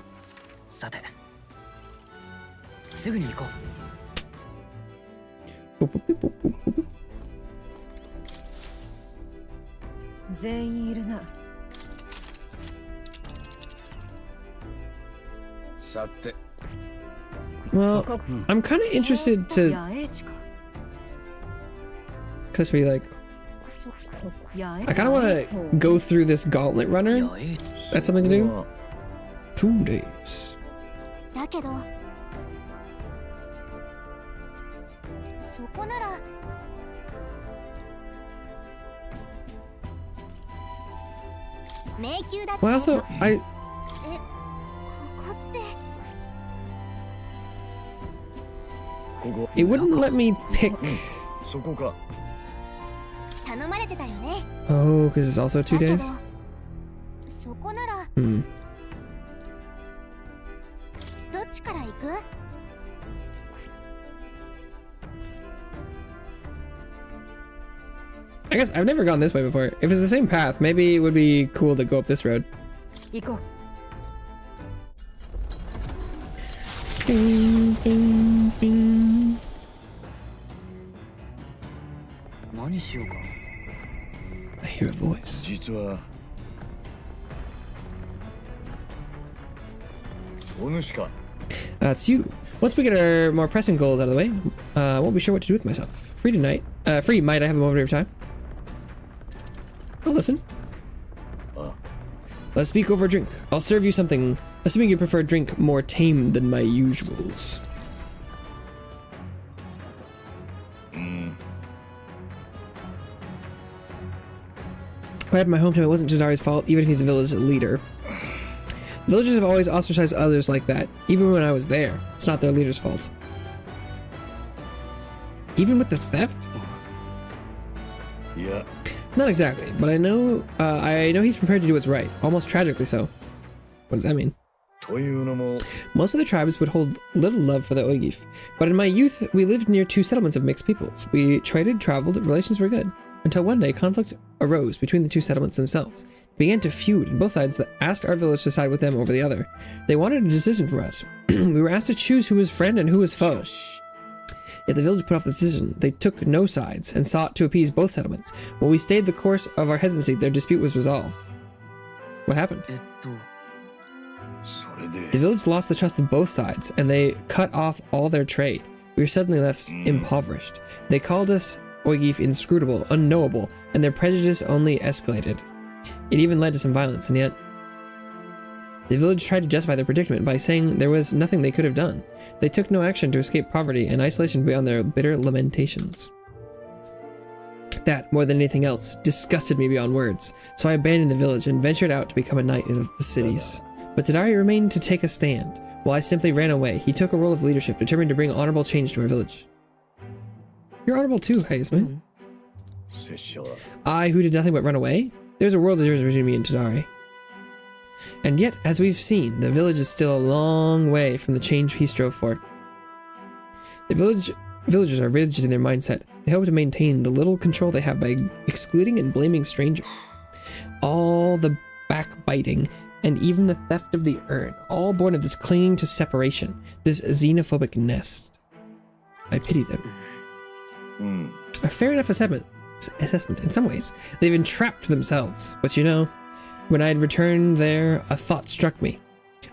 Boop, boop, boop, boop, boop, boop. 全員いるな。さて Well, そこ I'm kind of interested to 野営地か。 just be like, 野営 I kind of want to go through this gauntlet runner. That's something to do. 2 days. だけどそこなら迷宮だって。 Well, also, え、ここって it wouldn't let me pick. そこか。頼まれてたよね。 Oh, because it's also 2だけど days. そこなら Hmm. どっちから行く？ I guess I've never gone this way before. If it's the same path, maybe it would be cool to go up this road. 行こう。 Ding, ding, ding. 何しようか。 I hear a voice. 実はお主か。 It's you. Once we get our more pressing goals out of the way, I won't be sure what to do with myself. Free tonight. Free, might I have a moment of your time? Oh, listen. Let's speak over a drink. I'll serve you something, assuming you prefer a drink more tame than my usuals. What happened in my hometown, it wasn't Jadari's fault, even if he's a village leader. Villagers have always ostracized others like that, even when I was there. It's not their leader's fault. Even with the theft? Yeah. Not exactly, but I know he's prepared to do what's right, almost tragically so. What does that mean? というのも Most of the tribes would hold little love for the Oigif, but in my youth, we lived near 2 settlements of mixed peoples. We traded, traveled, relations were good. Until one day, conflict arose between the 2 settlements themselves. They began to feud, and both sides asked our village to side with them over the other. They wanted a decision from us. We were asked to choose who was friend and who was foe. Yet the village put off the decision. They took no sides and sought to appease both settlements. While we stayed the course of our hesitancy, their dispute was resolved. What happened? それで The village lost the trust of both sides, and they cut off all their trade. We were suddenly left impoverished. They called us Oigif inscrutable, unknowable, and their prejudice only escalated. It even led to some violence, and yet the village tried to justify their predicament by saying there was nothing they could have done. They took no action to escape poverty and isolation beyond their bitter lamentations. That, more than anything else, disgusted me beyond words, so I abandoned the village and ventured out to become a knight of the cities. But Tadari remained to take a stand. While I simply ran away, he took a role of leadership, determined to bring honorable change to our village. You're honorable too, Heisman. 拙者は I, who did nothing but run away? There's a world of difference between me and Tadari. And yet, as we've seen, the village is still a long way from the change he strove for. The villagers are rigid in their mindset. They hope to maintain the little control they have by excluding and blaming strangers. All the backbiting and even the theft of the urn, all born of this clinging to separation, this xenophobic nest. I pity them. A fair enough assessment in some ways. They've entrapped themselves. But you know, when I had returned there, a thought struck me.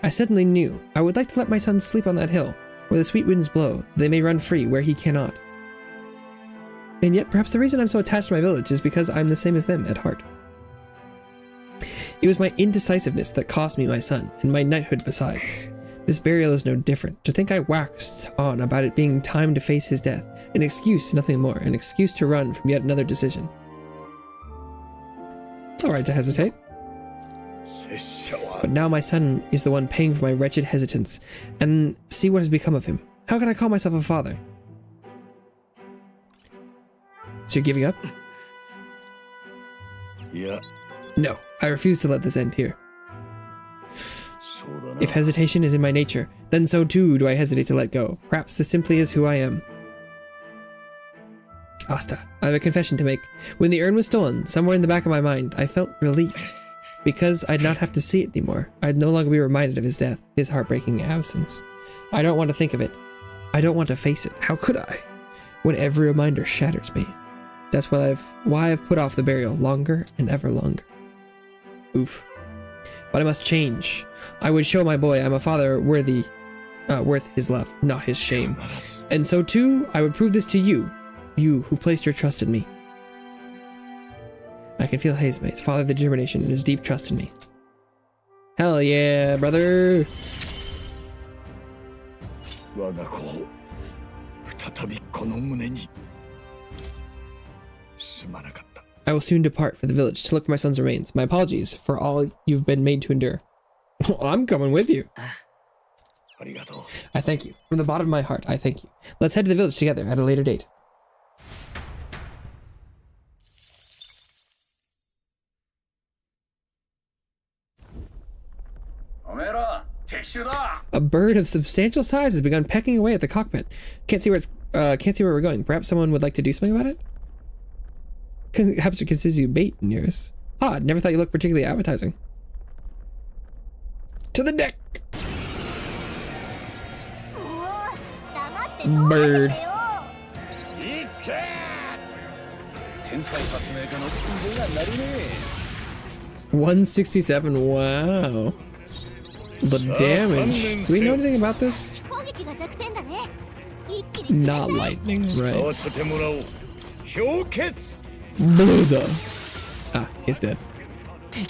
I suddenly knew I would like to let my son sleep on that hill, where the sweet winds blow, they may run free where he cannot. And yet, perhaps the reason I'm so attached to my village is because I'm the same as them at heart. It was my indecisiveness that cost me my son, and my knighthood besides. This burial is no different. To think I waxed on about it being time to face his death, an excuse, nothing more, an excuse to run from yet another decision. It's alright to hesitate. 拙者は But now my son is the one paying for my wretched hesitance, and see what has become of him. How can I call myself a father? So you're giving up? いや No, I refuse to let this end here. そうだな If hesitation is in my nature, then so too do I hesitate to let go. Perhaps this simply is who I am. Asta, I have a confession to make. When the urn was stolen, somewhere in the back of my mind, I felt relief. Because I'd not have to see it anymore. I'd no longer be reminded of his death, his heartbreaking absence. I don't want to think of it. I don't want to face it. How could I? when every reminder shatters me. That's why I've put off the burial longer and ever longer. Oof. But I must change. I would show my boy I'm a father worth his love, not his shame. And so too, I would prove this to you who placed your trust in me. I can feel Hazemate's father of the determination and his deep trust in me. Hell yeah, brother! I will soon depart for the village to look for my son's remains. My apologies for all you've been made to endure. I'm coming with you. I thank you. From the bottom of my heart, I thank you. Let's head to the village together at a later date. A bird of substantial size has begun pecking away at the cockpit. Can't see where we're going. Perhaps someone would like to do something about it? Perhaps it considers you bait in yours. Odd, never thought you looked particularly appetizing. To the deck! Bird. 167, wow. The damage. Do we know anything about this? Not lightning, right? Blizzard. Ah, he's dead. Do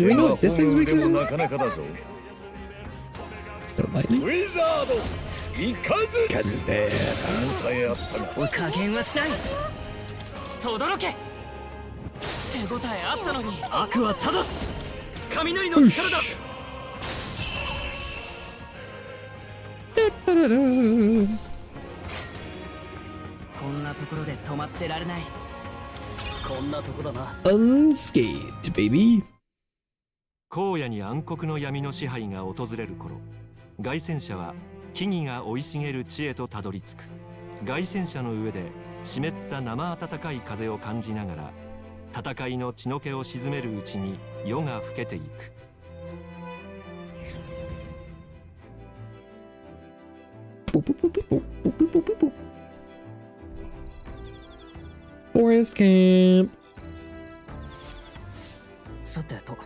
we know what this thing's weakness is? The lightning? Whoosh. Unscathed, baby. 荒野に暗黒の闇の支配が訪れる頃、凱旋者は木々が生い茂る地へとたどり着く。凱旋者の上で湿った生暖かい風を感じながら、戦いの血の気を鎮めるうちに夜が更けていく。Forest camp. さてと。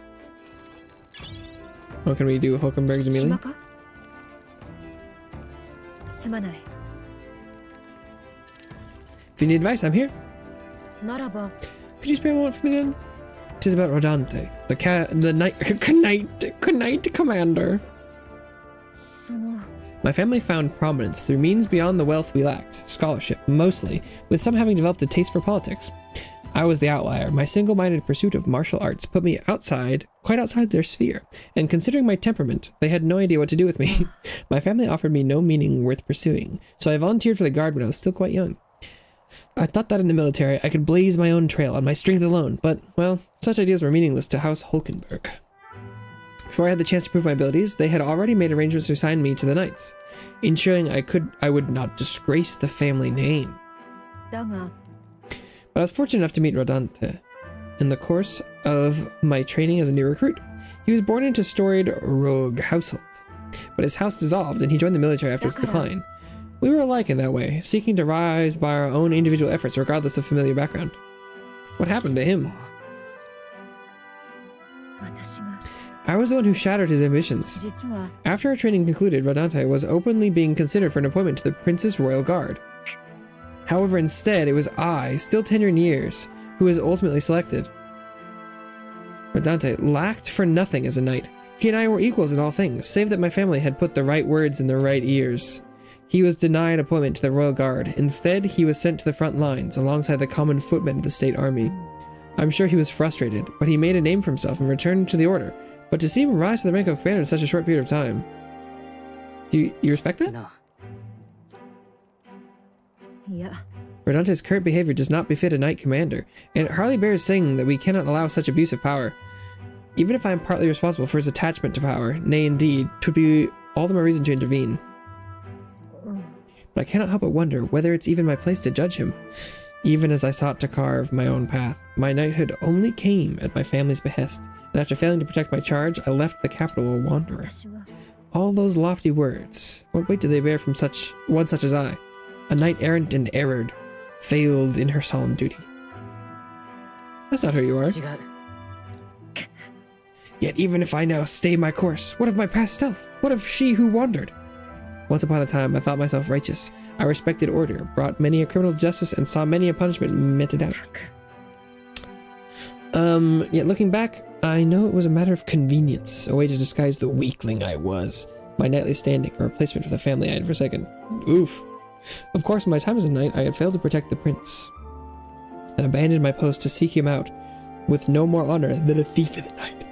What can we do? Hulkenberg's melee? 暇か？すまない。 If you need advice, I'm here. ならば。 Could you spare a moment for me then? 'Tis about Rodante, the knight commander. その。 My family found prominence through means beyond the wealth we lacked, scholarship, mostly, with some having developed a taste for politics. I was the outlier. My single-minded pursuit of martial arts put me quite outside their sphere, and considering my temperament, they had no idea what to do with me. My family offered me no meaning worth pursuing, so I volunteered for the guard when I was still quite young. I thought that in the military I could blaze my own trail on my strength alone, but, well, such ideas were meaningless to House Hulkenberg. Before I had the chance to prove my abilities, they had already made arrangements to assign me to the knights, ensuring I would not disgrace the family name. だが。 But I was fortunate enough to meet Rodante in the course of my training as a new recruit. He was born into a storied rogue household, but his house dissolved and he joined the military after its decline. We were alike in that way, seeking to rise by our own individual efforts regardless of familiar background. What happened to him? 私が。 I was the one who shattered his ambitions. 実は。 After our training concluded, Rodante was openly being considered for an appointment to the Prince's Royal Guard. However, instead, it was I, still tender in years, who was ultimately selected. Rodante lacked for nothing as a knight. He and I were equals in all things, save that my family had put the right words in the right ears. He was denied appointment to the Royal Guard. Instead, he was sent to the front lines, alongside the common footmen of the state army. I'm sure he was frustrated, but he made a name for himself and returned to the order. But to see him rise to the rank of commander in such a short period of time... Do you respect that? No. いや。 Rodante's current behavior does not befit a knight commander, and it hardly bears saying that we cannot allow such abuse of power. Even if I am partly responsible for his attachment to power, nay indeed, 'twould be all the more reason to intervene. But I cannot help but wonder whether it's even my place to judge him. Even as I sought to carve my own path, my knighthood only came at my family's behest, and after failing to protect my charge, I left the capital a wanderer. 私は。All those lofty words. What weight do they bear from one such as I? A knight errant and erred, failed in her solemn duty. That's not who you are. Yet even if I now stay my course, what of my past self? What of she who wandered? Once upon a time, I thought myself righteous. I respected order, brought many a criminal to justice, and saw many a punishment meted out. Yet looking back, I know it was a matter of convenience, a way to disguise the weakling I was. My knightly standing, a replacement for the family I had forsaken. Oof. Of course, in my time as a knight, I had failed to protect the prince, and abandoned my post to seek him out, with no more honor than a thief in the night.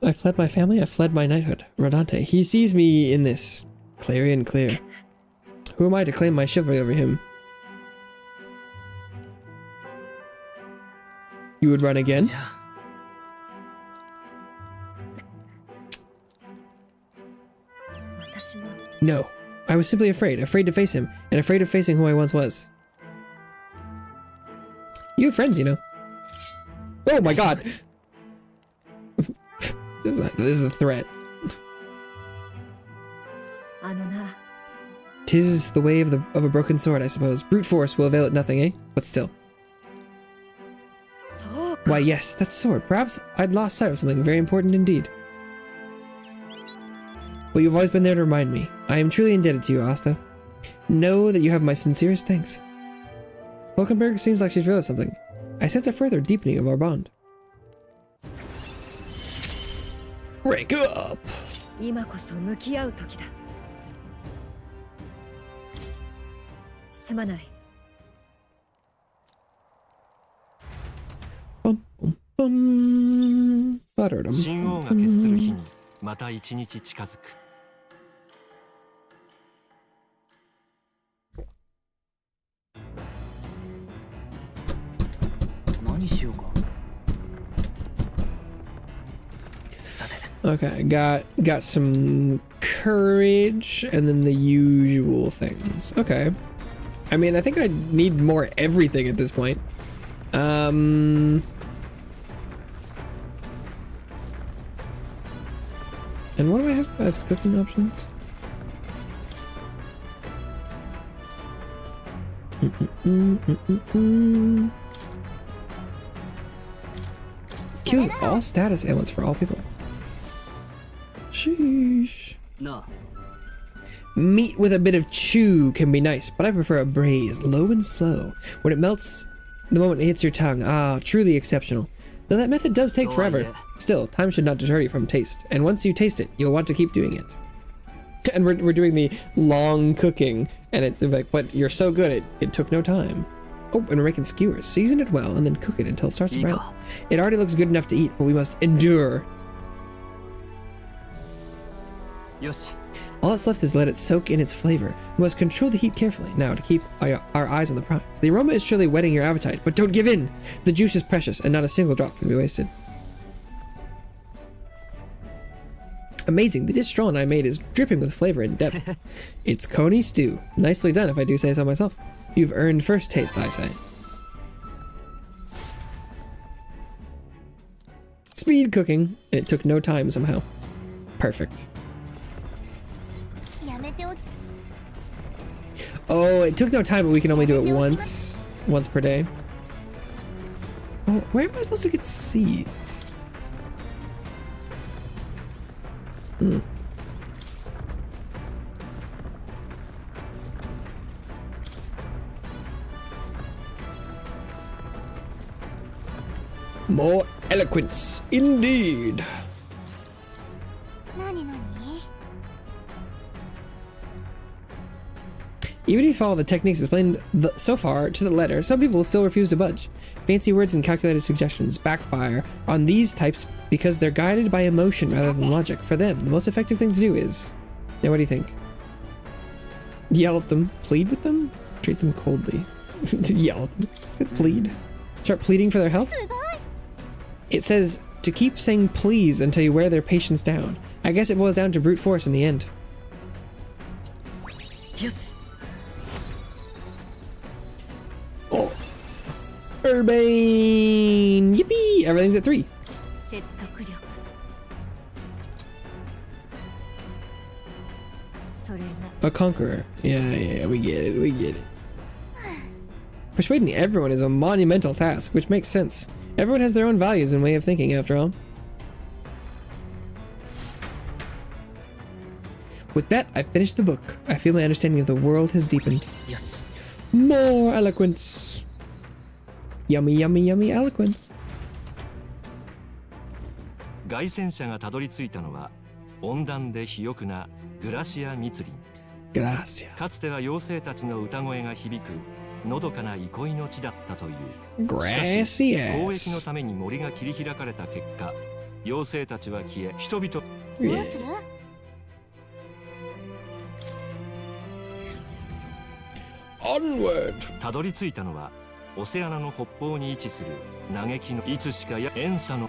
I fled my family, I fled my knighthood. Rodante, he sees me in this, clear and clear. Who am I to claim my chivalry over him? You would run again? No. I was simply afraid to face him, and afraid of facing who I once was. You have friends, you know. Oh my god! This is a threat. あのな、 'Tis the way of a broken sword, I suppose. Brute force will avail it nothing, eh? But still. そうか。 Why, yes, that sword. Perhaps I'd lost sight of something very important indeed. But you've always been there to remind me. I am truly indebted to you, Asta. Know that you have my sincerest thanks. Hulkenberg seems like she's realized something. I sense a further deepening of our bond. Rank up! 今こそ向き合う時だ。すまない。 Bum, bum, bum. Butterdum. 神王が決する日にまた一日近づく。何しようか。 Okay, got some courage and then the usual things. Okay. I mean, I think I need more everything at this point. And what do I have as cooking options? Kills all status ailments for all people. Sheesh. No. Meat with a bit of chew can be nice, but I prefer a braise, low and slow. When it melts, the moment it hits your tongue, truly exceptional. Though that method does take forever. Still, time should not deter you from taste, and once you taste it, you'll want to keep doing it. And we're doing the long cooking, and it's like, but you're so good, it took no time. Oh, and we're making skewers. Season it well, and then cook it until it starts to brown. It already looks good enough to eat, but we must endure. Yoshi. All that's left is let it soak in its flavor. We must control the heat carefully now to keep our eyes on the prize. The aroma is surely whetting your appetite, but don't give in! The juice is precious, and not a single drop can be wasted. Amazing, the dish Stroll and I made is dripping with flavor and depth. It's coney stew. Nicely done, if I do say so myself. You've earned first taste, I say. Speed cooking. It took no time somehow. Perfect. Oh, it took no time, but we can only do it once per day. Oh, where am I supposed to get seeds? More eloquence, indeed. 何何？ Even if you follow the techniques explained so far to the letter, some people will still refuse to budge. Fancy words and calculated suggestions backfire on these types because they're guided by emotion rather than logic. For them, the most effective thing to do is... Now, what do you think? Yell at them? Plead with them? Treat them coldly. Yell at them. Plead. Start pleading for their help? It says to keep saying please until you wear their patience down. I guess it boils down to brute force in the end. Yes. Oh. Urbane! Yippee! Everything's at 3. A conqueror. Yeah, we get it. Persuading everyone is a monumental task, which makes sense. Everyone has their own values and way of thinking, after all. With that, I finished the book. I feel my understanding of the world has deepened. Yes. More eloquence. Yummy eloquence. 凱旋者がたどり着いたのは温暖で肥沃なグラシア密林。 Gracias. かつては妖精たちの歌声が響くのどかな憩いの地だったという。しかし交易のために森が切り開かれた結果、妖精たちは消え、人々。どうする？ Onward. たどり着いたのはオセアナの北方に位置する嘆きのいつしかや遠さの。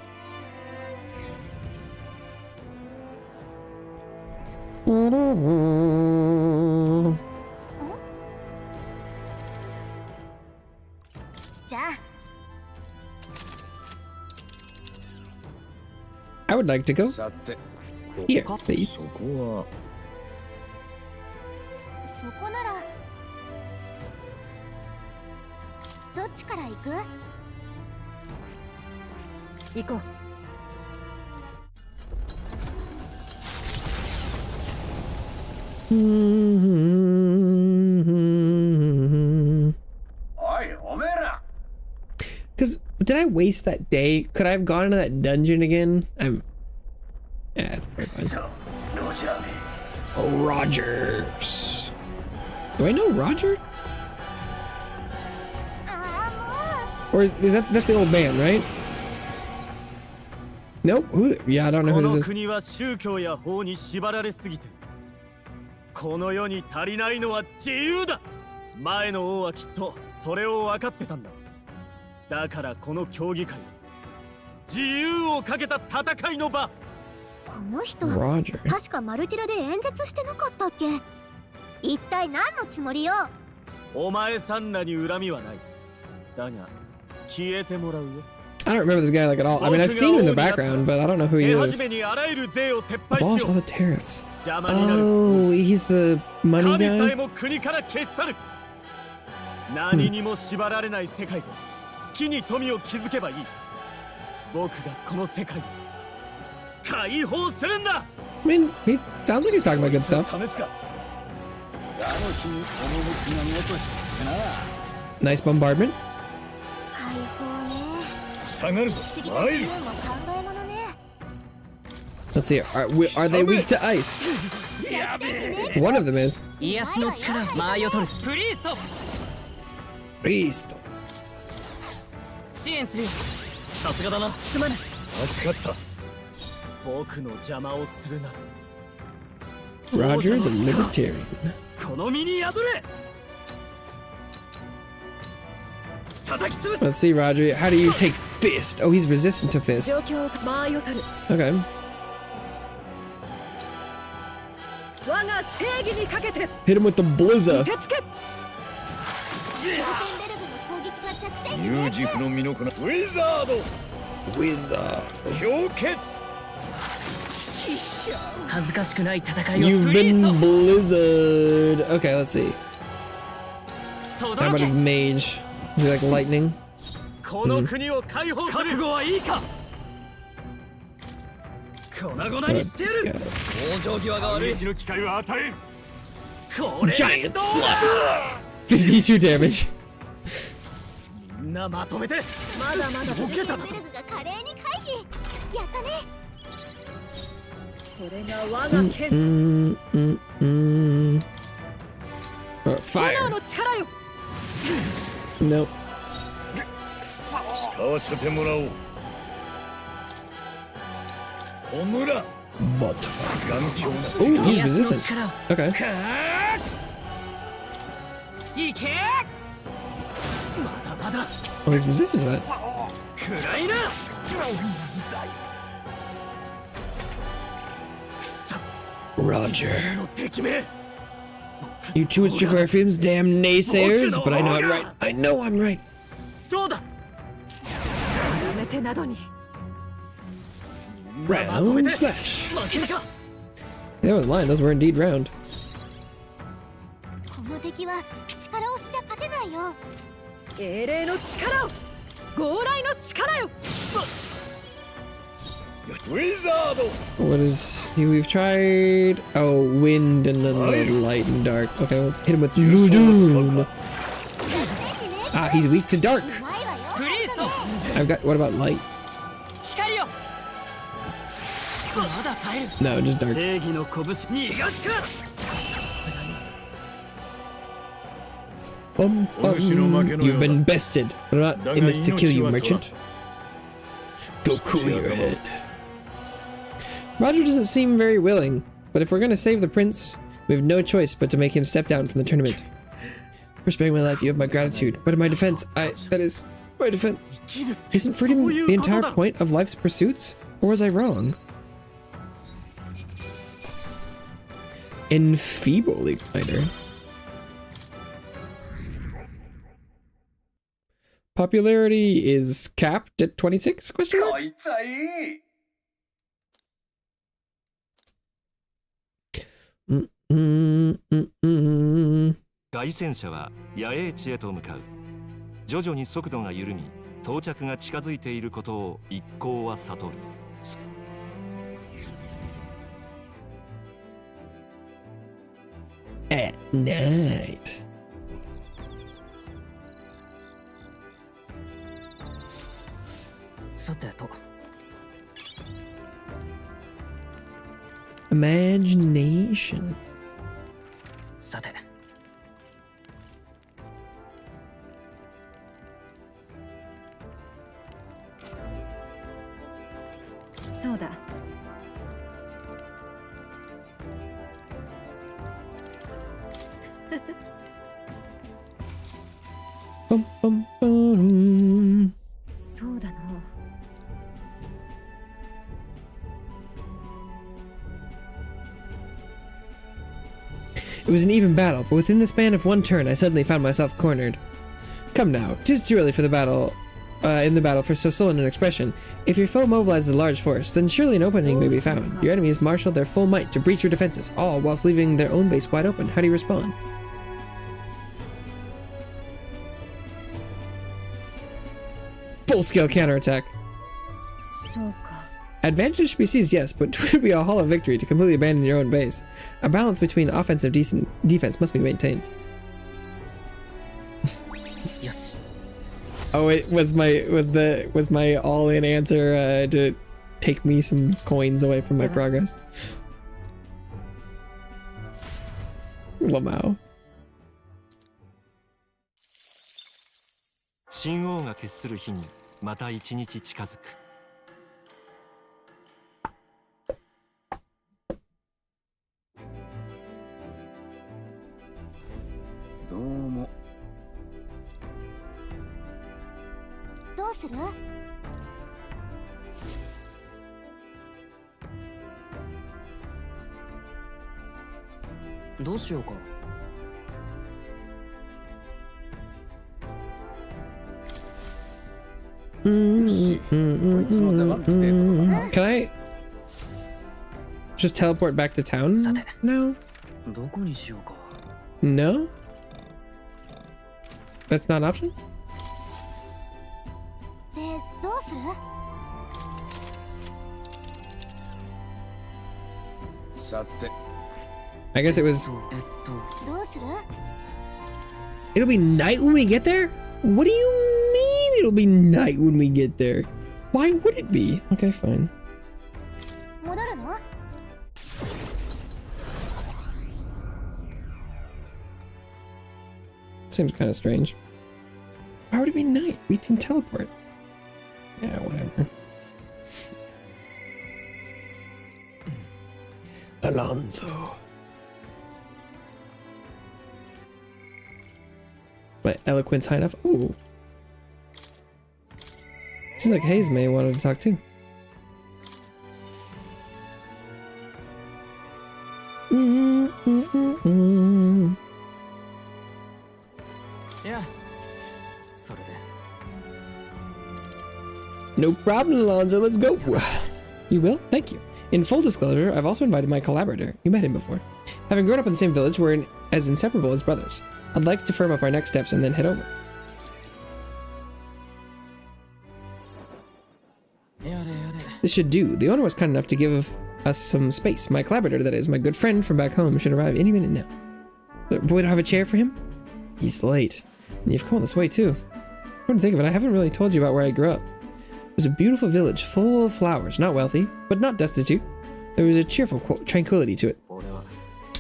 じゃあ。 I would like to go here, please. そこなら。どっちから行く？行こう。 Because did I waste that day? Could I have gone into that dungeon again? Yeah, it's very fine. Oh, Rogers. Do I know Roger? Or is that's the old man, right? Nope. Who? Yeah, I don't know who this is. 国は宗教や法に縛られすぎて、この世に足りないのは自由だ。前の王はきっとそれを分かってたんだ。だからこの競技会、自由をかけた戦いの場。この人、 Roger. 確かマルティラで演説してなかったっけ？一体何のつもりよ？お前さんらに恨みはない。だが消えてもらうよ。 I don't remember this guy like at all. I mean, I've seen him in the background, but I don't know who he is. Abolish all the tariffs. Oh, he's the money guy? 何にも縛られない世界で好きに富を築けばいい。僕がこの世界を解放するんだ。 I mean, he sounds like he's talking about good stuff. Nice bombardment. 解放ね。 Let's see. Are they weak to ice? One of them is. 癒しの力を舞いを取るプリースト。 Priest. 支援するよ。さすがだな。すまない。助かった。僕の邪魔をするな。 Roger the Libertarian. この身に宿れ。 Let's see, Roger. How do you take fist? Oh, he's resistant to fist. 状況を舞いを取る。 Okay. 我が正義にかけて。 Hit him with the blizzard. 受け付け。 Wizard. 恥ずかしくない戦いを You've プリ been ース blizzard. Okay, let's see. ト。 How about his mage? Is he like lightning? この国を解放する。覚悟はいいか。粉々にしてやる。往生際が悪い。の機会は与えん。これ Giant slice. 52 damage. みんなまとめて。まだまだボケただと。ベルグが華麗に回避。やったね。これが我が剣。Fire. 炎の力よ。 Nope. 使わせてもらおう。オムラ。 But. Oh, he's resistant. Okay. いけ。まだまだ。 Oh, he's resistant to that. 暗いな。 Roger. の敵め。 You two would strike our films, damn naysayers, but I know I'm right. I know I'm right. どうだ。やめてなどに。 Round slash. 負けるか。That was lying. Those were indeed round. の敵は力押しじゃ勝てないよ。英霊の力を、豪雷の力よ。What is he? We've tried. Oh, wind and then the light and dark. Okay, we'll hit him with Ludun. Ah, he's weak to dark. I've got. What about light? No, just dark. You've been bested. But I'm not in this to kill you, merchant. Go cool your head. Roger doesn't seem very willing, but if we're gonna save the prince, we have no choice but to make him step down from the tournament. For sparing my life, you have my gratitude, but in my defense, that is my defense. Isn't freedom the entire point of life's pursuits, or was I wrong? Enfeeble Igniter. Popularity is capped at 26? Question mark? 凱旋者は野営地へと向かう。徐々に速度が緩み、到着が近づいていることを一行は悟る。At night. Imagination. さて。そうだ。Bum, bum, bum. そうだな。It was an even battle, but within the span of one turn, I suddenly found myself cornered. Come now, 'tis too early for the battle. In the battle for so sullen an expression. If your foe mobilizes a large force, then surely an opening may be found. Your enemies marshal their full might to breach your defenses, all whilst leaving their own base wide open. How do you respond? Full-scale counterattack. そうか。 Advantages should be seized, yes, but it would be a hollow victory to completely abandon your own base. A balance between offensive defense must be maintained. Oh, it was my all-in answer to take me some coins away from my progress. Lamau. 神王が決する日にまた一日近づく。どうも。どうする？どうしようか。Can I just teleport back to town now? どこにしようか。No? That's not an option? で、どうする？さて。 I guess it was. どうする？ It'll be night when we get there? What do you mean it'll be night when we get there? Why would it be? Okay, fine. 戻るの？ Seems kind of strange. Why would it be night? We can teleport. Yeah, whatever. Alonso. My eloquence high enough? Ooh. Seems like Hayes may wanted to talk too. Yeah. それで。 No problem, Alonso. Let's go. You will? Thank you. In full disclosure, I've also invited my collaborator. You met him before. Having grown up in the same village, we're as inseparable as brothers. I'd like to firm up our next steps and then head over. This should do. The owner was kind enough to give us some space. My collaborator, that is, my good friend from back home, should arrive any minute now. But we don't have a chair for him? He's late. And you've come all this way too. Come to think of it, I haven't really told you about where I grew up. It was a beautiful village full of flowers, not wealthy, but not destitute. There was a cheerful tranquility to it.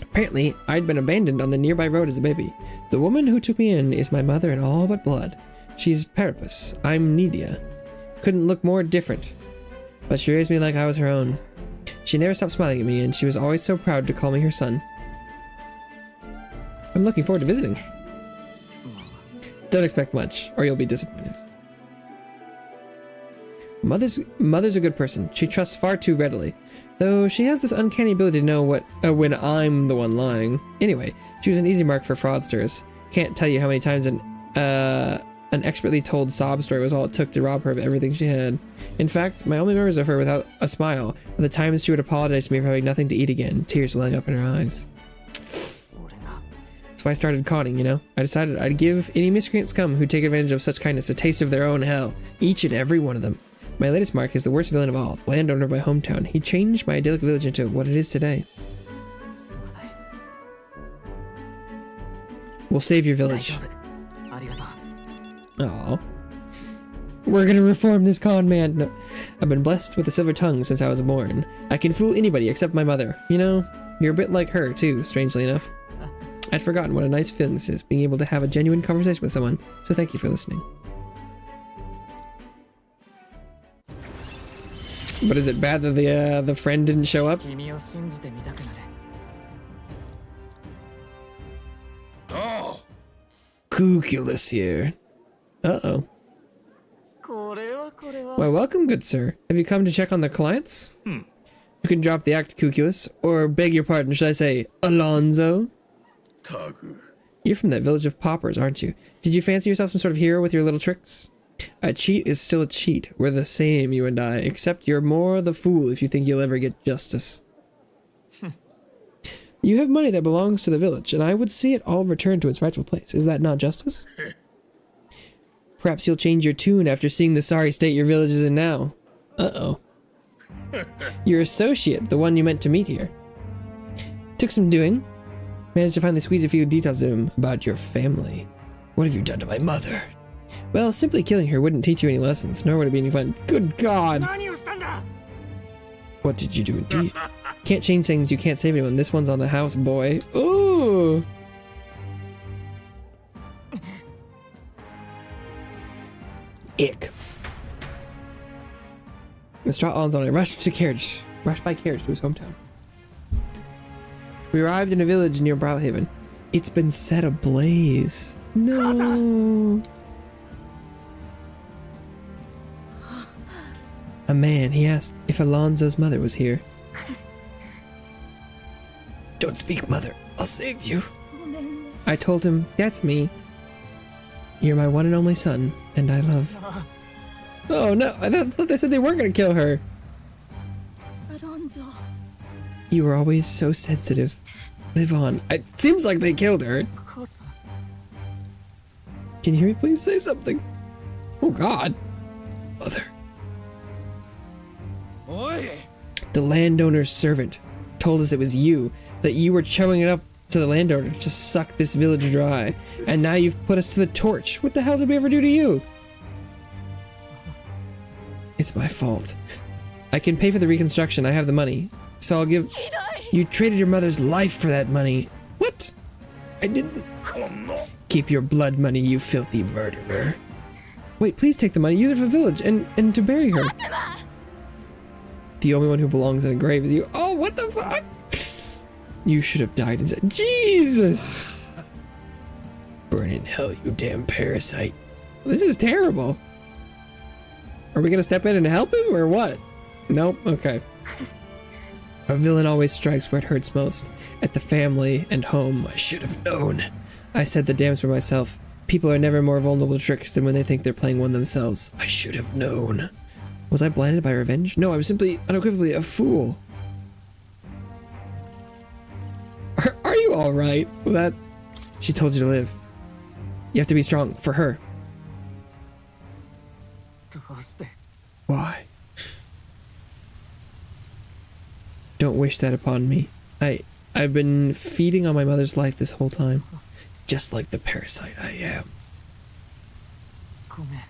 Apparently, I'd been abandoned on the nearby road as a baby. The woman who took me in is my mother in all but blood. She's Peripus. I'm Nidia. Couldn't look more different. But she raised me like I was her own. She never stopped smiling at me, and she was always so proud to call me her son. I'm looking forward to visiting. Don't expect much, or you'll be disappointed. Mother's a good person. She trusts far too readily. Though she has this uncanny ability to know what when I'm the one lying. Anyway, she was an easy mark for fraudsters. Can't tell you how many times an expertly told sob story was all it took to rob her of everything she had. In fact, my only memories of her without a smile are the times she would apologize to me for having nothing to eat again, tears welling up in her eyes. That's why I started conning, you know? I decided I'd give any miscreants come who take advantage of such kindness a taste of their own hell, each and every one of them. My latest mark is the worst villain of all, the landowner of my hometown. He changed my idyllic village into what it is today. We'll save your village. Aww. We're gonna reform this con man. No. I've been blessed with a silver tongue since I was born. I can fool anybody except my mother. You know, you're a bit like her too, strangely enough. I'd forgotten what a nice feeling this is, being able to have a genuine conversation with someone, so thank you for listening. But is it bad that the friend didn't show up? Oh. Cuculus here. Uh-oh. Why, welcome, good sir. Have you come to check on the clients? You can drop the act, Cuculus, or beg your pardon, should I say, Alonzo? You're from that village of paupers, aren't you? Did you fancy yourself some sort of hero with your little tricks? A cheat is still a cheat. We're the same, you and I, except you're more the fool if you think you'll ever get justice. You have money that belongs to the village, and I would see it all returned to its rightful place. Is that not justice? Perhaps you'll change your tune after seeing the sorry state your village is in now. Uh-oh. Your associate, the one you meant to meet here. Took some doing. Managed to finally squeeze a few details of him about your family. What have you done to my mother? Well, simply killing her wouldn't teach you any lessons, nor would it be any fun. Good God! What did you do indeed? Can't change things, you can't save anyone. This one's on the house, boy. Ooh! Ick. Mr. Alonzo and I rushed by carriage to his hometown. We arrived in a village near Brawlhaven. It's been set ablaze. No. A man, he asked if Alonzo's mother was here. Don't speak, mother. I'll save you. I told him, that's me. You're my one and only son, and I love... Oh no, I thought they said they weren't gonna kill her. You were always so sensitive. Live on. It seems like they killed her. Can you hear me? Please say something. Oh God. Mother. The landowner's servant told us it was you, that you were showing it up to the landowner to suck this village dry, and now you've put us to the torch. What the hell did we ever do to you? It's my fault. I can pay for the reconstruction. I have the money, so I'll give... You traded your mother's life for that money. What? I didn't... Keep your blood money, you filthy murderer. Wait, please take the money. Use it for the village and to bury her. The only one who belongs in a grave is you. Oh, what the fuck? You should have died instead. Jesus! Burn in hell, you damn parasite. This is terrible. Are we gonna step in and help him, or what? Nope, okay. A villain always strikes where it hurts most. At the family and home. I should have known. I said the damns for myself. People are never more vulnerable to tricks than when they think they're playing one themselves. I should have known. Was I blinded by revenge? No, I was simply unequivocally a fool. Are you You alright? That... She told you to live. You have to be strong for her. どうして Why? Don't wish that upon me. I've been feeding on my mother's life this whole time. Just like the parasite I am. ごめん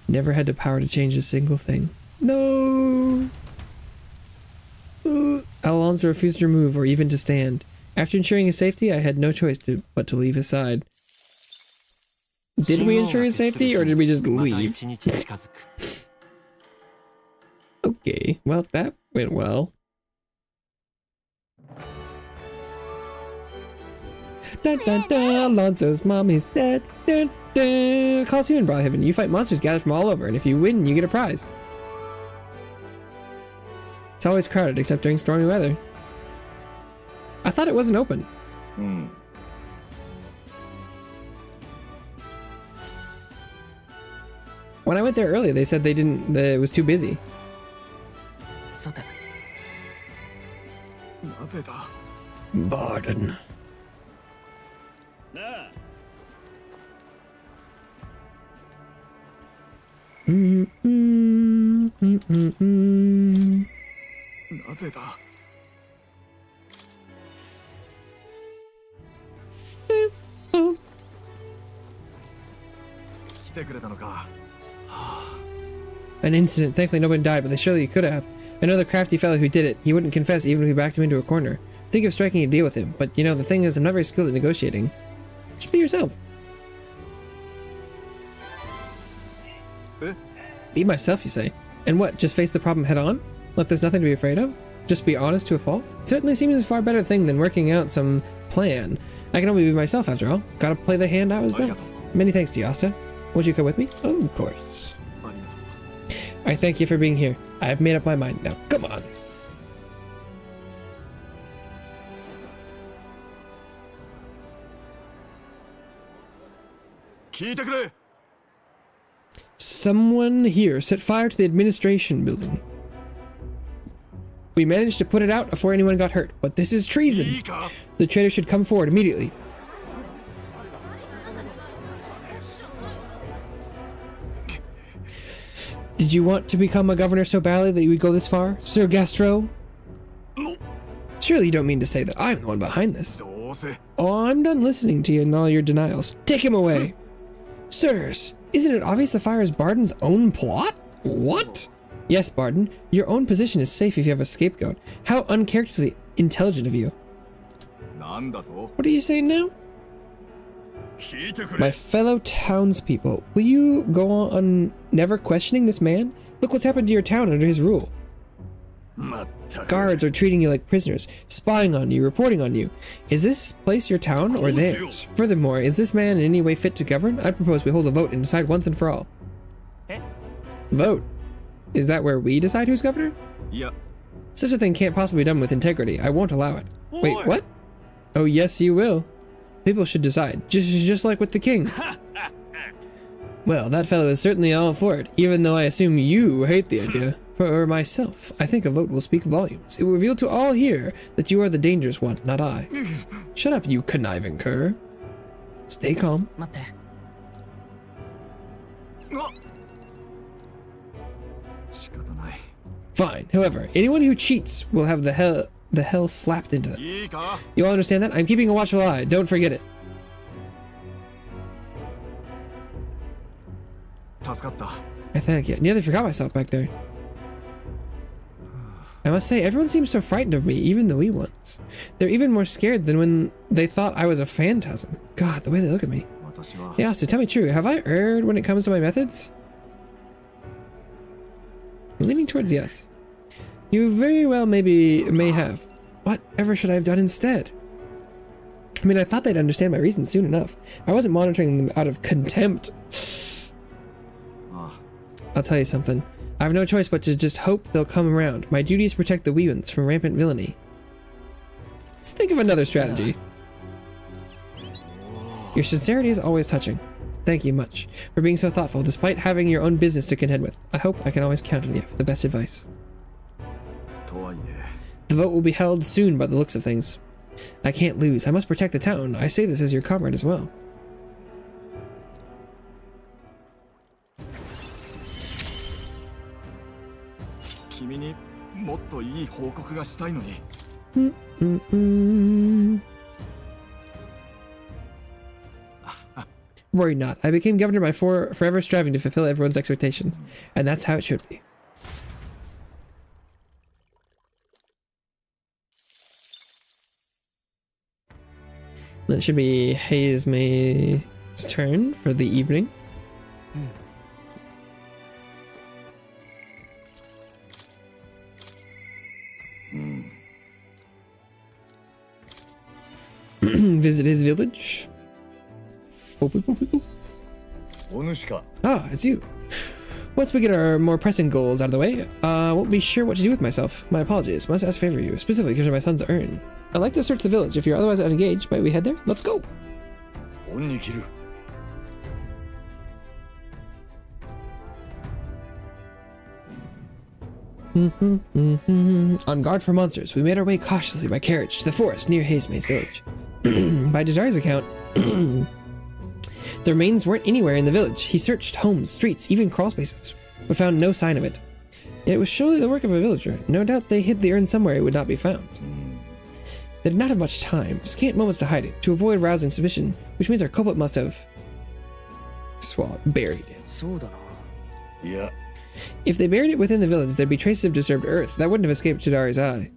Never had the power to change a single thing. No! Alonso refused to move or even to stand. After ensuring his safety, I had no choice but to leave his side. Did we ensure his safety, or did we just leave? Okay, well, that went well. Dun dun dun, Alonso's mom is dead. Dun dun. Coliseum in Broadhaven. You fight monsters gathered from all over, and if you win, you get a prize. It's always crowded, except during stormy weather. I thought it wasn't open. When I went there earlier, they said that it was too busy. さて なぜだ Barden. なあ なぜだ 来てくれたのか An incident. Thankfully, nobody died, but they surely could have. I know the crafty fellow who did it. He wouldn't confess even if we backed him into a corner. Think of striking a deal with him, but you know, the thing is, I'm not very skilled at negotiating. Just be yourself. Be myself, you say? And what, just face the problem head on? Like there's nothing to be afraid of? Just be honest to a fault? It certainly seems a far better thing than working out some plan. I can only be myself after all. Gotta play the hand I was dealt. Many thanks to Yasta. Won't you come with me? Of course. I thank you for being here. I have made up my mind now. Come on. Someone here set fire to the administration building. We managed to put it out before anyone got hurt, but this is treason. The traitor should come forward immediately. Did you want to become a governor so badly that you would go this far, Sir Gastro? Surely you don't mean to say that I'm the one behind this. Oh, I'm done listening to you and all your denials. Take him away. Sirs, isn't it obvious the fire is Barden's own plot? What? Yes, Barden, your own position is safe if you have a scapegoat. How uncharacteristically intelligent of you. What are you saying now? My fellow townspeople, will you go on never questioning this man? Look what's happened to your town under his rule. Guards are treating you like prisoners, spying on you, reporting on you. Is this place your town or theirs? Furthermore, is this man in any way fit to govern? I propose we hold a vote and decide once and for all. Vote? Is that where we decide who's governor? Yeah. Such a thing can't possibly be done with integrity. I won't allow it. Wait, what? Oh, yes, you will. People should decide, just like with the king. Well, that fellow is certainly all for it, even though I assume you hate the idea. For myself, I think a vote will speak volumes. It will reveal to all here that you are the dangerous one, not I. Shut up, you conniving cur. Stay calm. 待って Fine. However, anyone who cheats will have the hell slapped into them. You all understand that? I'm keeping a watchful eye. Don't forget it. I thank you. I nearly forgot myself back there. I must say, everyone seems so frightened of me, even the wee ones. They're even more scared than when they thought I was a phantasm. God, the way they look at me. Hey, Asta, tell me true. Have I erred when it comes to my methods? I'm leaning towards yes. You very well may have. Whatever should I have done instead? I mean, I thought they'd understand my reasons soon enough. I wasn't monitoring them out of contempt. I'll tell you something. I have no choice but to just hope they'll come around. My duty is to protect the wee ones from rampant villainy. Let's think of another strategy. Your sincerity is always touching. Thank you much for being so thoughtful despite having your own business to contend with. I hope I can always count on you for the best advice. The vote will be held soon by the looks of things. I can't lose. I must protect the town. I say this as your comrade as well. Worry not. I became governor by forever striving to fulfill everyone's expectations. And that's how it should be. Then it should be Haze May's turn for the evening. Visit his village. Ah, it's you. Once we get our more pressing goals out of the way, I won't be sure what to do with myself. My apologies. Must ask a favor of you, specifically because of my son's urn. I'd like to search the village. If you're otherwise unengaged, might we head there? Let's go. On guard for monsters, we made our way cautiously by carriage to the forest near Hazemay's village. By Dajari's account, the remains weren't anywhere in the village. He searched homes, streets, even crawl spaces, but found no sign of it. It was surely the work of a villager. No doubt they hid the urn somewhere it would not be found. They did not have much time, scant moments to hide it, to avoid rousing suspicion, which means our culprit must have buried it. Yeah. If they buried it within the village, there'd be traces of disturbed earth. That wouldn't have escaped Chidari's eye.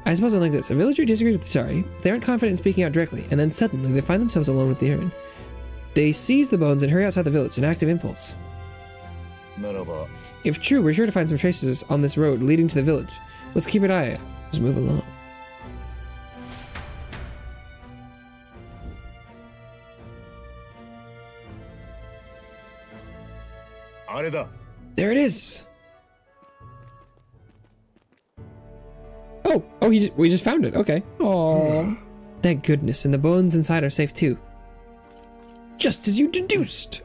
I suppose I'm like this. A villager disagrees with Chidari. They aren't confident in speaking out directly, and then suddenly they find themselves alone with the urn. They seize the bones and hurry outside the village, an active impulse. If true, we're sure to find some traces on this road leading to the village. Let's keep an eye out. Just move along. There it is. Oh, we just found it. Okay. Oh, thank goodness. And the bones inside are safe too. Just as you deduced.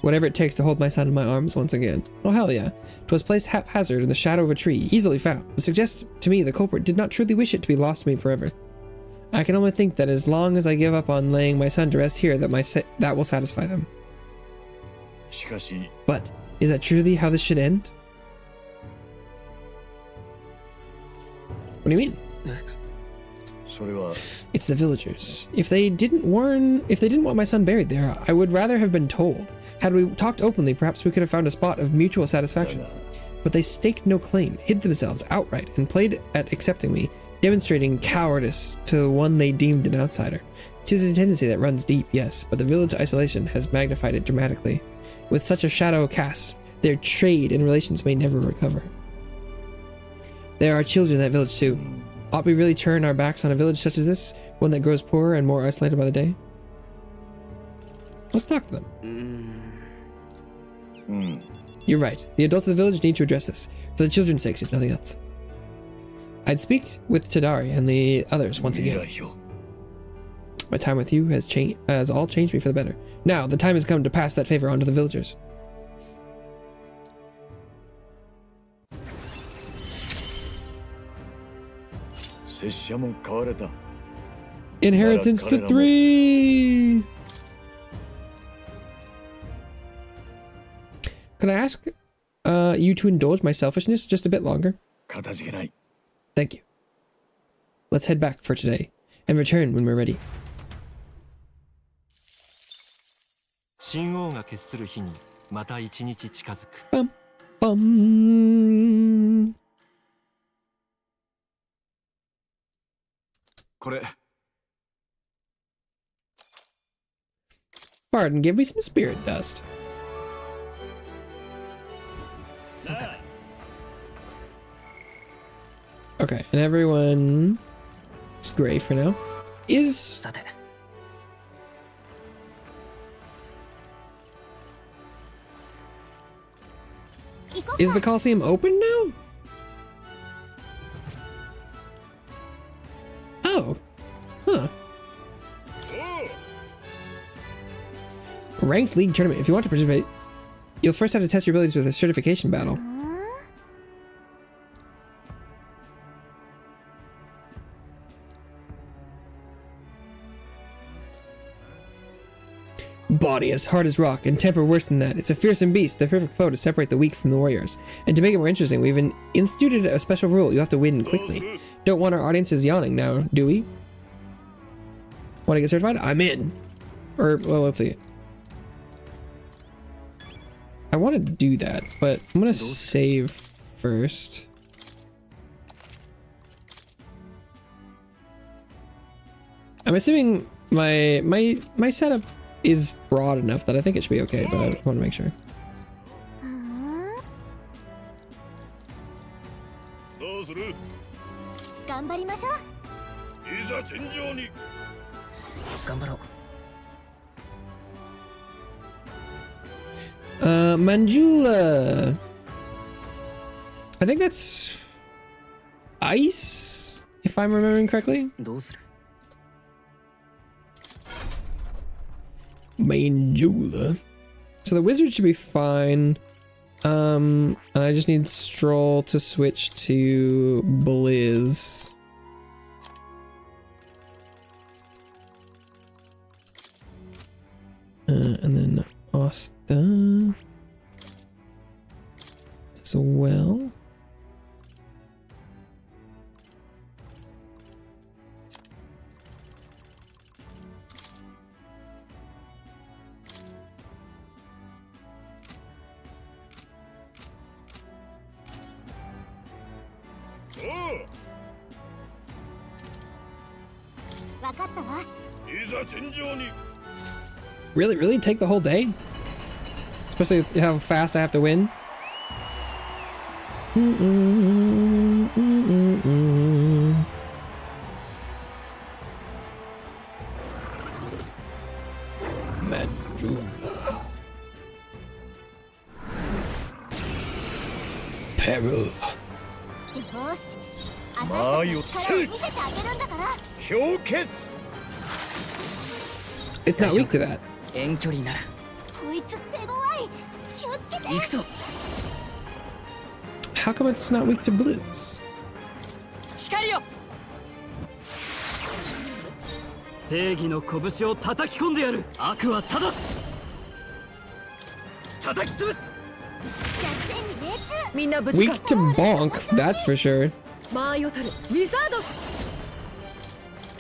Whatever it takes to hold my son in my arms once again. Oh, hell yeah. 'Twas placed haphazard in the shadow of a tree, easily found. It suggests to me the culprit did not truly wish it to be lost to me forever. I can only think that as long as I give up on laying my son to rest here, that will satisfy them. But is that truly how this should end? What do you mean? It's the villagers. If they didn't want my son buried there, I would rather have been told. Had we talked openly, perhaps we could have found a spot of mutual satisfaction. But they staked no claim, hid themselves outright, and played at accepting me, demonstrating cowardice to one they deemed an outsider. 'Tis a tendency that runs deep, yes, but the village isolation has magnified it dramatically. With such a shadow cast, their trade and relations may never recover. There are children in that village too. Ought we really turn our backs on a village such as this, one that grows poorer and more isolated by the day? Let's talk to them. You're right. The adults of the village need to address this, for the children's sakes, if nothing else. I'd speak with Tadari and the others once again. My time with you has all changed me for the better. Now, the time has come to pass that favor on to the villagers. Inheritance to 3! Can I ask you to indulge my selfishness just a bit longer? Thank you. Let's head back for today and return when we're ready. 神王が決する日にまた一日近づく。Bum, bum. これ Pardon, give me some spirit dust. Okay, and everyone is gray for now. Is the Coliseum open now? Oh, huh. Ranked League tournament. If you want to participate, you'll first have to test your abilities with a certification battle. Body as hard as rock and temper worse than that. It's a fearsome beast, the perfect foe to separate the weak from the warriors. And to make it more interesting, we've instituted a special rule. You have to win quickly. Don't want our audiences yawning now, do we? Want to get certified? I'm in. Or, well, let's see. I want to do that, but I'm going to save first. I'm assuming my setup is broad enough that I think it should be okay, but I want to make sure. Manjula. I think that's ice, if I'm remembering correctly. Manjula. So the wizard should be fine. And I just need Stroll to switch to Blizz. And then Asta as well. Really take the whole day? Especially how fast I have to win. Manjula. Peril. It's not weak to that. How come it's not weak to Blizz? 正義の拳を叩き込んでやる。悪は正す。叩き潰す。みんな無事か。 Weak to bonk, that's for sure. マーヨタルウィザード。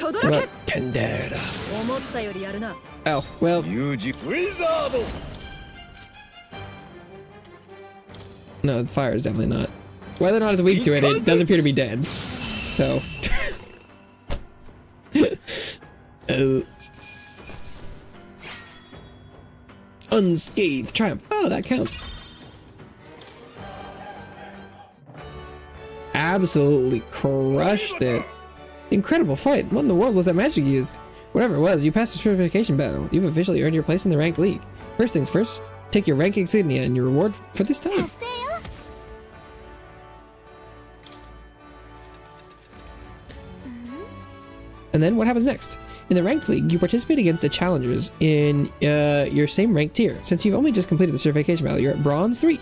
What 轟 about け。 Kendera? 思ったよりやるな。 Oh, well. No, the fire is definitely not. Whether or not it's weak to it, it does appear to be dead. So. Unscathed triumph. Oh, that counts. Absolutely crushed it. Incredible fight. What in the world was that magic used? Whatever it was, you passed the certification battle. You've officially earned your place in the ranked league. First things first, take your rank insignia and your reward for this time. And then what happens next? In the ranked league, you participate against the challengers in your same rank tier. Since you've only just completed the certification battle, you're at bronze 3.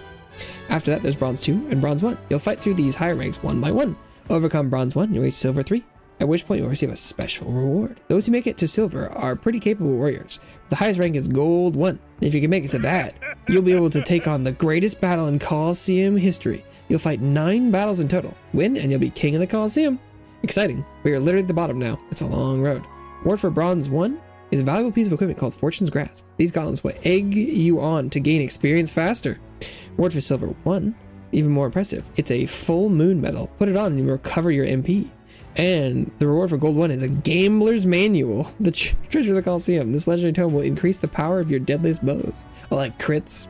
After that, there's bronze 2 and bronze 1. You'll fight through these higher ranks one by one. Overcome bronze 1, you'll reach silver 3. At which point you'll receive a special reward. Those who make it to silver are pretty capable warriors. The highest rank is gold 1. And if you can make it to that, you'll be able to take on the greatest battle in Coliseum history. You'll fight 9 battles in total. Win and you'll be king of the Coliseum. Exciting, but you're literally at the bottom now. It's a long road. Reward for bronze 1 is a valuable piece of equipment called Fortune's Grasp. These gauntlets will egg you on to gain experience faster. Reward for silver 1, even more impressive. It's a full moon medal. Put it on and you recover your MP. And the reward for gold 1 is a gambler's manual. The treasure of the Coliseum. This legendary tome will increase the power of your deadliest bows. Like crits.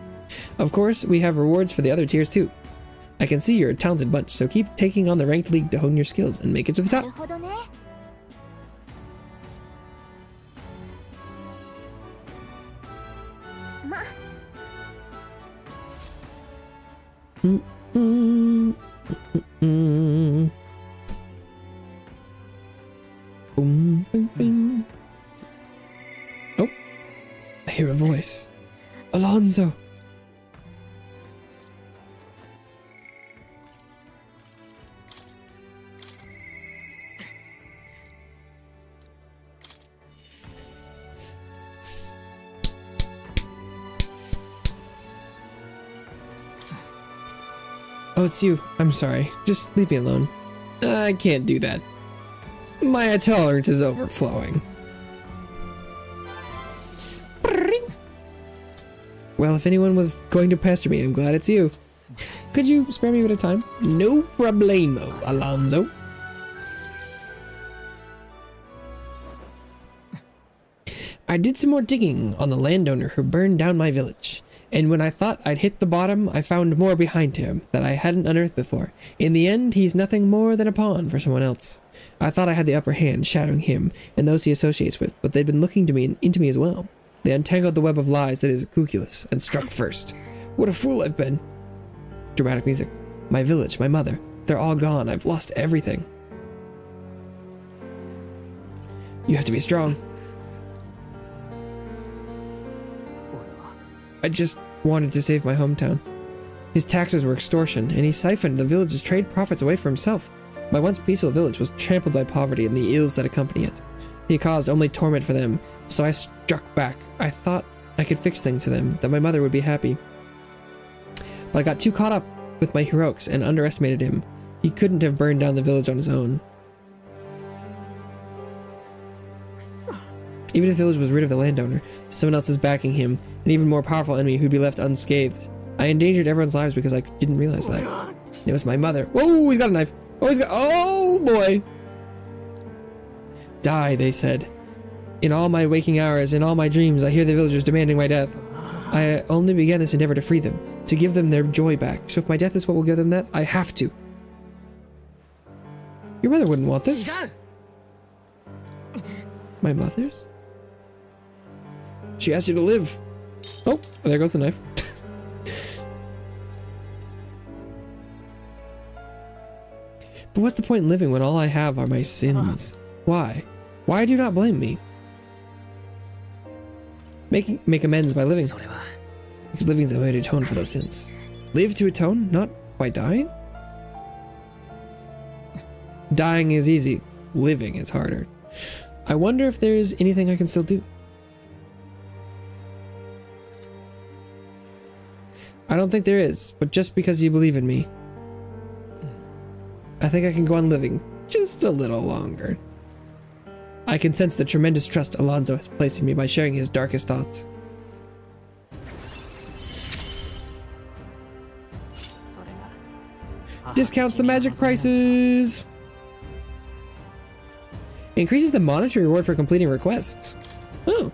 Of course, we have rewards for the other tiers too. I can see you're a talented bunch, so keep taking on the ranked league to hone your skills and make it to the top. Boom, bing, bing. Oh, I hear a voice. Alonso. Oh, it's you. I'm sorry. Just leave me alone. I can't do that. My tolerance is overflowing. Well, if anyone was going to pester me, I'm glad it's you. Could you spare me a bit of time? No problemo, Alonzo. I did some more digging on the landowner who burned down my village, and when I thought I'd hit the bottom, I found more behind him that I hadn't unearthed before. In the end, he's nothing more than a pawn for someone else. I thought I had the upper hand, shadowing him and those he associates with, but they'd been looking to me into me as well. They untangled the web of lies that is Cuculus and struck first. What a fool I've been. Dramatic music. My village, my mother, they're all gone. I've lost everything. You have to be strong. I just wanted to save my hometown. His taxes were extortion, and he siphoned the village's trade profits away for himself. My once peaceful village was trampled by poverty and the ills that accompany it. He caused only torment for them, so I struck back. I thought I could fix things for them, that my mother would be happy. But I got too caught up with my heroics and underestimated him. He couldn't have burned down the village on his own. Even if the village was rid of the landowner, someone else is backing him, an even more powerful enemy who'd be left unscathed. I endangered everyone's lives because I didn't realize that. And it was my mother. Whoa, he's got a knife. Oh boy. Die, they said. In all my waking hours, in all my dreams, I hear the villagers demanding my death. I only began this endeavor to free them, to give them their joy back. So if my death is what will give them that, I have to. Your mother wouldn't want this. My mother's? She asked you to live. Oh, there goes the knife. But what's the point in living when all I have are my sins? Why? Why do you not blame me? Make amends by living. Because living is a way to atone for those sins. Live to atone, not by dying? Dying is easy. Living is harder. I wonder if there is anything I can still do. I don't think there is, but just because you believe in me, I think I can go on living just a little longer. I can sense the tremendous trust Alonzo has placed in me by sharing his darkest thoughts. Discounts the magic prices. Increases the monetary reward for completing requests. Oh.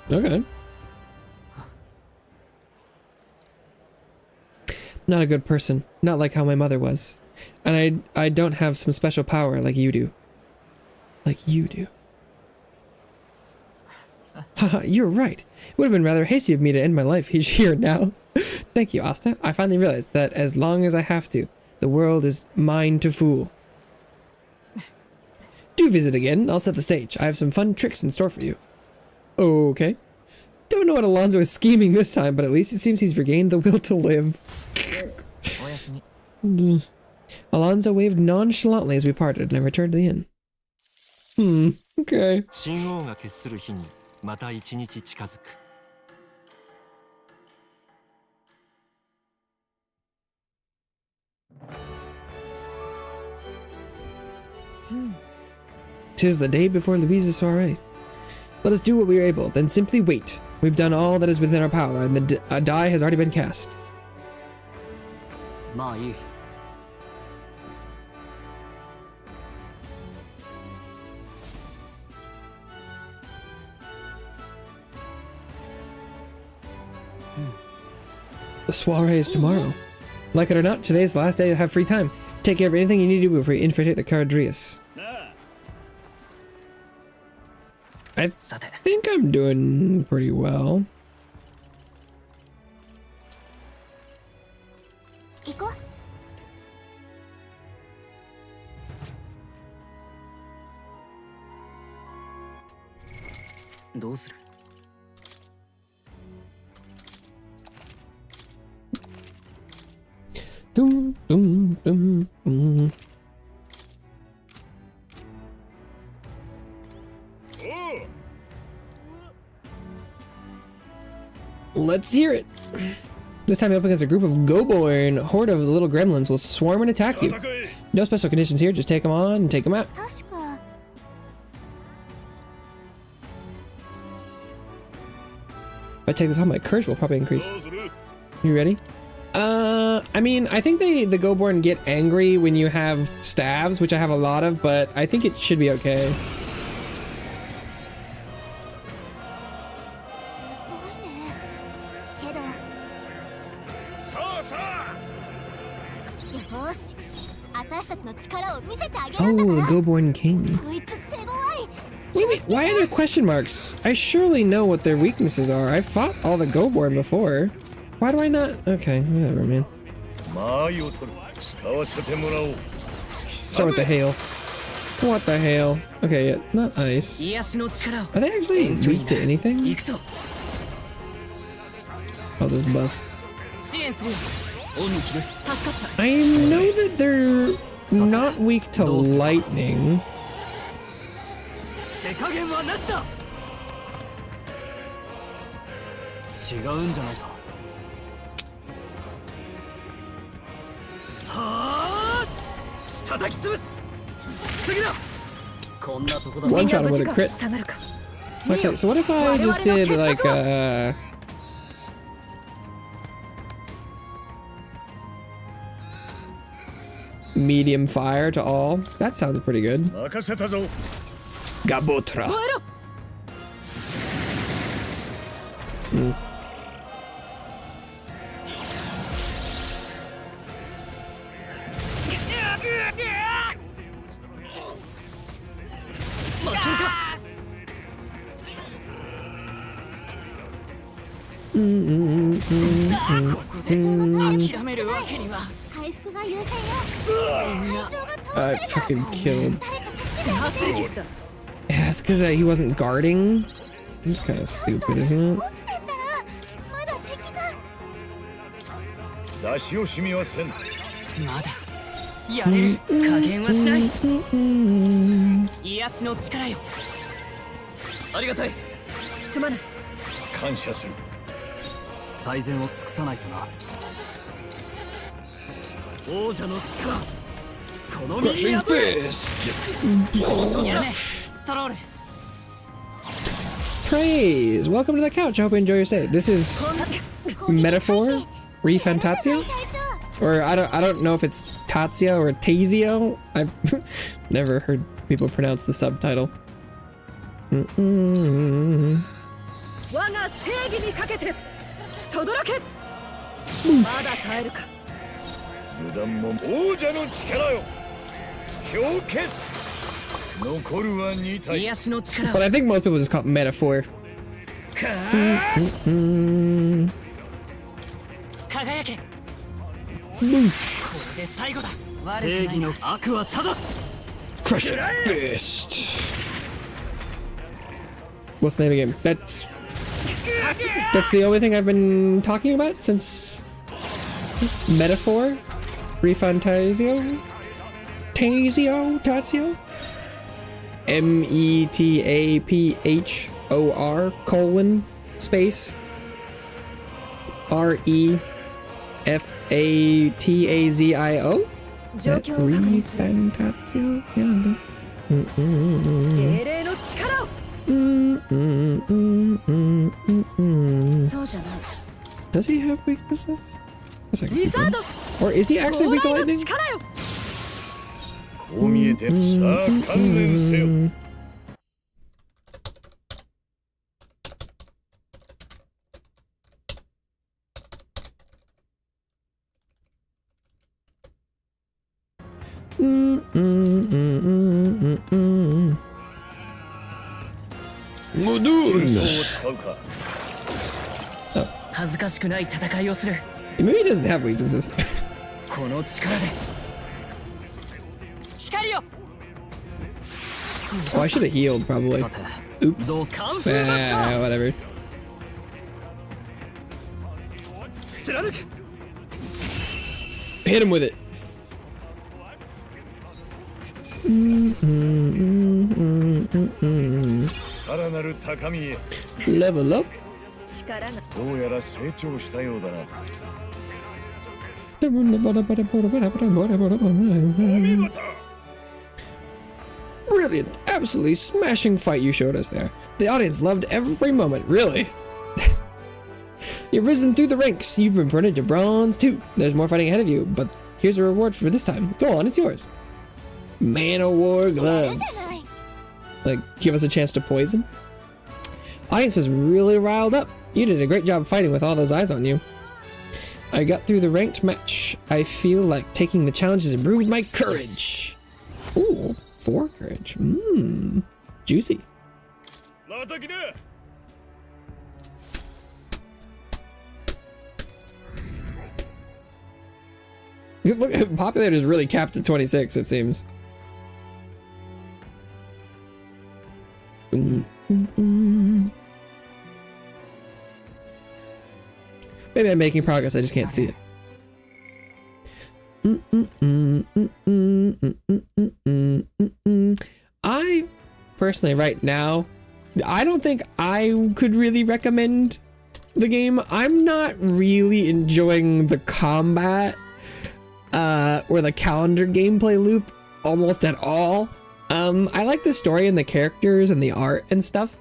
Okay. Not a good person. Not like how my mother was. And I don't have some special power like you do. Like you do. Haha, you're right. It would have been rather hasty of me to end my life here now. Thank you, Asta. I finally realized that as long as I have to, the world is mine to fool. Do visit again. I'll set the stage. I have some fun tricks in store for you. Okay. Don't know what Alonzo is scheming this time, but at least it seems he's regained the will to live. Alonzo waved nonchalantly as we parted, and I returned to the inn. Okay. 神王が決する日にまた一日近づく。'Tis the day before Louise's soiree. Let us do what we are able, then simply wait. We've done all that is within our power, and the die has already been cast. まあいい。The soiree is tomorrow. Like it or not, today's the last day to have free time. Take care of anything you need to do before you infiltrate the Caradrius. I think I'm doing pretty well. Dum, dum, dum, dum. Let's hear it. This time up against a group of Goborn, horde of little gremlins will swarm and attack you. No special conditions here, just take them on and take them out. 確か If I take this on, my courage will probably increase. You ready? I mean, I think the Goborn get angry when you have staves, which I have a lot of, but I think it should be okay. すごいねけどよし私たちの力を見せてあげるんだ Oh, か the ら Goborn King. こいつ手強い Wait, why are there question marks? I surely know what their weaknesses are. I fought all the Goborn before. Why do I not? Okay, whatever, man. Start with the hail. What the hail? Okay, yeah, not ice. 癒しの力を Are they actually weak to anything? 行くぞ I'll just buff. 支援するよ恩に着る助かっ I know that they're not weak to lightning. た手加減はなしだ違うんじゃないかはあ叩き潰す次だこんなとこだ One shot with a crit. 下がるか Actually, so what if I just did like medium fire to all? That sounds pretty good. Gabotra. Mm. 諦めるわけには回復が優先よ隊長が I fucking killed. ハスギスだ Yeah, it's because he wasn't guarding. That's kind of stupid, isn't it? 起きてったらまだ敵がまだやれる加減はしない癒しの力よありがたいすまない最善を尽くさないとな王者の力この身に Crushing 宿れ fist. やれストロール Praise. Welcome to the couch. I hope you enjoy your stay. This is metaphor, refantatio, 隊長 or I don't know if it's Tazio or Tazio. I've never heard people pronounce the subtitle. 我が正義にかけて轟けまだ耐えるか癒しの力 But I think most people just call it metaphor. 輝けこれで最後だ正義の悪は正す Crushing fist. What's the name of the game? That's the only thing I've been talking about since metaphor, refantasio, Tazio, METAPHOR colon space REFATAZIO. 状況を確認する Refantasio. Yeah. 精霊の力をそうじゃない Does he have weaknesses? Yes, I can リ keep ザー him. ド Or is he actually weak to 高麗の lightning? 力よ 恥ずかしくない戦いをする Maybe he doesn't have weaknesses. この力で光よ Oh, I should have healed probably. さて Oops. どうカンフーバッタ Whatever. 貫く Hit him with it. Level up. 力がどうやら成長したようだな。 Brilliant, absolutely smashing fight you showed us there. The audience loved every moment, really. You've risen through the ranks. You've been promoted to bronze too. There's more fighting ahead of you, but here's a reward for this time. Go on, it's yours. Man o' War gloves. Like, give us a chance to poison. Audience was really riled up. You did a great job fighting with all those eyes on you. I got through the ranked match. I feel like taking the challenge has improved my courage. Ooh, 4 courage. Mmm, juicy. Look, populator is really capped at 26, it seems. Maybe I'm making progress, I just can't see it. I personally, right now, I don't think I could really recommend the game. I'm not really enjoying the combat or the calendar gameplay loop almost at all. I like the story and the characters and the art and stuff.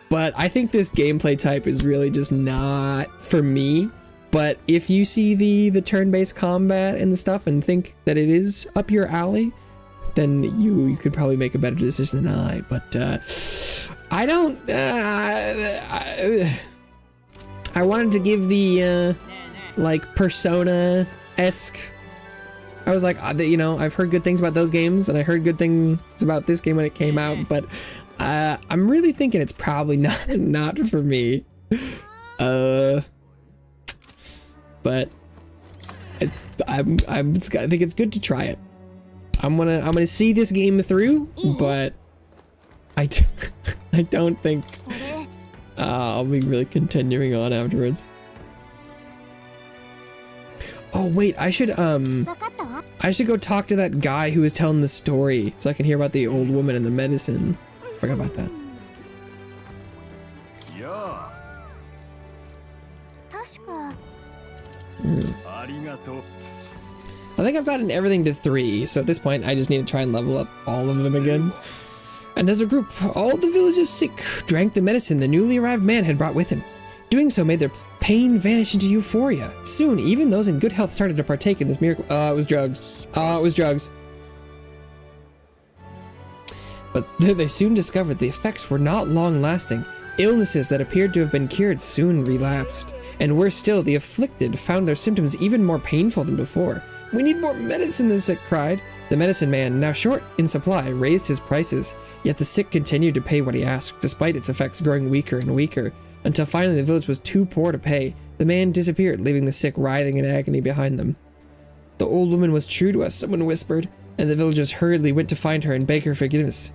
But I think this gameplay type is really just not for me. But if you see the turn-based combat and stuff and think that it is up your alley, then you could probably make a better decision than I. But I don't. I wanted to give the like Persona-esque. I was like, you know, I've heard good things about those games, and I heard good things about this game when it came out, but I'm really thinking it's probably not for me. But I think it's good to try it. I'm gonna see this game through, but I don't think I'll be really continuing on afterwards. Oh wait, I should go talk to that guy who was telling the story so I can hear about the old woman and the medicine. Forgot about that. Yeah. I think I've gotten everything to 3, so at this point I just need to try and level up all of them again. And as a group, all the villagers sick drank the medicine the newly arrived man had brought with him. Doing so made their pain vanish into euphoria. Soon, even those in good health started to partake in this miracle. It was drugs. It was drugs. But they soon discovered the effects were not long-lasting. Illnesses that appeared to have been cured soon relapsed. And worse still, the afflicted found their symptoms even more painful than before. "We need more medicine," the sick cried. The medicine man, now short in supply, raised his prices. Yet the sick continued to pay what he asked, despite its effects growing weaker and weaker. Until finally the village was too poor to pay. The man disappeared, leaving the sick writhing in agony behind them. "The old woman was true to us," someone whispered, and the villagers hurriedly went to find her and beg her forgiveness.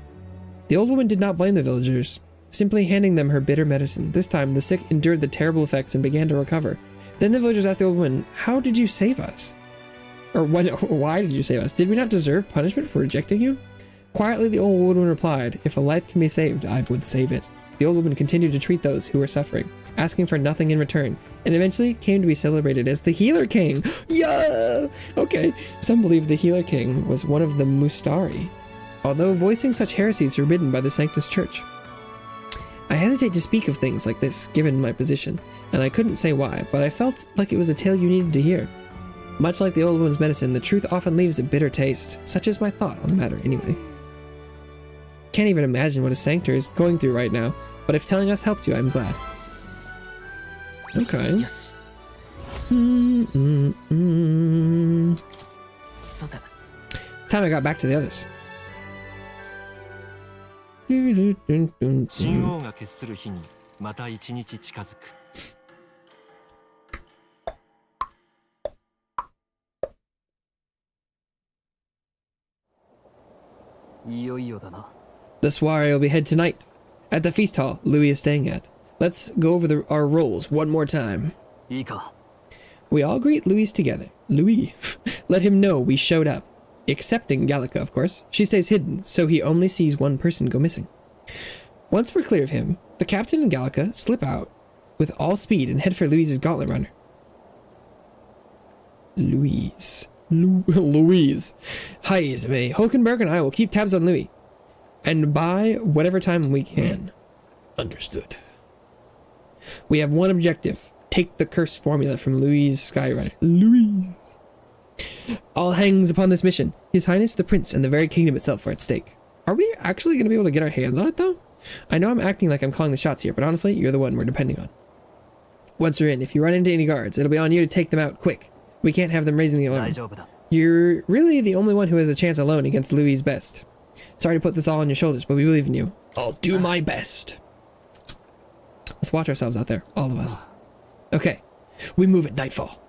The old woman did not blame the villagers, simply handing them her bitter medicine. This time, the sick endured the terrible effects and began to recover. Then the villagers asked the old woman, "How did you save us?" Or why did you save us? Did we not deserve punishment for rejecting you? Quietly, the old woman replied, "If a life can be saved, I would save it." The old woman continued to treat those who were suffering, asking for nothing in return, and eventually came to be celebrated as the Healer King. Yeah! Okay, some believe the Healer King was one of the Mustari, although voicing such heresies is forbidden by the Sanctus Church. I hesitate to speak of things like this, given my position, and I couldn't say why, but I felt like it was a tale you needed to hear. Much like the old woman's medicine, the truth often leaves a bitter taste. Such is my thought on the matter, anyway. Can't even imagine what a sanctuary is going through right now, but if telling us helped you, I'm glad. Okay. It's time I got back to the others. 神王が決する日にまた一日近づく。いよいよだな。 The soiree will be held tonight at the feast hall Louis is staying at. Let's go over our roles one more time. いいか。 We all greet Louis together. Louis. Let him know we showed up. Excepting Gallica, of course. She stays hidden, so he only sees one person go missing. Once we're clear of him, The captain and Gallica slip out with all speed and head for Louise's gauntlet runner. Louise. Hi, Izame. Hulkenberg and I will keep tabs on Louis. And buy whatever time we can. Understood. We have one objective. Take the cursed formula from Louis Skyrunner. Louise. All hangs upon this mission. His Highness the Prince and the very kingdom itself are at stake. Are we actually going to be able to get our hands on it, though? I know I'm acting like I'm calling the shots here, but honestly, you're the one we're depending on. Once you're in, if you run into any guards, it'll be on you to take them out quick. We can't have them raising the alarm. You're really the only one who has a chance alone against Louis' best. Sorry to put this all on your shoulders, but we believe in you. I'll do my best. Let's watch ourselves out there, all of us. Okay, we move at nightfall.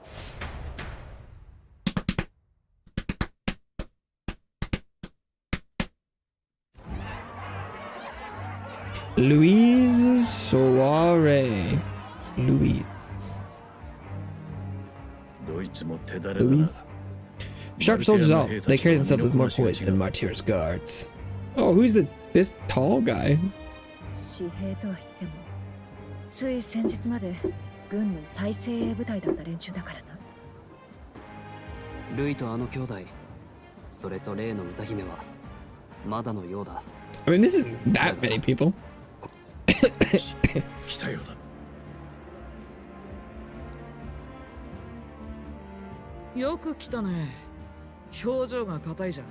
Louise Soiree. Louise. Sharp soldiers all. They carry themselves with more poise than Martyr's guards. Oh, who's this tall guy? 私兵とは言ってもつい先日まで軍の再生営部隊だった連中だからな。ルイとあの兄弟、それと例の歌姫はまだのようだ。I mean, this isn't that many people. 来たようだ。よく来たね。表情が硬いじゃん。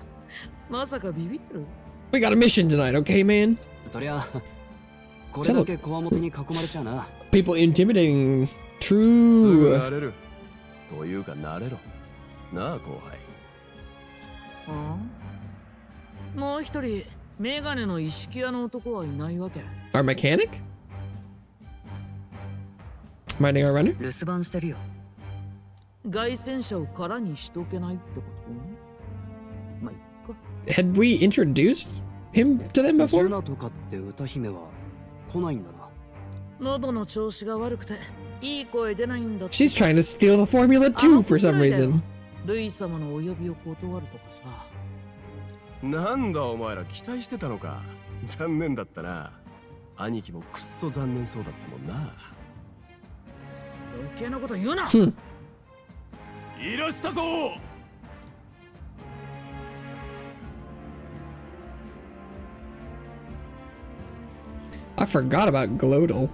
まさかビビってる？ We got a mission tonight, okay, man? そりゃこれだけこわもてに囲まれちゃうな。People intimidating. True. 慣れる。というか慣れろ。なあ後輩。もう一人メガネの一式屋の男はいないわけ。Our mechanic? Minding our runner? 留守番してるよ。外戦車を空にしとけないってこと？まあ、いっか。Had we introduced him to them ジ before? ュナとかって歌姫は来ないんだな。喉の調子が悪くていい声出ないんだって。 She's trying to steal the formula too for some reason. ルイ様のお呼びを断るとかさ。なんだお前ら期待してたのか。残念だったな。兄貴もくっそ残念そうだったもんな。余計なこと言うな。いらしたぞ。I forgot about Glodal.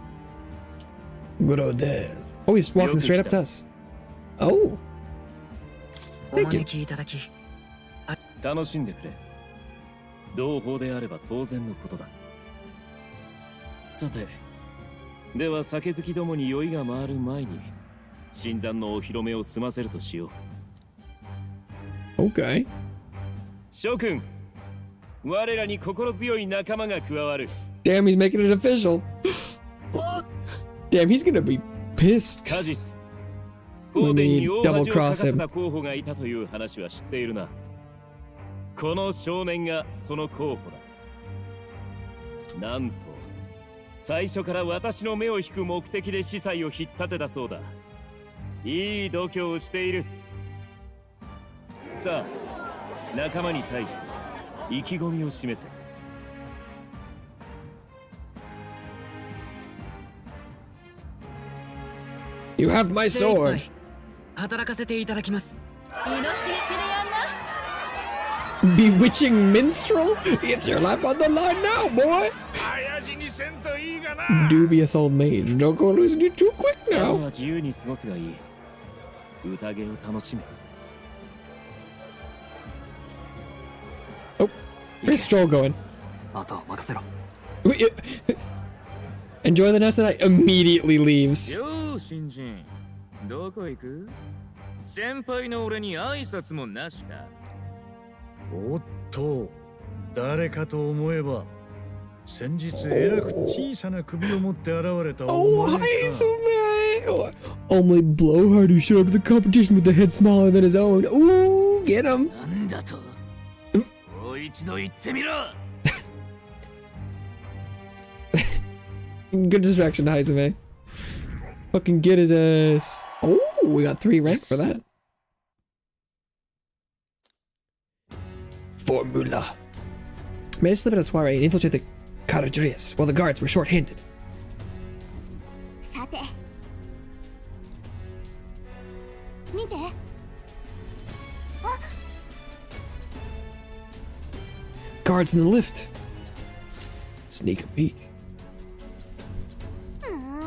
Glodal. Oh, he's walking straight up to us. Oh. お Thank you. 招きいただき楽しんでくれ。同胞であれば当然のことだ。さて、では酒好きどもに酔いが回る前に新参のお披露目を済ませるとしよう。Okay. 諸君、我らに心強い仲間が加わる。Damn, he's making it official. Damn, he's gonna be pissed. 果実。 Let me double cross him. 候補がいたという話は知っているな。この少年がその候補だ。なんと最初から私の目を引く目的で司祭を引っ立てたそうだ。いい度胸をしている。さあ、仲間に対して意気込みを示せ。You have my sword. 働かせていただきます。命がけでやんな。 Bewitching minstrel? It's your life on the line now, boy. Dubious old mage. Don't go losing it too quick あと now. は自由に過ごすがいい。宴を楽しめ。 Oh, where's Stroll going? あとは任せろ。 Enjoy the nest tonight. Immediately leaves. よー新人、どこ行く？先輩の俺に挨拶もなしか。おっと、誰かと思えば先日えらく小さな首を持って現れたお Oh, 前か。 hi, so Only Blowhard who showed up at the competition with a head smaller than his own. Ooh, get him. なんだと？もう一度言ってみろ。Good distraction, Haizame. Fucking get his ass. Oh, we got 3 rank for that. Formula. Managed to slip out of soiree and infiltrate the Carajurias while the guards were short-handed. 見て。 Guards in the lift. Sneak a peek.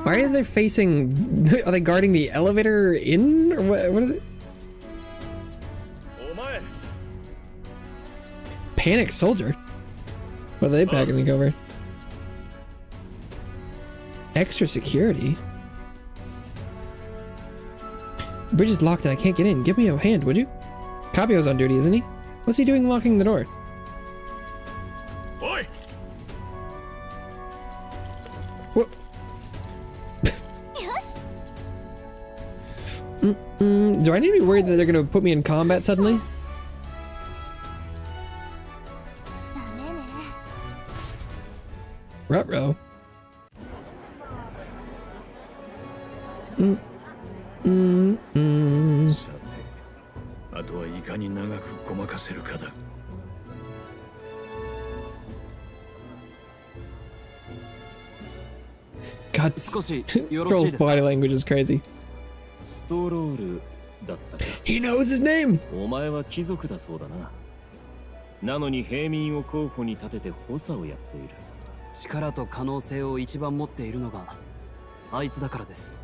Why are they facing? Are they guarding the elevator in, or what are they? Panic soldier. What are they packing the cover? Extra security. Bridge is locked and I can't get in. Give me a hand, would you? Capio's on duty, isn't he? What's he doing locking the door? Oi! What? Do I need to be worried that they're gonna put me in combat suddenly? Ruh-roh. さて、あとはいかに長くごまかせるかだ。God, Scroll's body language is crazy. ストロールだったか。 He knows his name! お前は貴族だそうだな。なのに平民を候補に立てて補佐をやっている。力と可能性を一番持っているのがあいつだからです。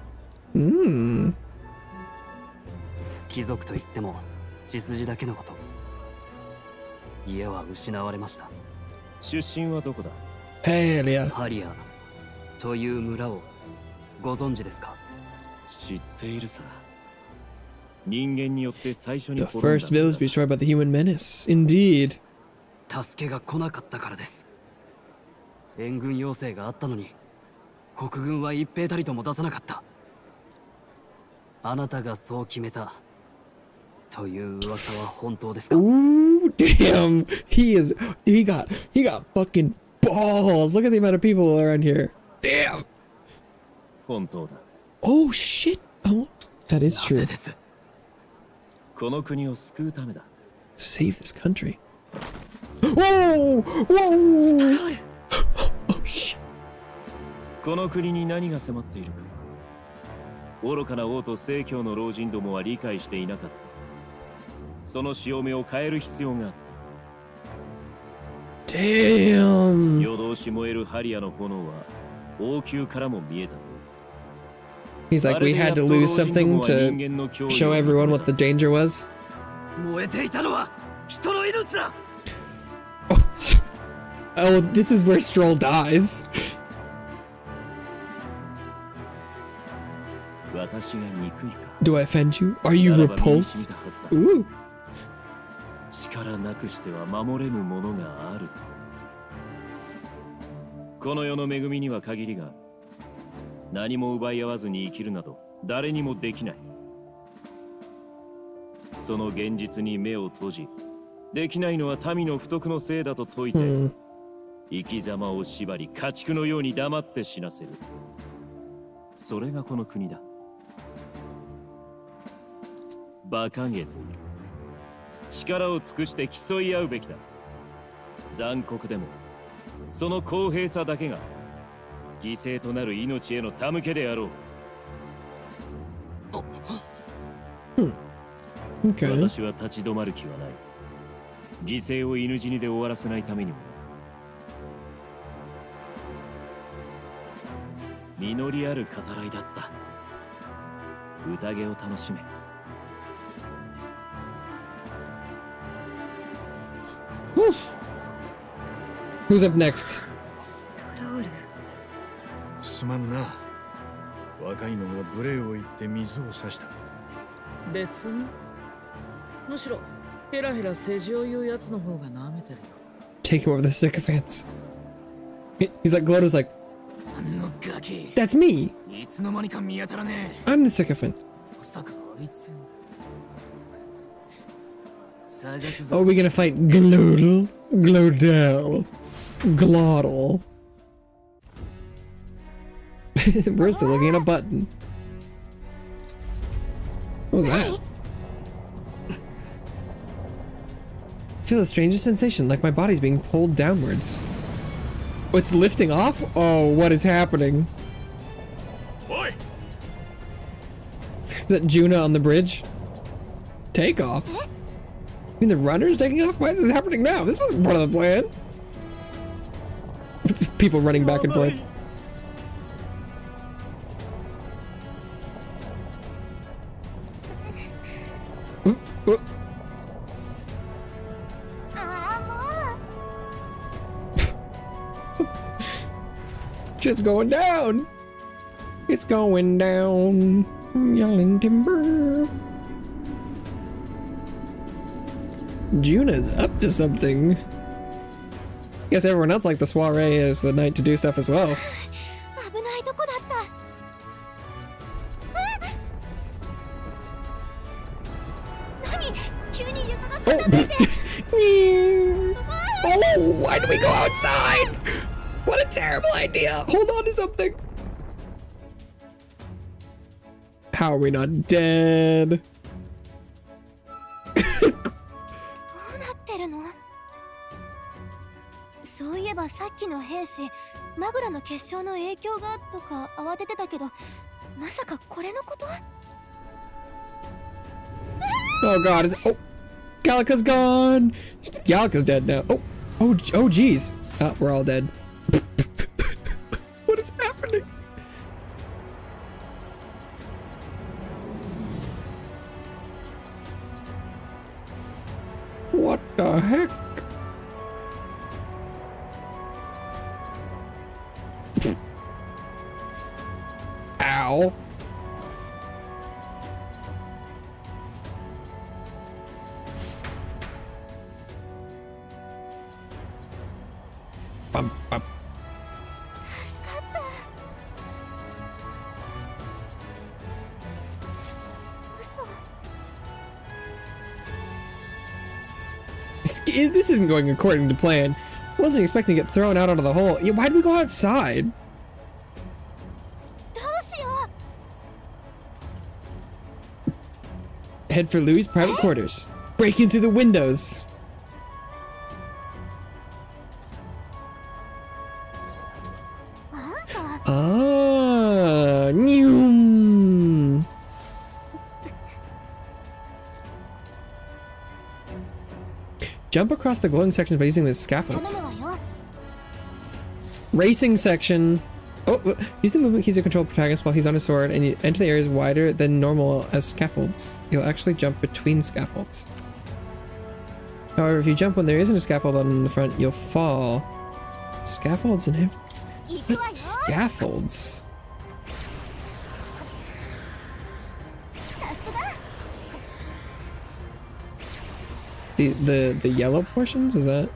貴族といっても血筋だけのこと。家は失われました。出身はどこだ？ヘリア。ハリアという村をご存知ですか？知っているさ。人間によって最初に The first village destroyed by the human menace. Indeed. 助けが来なかったからです。援軍要請があったのに国軍は一兵たりとも出さなかった。あなたがそう決めたという噂は本当ですか？ Ooh, damn. He got fucking balls. Look at the amount of people around here. Damn. 本当だ。 Oh shit. Oh, that is true. この国を救うためだ。 Save this country. Whoa! Whoa! Oh shit. この国に何が迫っているか。愚かな王と正教の老人どもは理解していなかった。その潮目を変える必要があった。Damn. 夜通し燃えるハリアの炎は王宮からも見えたと。 He's like, we had to lose something to show everyone what the danger was. 燃えていたのは人の命だ。 Oh, this is where Stroll dies. 私が憎いか。 Do I offend you? Are you repulsed? Ooh. 力なくしては守れぬものがあると。この世の恵みには限りがある。何も奪い合わずに生きるなど誰にもできない。その現実に目を閉じ、できないのは民の不徳のせいだと説いて、生き様を縛り家畜のように黙って死なせる。それがこの国だ。馬鹿げている。力を尽くして競い合うべきだ。残酷でもその公平さだけが犠牲となる命への手向けであろう。Okay. 私は立ち止まる気はない。犠牲を犬死にで終わらせないためにも。実りある語らいだった。宴を楽しめ。Who's up next? すまんな。若いのが無礼を言って水を差した。別に。むしろヘラヘラ世辞を言うやつの方が舐めてるよ。 Take him over the sycophants. He's like, Glotto's like, あのガキ。 that's me. いつの間にか見当たらねえ。 I'm the sycophant. まさかあいつ。 Are we gonna fight Glottal? Glottal. Glottal. We're still looking at a button. What was that? I feel the strangest sensation, like my body's being pulled downwards. Oh, it's lifting off? Oh, what is happening? Oi! Is that Juna on the bridge? takeoff? I mean, the runner's taking off? Why is this happening now? This wasn't part of the plan. People running back and forth. Shit's going down. It's going down. Yelling timber. Juna's up to something. Guess everyone else liked the soiree as the night to do stuff as well. Oh, why do we go outside? What a terrible idea. Hold on to something. How are we not dead? Oh god, oh, Gallica's gone. Gallica's dead now. Oh geez. We're all dead. What is happening? What the heck? Ow. Bum, bum. This isn't going according to plan. Wasn't expecting to get thrown out onto the hole. Yeah, why did we go outside? Head for Louis' private quarters. Break in through the windows. New. Jump across the glowing sections by using the scaffolds. Racing section. Use the movement keys to control protagonist while he's on his sword, and you enter the areas wider than normal as scaffolds. You'll actually jump between scaffolds. However, if you jump when there isn't a scaffold on the front, you'll fall. Scaffolds and scaffolds. The yellow portions, is that?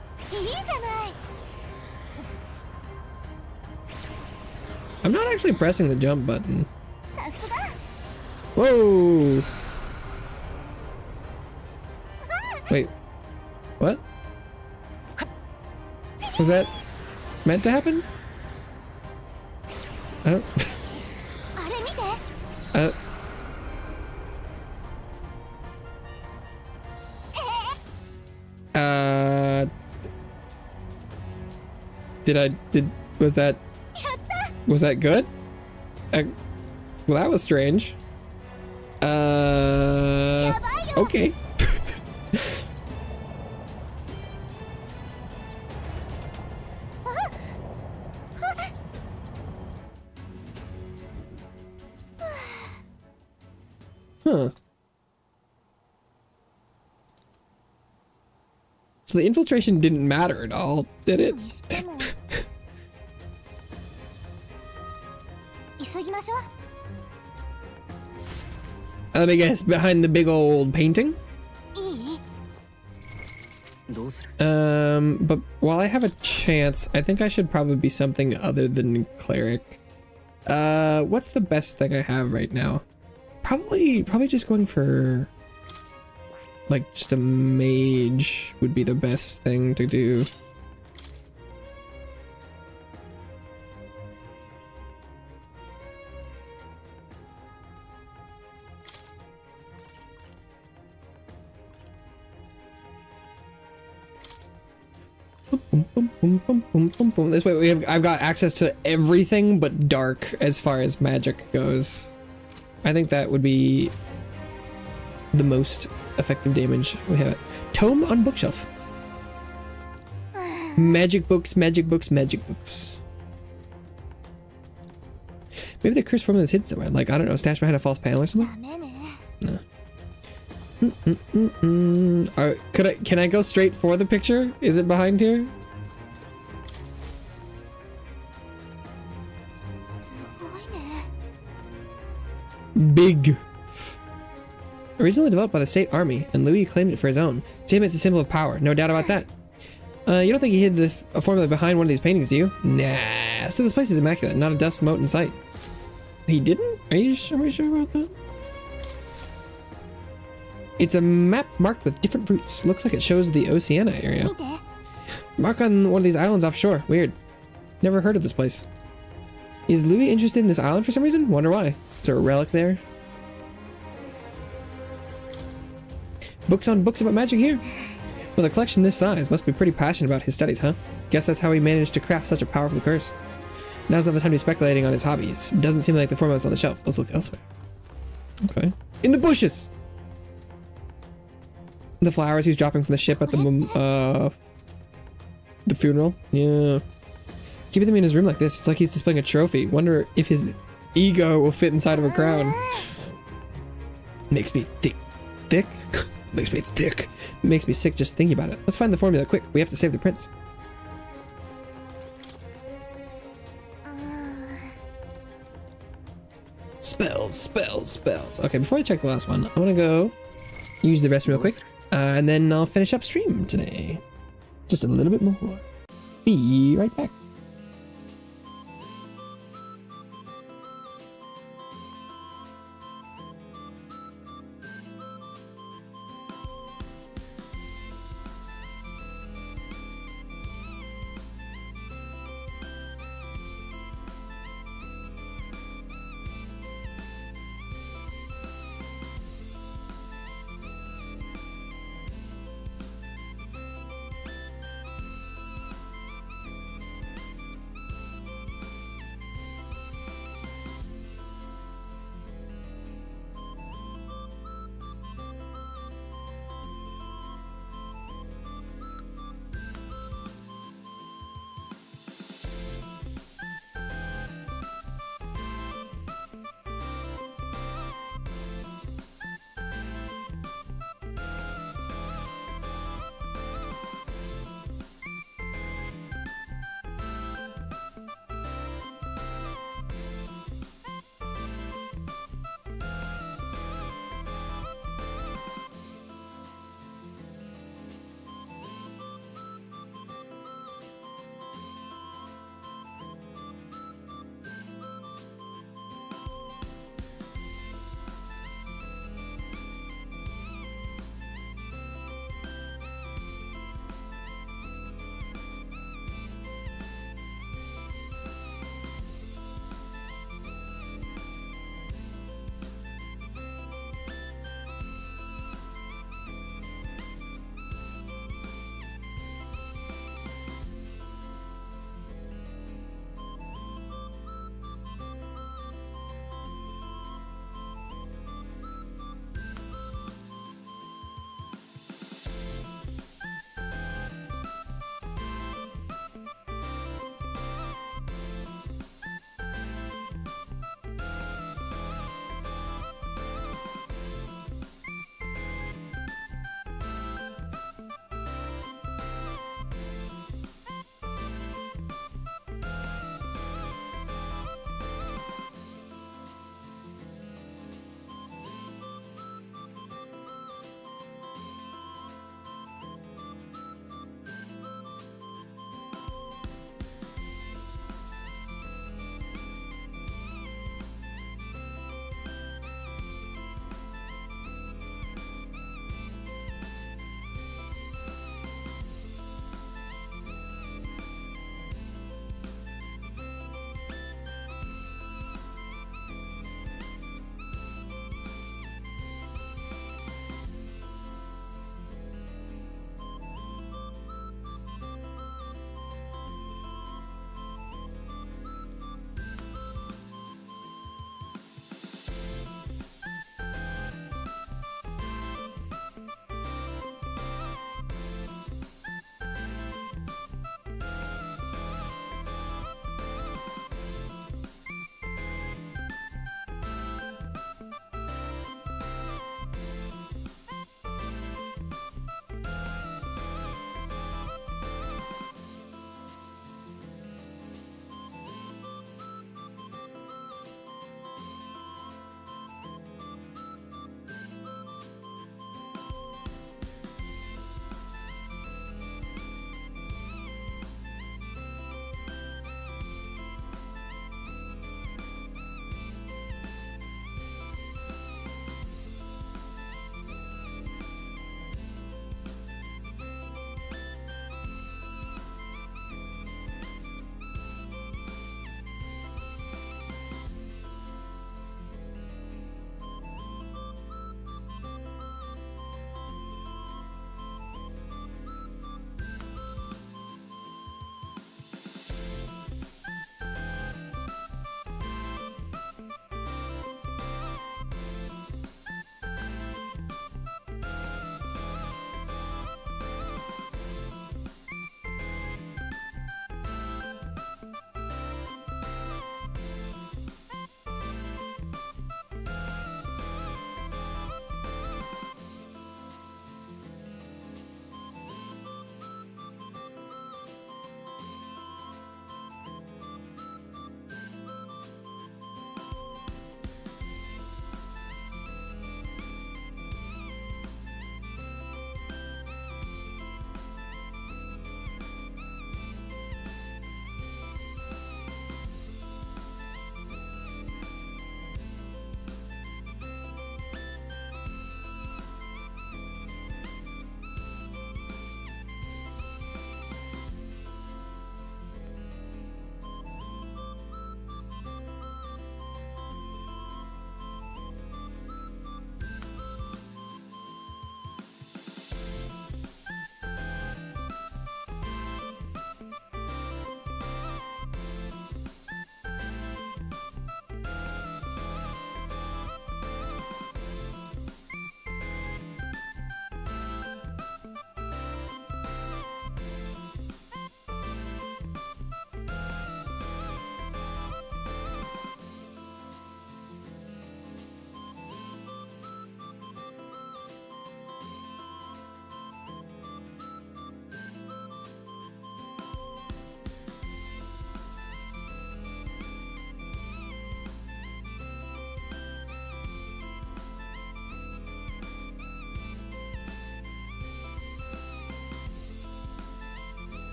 I'm not actually pressing the jump button. Whoa! Wait, what? Was that meant to happen? I don't. Was that good? Well, that was strange. Okay. Huh. So the infiltration didn't matter at all, did it? Let me guess, behind the big old painting? But while I have a chance, I think I should probably be something other than cleric. What's the best thing I have right now? Probably just going for like just a mage would be the best thing to do. Boom, boom, boom, boom, boom, boom, boom. This way I've got access to everything but dark as far as magic goes. I think that would be the most effective damage. We have it. Tome on bookshelf. Magic books, magic books, magic books. Maybe the curse formula is hidden somewhere. Like, I don't know, stashed behind a false panel or something? No. Can I go straight for the picture? Is it behind here? Big. Originally developed by the state army, and Louis claimed it for his own. To him, it's a symbol of power, no doubt about that. You don't think he hid the formula behind one of these paintings, do you? Nah. So this place is immaculate, not a dust mote in sight. He didn't? Are you sure about that? It's a map marked with different routes. Looks like it shows the Oceania area. Mark on one of these islands offshore. Weird. Never heard of this place. Is Louis interested in this island for some reason? Wonder why. Is there a relic there? Books on books about magic here? With a collection this size, must be pretty passionate about his studies, huh? Guess that's how he managed to craft such a powerful curse. Now's not the time to be speculating on his hobbies. Doesn't seem like the formula's on the shelf. Let's look elsewhere. Okay. In the bushes! The flowers he's dropping from the ship at the funeral. Yeah. Keeping them in his room like this, it's like he's displaying a trophy. Wonder if his ego will fit inside of a crown. Makes me thick. Makes me thick. Makes me sick just thinking about it. Let's find the formula quick. We have to save the prince. Spells. Okay, before I check the last one, I want to go use the restroom real quick. And then I'll finish up stream today. Just a little bit more. Be right back.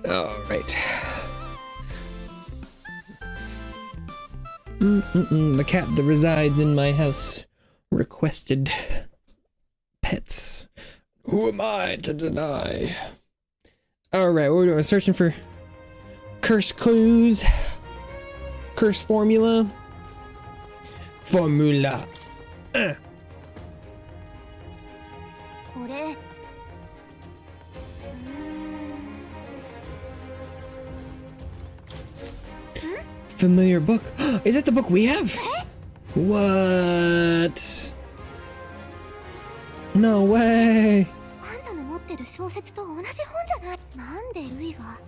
All right. The cat that resides in my house requested pets. Who am I to deny? All right, what are we doing? Searching for curse clues, curse formula. Formula. これ Familiar book. Is that the book we have? What? No way. あんたの持ってる小説と同じ本じゃない。なんでルイが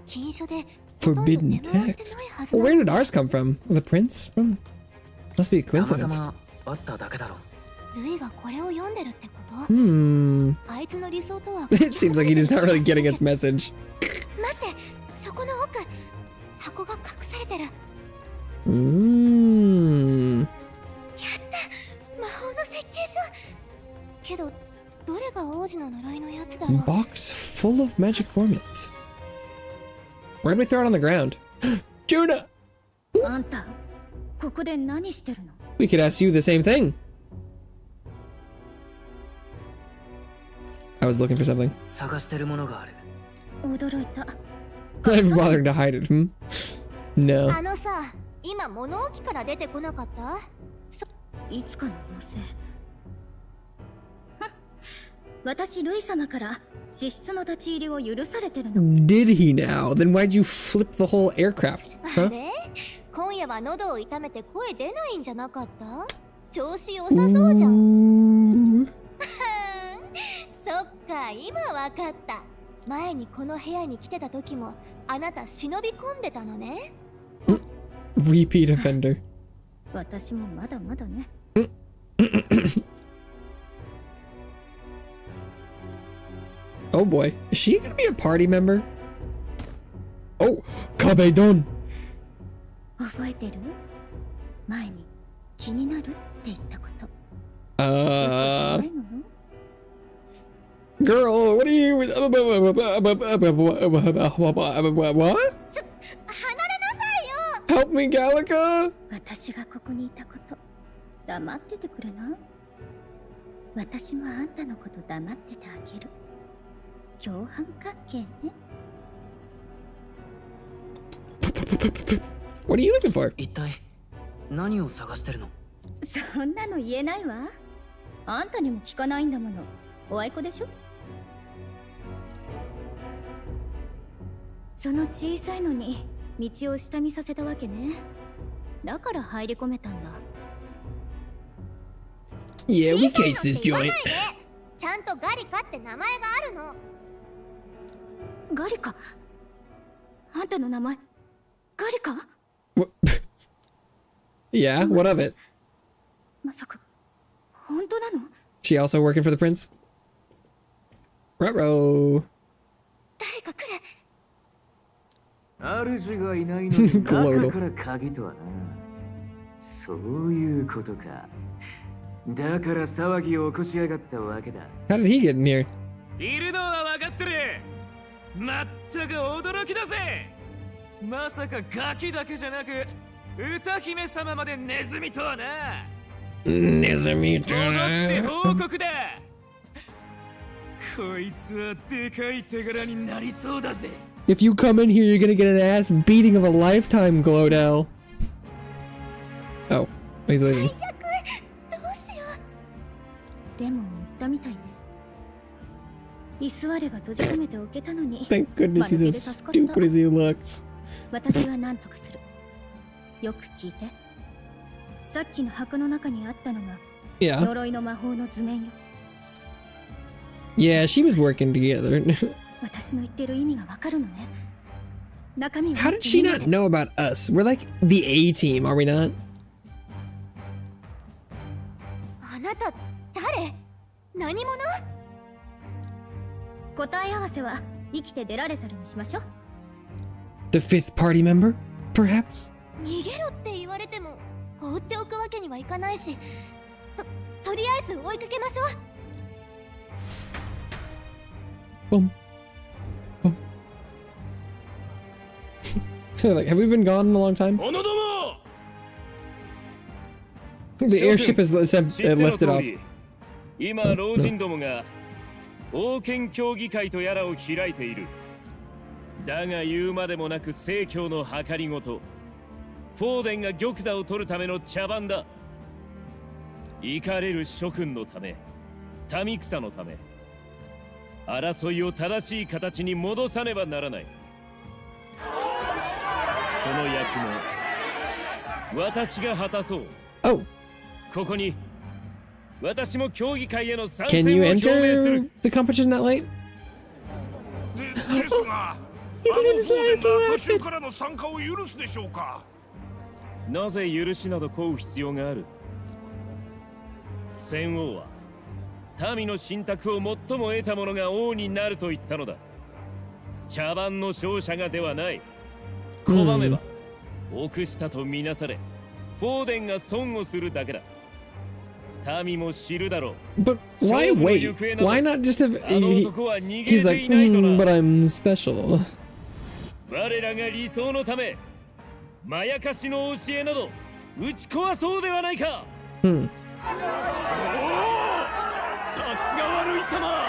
禁書で Forbidden text. Well, where did ours come from? The prince from? Must be a coincidence. あっただけだろ。ルイがこれを読んでるってこと？あいつの理想とは It seems like he's not really getting its message. 待って、そこの奥、箱が隠されてる。やった、魔法の設計書。けど、どれが王子の呪いのやつだろう。 Box full of magic formulas. Why did we throw it on the ground? Juna! あんた、ここで何してるの？ We could ask you the same thing. I was looking for something. 探してるものがある。驚いた。 I'm bothering to hide it. No. あのさ、今物置から出てこなかった？いつかの妖精。私ルイ様から資質の立ち入りを許されてるの。 Did he now? Then why'd you flip the whole aircraft? あ Huh? れ？今夜は喉を痛めて声出ないんじゃなかった？調子良さそうじゃん。そっか、今わかった。前にこの部屋に来てた時もあなた忍び込んでたのね。Repeat offender. 私もまだまだね。Oh boy. Is she gonna be a party member? Oh, Kabedon. 覚えてる？前に気になるって言ったこと。Girl, what are you... What? 離れなさいよ。 Help me, Gallica! 私がここにいたこと、黙っててくれな。私もあんたのこと黙っててあげる。共犯関係ね。What are you looking for? 一体何を探してるの？そんなの言えないわ。あんたにも聞かないんだもの。おあいこでしょ。その小さいのに道を下見させたわけね。だから入り込めたんだ。Yeah, we cased this joint. ちゃんとガリカって名前があるの。ガリカ？あんたの名前ガリカ？ Yeah, what of it? まさか本当なの？ She also working for the prince? Ruh-roh. 誰か来る。主がいないのにGlobal. 中から鍵とはな。そういうことか。だから騒ぎを起こしやがったわけだ。 How did he get in here? いるのは分かってる。まったく驚きだぜ。まさかガキだけじゃなく歌姫様までネズミとはな。ネズミと戻ってな。報告だ。こいつはでかい手柄になりそうだぜ。 If you come in here, you're gonna get an ass beating of a lifetime, Glodell. Oh, he's leaving. どうしよう。でも言ったみたいね。居座れば閉じ込めておけたのに。 Thank goodness he's as stupid as he looks. 私は何とかする。よく聞いて。さっきの箱の中にあったのが Yeah. 呪いの魔法の図面よ。 Yeah, she was working together. 私の言ってる意味がわかるのね。中身を How did she not know about us? We're like the A team, are we not? あなた誰？何者？答え合わせは生きて出られたらにしましょう。 The fifth party member, perhaps? 逃げろって言われても放っておくわけにはいかないし、とりあえず追いかけましょう。 Boom. Boom. Like, have we been gone in a long time? The airship has lifted off. 今老人どもが王権協議会とやらを開いている。だが言うまでもなく正教の計りごと、フォーデンが玉座を取るための茶番だ。怒れる諸君のため、民草のため、争いを正しい形に戻さねばならない。その役目、私が果たそう。Oh. ここに私も競技会への参戦 Can を you 表明す enter る。 the competition that late? ですが、途中からの参加を許すでしょうか。なぜ許しなど請う必要がある。戦王は民の信託を最も得た者が王になると言ったのだ。茶番の勝者がではない。拒めば臆したとみなされ、フォーデンが損をするだけだ。民も知るだろう。 But why wait? Why not just have he's like, but I'm special. 我らが理想のため、まやかしの教えなど打ち壊そうではないか。Hmm. さすが悪い様。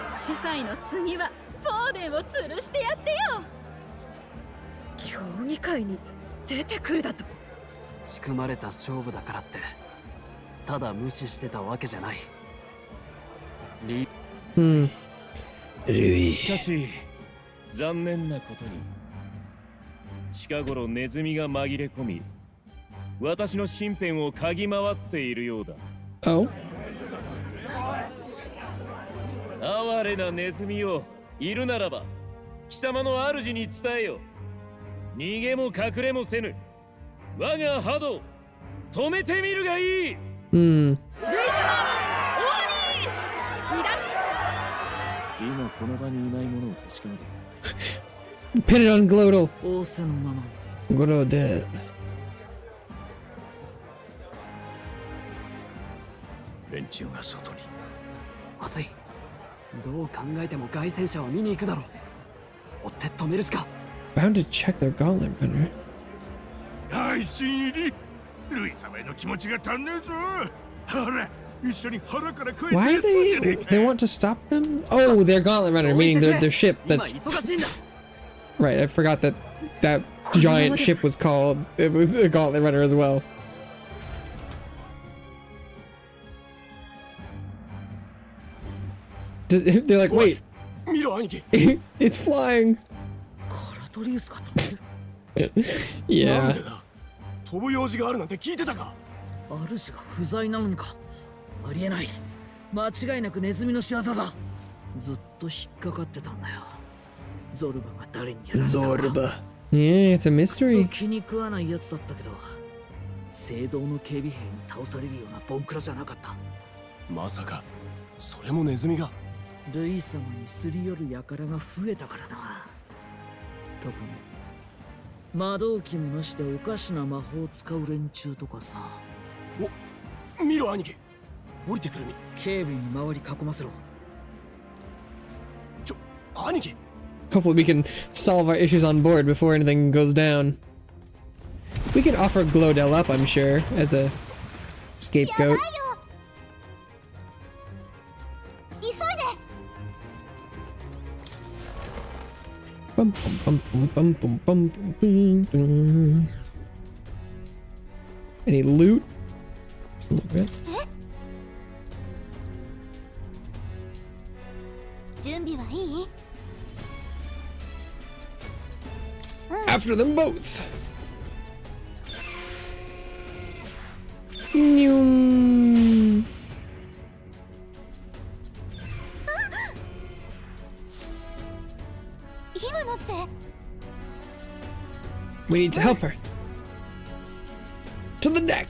司祭の次はフォーデンを吊るしてやってよ。競技会に出てくるだと。仕組まれた勝負だからってただ無視してたわけじゃない。Hmm. しかし残念なことに近頃ネズミが紛れ込み、私の身辺を嗅ぎ回っているようだ。 Oh. 哀れなネズミよ、いるならば貴様の主に伝えよ。逃げも隠れもせぬ我が波動止めてみるがいい。Hmm. 今この場にいないものを確かめて。 Pin it on Glodal. 仰せのまま。 Glodal. 連中が外に。まずい。どう考えても凱旋者を見に行くだろう。追って止めるしか。Bound to check their gauntlet runner. はい新入り。ルイ様への気持ちが足んねえぞ。ほら一緒に腹から食え Why てそうじゃねえ they か。 they want to stop them? Oh, their gauntlet runner, meaning their ship. That's 今忙しいんだ。 right. I forgot that giant ship was called it was the gauntlet runner as well. They're like, wait, 見ろ兄貴。 it's flying. カラトリウスが飛んでる。なん Yeah. でだ。飛ぶ用事があるなんて聞いてたか。主が不在なのにか。ありえない。間違いなくネズミの仕業だ。ずっと引っかかってたんだよ。ゾルバが誰にやられたか。 Zorba. Yeah, it's a ク mystery. ソ気に食わないやつだったけど、聖堂の警備兵に倒されるようなボンクラじゃなかった。まさかそれもネズミが。ルイ様にすり寄る輩が増えたからな。特に魔導機もなしでおかしな魔法を使う連中とかさ。お、見ろ兄貴。降りてくるみ。警備に周り囲ませろ。兄貴。 Hopefully we can solve our issues on board before anything goes down. We could offer Glodell up, I'm sure, as a scapegoat. 急いで。 Bum, bum, bum, bum, bum, bum, bum, bum. Any loot? Just a little bit. 準備はいい？ After them both. Nyum. We need to help her. To the deck.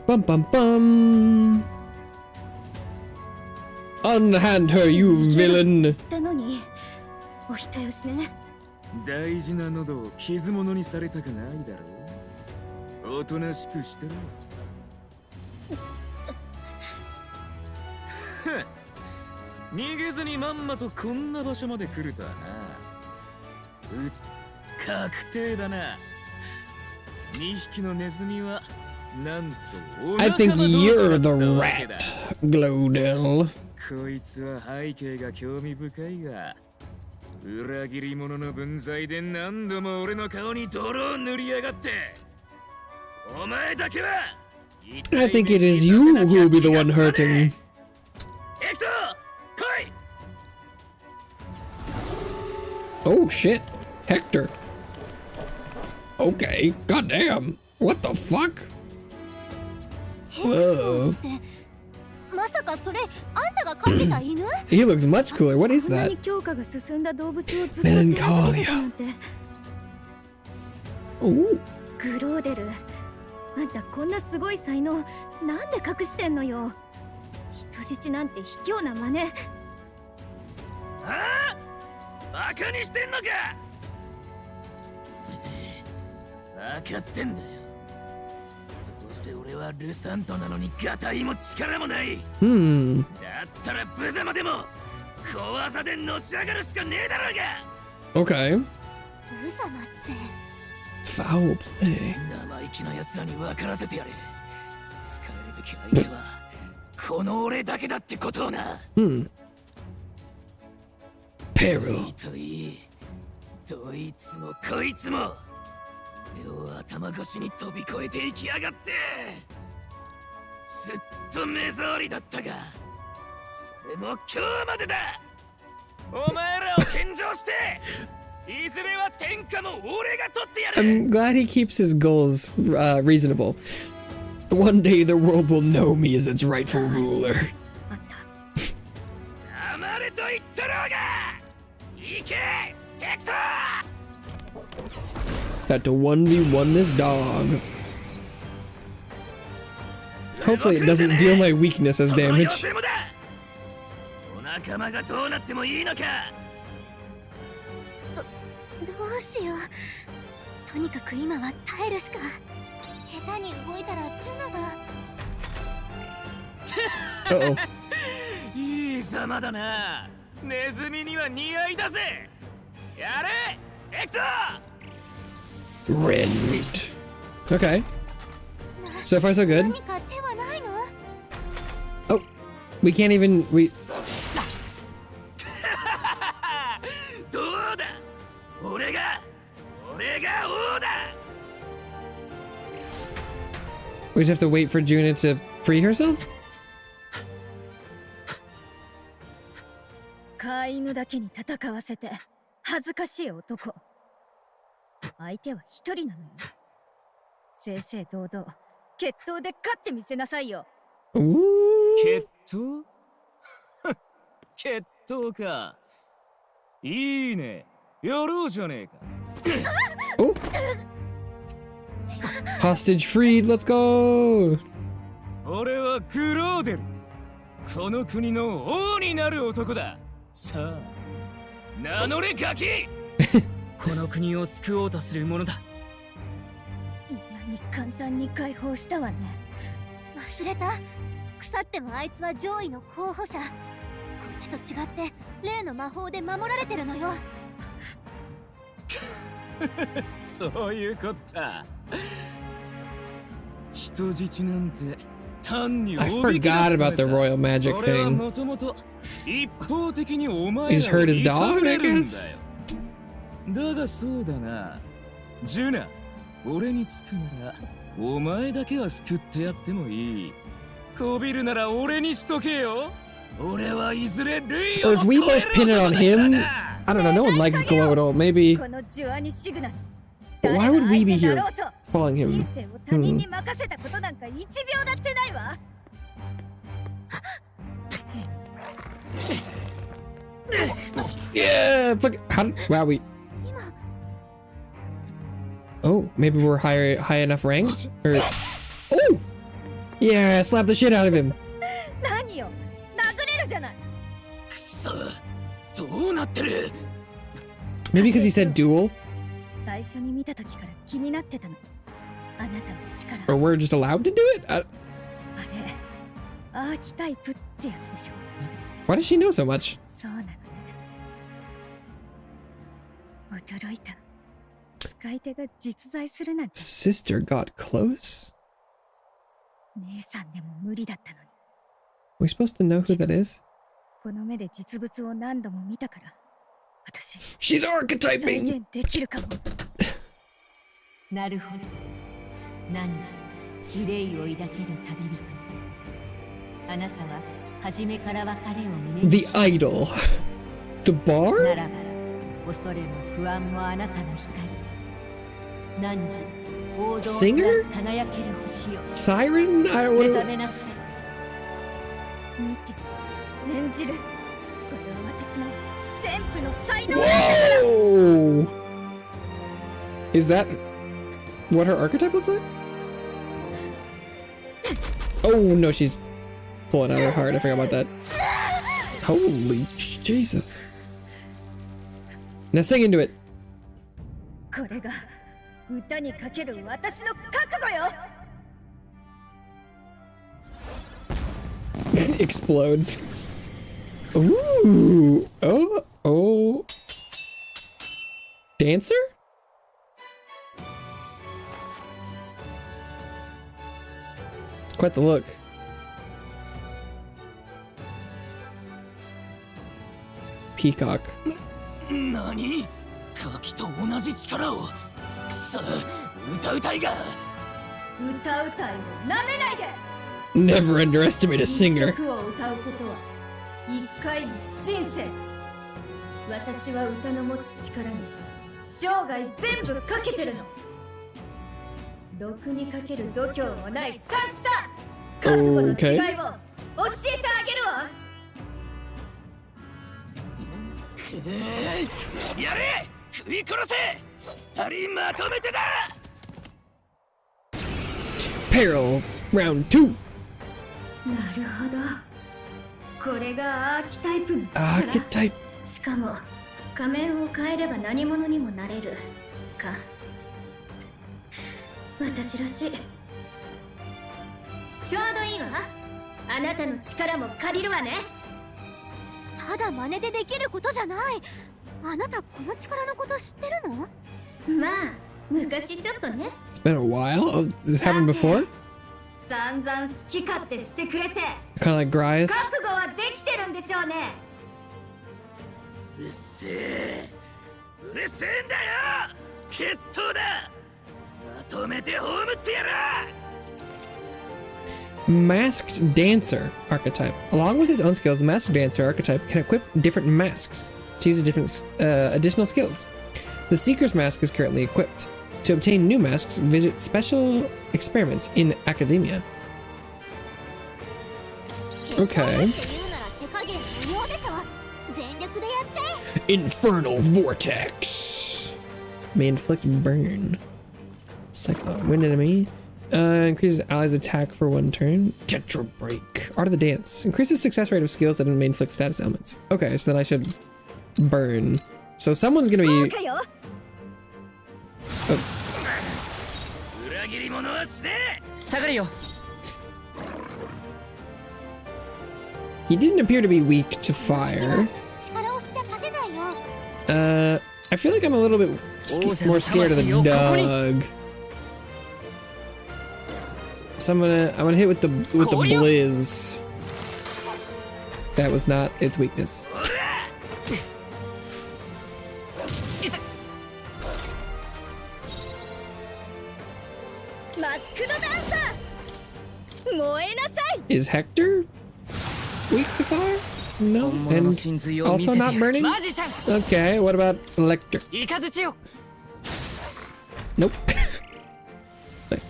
Bum bum bum. Unhand her, you villain. ってのにお人よしね。大事な喉を傷物にされたくないだろう。おとなしくしてろ。逃げずにまんまとこんな場所まで来るとはな。確定だな。2匹のネズミはなんとお I 仲間 think 同士 you're だ the ったわけだ。 rat, Glodell. こいつは背景が興味深いが、裏切り者の分際で何度も俺の顔に泥を塗りやがって、お前だけは I think it is you who will be the one hurting. エクト、来い。 Oh shit, Hector. Okay, goddamn. What the fuck? ヘクトってまさかそれあんたが飼ってた犬？ He looks much cooler. What is こんな that? に強化が進んだ動物をずっと手なずけてたなんて。 Ooh. グローデル、あんたこんなすごい才能なんで隠してんのよ。人質なんて卑怯な真似。ああ、バカにしてんのか。分かってんだよ。どうせ俺はルサントなのにガタイも力もない。Hmm. だったら無様でも小技でのし上がるしかねえだろうが。 Okay. 無様って Foul play. 生意気な奴らに分からせてやれ。使えるべき相手はこの俺だけだってことをな。Hmm. Peril. といい、どいつもこいつも俺を頭越しに飛び越えていきやがって。ずっと目障りだったが、それも今日までだ。お前らを献上していずれは天下も俺が取ってやる。 I'm glad he keeps his goals reasonable. One day the world will know me as its rightful ruler. 黙れと言ったろうが。行け、ヘクトー。 Got to 1v1 this dog. Hopefully it doesn't deal my weakness as damage. お仲間がどうなってもいいのか。どうしよう。とにかく今は耐えるしか。下手に動いたらジュナが。Uh-oh. いいざまだな。ネズミには似合いだぜ。やれ、エクト。 Red meat. Okay. So far so good. 何か手はないの？ Oh, we can't even. We. どうだ。俺が王だ。 We just have to wait for Juna to free herself? 飼い犬だけに戦わせて恥ずかしい男。相手は一人なのよ。正々堂々決闘で勝ってみせなさいよ。決闘？決闘か。いいね。やろうじゃねえか。Oh. Hostage freed. Let's go. 俺はグローデル。この国の王になる男だ。さあ、名乗れガキ。この国を救おうとする者だ。嫌に簡単に解放したわね。忘れた。腐ってもあいつは上位の候補者。こっちと違って例の魔法で守られてるのよ。そういうこった。人質なんて単に I forgot about the royal magic 俺は thing. もともと一方的にお前 He's らを hurt his 痛 dog, め I るんだよ。 guess. だがそうだな。ジュナ、俺につくならお前だけは救ってやってもいい。こびるなら俺にしとけよ。俺はいずれルイ Or を if we both pin it on him, I don't know. No one likes Glodell. Maybe. このジュアニシグナス。 But why would we be here 誰が相手だろうと calling 人 him? 生を他人に任せたことなんか1秒だってないわ。Yeah. Fuck. How? Wow. We. Oh, maybe we're high enough ranked. Or. Oh. Yeah. Slap the shit out of him. 何よ、殴れるじゃない。くそ、どうなってる。 Maybe because he said duel. 最初に見た時から気になってたの。あなたの力。 Or we're just allowed to do it? あれ、アーキタイプっってやつでしょ。 Why does she know so much? そうなのね。驚いた。使い手が実在するなんて。 Sister got close? 姉さんでも無理だったのに。 We supposed to know who that is? この目で実物を何度も見たから、私。 She's 再 archetyping! 現できるかも。なるほど。何時憂いを抱ける旅人。あなたは初めから別れを胸に The idol. The な bar? らば恐れも不安もあなたの光。何時王道を照らす Singer? 輝ける星よ。 Siren? I don't 目覚 know. めなさい。見て、念じる。これは私の天賦の才能。 Whoa! Is that what her archetype looks like? Oh no, she's pulling out her heart. I forgot about that. Holy Jesus. Now sing into it. これが歌にかける私の覚悟よ。 Explodes. Ooh. Oh. Oh. Dancer? It's quite the look. Peacock. 何？カキと同じ力を。くそ、歌うたいが。歌うたいをなめないで。 Never underestimate a singer. 曲を歌うことは一回の人生。私は歌の持つ力に生涯全部かけてるの。ろくにかける度胸もない察した覚悟の違いを教えてあげるわ。やれ！食い殺せ！二人まとめてだ！ Peril round 2. なるほど。これがアーキタイプの力。Archetype. しかも仮面を変えれば何者にもなれるか。私らしい。ちょうどいいわ。あなたの力も借りるわね。ただ真似でできることじゃない。あなたこの力のこと知ってるの？まあ昔ちょっとね。 It's been a while. Oh, this happened before? 散々好き勝手してくれて Kind of like Grias. 覚悟はできてるんでしょうね。うっせえ。うるせえんだよ！決闘だ！まとめて葬ってやら！ Masked Dancer archetype. Along with its own skills, the Masked Dancer archetype can equip different masks to use different additional skills. The Seeker's Mask is currently equipped. To obtain new masks, visit special experiments in academia. Okay. Infernal Vortex. May inflict burn. Cyclone. Wind enemy. Increases allies' attack for 1 turn. Tetra Break. Art of the Dance. Increases success rate of skills that may inflict status elements. Okay, so then I should burn. So someone's gonna be... Oh. He didn't appear to be weak to fire. I feel like I'm a little bit more scared of the dog. So I'm gonna hit with the blizz. That was not its weakness. Is Hector weak to fire? No, and also not burning? Okay, what about Electric? Nope. Nice.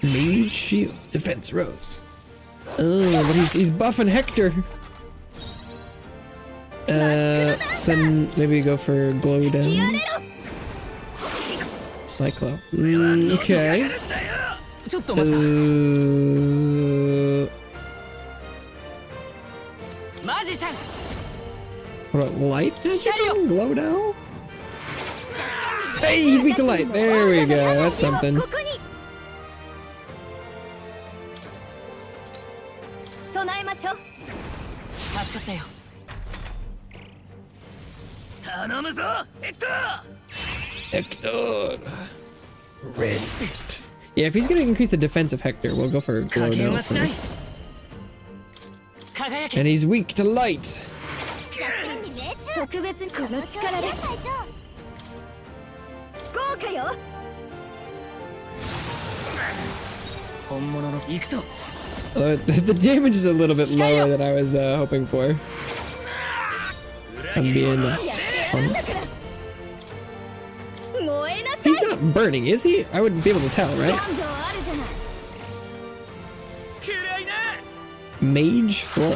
Mage Shield, Defense Rose. Oh, but he's buffing Hector. So then maybe we go for Glow Down. Cyclo. Okay. What about light magic on Glow Down? Hey, he's weak to light. There we go. That's something. 備えましょう。助かったよ。頼むぞヘクトー。 Hector. Red. Yeah, if he's gonna increase the defense of Hector, we'll go for glow now first. 輝け。 And he's weak to light. 特別にこの力で豪華よ。本物の行くぞ。The damage is a little bit lower than I was hoping for. I'm being honest. 燃えなさい。 He's not burning, is he? I wouldn't be able to tell, right? 感情あるじゃない。 Mage Floor.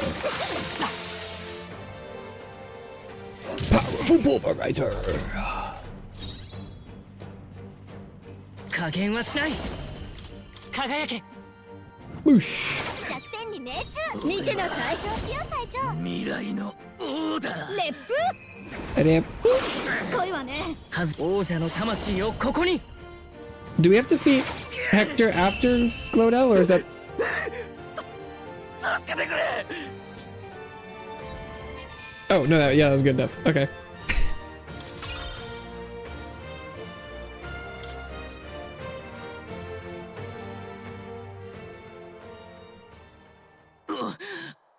Powerful Pulverizer. 加減はしない。輝け。 Whoosh. 作戦に命中。見てなさい。調子よ隊長。未来の王だ。レップ And すごいわね。王者の魂をここに。 do we have to defeat Hector after Glodell, or is that? 助けてくれ。 Oh no, yeah, that was good enough. Okay.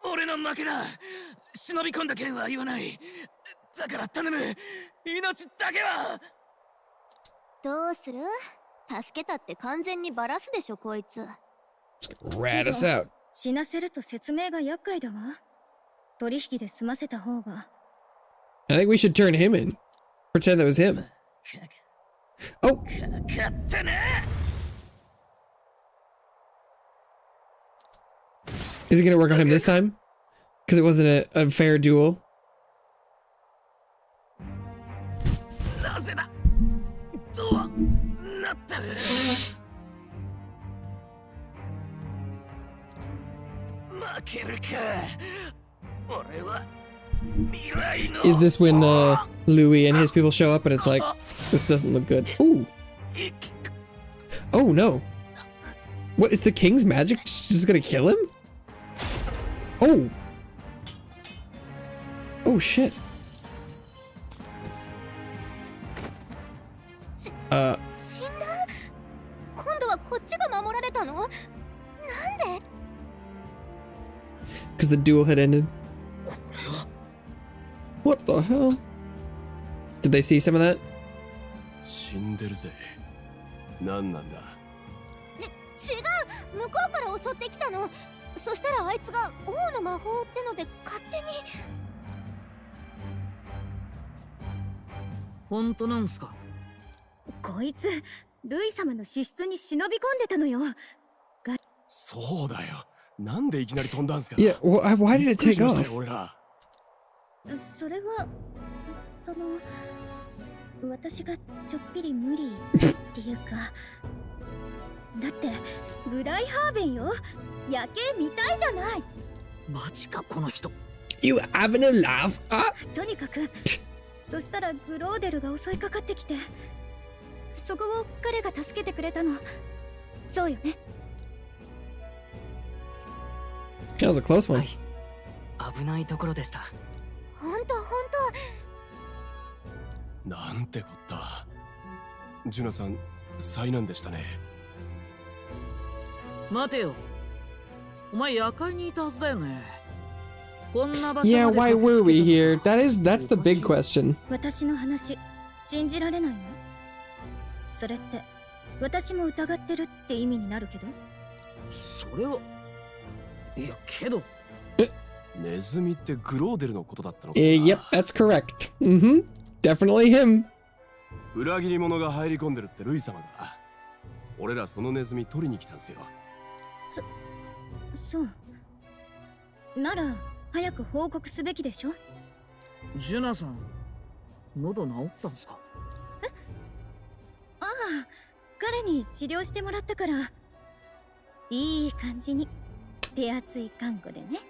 俺の負けだ。忍び込んだ件は言わない。だから頼む。命だけは。どうする？助けたって完全にバラすでしょこいつ。 Rat us out. 死なせると説明が厄介だわ。取引で済ませた方が。 I think we should turn him in. Pretend that was him. Oh. かったな。 Is it gonna work on him this time? Because it wasn't a fair duel. なぜだ。とはなったる。負けるか。俺は未来の。 Is this when Louis and his people show up and it's like, this doesn't look good? Ooh. Oh no. What, is the king's magic just gonna kill him? Oh. Oh shit. 死んだ？今度はこっちが守られたの？なんで？ Because the duel had ended. What the hell? Did they see some of that? 死んでるぜ。何なんだ。違う、向こうから襲ってきたの。そしたらあいつが王の魔法ってので勝手に。本当なんすか？こいつルイ様の資質に忍び込んでたのよ。そうだよ。なんでいきなり飛んだんすか。 Yeah, why did it take off? 俺ら。それはその私がちょっぴり無理っていうか。だってグライハーベンよ。夜景見たいじゃない。マジかこの人。 You having a laugh? とにかくそしたらグローデルが襲いかかってきて、そこを彼が助けてくれたの。そうよね。 That was a close one. 危ないところでした。ほんとなんてこった。ジュナさん、災難でしたね。待てよ。お前夜会にいたはずだよね。こんな場所 Yeah, まで why were we here? That's the big question. 私の話信じられないの？それって私も疑ってるって意味になるけど。それは。いやけど。ネズミってグローデルのことだったのか。Yep, that's correct. Definitely him. 裏切り者が入り込んでるってルイ様が。俺らそのネズミ取りに来たんすよ。そう。なら早く報告すべきでしょ。ジュナさん、喉治ったんすか？ああ、彼に治療してもらったから、いい感じに手厚い看護でね。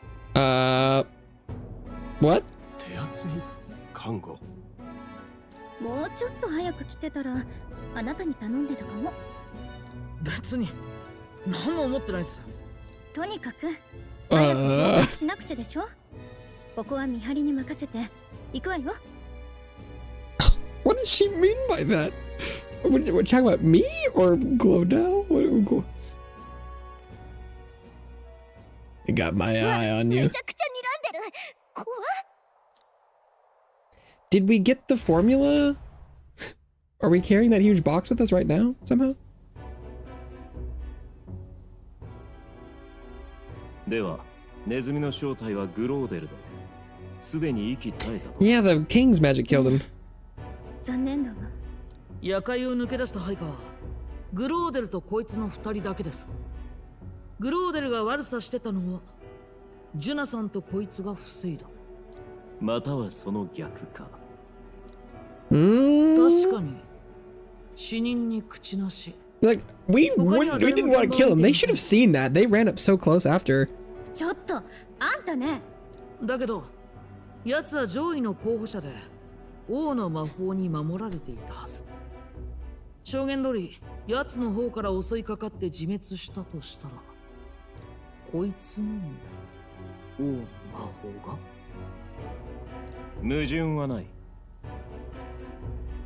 What? 手厚い看護。もうちょっと早く来てたらあなたに頼んでたかも。別に何も思ってないっす。とにかく早く合格しなくちゃでしょ。ここは見張りに任せて行くわよ。What does she mean by that? We're talking about me or Glodell? I got my eye on you. めちゃくちゃ睨んでる。怖っ。 Did we get the formula? Are we carrying that huge box with us right now somehow? では、ネズミの正体はグローデルだ。すでに息絶えたと。Yeah, the king's magic killed him. 残念だわ。夜会を抜け出した配下はグローデルとこいつの2人だけです。グローデルが悪さしてたのはジュナさんとこいつが防いだ。またはその逆か。確かに死人に口なし。 Like, we didn't want to kill him. They should have seen that. They ran up so close after. ちょっとあんたね。だけど奴は上位の候補者で王の魔法に守られていたはず。証言通り奴の方から襲いかかって自滅したとしたら、こいつに王の魔法が？矛盾はない。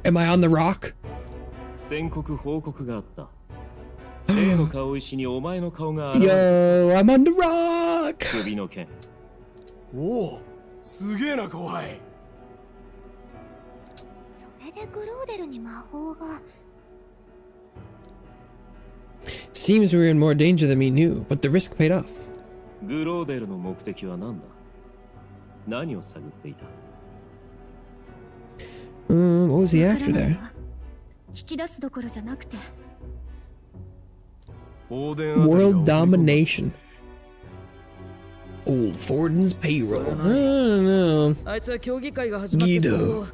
Am I on the rock? 宣告報告があった。例の顔石にお前の顔が現れた。Yo, I'm on the rock! 首の剣。おお、すげえな後輩。それでグローデルに魔法が。 Seems we were in more danger than we knew, but the risk paid off. グローデルの目的は何だ？何を探っていた？ What was he after there? 聞き出すどころじゃなくて。 World domination. Old Forden's payroll. I don't know. あいつは競技会が始まって早々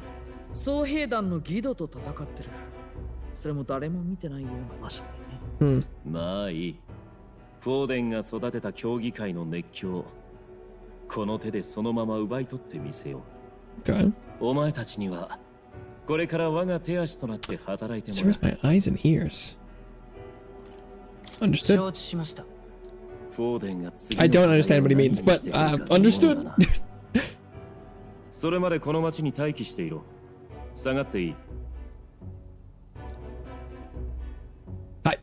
総兵団のギドと戦ってる。それも誰も見てないような場所でね。まあいい。フォーデンが育てた競技会の熱狂、この手でそのまま奪い取ってみせよう。Okay. お前たちにはこれから我が手足となって働いてもらう。 Where's my eyes and ears? Understood. 承知しました。フォーデンが次の I don't understand what he means, but understood. それまでこの町に待機していろ。下がっていい。はい。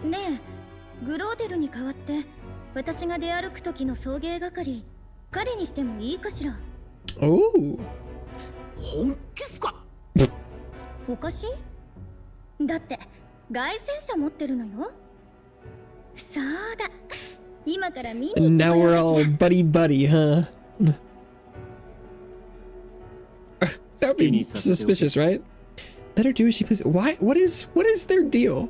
ねえ、グローデルに代わって私が出歩く時の送迎係、彼にしてもいいかしら。おお。本気っすか？おかしい？だって凱旋者持ってるのよ。そうだ。今から見に行っても Now ら we're う all し buddy buddy, huh? That would be suspicious, right? Let her do as she pleases. Why? What is their deal?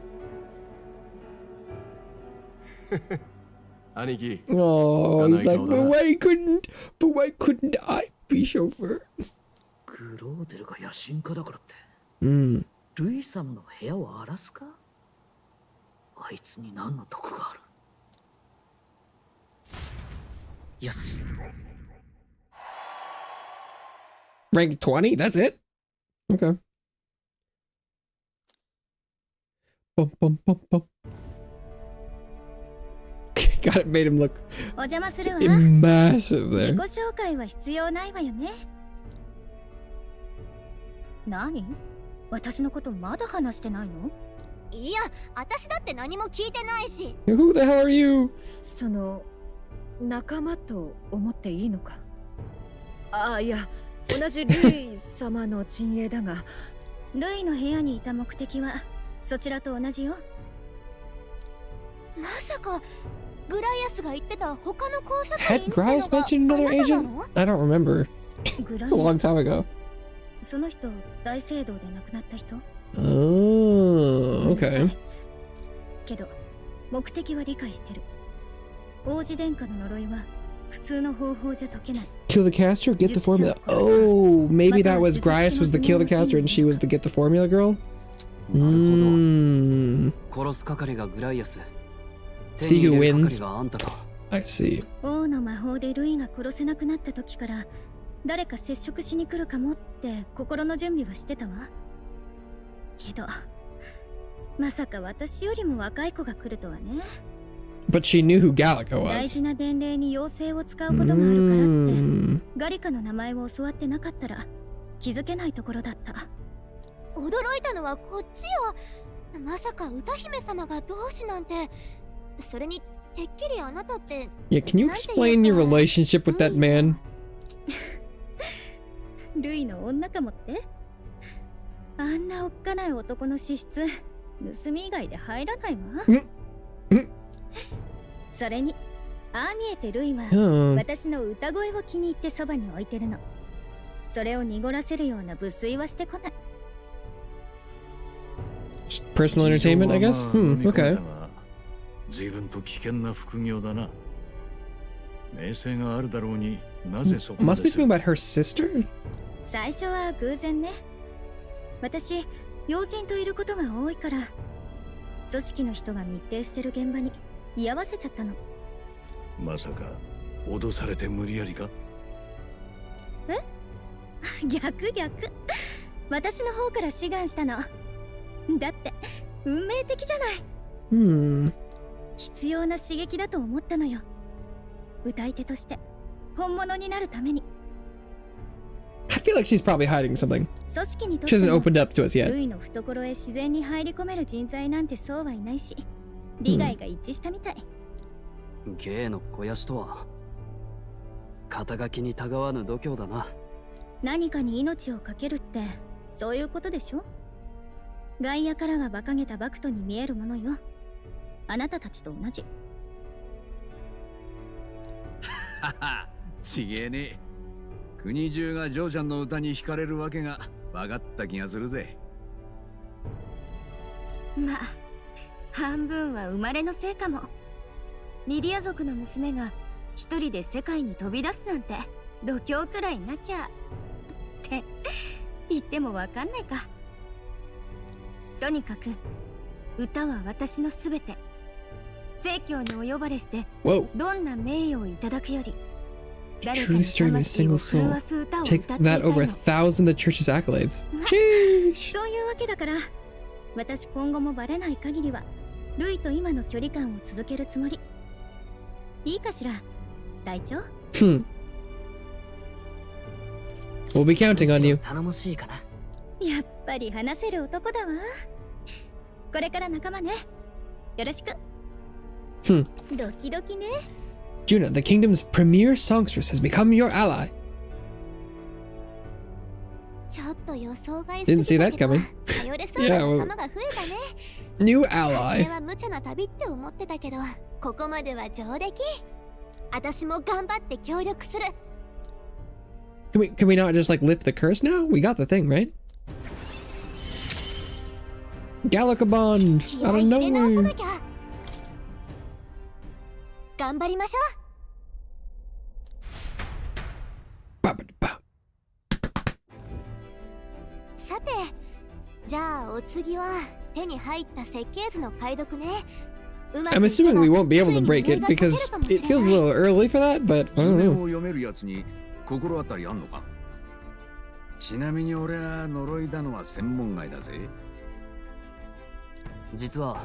兄貴。 Oh, he's like, but why couldn't I be chauffeur? グローデルが野心家だからって。Mm. ルイ様の部屋を荒らすか？あいつに何の得がある？よし。Rank 20? That's it? Okay. Bum, bum, bum, bum. God, it made him look お邪魔するわ。 massive 自 there. 己紹介は必要ないわよね。何？私のことまだ話してないの？いや、私だって何も聞いてないし。 Who the hell are you? その仲間と思っていいのか？ああ、いや、同じルイ様の陣営だが、ルイの部屋にいた目的はそちらと同じよ。まさかグライアスが言ってた他の工作員 Had ってのが Grimes mentioned another あなたな agent? の？ I don't remember. グラ It's a イ long アス。 time ago. その人、大聖堂で亡くなった人？ Oh, okay. けど目的は理解してる。王子殿下の呪いは普通の方法じゃ解けない。 Kill the caster, get the formula. Oh, maybe that was Grice was the kill the caster and she was the get the formula girl? 殺す係がグライアス。 See who 手に入れる wins. 係があんたか。 I see. 王の魔法でルイが殺せなくなった時から誰か接触しに来るかもって心の準備はしてたわ。けどまさか私よりも若い子が来るとはね。But she knew who Gallica 大 was. 事な伝令に妖精を使うことがあるからってガリカの名前を教わってなかったら気づけないところだった。驚いたのはこっちよ。まさか歌姫様が同志なんて。それにてっきりあなたって。 Yeah, can you explain your relationship with that man? ルイの女かもって。あんなおっかない男の資質盗み以外で入らないわ。それにああ見えてルイは私の歌声を気に入ってそばに置いてるの。それを濁らせるような無粋はしてこない。 Personal entertainment, I guess? Okay. 随分と危険な副業だな。名声があるだろうに、なぜそこまで。 Must be something about her sister? 最初は偶然ね。私、要人といることが多いから、組織の人が密偵してる現場に居合わせちゃったの。まさか、脅されて無理やりか？え？逆。私の方から志願したの。だって、運命的じゃない。必要な刺激だと思ったのよ。歌い手として本物になるために。 I feel like she's probably hiding something. 組織にとっ She て hasn't も opened up to us yet. ルイの懐へ自然に入り込める人材なんてそうはいないし、利害が一致したみたい。芸の肥やしとは肩書きにたがわぬ度胸だな。何かに命を懸けるってそういうことでしょ。外野からは馬鹿げたバクトに見えるものよ。あなたたちと同じ。はは、ちげえね。国中がジョーちゃんの歌に惹かれるわけが分かった気がするぜ。まあ、半分は生まれのせいかも。ニリア族の娘が一人で世界に飛び出すなんて度胸くらいなきゃって言ってもわかんないか。とにかく歌は私のすべて。正教にお呼ばれしてどんな名誉をいただくより Truly stirring a single soul. Take that over 1,000 the church's accolades. Sheesh. そういうわけだから私今後もバレない限りはルイと今の距離感を続けるつもり。いいかしら隊長。We'll be counting on you. 頼もしいかな。やっぱり話せる男だわ。これから仲間ね。よろしく。ドキドキね。Juna, the kingdom's premier songstress has become your ally. ちょっと予想外 Didn't see that coming. 頼れそうな仲間が増えたね。New それ ally. は無茶な旅って思ってたけど、ここまでは上出来。私も頑張って協力する。Can we not just like lift the curse now? We got the thing, right? Gallica Bond out of nowhere. 頑張りましょう。さて、じゃあお次は手に入った設計図の解読ね。I'm assuming we won't be able to break it because it feels a little early for that, but I don't know. 読めるやつに心当たりあんのか？ちなみに俺は呪いだのは専門外だぜ。実は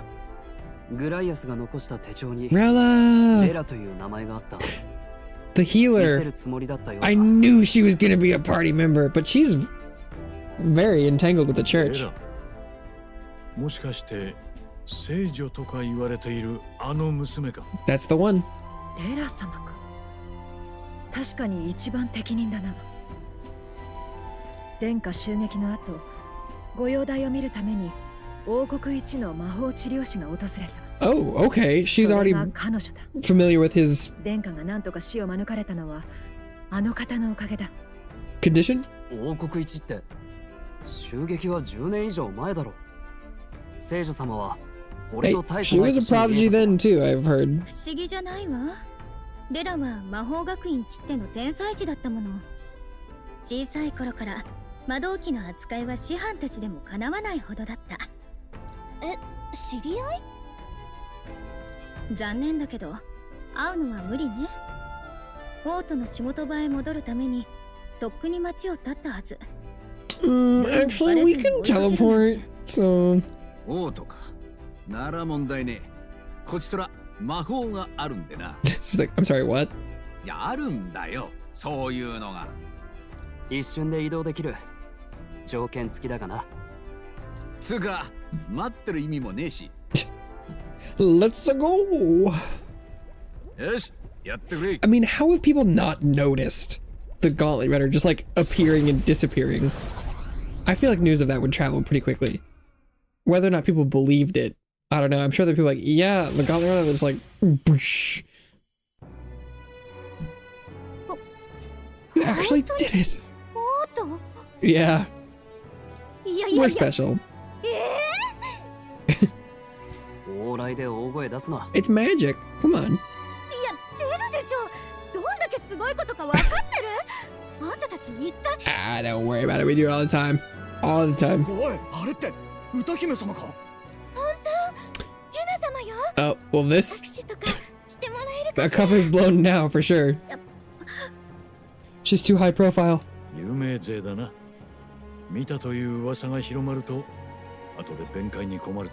グライアスが残した手帳に Rella! レラという名前があった。 The healer. I knew she was gonna be a party member, but she's very entangled with the church. もしかして聖女とか言われているあの娘か？ That's the one. レラ様か。確かに一番適任だな。殿下襲撃の後、ご容体を見るために王国一の魔法治療師が訪れた。Oh, okay. She's already familiar with his 殿下が何とか死を免れたのはあの方のおかげだ。condition? 王国一って襲撃は10年以上前だろ。聖女様は俺 Hey, と大 she was a prodigy then too, I've heard. 不思議じゃないわ。レラは魔法学院きっての天才児だったもの。小さい頃から魔導機の扱いは師範たちでもかなわないほどだった。え、知り合い？残念だけど会うのは無理ね。王都の仕事場へ戻るためにとっくに町を立ったはず。Actually, we can teleport, so. 王とかなら問題ね。こちとら魔法があるんでな。She's like, I'm sorry, what? いや、あるんだよ。そういうのが。一瞬で移動できる。条件付きだがな。つうか、待ってる意味もねえし。Let's go! よし、やってくれ。 I mean, how have people not noticed the gauntlet runner just like appearing and disappearing? I feel like news of that would travel pretty quickly. Whether or not people believed it, I don't know. I'm sure there are people like, yeah, the gauntlet runner was like, boosh. You actually did it. Yeah. We're special. 往来で大声出すな。 It's magic. Come on. いや、出るでしょ。どんだけすごいことか分かってる？あんたたち一体。Ah, don't worry about it. We do it all the time. All the time. おい、あれって歌姫様か？本当？ジュナ様よ。 Oh, well, this 握手とかしてもらえるか a しら？ cover's blown now for sure. She's too high profile. 有名勢だな。見たという噂が広まると、後で弁解に困る。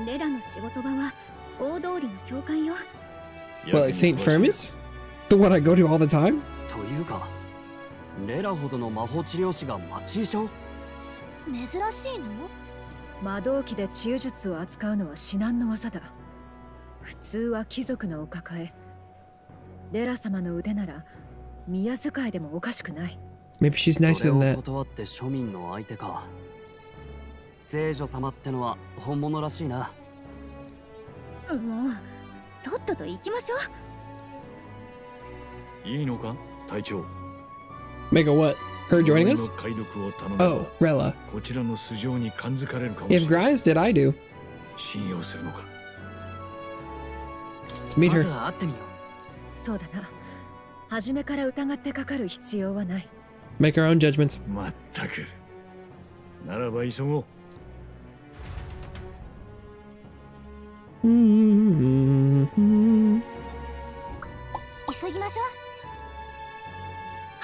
レラの仕事場は大通りの教会よ。 Well, like St. Firmus? The one I go to all the time? というか、レラほどの魔法治療師が町医者を？珍しいの？魔導機で治癒術を扱うのは至難の業だ。普通は貴族のお抱え。レラ様の腕なら宮遣いでもおかしくない。 Maybe she's nicer それ than を that. 断って庶民の相手か。聖女様ってのは本物らしいな。もうとっとと行きましょう。いいのか、隊長。 Make a what? Her joining us? 解読を頼めば Oh, Rella. こちらの素性に感づかれるかも If しれない。 Grimes did, I do. 信用するのか。 Let's meet ま her. ずは会ってみよう。そうだな。初めから疑ってかかる必要はない。 Make our own judgments. まったく。ならば急ごう。急ぎましょう。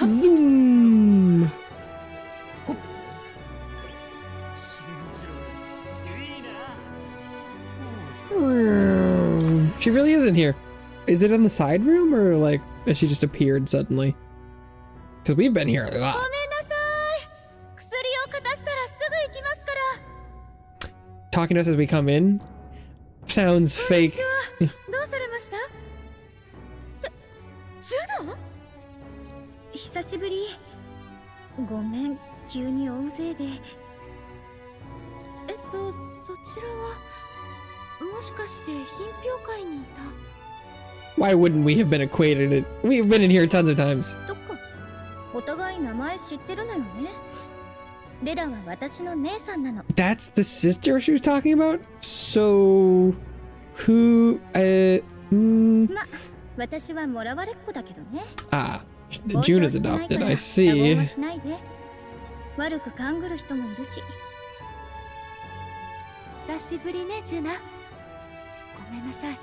Zoom. She really isn't here. Is it in the side room or like has she just appeared suddenly? Because we've been here a ごめん lot. なさい。薬をかたしたらすぐ行きますから。 Talking to us as we come in sounds fake. どうされました？ジュナ？久しぶり。ごめん、急に大勢で。そちらはもしかして品評会にいた？ Why wouldn't we have been acquainted? We've been in here tons of times. そっか。お互い名前知ってるのよね。レラは私の姉さんなの。 That's the sister she was talking about? So who ま、私はもらわれっ子だけどね。Ah, Juna's adopted. I see. しないで。悪く勘ぐる人もいるし。久しぶりね、ジュナ。ごめんなさい。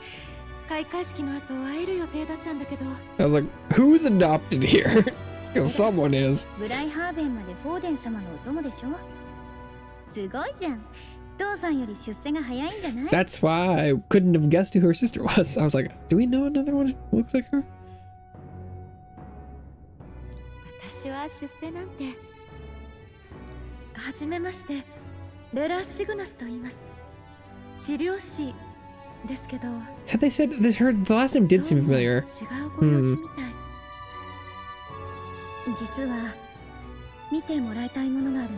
開会式の後会える予定だったんだけど。I was like, who's adopted here? Because someone is. ブライハーベンまでフォーデン様のお供でしょ。すごいじゃん。父さんより出世が早いんじゃない？ That's why I couldn't have guessed who her sister was. I was like, do we know another one who looks like her? 私は出世なんて。はじめまして、レラ・シグナスと言います。治療師ですけど。 Had they said this? Her the last name did seem familiar. 違うご用事みたい。実は見てもらいたいものがあるの。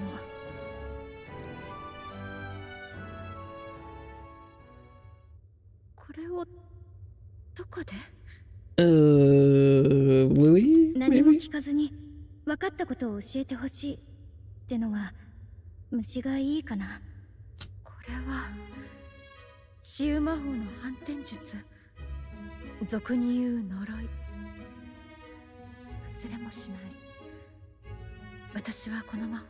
これをどこで？ Louis? 何も Maybe? 聞かずに分かったことを教えてほしいってのは虫がいいかな。これは治癒魔法の反転術。俗に言う呪い。忘れもしない。私はこの魔法、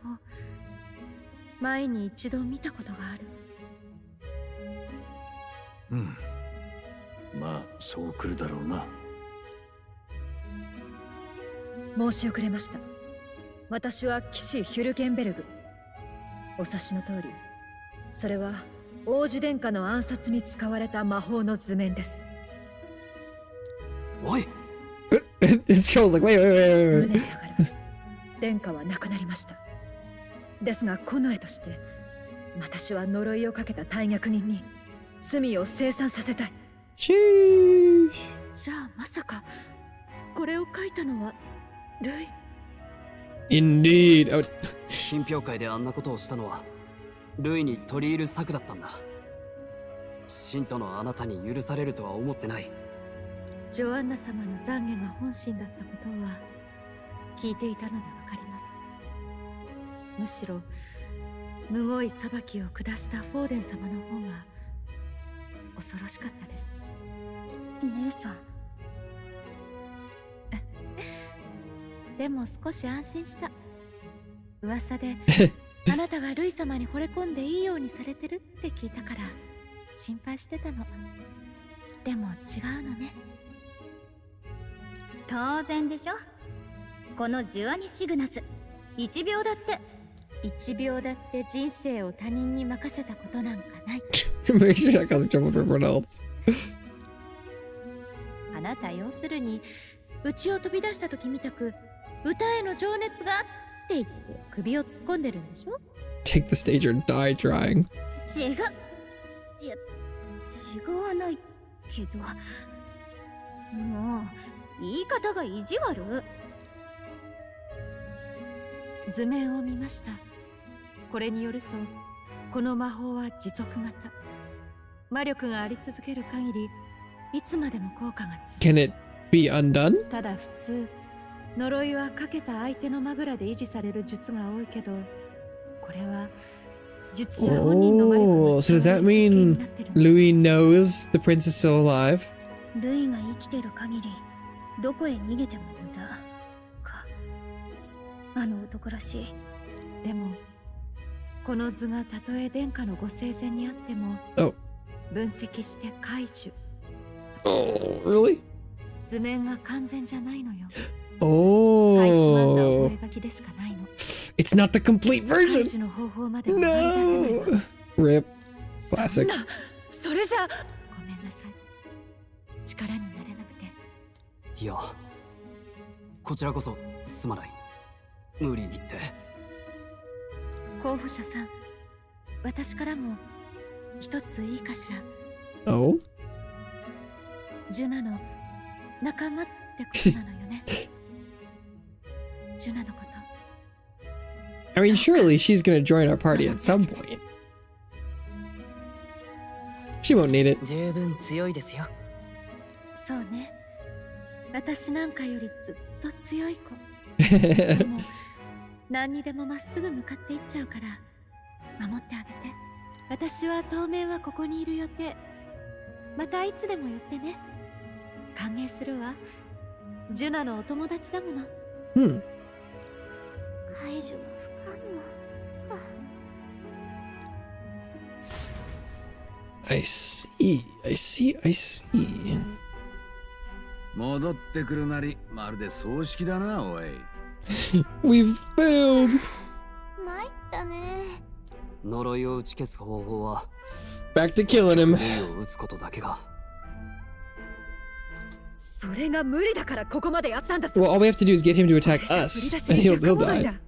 前に一度見たことがある。うん。まあ、そう来るだろうな。申し遅れました。私は騎士ヒュルケンベルグ。お察しの通り、それは王子殿下の暗殺に使われた魔法の図面です。おいHis troll's like, wait, wait, wait, 無 wait, 念 wait. ながら殿下は亡くなりました。ですがこの絵として私は呪いをかけた大逆人に罪を清算させたい。Sheesh. じゃあまさかこれを描いたのはルイ？ Indeed. Oh. 品評会であんなことをしたのはルイに取り入る策だったんだ。信徒のあなたに許されるとは思ってない。ジョアンナ様の懺悔が本心だったことは聞いていたのでわかります。むしろむごい裁きを下したフォーデン様の方が恐ろしかったです。姉さん。でも少し安心した。噂であなたがルイ様に惚れ込んでいいようにされてるって聞いたから心配してたの。でも違うのね。当然でしょ。このジュアニ・シグナス、1秒だって人生を他人に任せたことなんかない。Make sure that causes trouble for everyone else. あなた要するに家を飛び出した時みたく歌への情熱がって言って首を突っ込んでるんでしょ。 Take the stage or die trying. 違う。いや、違わないけど、もう言い方が意地悪。図面を見ました。これによるとこの魔法は持続型。魔力があり続ける限りいつまでも効果が続く。 Can it be undone? ただ普通呪いはかけた相手の枕で維持される術が多いけど、これは術者本人の魔力 Oh, が so does that 設計に mean なってるの。 Louis knows the prince is still alive? ルイが生きてる限りどこへ逃げても無駄か。あの男らしい。でもこの図がたとえ殿下のご生前にあっても Oh. 分析して解除。 Oh, really? 図面が完全じゃないのよ。 Oh. かいつまんだ覚書きでしかないの。 It's not the complete 解 version. 除の方法までは割り出せないわ。 No. Rip. そ Classic. んな、それじゃごめんなさい。力になれなくて。いや、こちらこそすまない。無理言って。候補者さん、私からも一ついいかしら。 Oh? ジュナの仲間ってことなのよね。ジュナのこと。 I mean, surely she's gonna join our party at some point. She won't need it. 十分強いですよ。そうね。私なんかよりずっと強い子。でも何にでもまっすぐ向かっていっちゃうから守ってあげて。私は当面はここにいる予定。またいつでも寄ってね。歓迎するわ。ジュナのお友達だもの。Hmm. 解除は不可能か。 I see. I see. I see. 戻ってくるなりまるで葬式だな、おい。We've failed. 参ったね。呪いを打ち消す方法は Back to killing him. ルイを打つことだけが。それが無理だからここまでやったんだぞ。 Well, all we have to do is get him to attack us, and he'll die.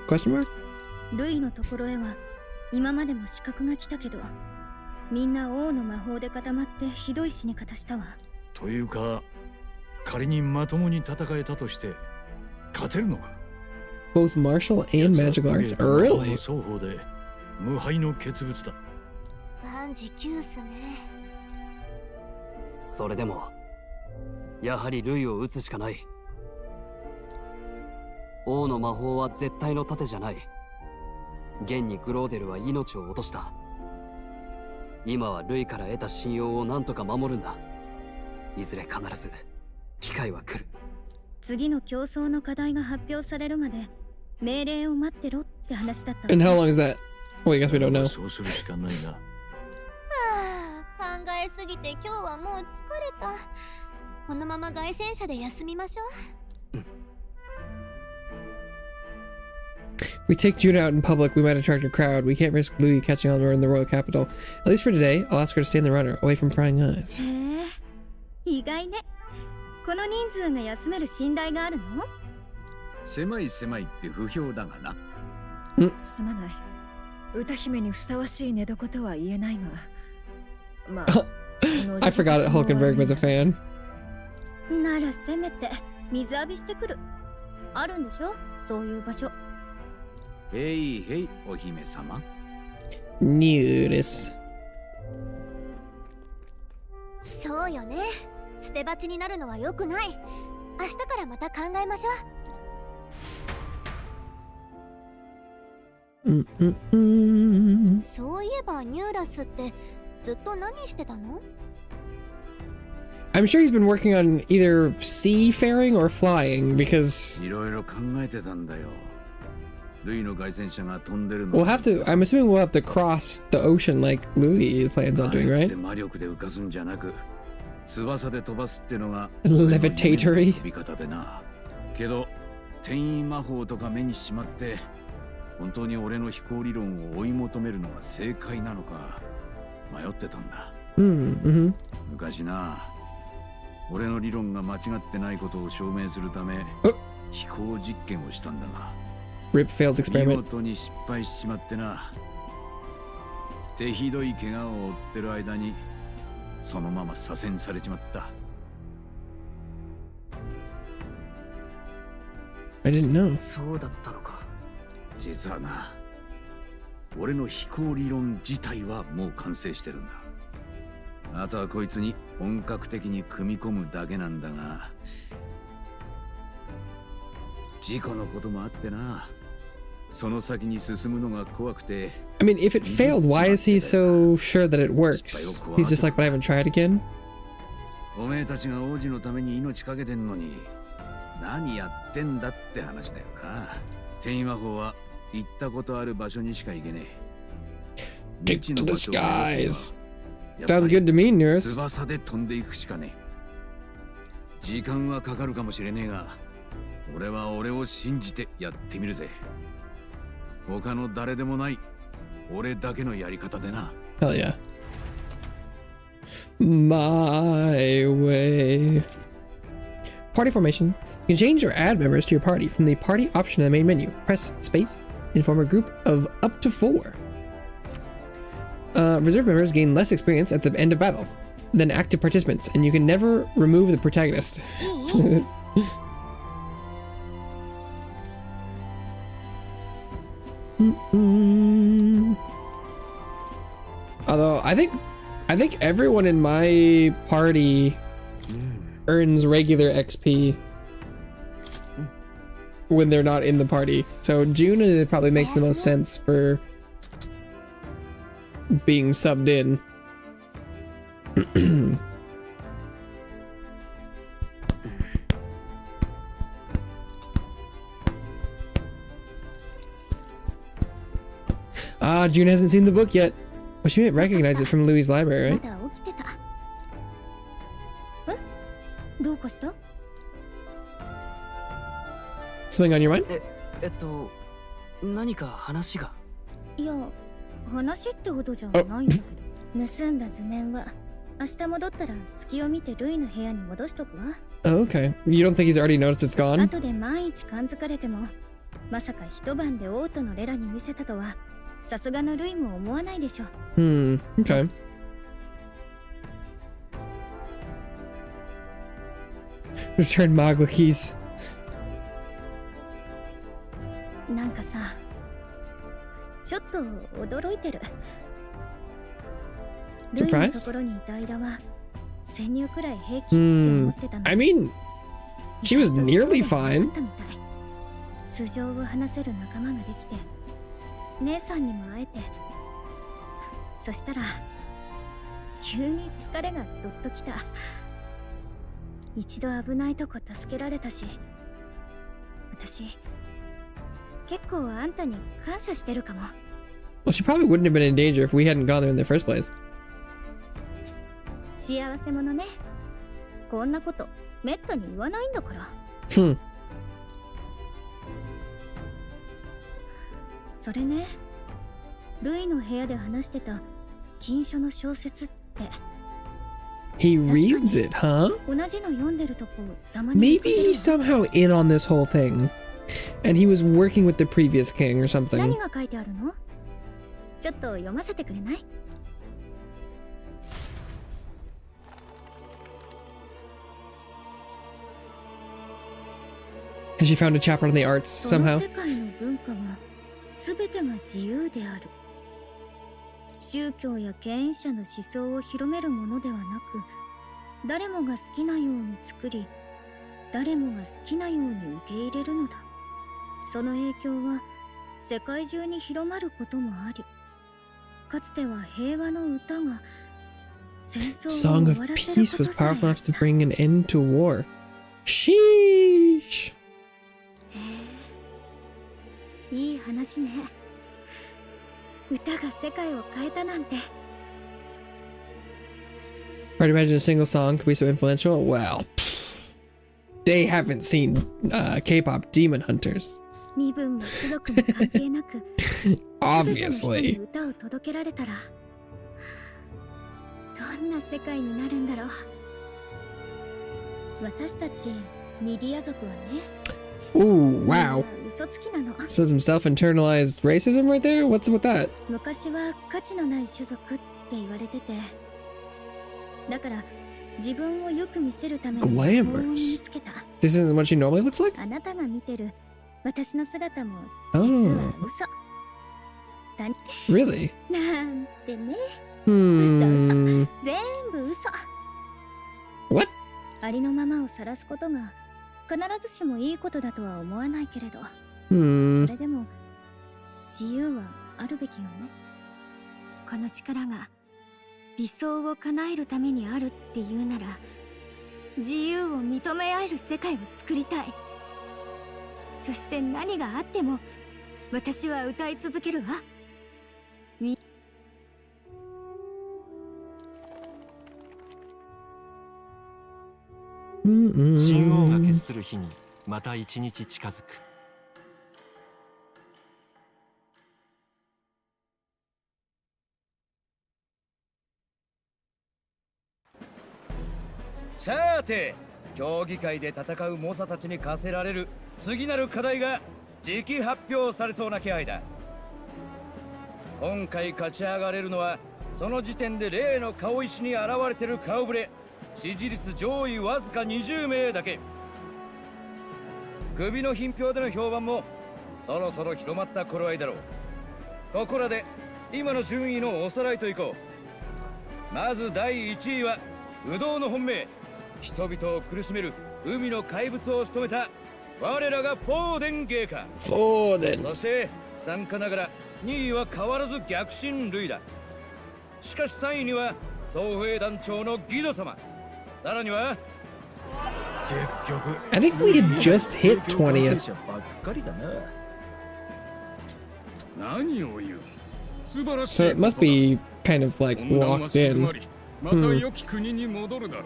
Question mark? ルイのところへは今までも刺客が来たけど、みんな王の魔法で固まってひどい死に方したわ。というか、仮にまともに戦えたとして勝てるのか。 Both martial and magical arts. Really? 双方で無敗の傑物だ。万事休すね。それでもやはりルイを打つしかない。王の魔法は絶対の盾じゃない。現にグローデルは命を落とした。今はルイから得た信用を何とか守るんだ。いずれ必ず機会は来る。次の競争の課題が発表されるまで命令を待ってろって話だった。 And how long is that? Oh, I guess we don't know. そうするしかないな。はあ、考えすぎて今日はもう疲れた。このまま凱旋車で休みましょう。We take June out in public, we might attract a crowd. We can't risk Louis catching on in the royal capital. At least for today, I'll ask her to stay in the runner, away from prying eyes. 意外ね。この人数が休める信頼があるの？狭い狭いって不評だがな。すまない。歌姫にふさわしい寝床とは言えないが。まあ、I forgot that Hulkenberg was a fan. ならせめて水浴びしてくる。あるんでしょ？そういう場所。へいへい、お姫様。Nudist. そうよね。捨て鉢になるのは良くない。明日からまた考えましょう。そういえばニューラスってずっと何してたの？ I'm sure he's been working on either seafaring or flying because いろいろ考えてたんだよ。ルイの凱旋車が飛んでるの。we'll have to. I'm assuming we'll have to cross the ocean like Louis plans on doing, right? 魔力で浮かすんじゃなく、翼で飛ばすってのが Levitatory. 飛び方でな。けど転移魔法とか目にしまって、本当に俺の飛行理論を追い求めるのが正解なのか迷ってたんだ。昔な。俺の理論が間違ってないことを証明するため飛行実験をしたんだが RIP failed experiment 見事に失敗しちまってな手ひどい怪我を負ってる間にそのまま左遷されちまった。 I didn't know そうだったのか。実はな俺の飛行理論自体はもう完成してるんだ。あとはこいつに本格的に組み込むだけなんだが事故のこともあってなその先に進むのが怖くて I mean if it failed why is he so sure that it works he's just like but I haven't tried again おめえたちが王子のために命かけてんのに何やってんだって話だよな。転移魔法は行ったことある場所にしか行けねえ。 Take to the skies Sounds good to me, Nurse. 翼で飛んでいくしかねえ。時間はかかるかもしれねえが、俺は俺を信じてやってみるぜ。他の誰でもない俺だけのやり方でな。Hell yeah. My way. Party formation. You can change or add members to your party from the party option in the main menu. Press space and form a group of up to 4. Reserve members gain less experience at the end of battle than active participants, and you can never remove the protagonist. Although I think everyone in my party earns regular XP when they're not in the party. So June probably makes the most sense for being subbed in. June hasn't seen the book yet. Well, she might recognize it from Louis' library, right? Something on your mind? 何か話が。いや、話ってほどじゃないんだけど。盗んだ図面は明日戻ったら隙を見てルイの部屋に戻しとくわ。Oh, okay. You don't think he's already noticed it's gone? 後で万一感づかれても、まさか一晩で王都のレラに見せたとは、さすがのルイも思わないでしょ。Okay. Return Magla keys. なんかさ、ちょっと驚いてる。ルイのところにいた間は潜入くらい平気って思ってたの。I mean, she was nearly fine. 素性を話せる仲間ができて、姉さんにも会えて、そしたら急に疲れがどっときた。一度危ないとこ助けられたし、私結構あんたに感謝してるかも。Well, she probably wouldn't have been in danger if we hadn't gone there in the first place. 幸せ者ね。こんなことめったに言わないんだから。それね、ルイの部屋で話してた禁書の小説って He reads it, huh? 同じの読んでるとこたまに Maybe he's somehow in on this whole thing. And he was working with the previous king or something. 何が書いてあるの？ちょっと読ませてくれない？ Has she found a chapter on the arts その somehow? 世界の文化は全てが自由である。宗教や権威者の思想を広めるものではなく、誰もが好きなように作り、誰もが好きなように受け入れるのだ。その影響は世界中に広まることもあり、かつては平和の歌が戦争を Song 終 of わらせる peace こ was とさえあ powerful っ enough to た。 bring an end to war. Sheesh. いい話ね。歌が世界を変えたなんて。 Try to imagine a single song could be so influential. Well, they haven't seen K-pop Demon Hunters. 身分も種族も関係なく Obviously. 歌を届けられたらどんな世界になるんだろう。私たちミディア族はね。 Ooh, wow. 嘘つきなの。 So some self-internalized racism right there? What's with that? 昔は価値のない種族って言われてて、だから自分をよく見せるために幸運に見つけた。 This isn't what she normally looks like? あなたが見てる私の姿も実は嘘。だ Really? なんてね。 Hmm. 全部嘘。 What? ありのままを晒すことが必ずしもいいことだとは思わないけれど、Hmm. それでも自由はあるべきよね。この力が理想を叶えるためにあるっていうなら、自由を認め合える世界を作りたい。そして何があっても私は歌い続けるわ。神王が決する日にまた一日近づく。さて、競技会で戦う猛者たちに課せられる次なる課題が時期発表されそうな気配だ。今回勝ち上がれるのはその時点で例の顔石に現れてる顔ぶれ、支持率上位わずか20名だけ。首の品評での評判もそろそろ広まった頃合いだろう。ここらで今の順位のおさらいといこう。まず第1位は不動の本命、人々を苦しめる海の怪物を仕留めた我らがフォーデン芸家。フォーデン。そして参加ながら2位は変わらず逆進類だ。しかし3位には総兵団長のギド様、さらには I think we had just hit 20th. 何を言う。素晴らしい。 So it must be kind of like locked in. また良き国に戻るだろう。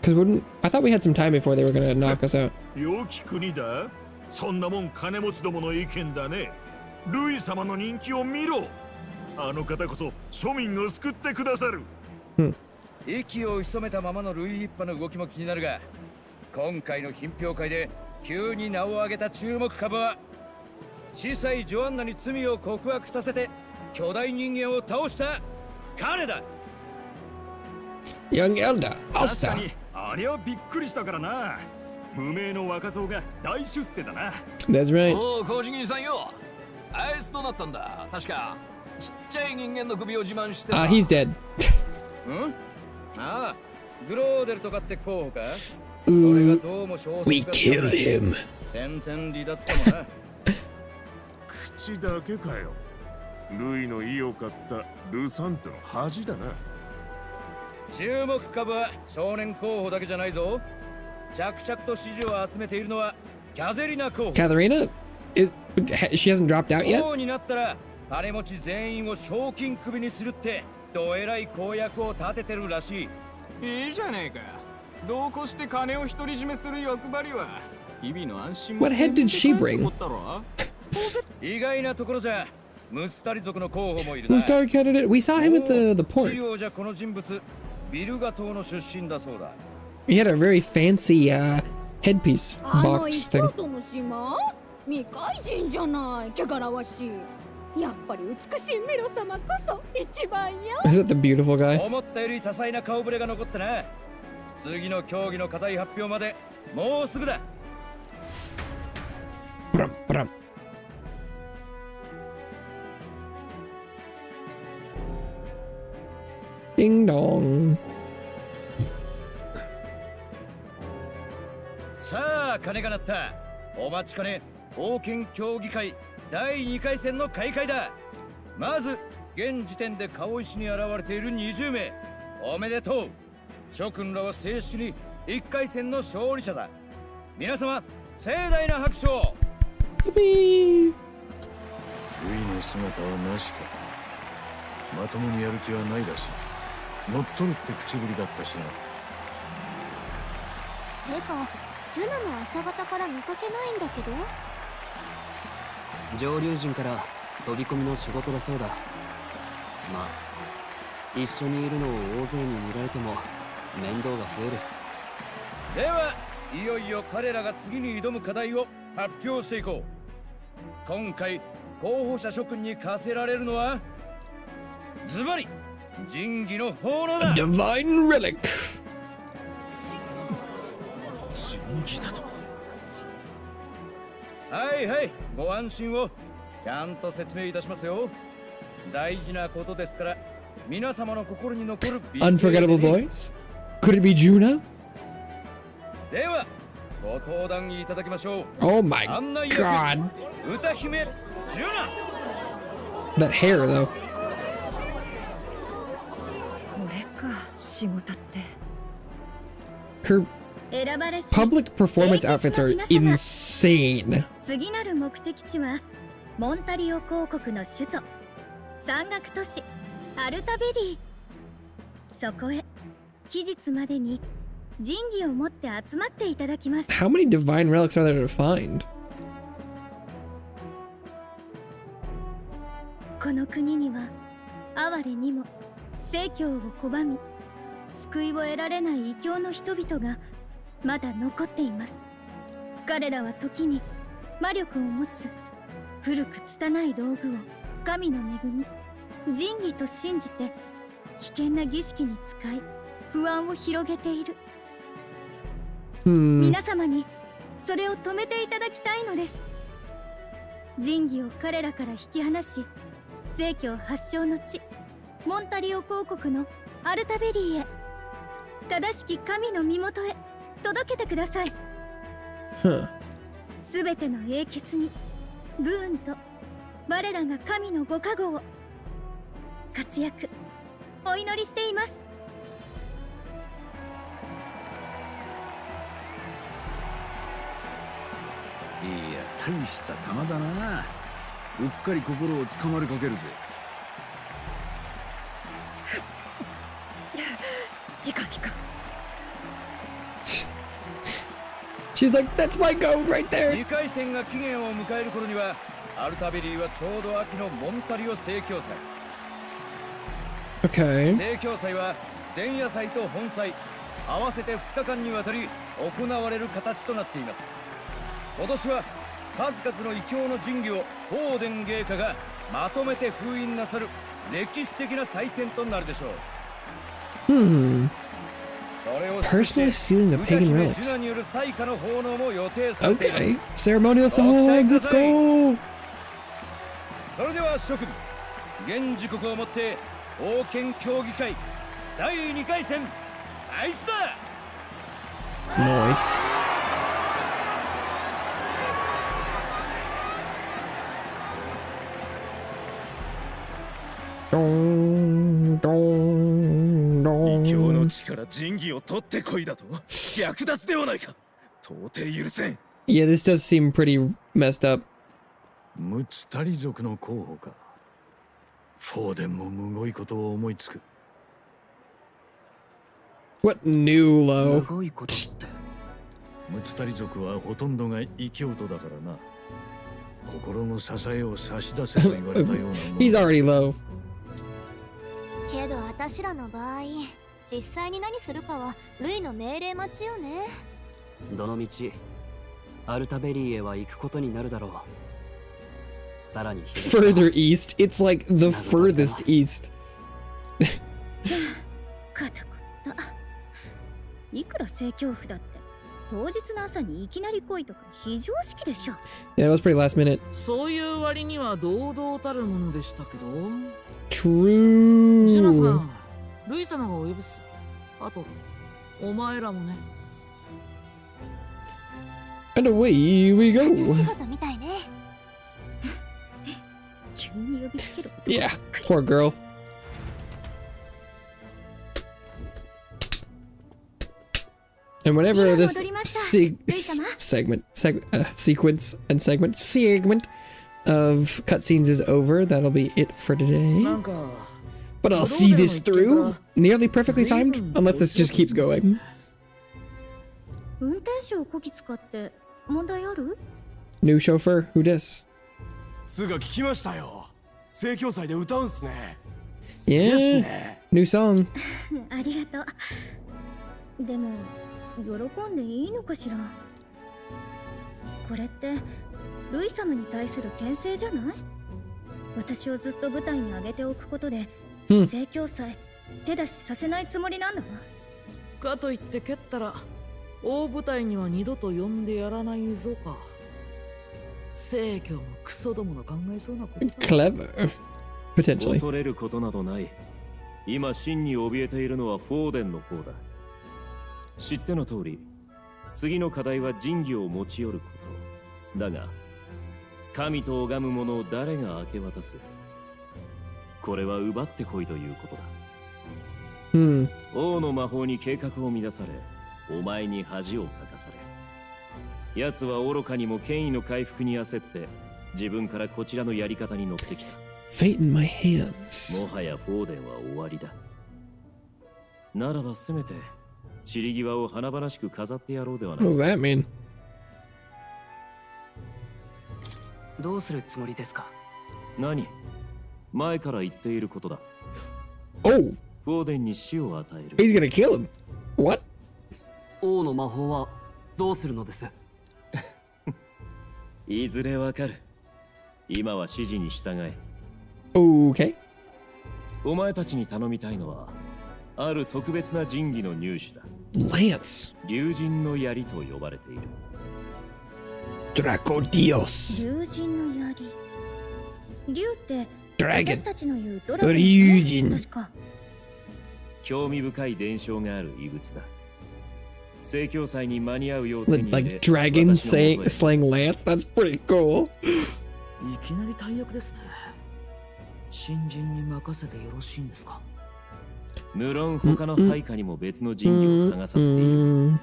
Because I thought we had some time before they were gonna knock us out. 良き国だ。そんなもん金持ちどもの意見だね。ルイ様の人気を見ろ。あの方こそ庶民を救ってくださる。息を潜めたままのルイ一派の動きも気になるが、今回の品評会で急に名を挙げた注目株は小さいジョアンナに罪を告白させて巨大人間を倒した彼だ。 Young Elder, 確かにあれはびっくりしたからな。無名の若造が大出世だな。 That's right. おお、コージギンさんよ。あいつとなったんだ。確かちっちゃい人間の首を自慢してた。He's dead. ああ、グローデルとかって候補か。 We killed him. 戦前離脱かもな。口だけかよ。ルイの意を買ったルサントの恥だな。注目株は少年候補だけじゃないぞ。着々と支持を集めているのはキャゼリナ候補。 Katharina? She hasn't dropped out yet? 王になったら金持ち全員を賞金首にするってどえらい公約を立ててるらしい。いいじゃねえか。どうこして金を独り占めする欲張りは日々の安心も。 What head did she bring? 意外なところじゃムスタリ族の候補もいる Who's な。 star candidate? We saw him at the 資 port. 料じゃこの人物ビルガ島の出身だそうだ。 He had a very fancy headpiece box thing. の島未開人じゃない汚らわしい。やっぱり美しいメロ様こそ一番よ。 Is that the beautiful guy? 思ったより多彩な顔ぶれが残ってな。次の競技の課題発表までもうすぐだ。ブランブラン。Ding dong. さあ鐘が鳴った。お待ちかね王権競技会第2回戦の開会だ。まず現時点で顔石に現れている20名おめでとう。諸君らは正式に1回戦の勝利者だ。皆様盛大な拍手を。ルイの姿はなしか。まともにやる気はないらしい。乗っ取るって口ぶりだったしな。てかジュナも朝方から見かけないんだけど。上流人から飛び込みの仕事だそうだ。まあ一緒にいるのを大勢に見られても面倒が増える。ではいよいよ彼らが次に挑む課題を発表していこう。今回候補者諸君に課せられるのはズバリ神器の奉納だ。 Divine Relic. 神器だと。はいはい、ご安心を。ちゃんと説明いたしますよ。大事なことですから皆様の心に残る Unforgettable voice? Could it be Juna? ではご登壇いただきましょう。 Oh my 案内役 god. 歌姫ジュナ。 That hair though. これか仕事って。 Her 選ばれし public performance outfits are insane. 次なる目的地はモンタリオ公国の首都山岳都市アルタベリー。そこへ期日までに神器を持って集まっていただきます。 How many divine relics are there to find? この国には哀れにも正教を拒み救いを得られない異教の人々がまだ残っています。彼らは時に魔力を持つ古く拙い道具を神の恵み神器と信じて危険な儀式に使い不安を広げている。皆様にそれを止めていただきたいのです。神器を彼らから引き離し正教発祥の地モンタリオ公国のアルタベリーへ正しき神の身元へ届けてください。すべての英傑にブーンと我らが神のご加護を活躍お祈りしています。いや大した玉だな。うっかり心をつかまれかけるぜ。ピカピカ。 She's like, that's my goat right there. 2回戦が期限を迎える頃にはアルタベリーはちょうど秋のモンタリオ正教祭。 Okay. 正教祭は前夜祭と本祭合わせて2日間にわたり行われる形となっています。今年は数々の異教の神器をフォーデン芸家がまとめて封印なさる歴史的な祭典となるでしょう。Personally stealing the pagan relics. ジュナによる祭歌の奉納も予定されています。 Okay. Ceremonial song. Let's go. それでは諸君、現時刻をもって王権競技会第2回戦開始だ。 Nice. Dong, dong, dong. 異教の力神器を取ってこいだと略奪ではないか。到底許せん。 Yeah, this does seem pretty messed up. ムツタリ族の候補か。フォーデンもむごいことを思いつく。 What new low? ムツタリ族はほとんどが異教徒だからな。心の支えを差し出せと言われたようなもの。 He's already low. けど私らの場合、実際に何するかはルイの命令待ちよね。どの道アルタベリーへは行くことになるだろう。さらに Further east. It's like the furthest east. 肩こった。いくら正教夫だって当日の朝にいきなり来いとか非常識でしょ。 Yeah, that was pretty last minute. そういう割には堂々たるものでしたけど。True. ジュナさん、ルイ様がお呼びす。あと、お前らもね。And away we go. 仕事みたいね。急に呼びつける。 Yeah, poor girl. And whenever this segment of cutscenes is over, that'll be it for today. But I'll see this through nearly perfectly timed, unless this just keeps going. 運転手をこき使って問題ある？ New chauffeur, who dis? つが聞きましたよ。盛況祭で歌うんすね。 Yeah, new song. ありがとう。でも喜んでいいのかしら。これってルイ様に対する牽制じゃない？私をずっと舞台に上げておくことで盛況祭手出しさせないつもりなんだわ。かといって蹴ったら大舞台には二度と呼んでやらないぞか。盛況のクソどもの考えそうなこと。 Clever. Potentially. 恐れることなどない。今真に怯えているのはフォーデンの方だ。知っての通り、次の課題は神器を持ち寄ること。だが、神と拝む者を誰が明け渡す？これは奪ってこいということだ。王の魔法に計画を乱され、お前に恥をかかされ。奴は愚かにも権威の回復に焦って、自分からこちらのやり方に乗ってきた。Fate in my hands. もはやフォーデンは終わりだ。ならばせめて、散り際を華々しく飾ってやろうではない。 What does that mean? どうするつもりですか？何？前から言っていることだ。Oh! フォーデンに死を与える。 He's gonna kill him. What? 王の魔法はどうするのです？いずれわかる。今は指示に従え。Okay. お前たちに頼みたいのは、ある特別な神器の入手だ。Lance. 竜神の槍と呼ばれている。Draco Dios. 竜神の槍。竜って私たちの言うドラゴン。竜神。確か。興味深い伝承がある遺物だ。盛況祭に間に合うよう手に入れ。 Like dragon slaying Lance? That's pretty cool. いきなり大役ですね。新人に任せてよろしいんですか？無論他の配下にも別の神器を探させている。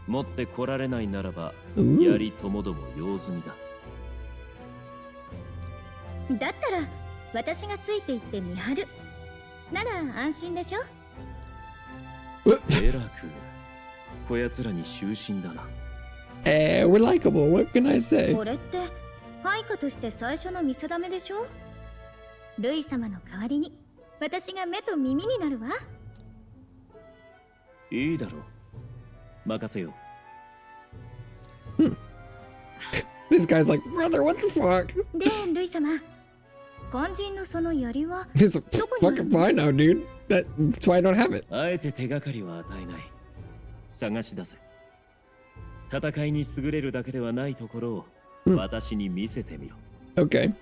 持ってこられないならば、槍ともども用済みだ。だったら私がついていって見張る。なら安心でしょ？えらくこやつらに終身だな。we're likable. What can I say? これって配下として最初の見定めでしょ？ルイ様の代わりに私が目と耳になるわ。いいだろう。任せよう。This guy's like, brother, what the fuck? で、ルイ様。肝心のその槍は It's fucking fine now, dude. That's why I don't have it. あえて手がかりは与えない。探し出せ。戦いに優れるだけではないところを私に見せてみろ。Okay.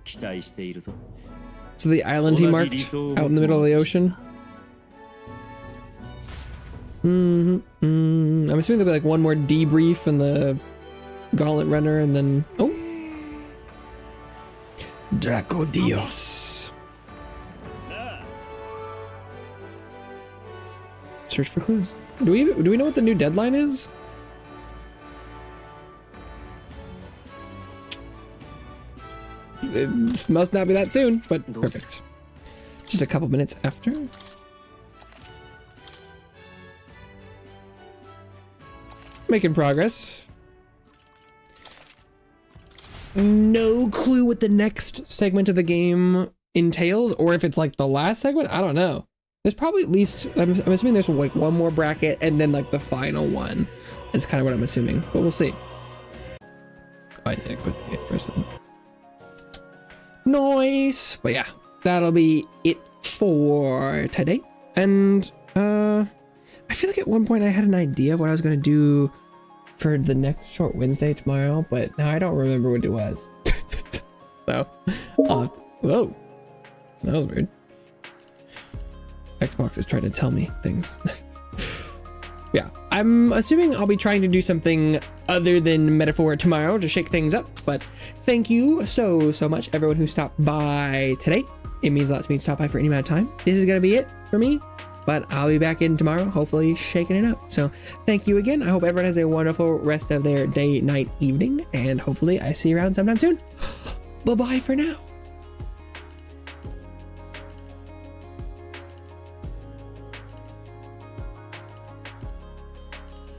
期待しているぞ。 So the island he marked out in the middle of the ocean. I'm assuming there'll be like one more debrief in the Gauntlet Runner and then... Oh! Draco Dios. Search for clues. Do we know what the new deadline is? It must not be that soon, but perfect. Just a couple minutes after. Making progress. no clue what the next segment of the game entails, or if it's like the last segment. I don't know. There's probably at least, I'm assuming there's like one more bracket and then like the final one. That's kind of what I'm assuming, but we'll see. I need to quit the game for a second. Nice. But yeah, that'll be it for today. And I feel like at one point I had an idea of what I was going to do for the next short Wednesday tomorrow, but now I don't remember what it was. So, whoa, that was weird. Xbox is trying to tell me things. Yeah, I'm assuming I'll be trying to do something other than Metaphor tomorrow to shake things up, but thank you so much everyone who stopped by today. It means a lot to me to stop by for any amount of time. This is gonna be it for me, but I'll be back in tomorrow, hopefully shaking it up. So thank you again. I hope everyone has a wonderful rest of their day, night, evening, and hopefully I see you around sometime soon. Bye-bye for now.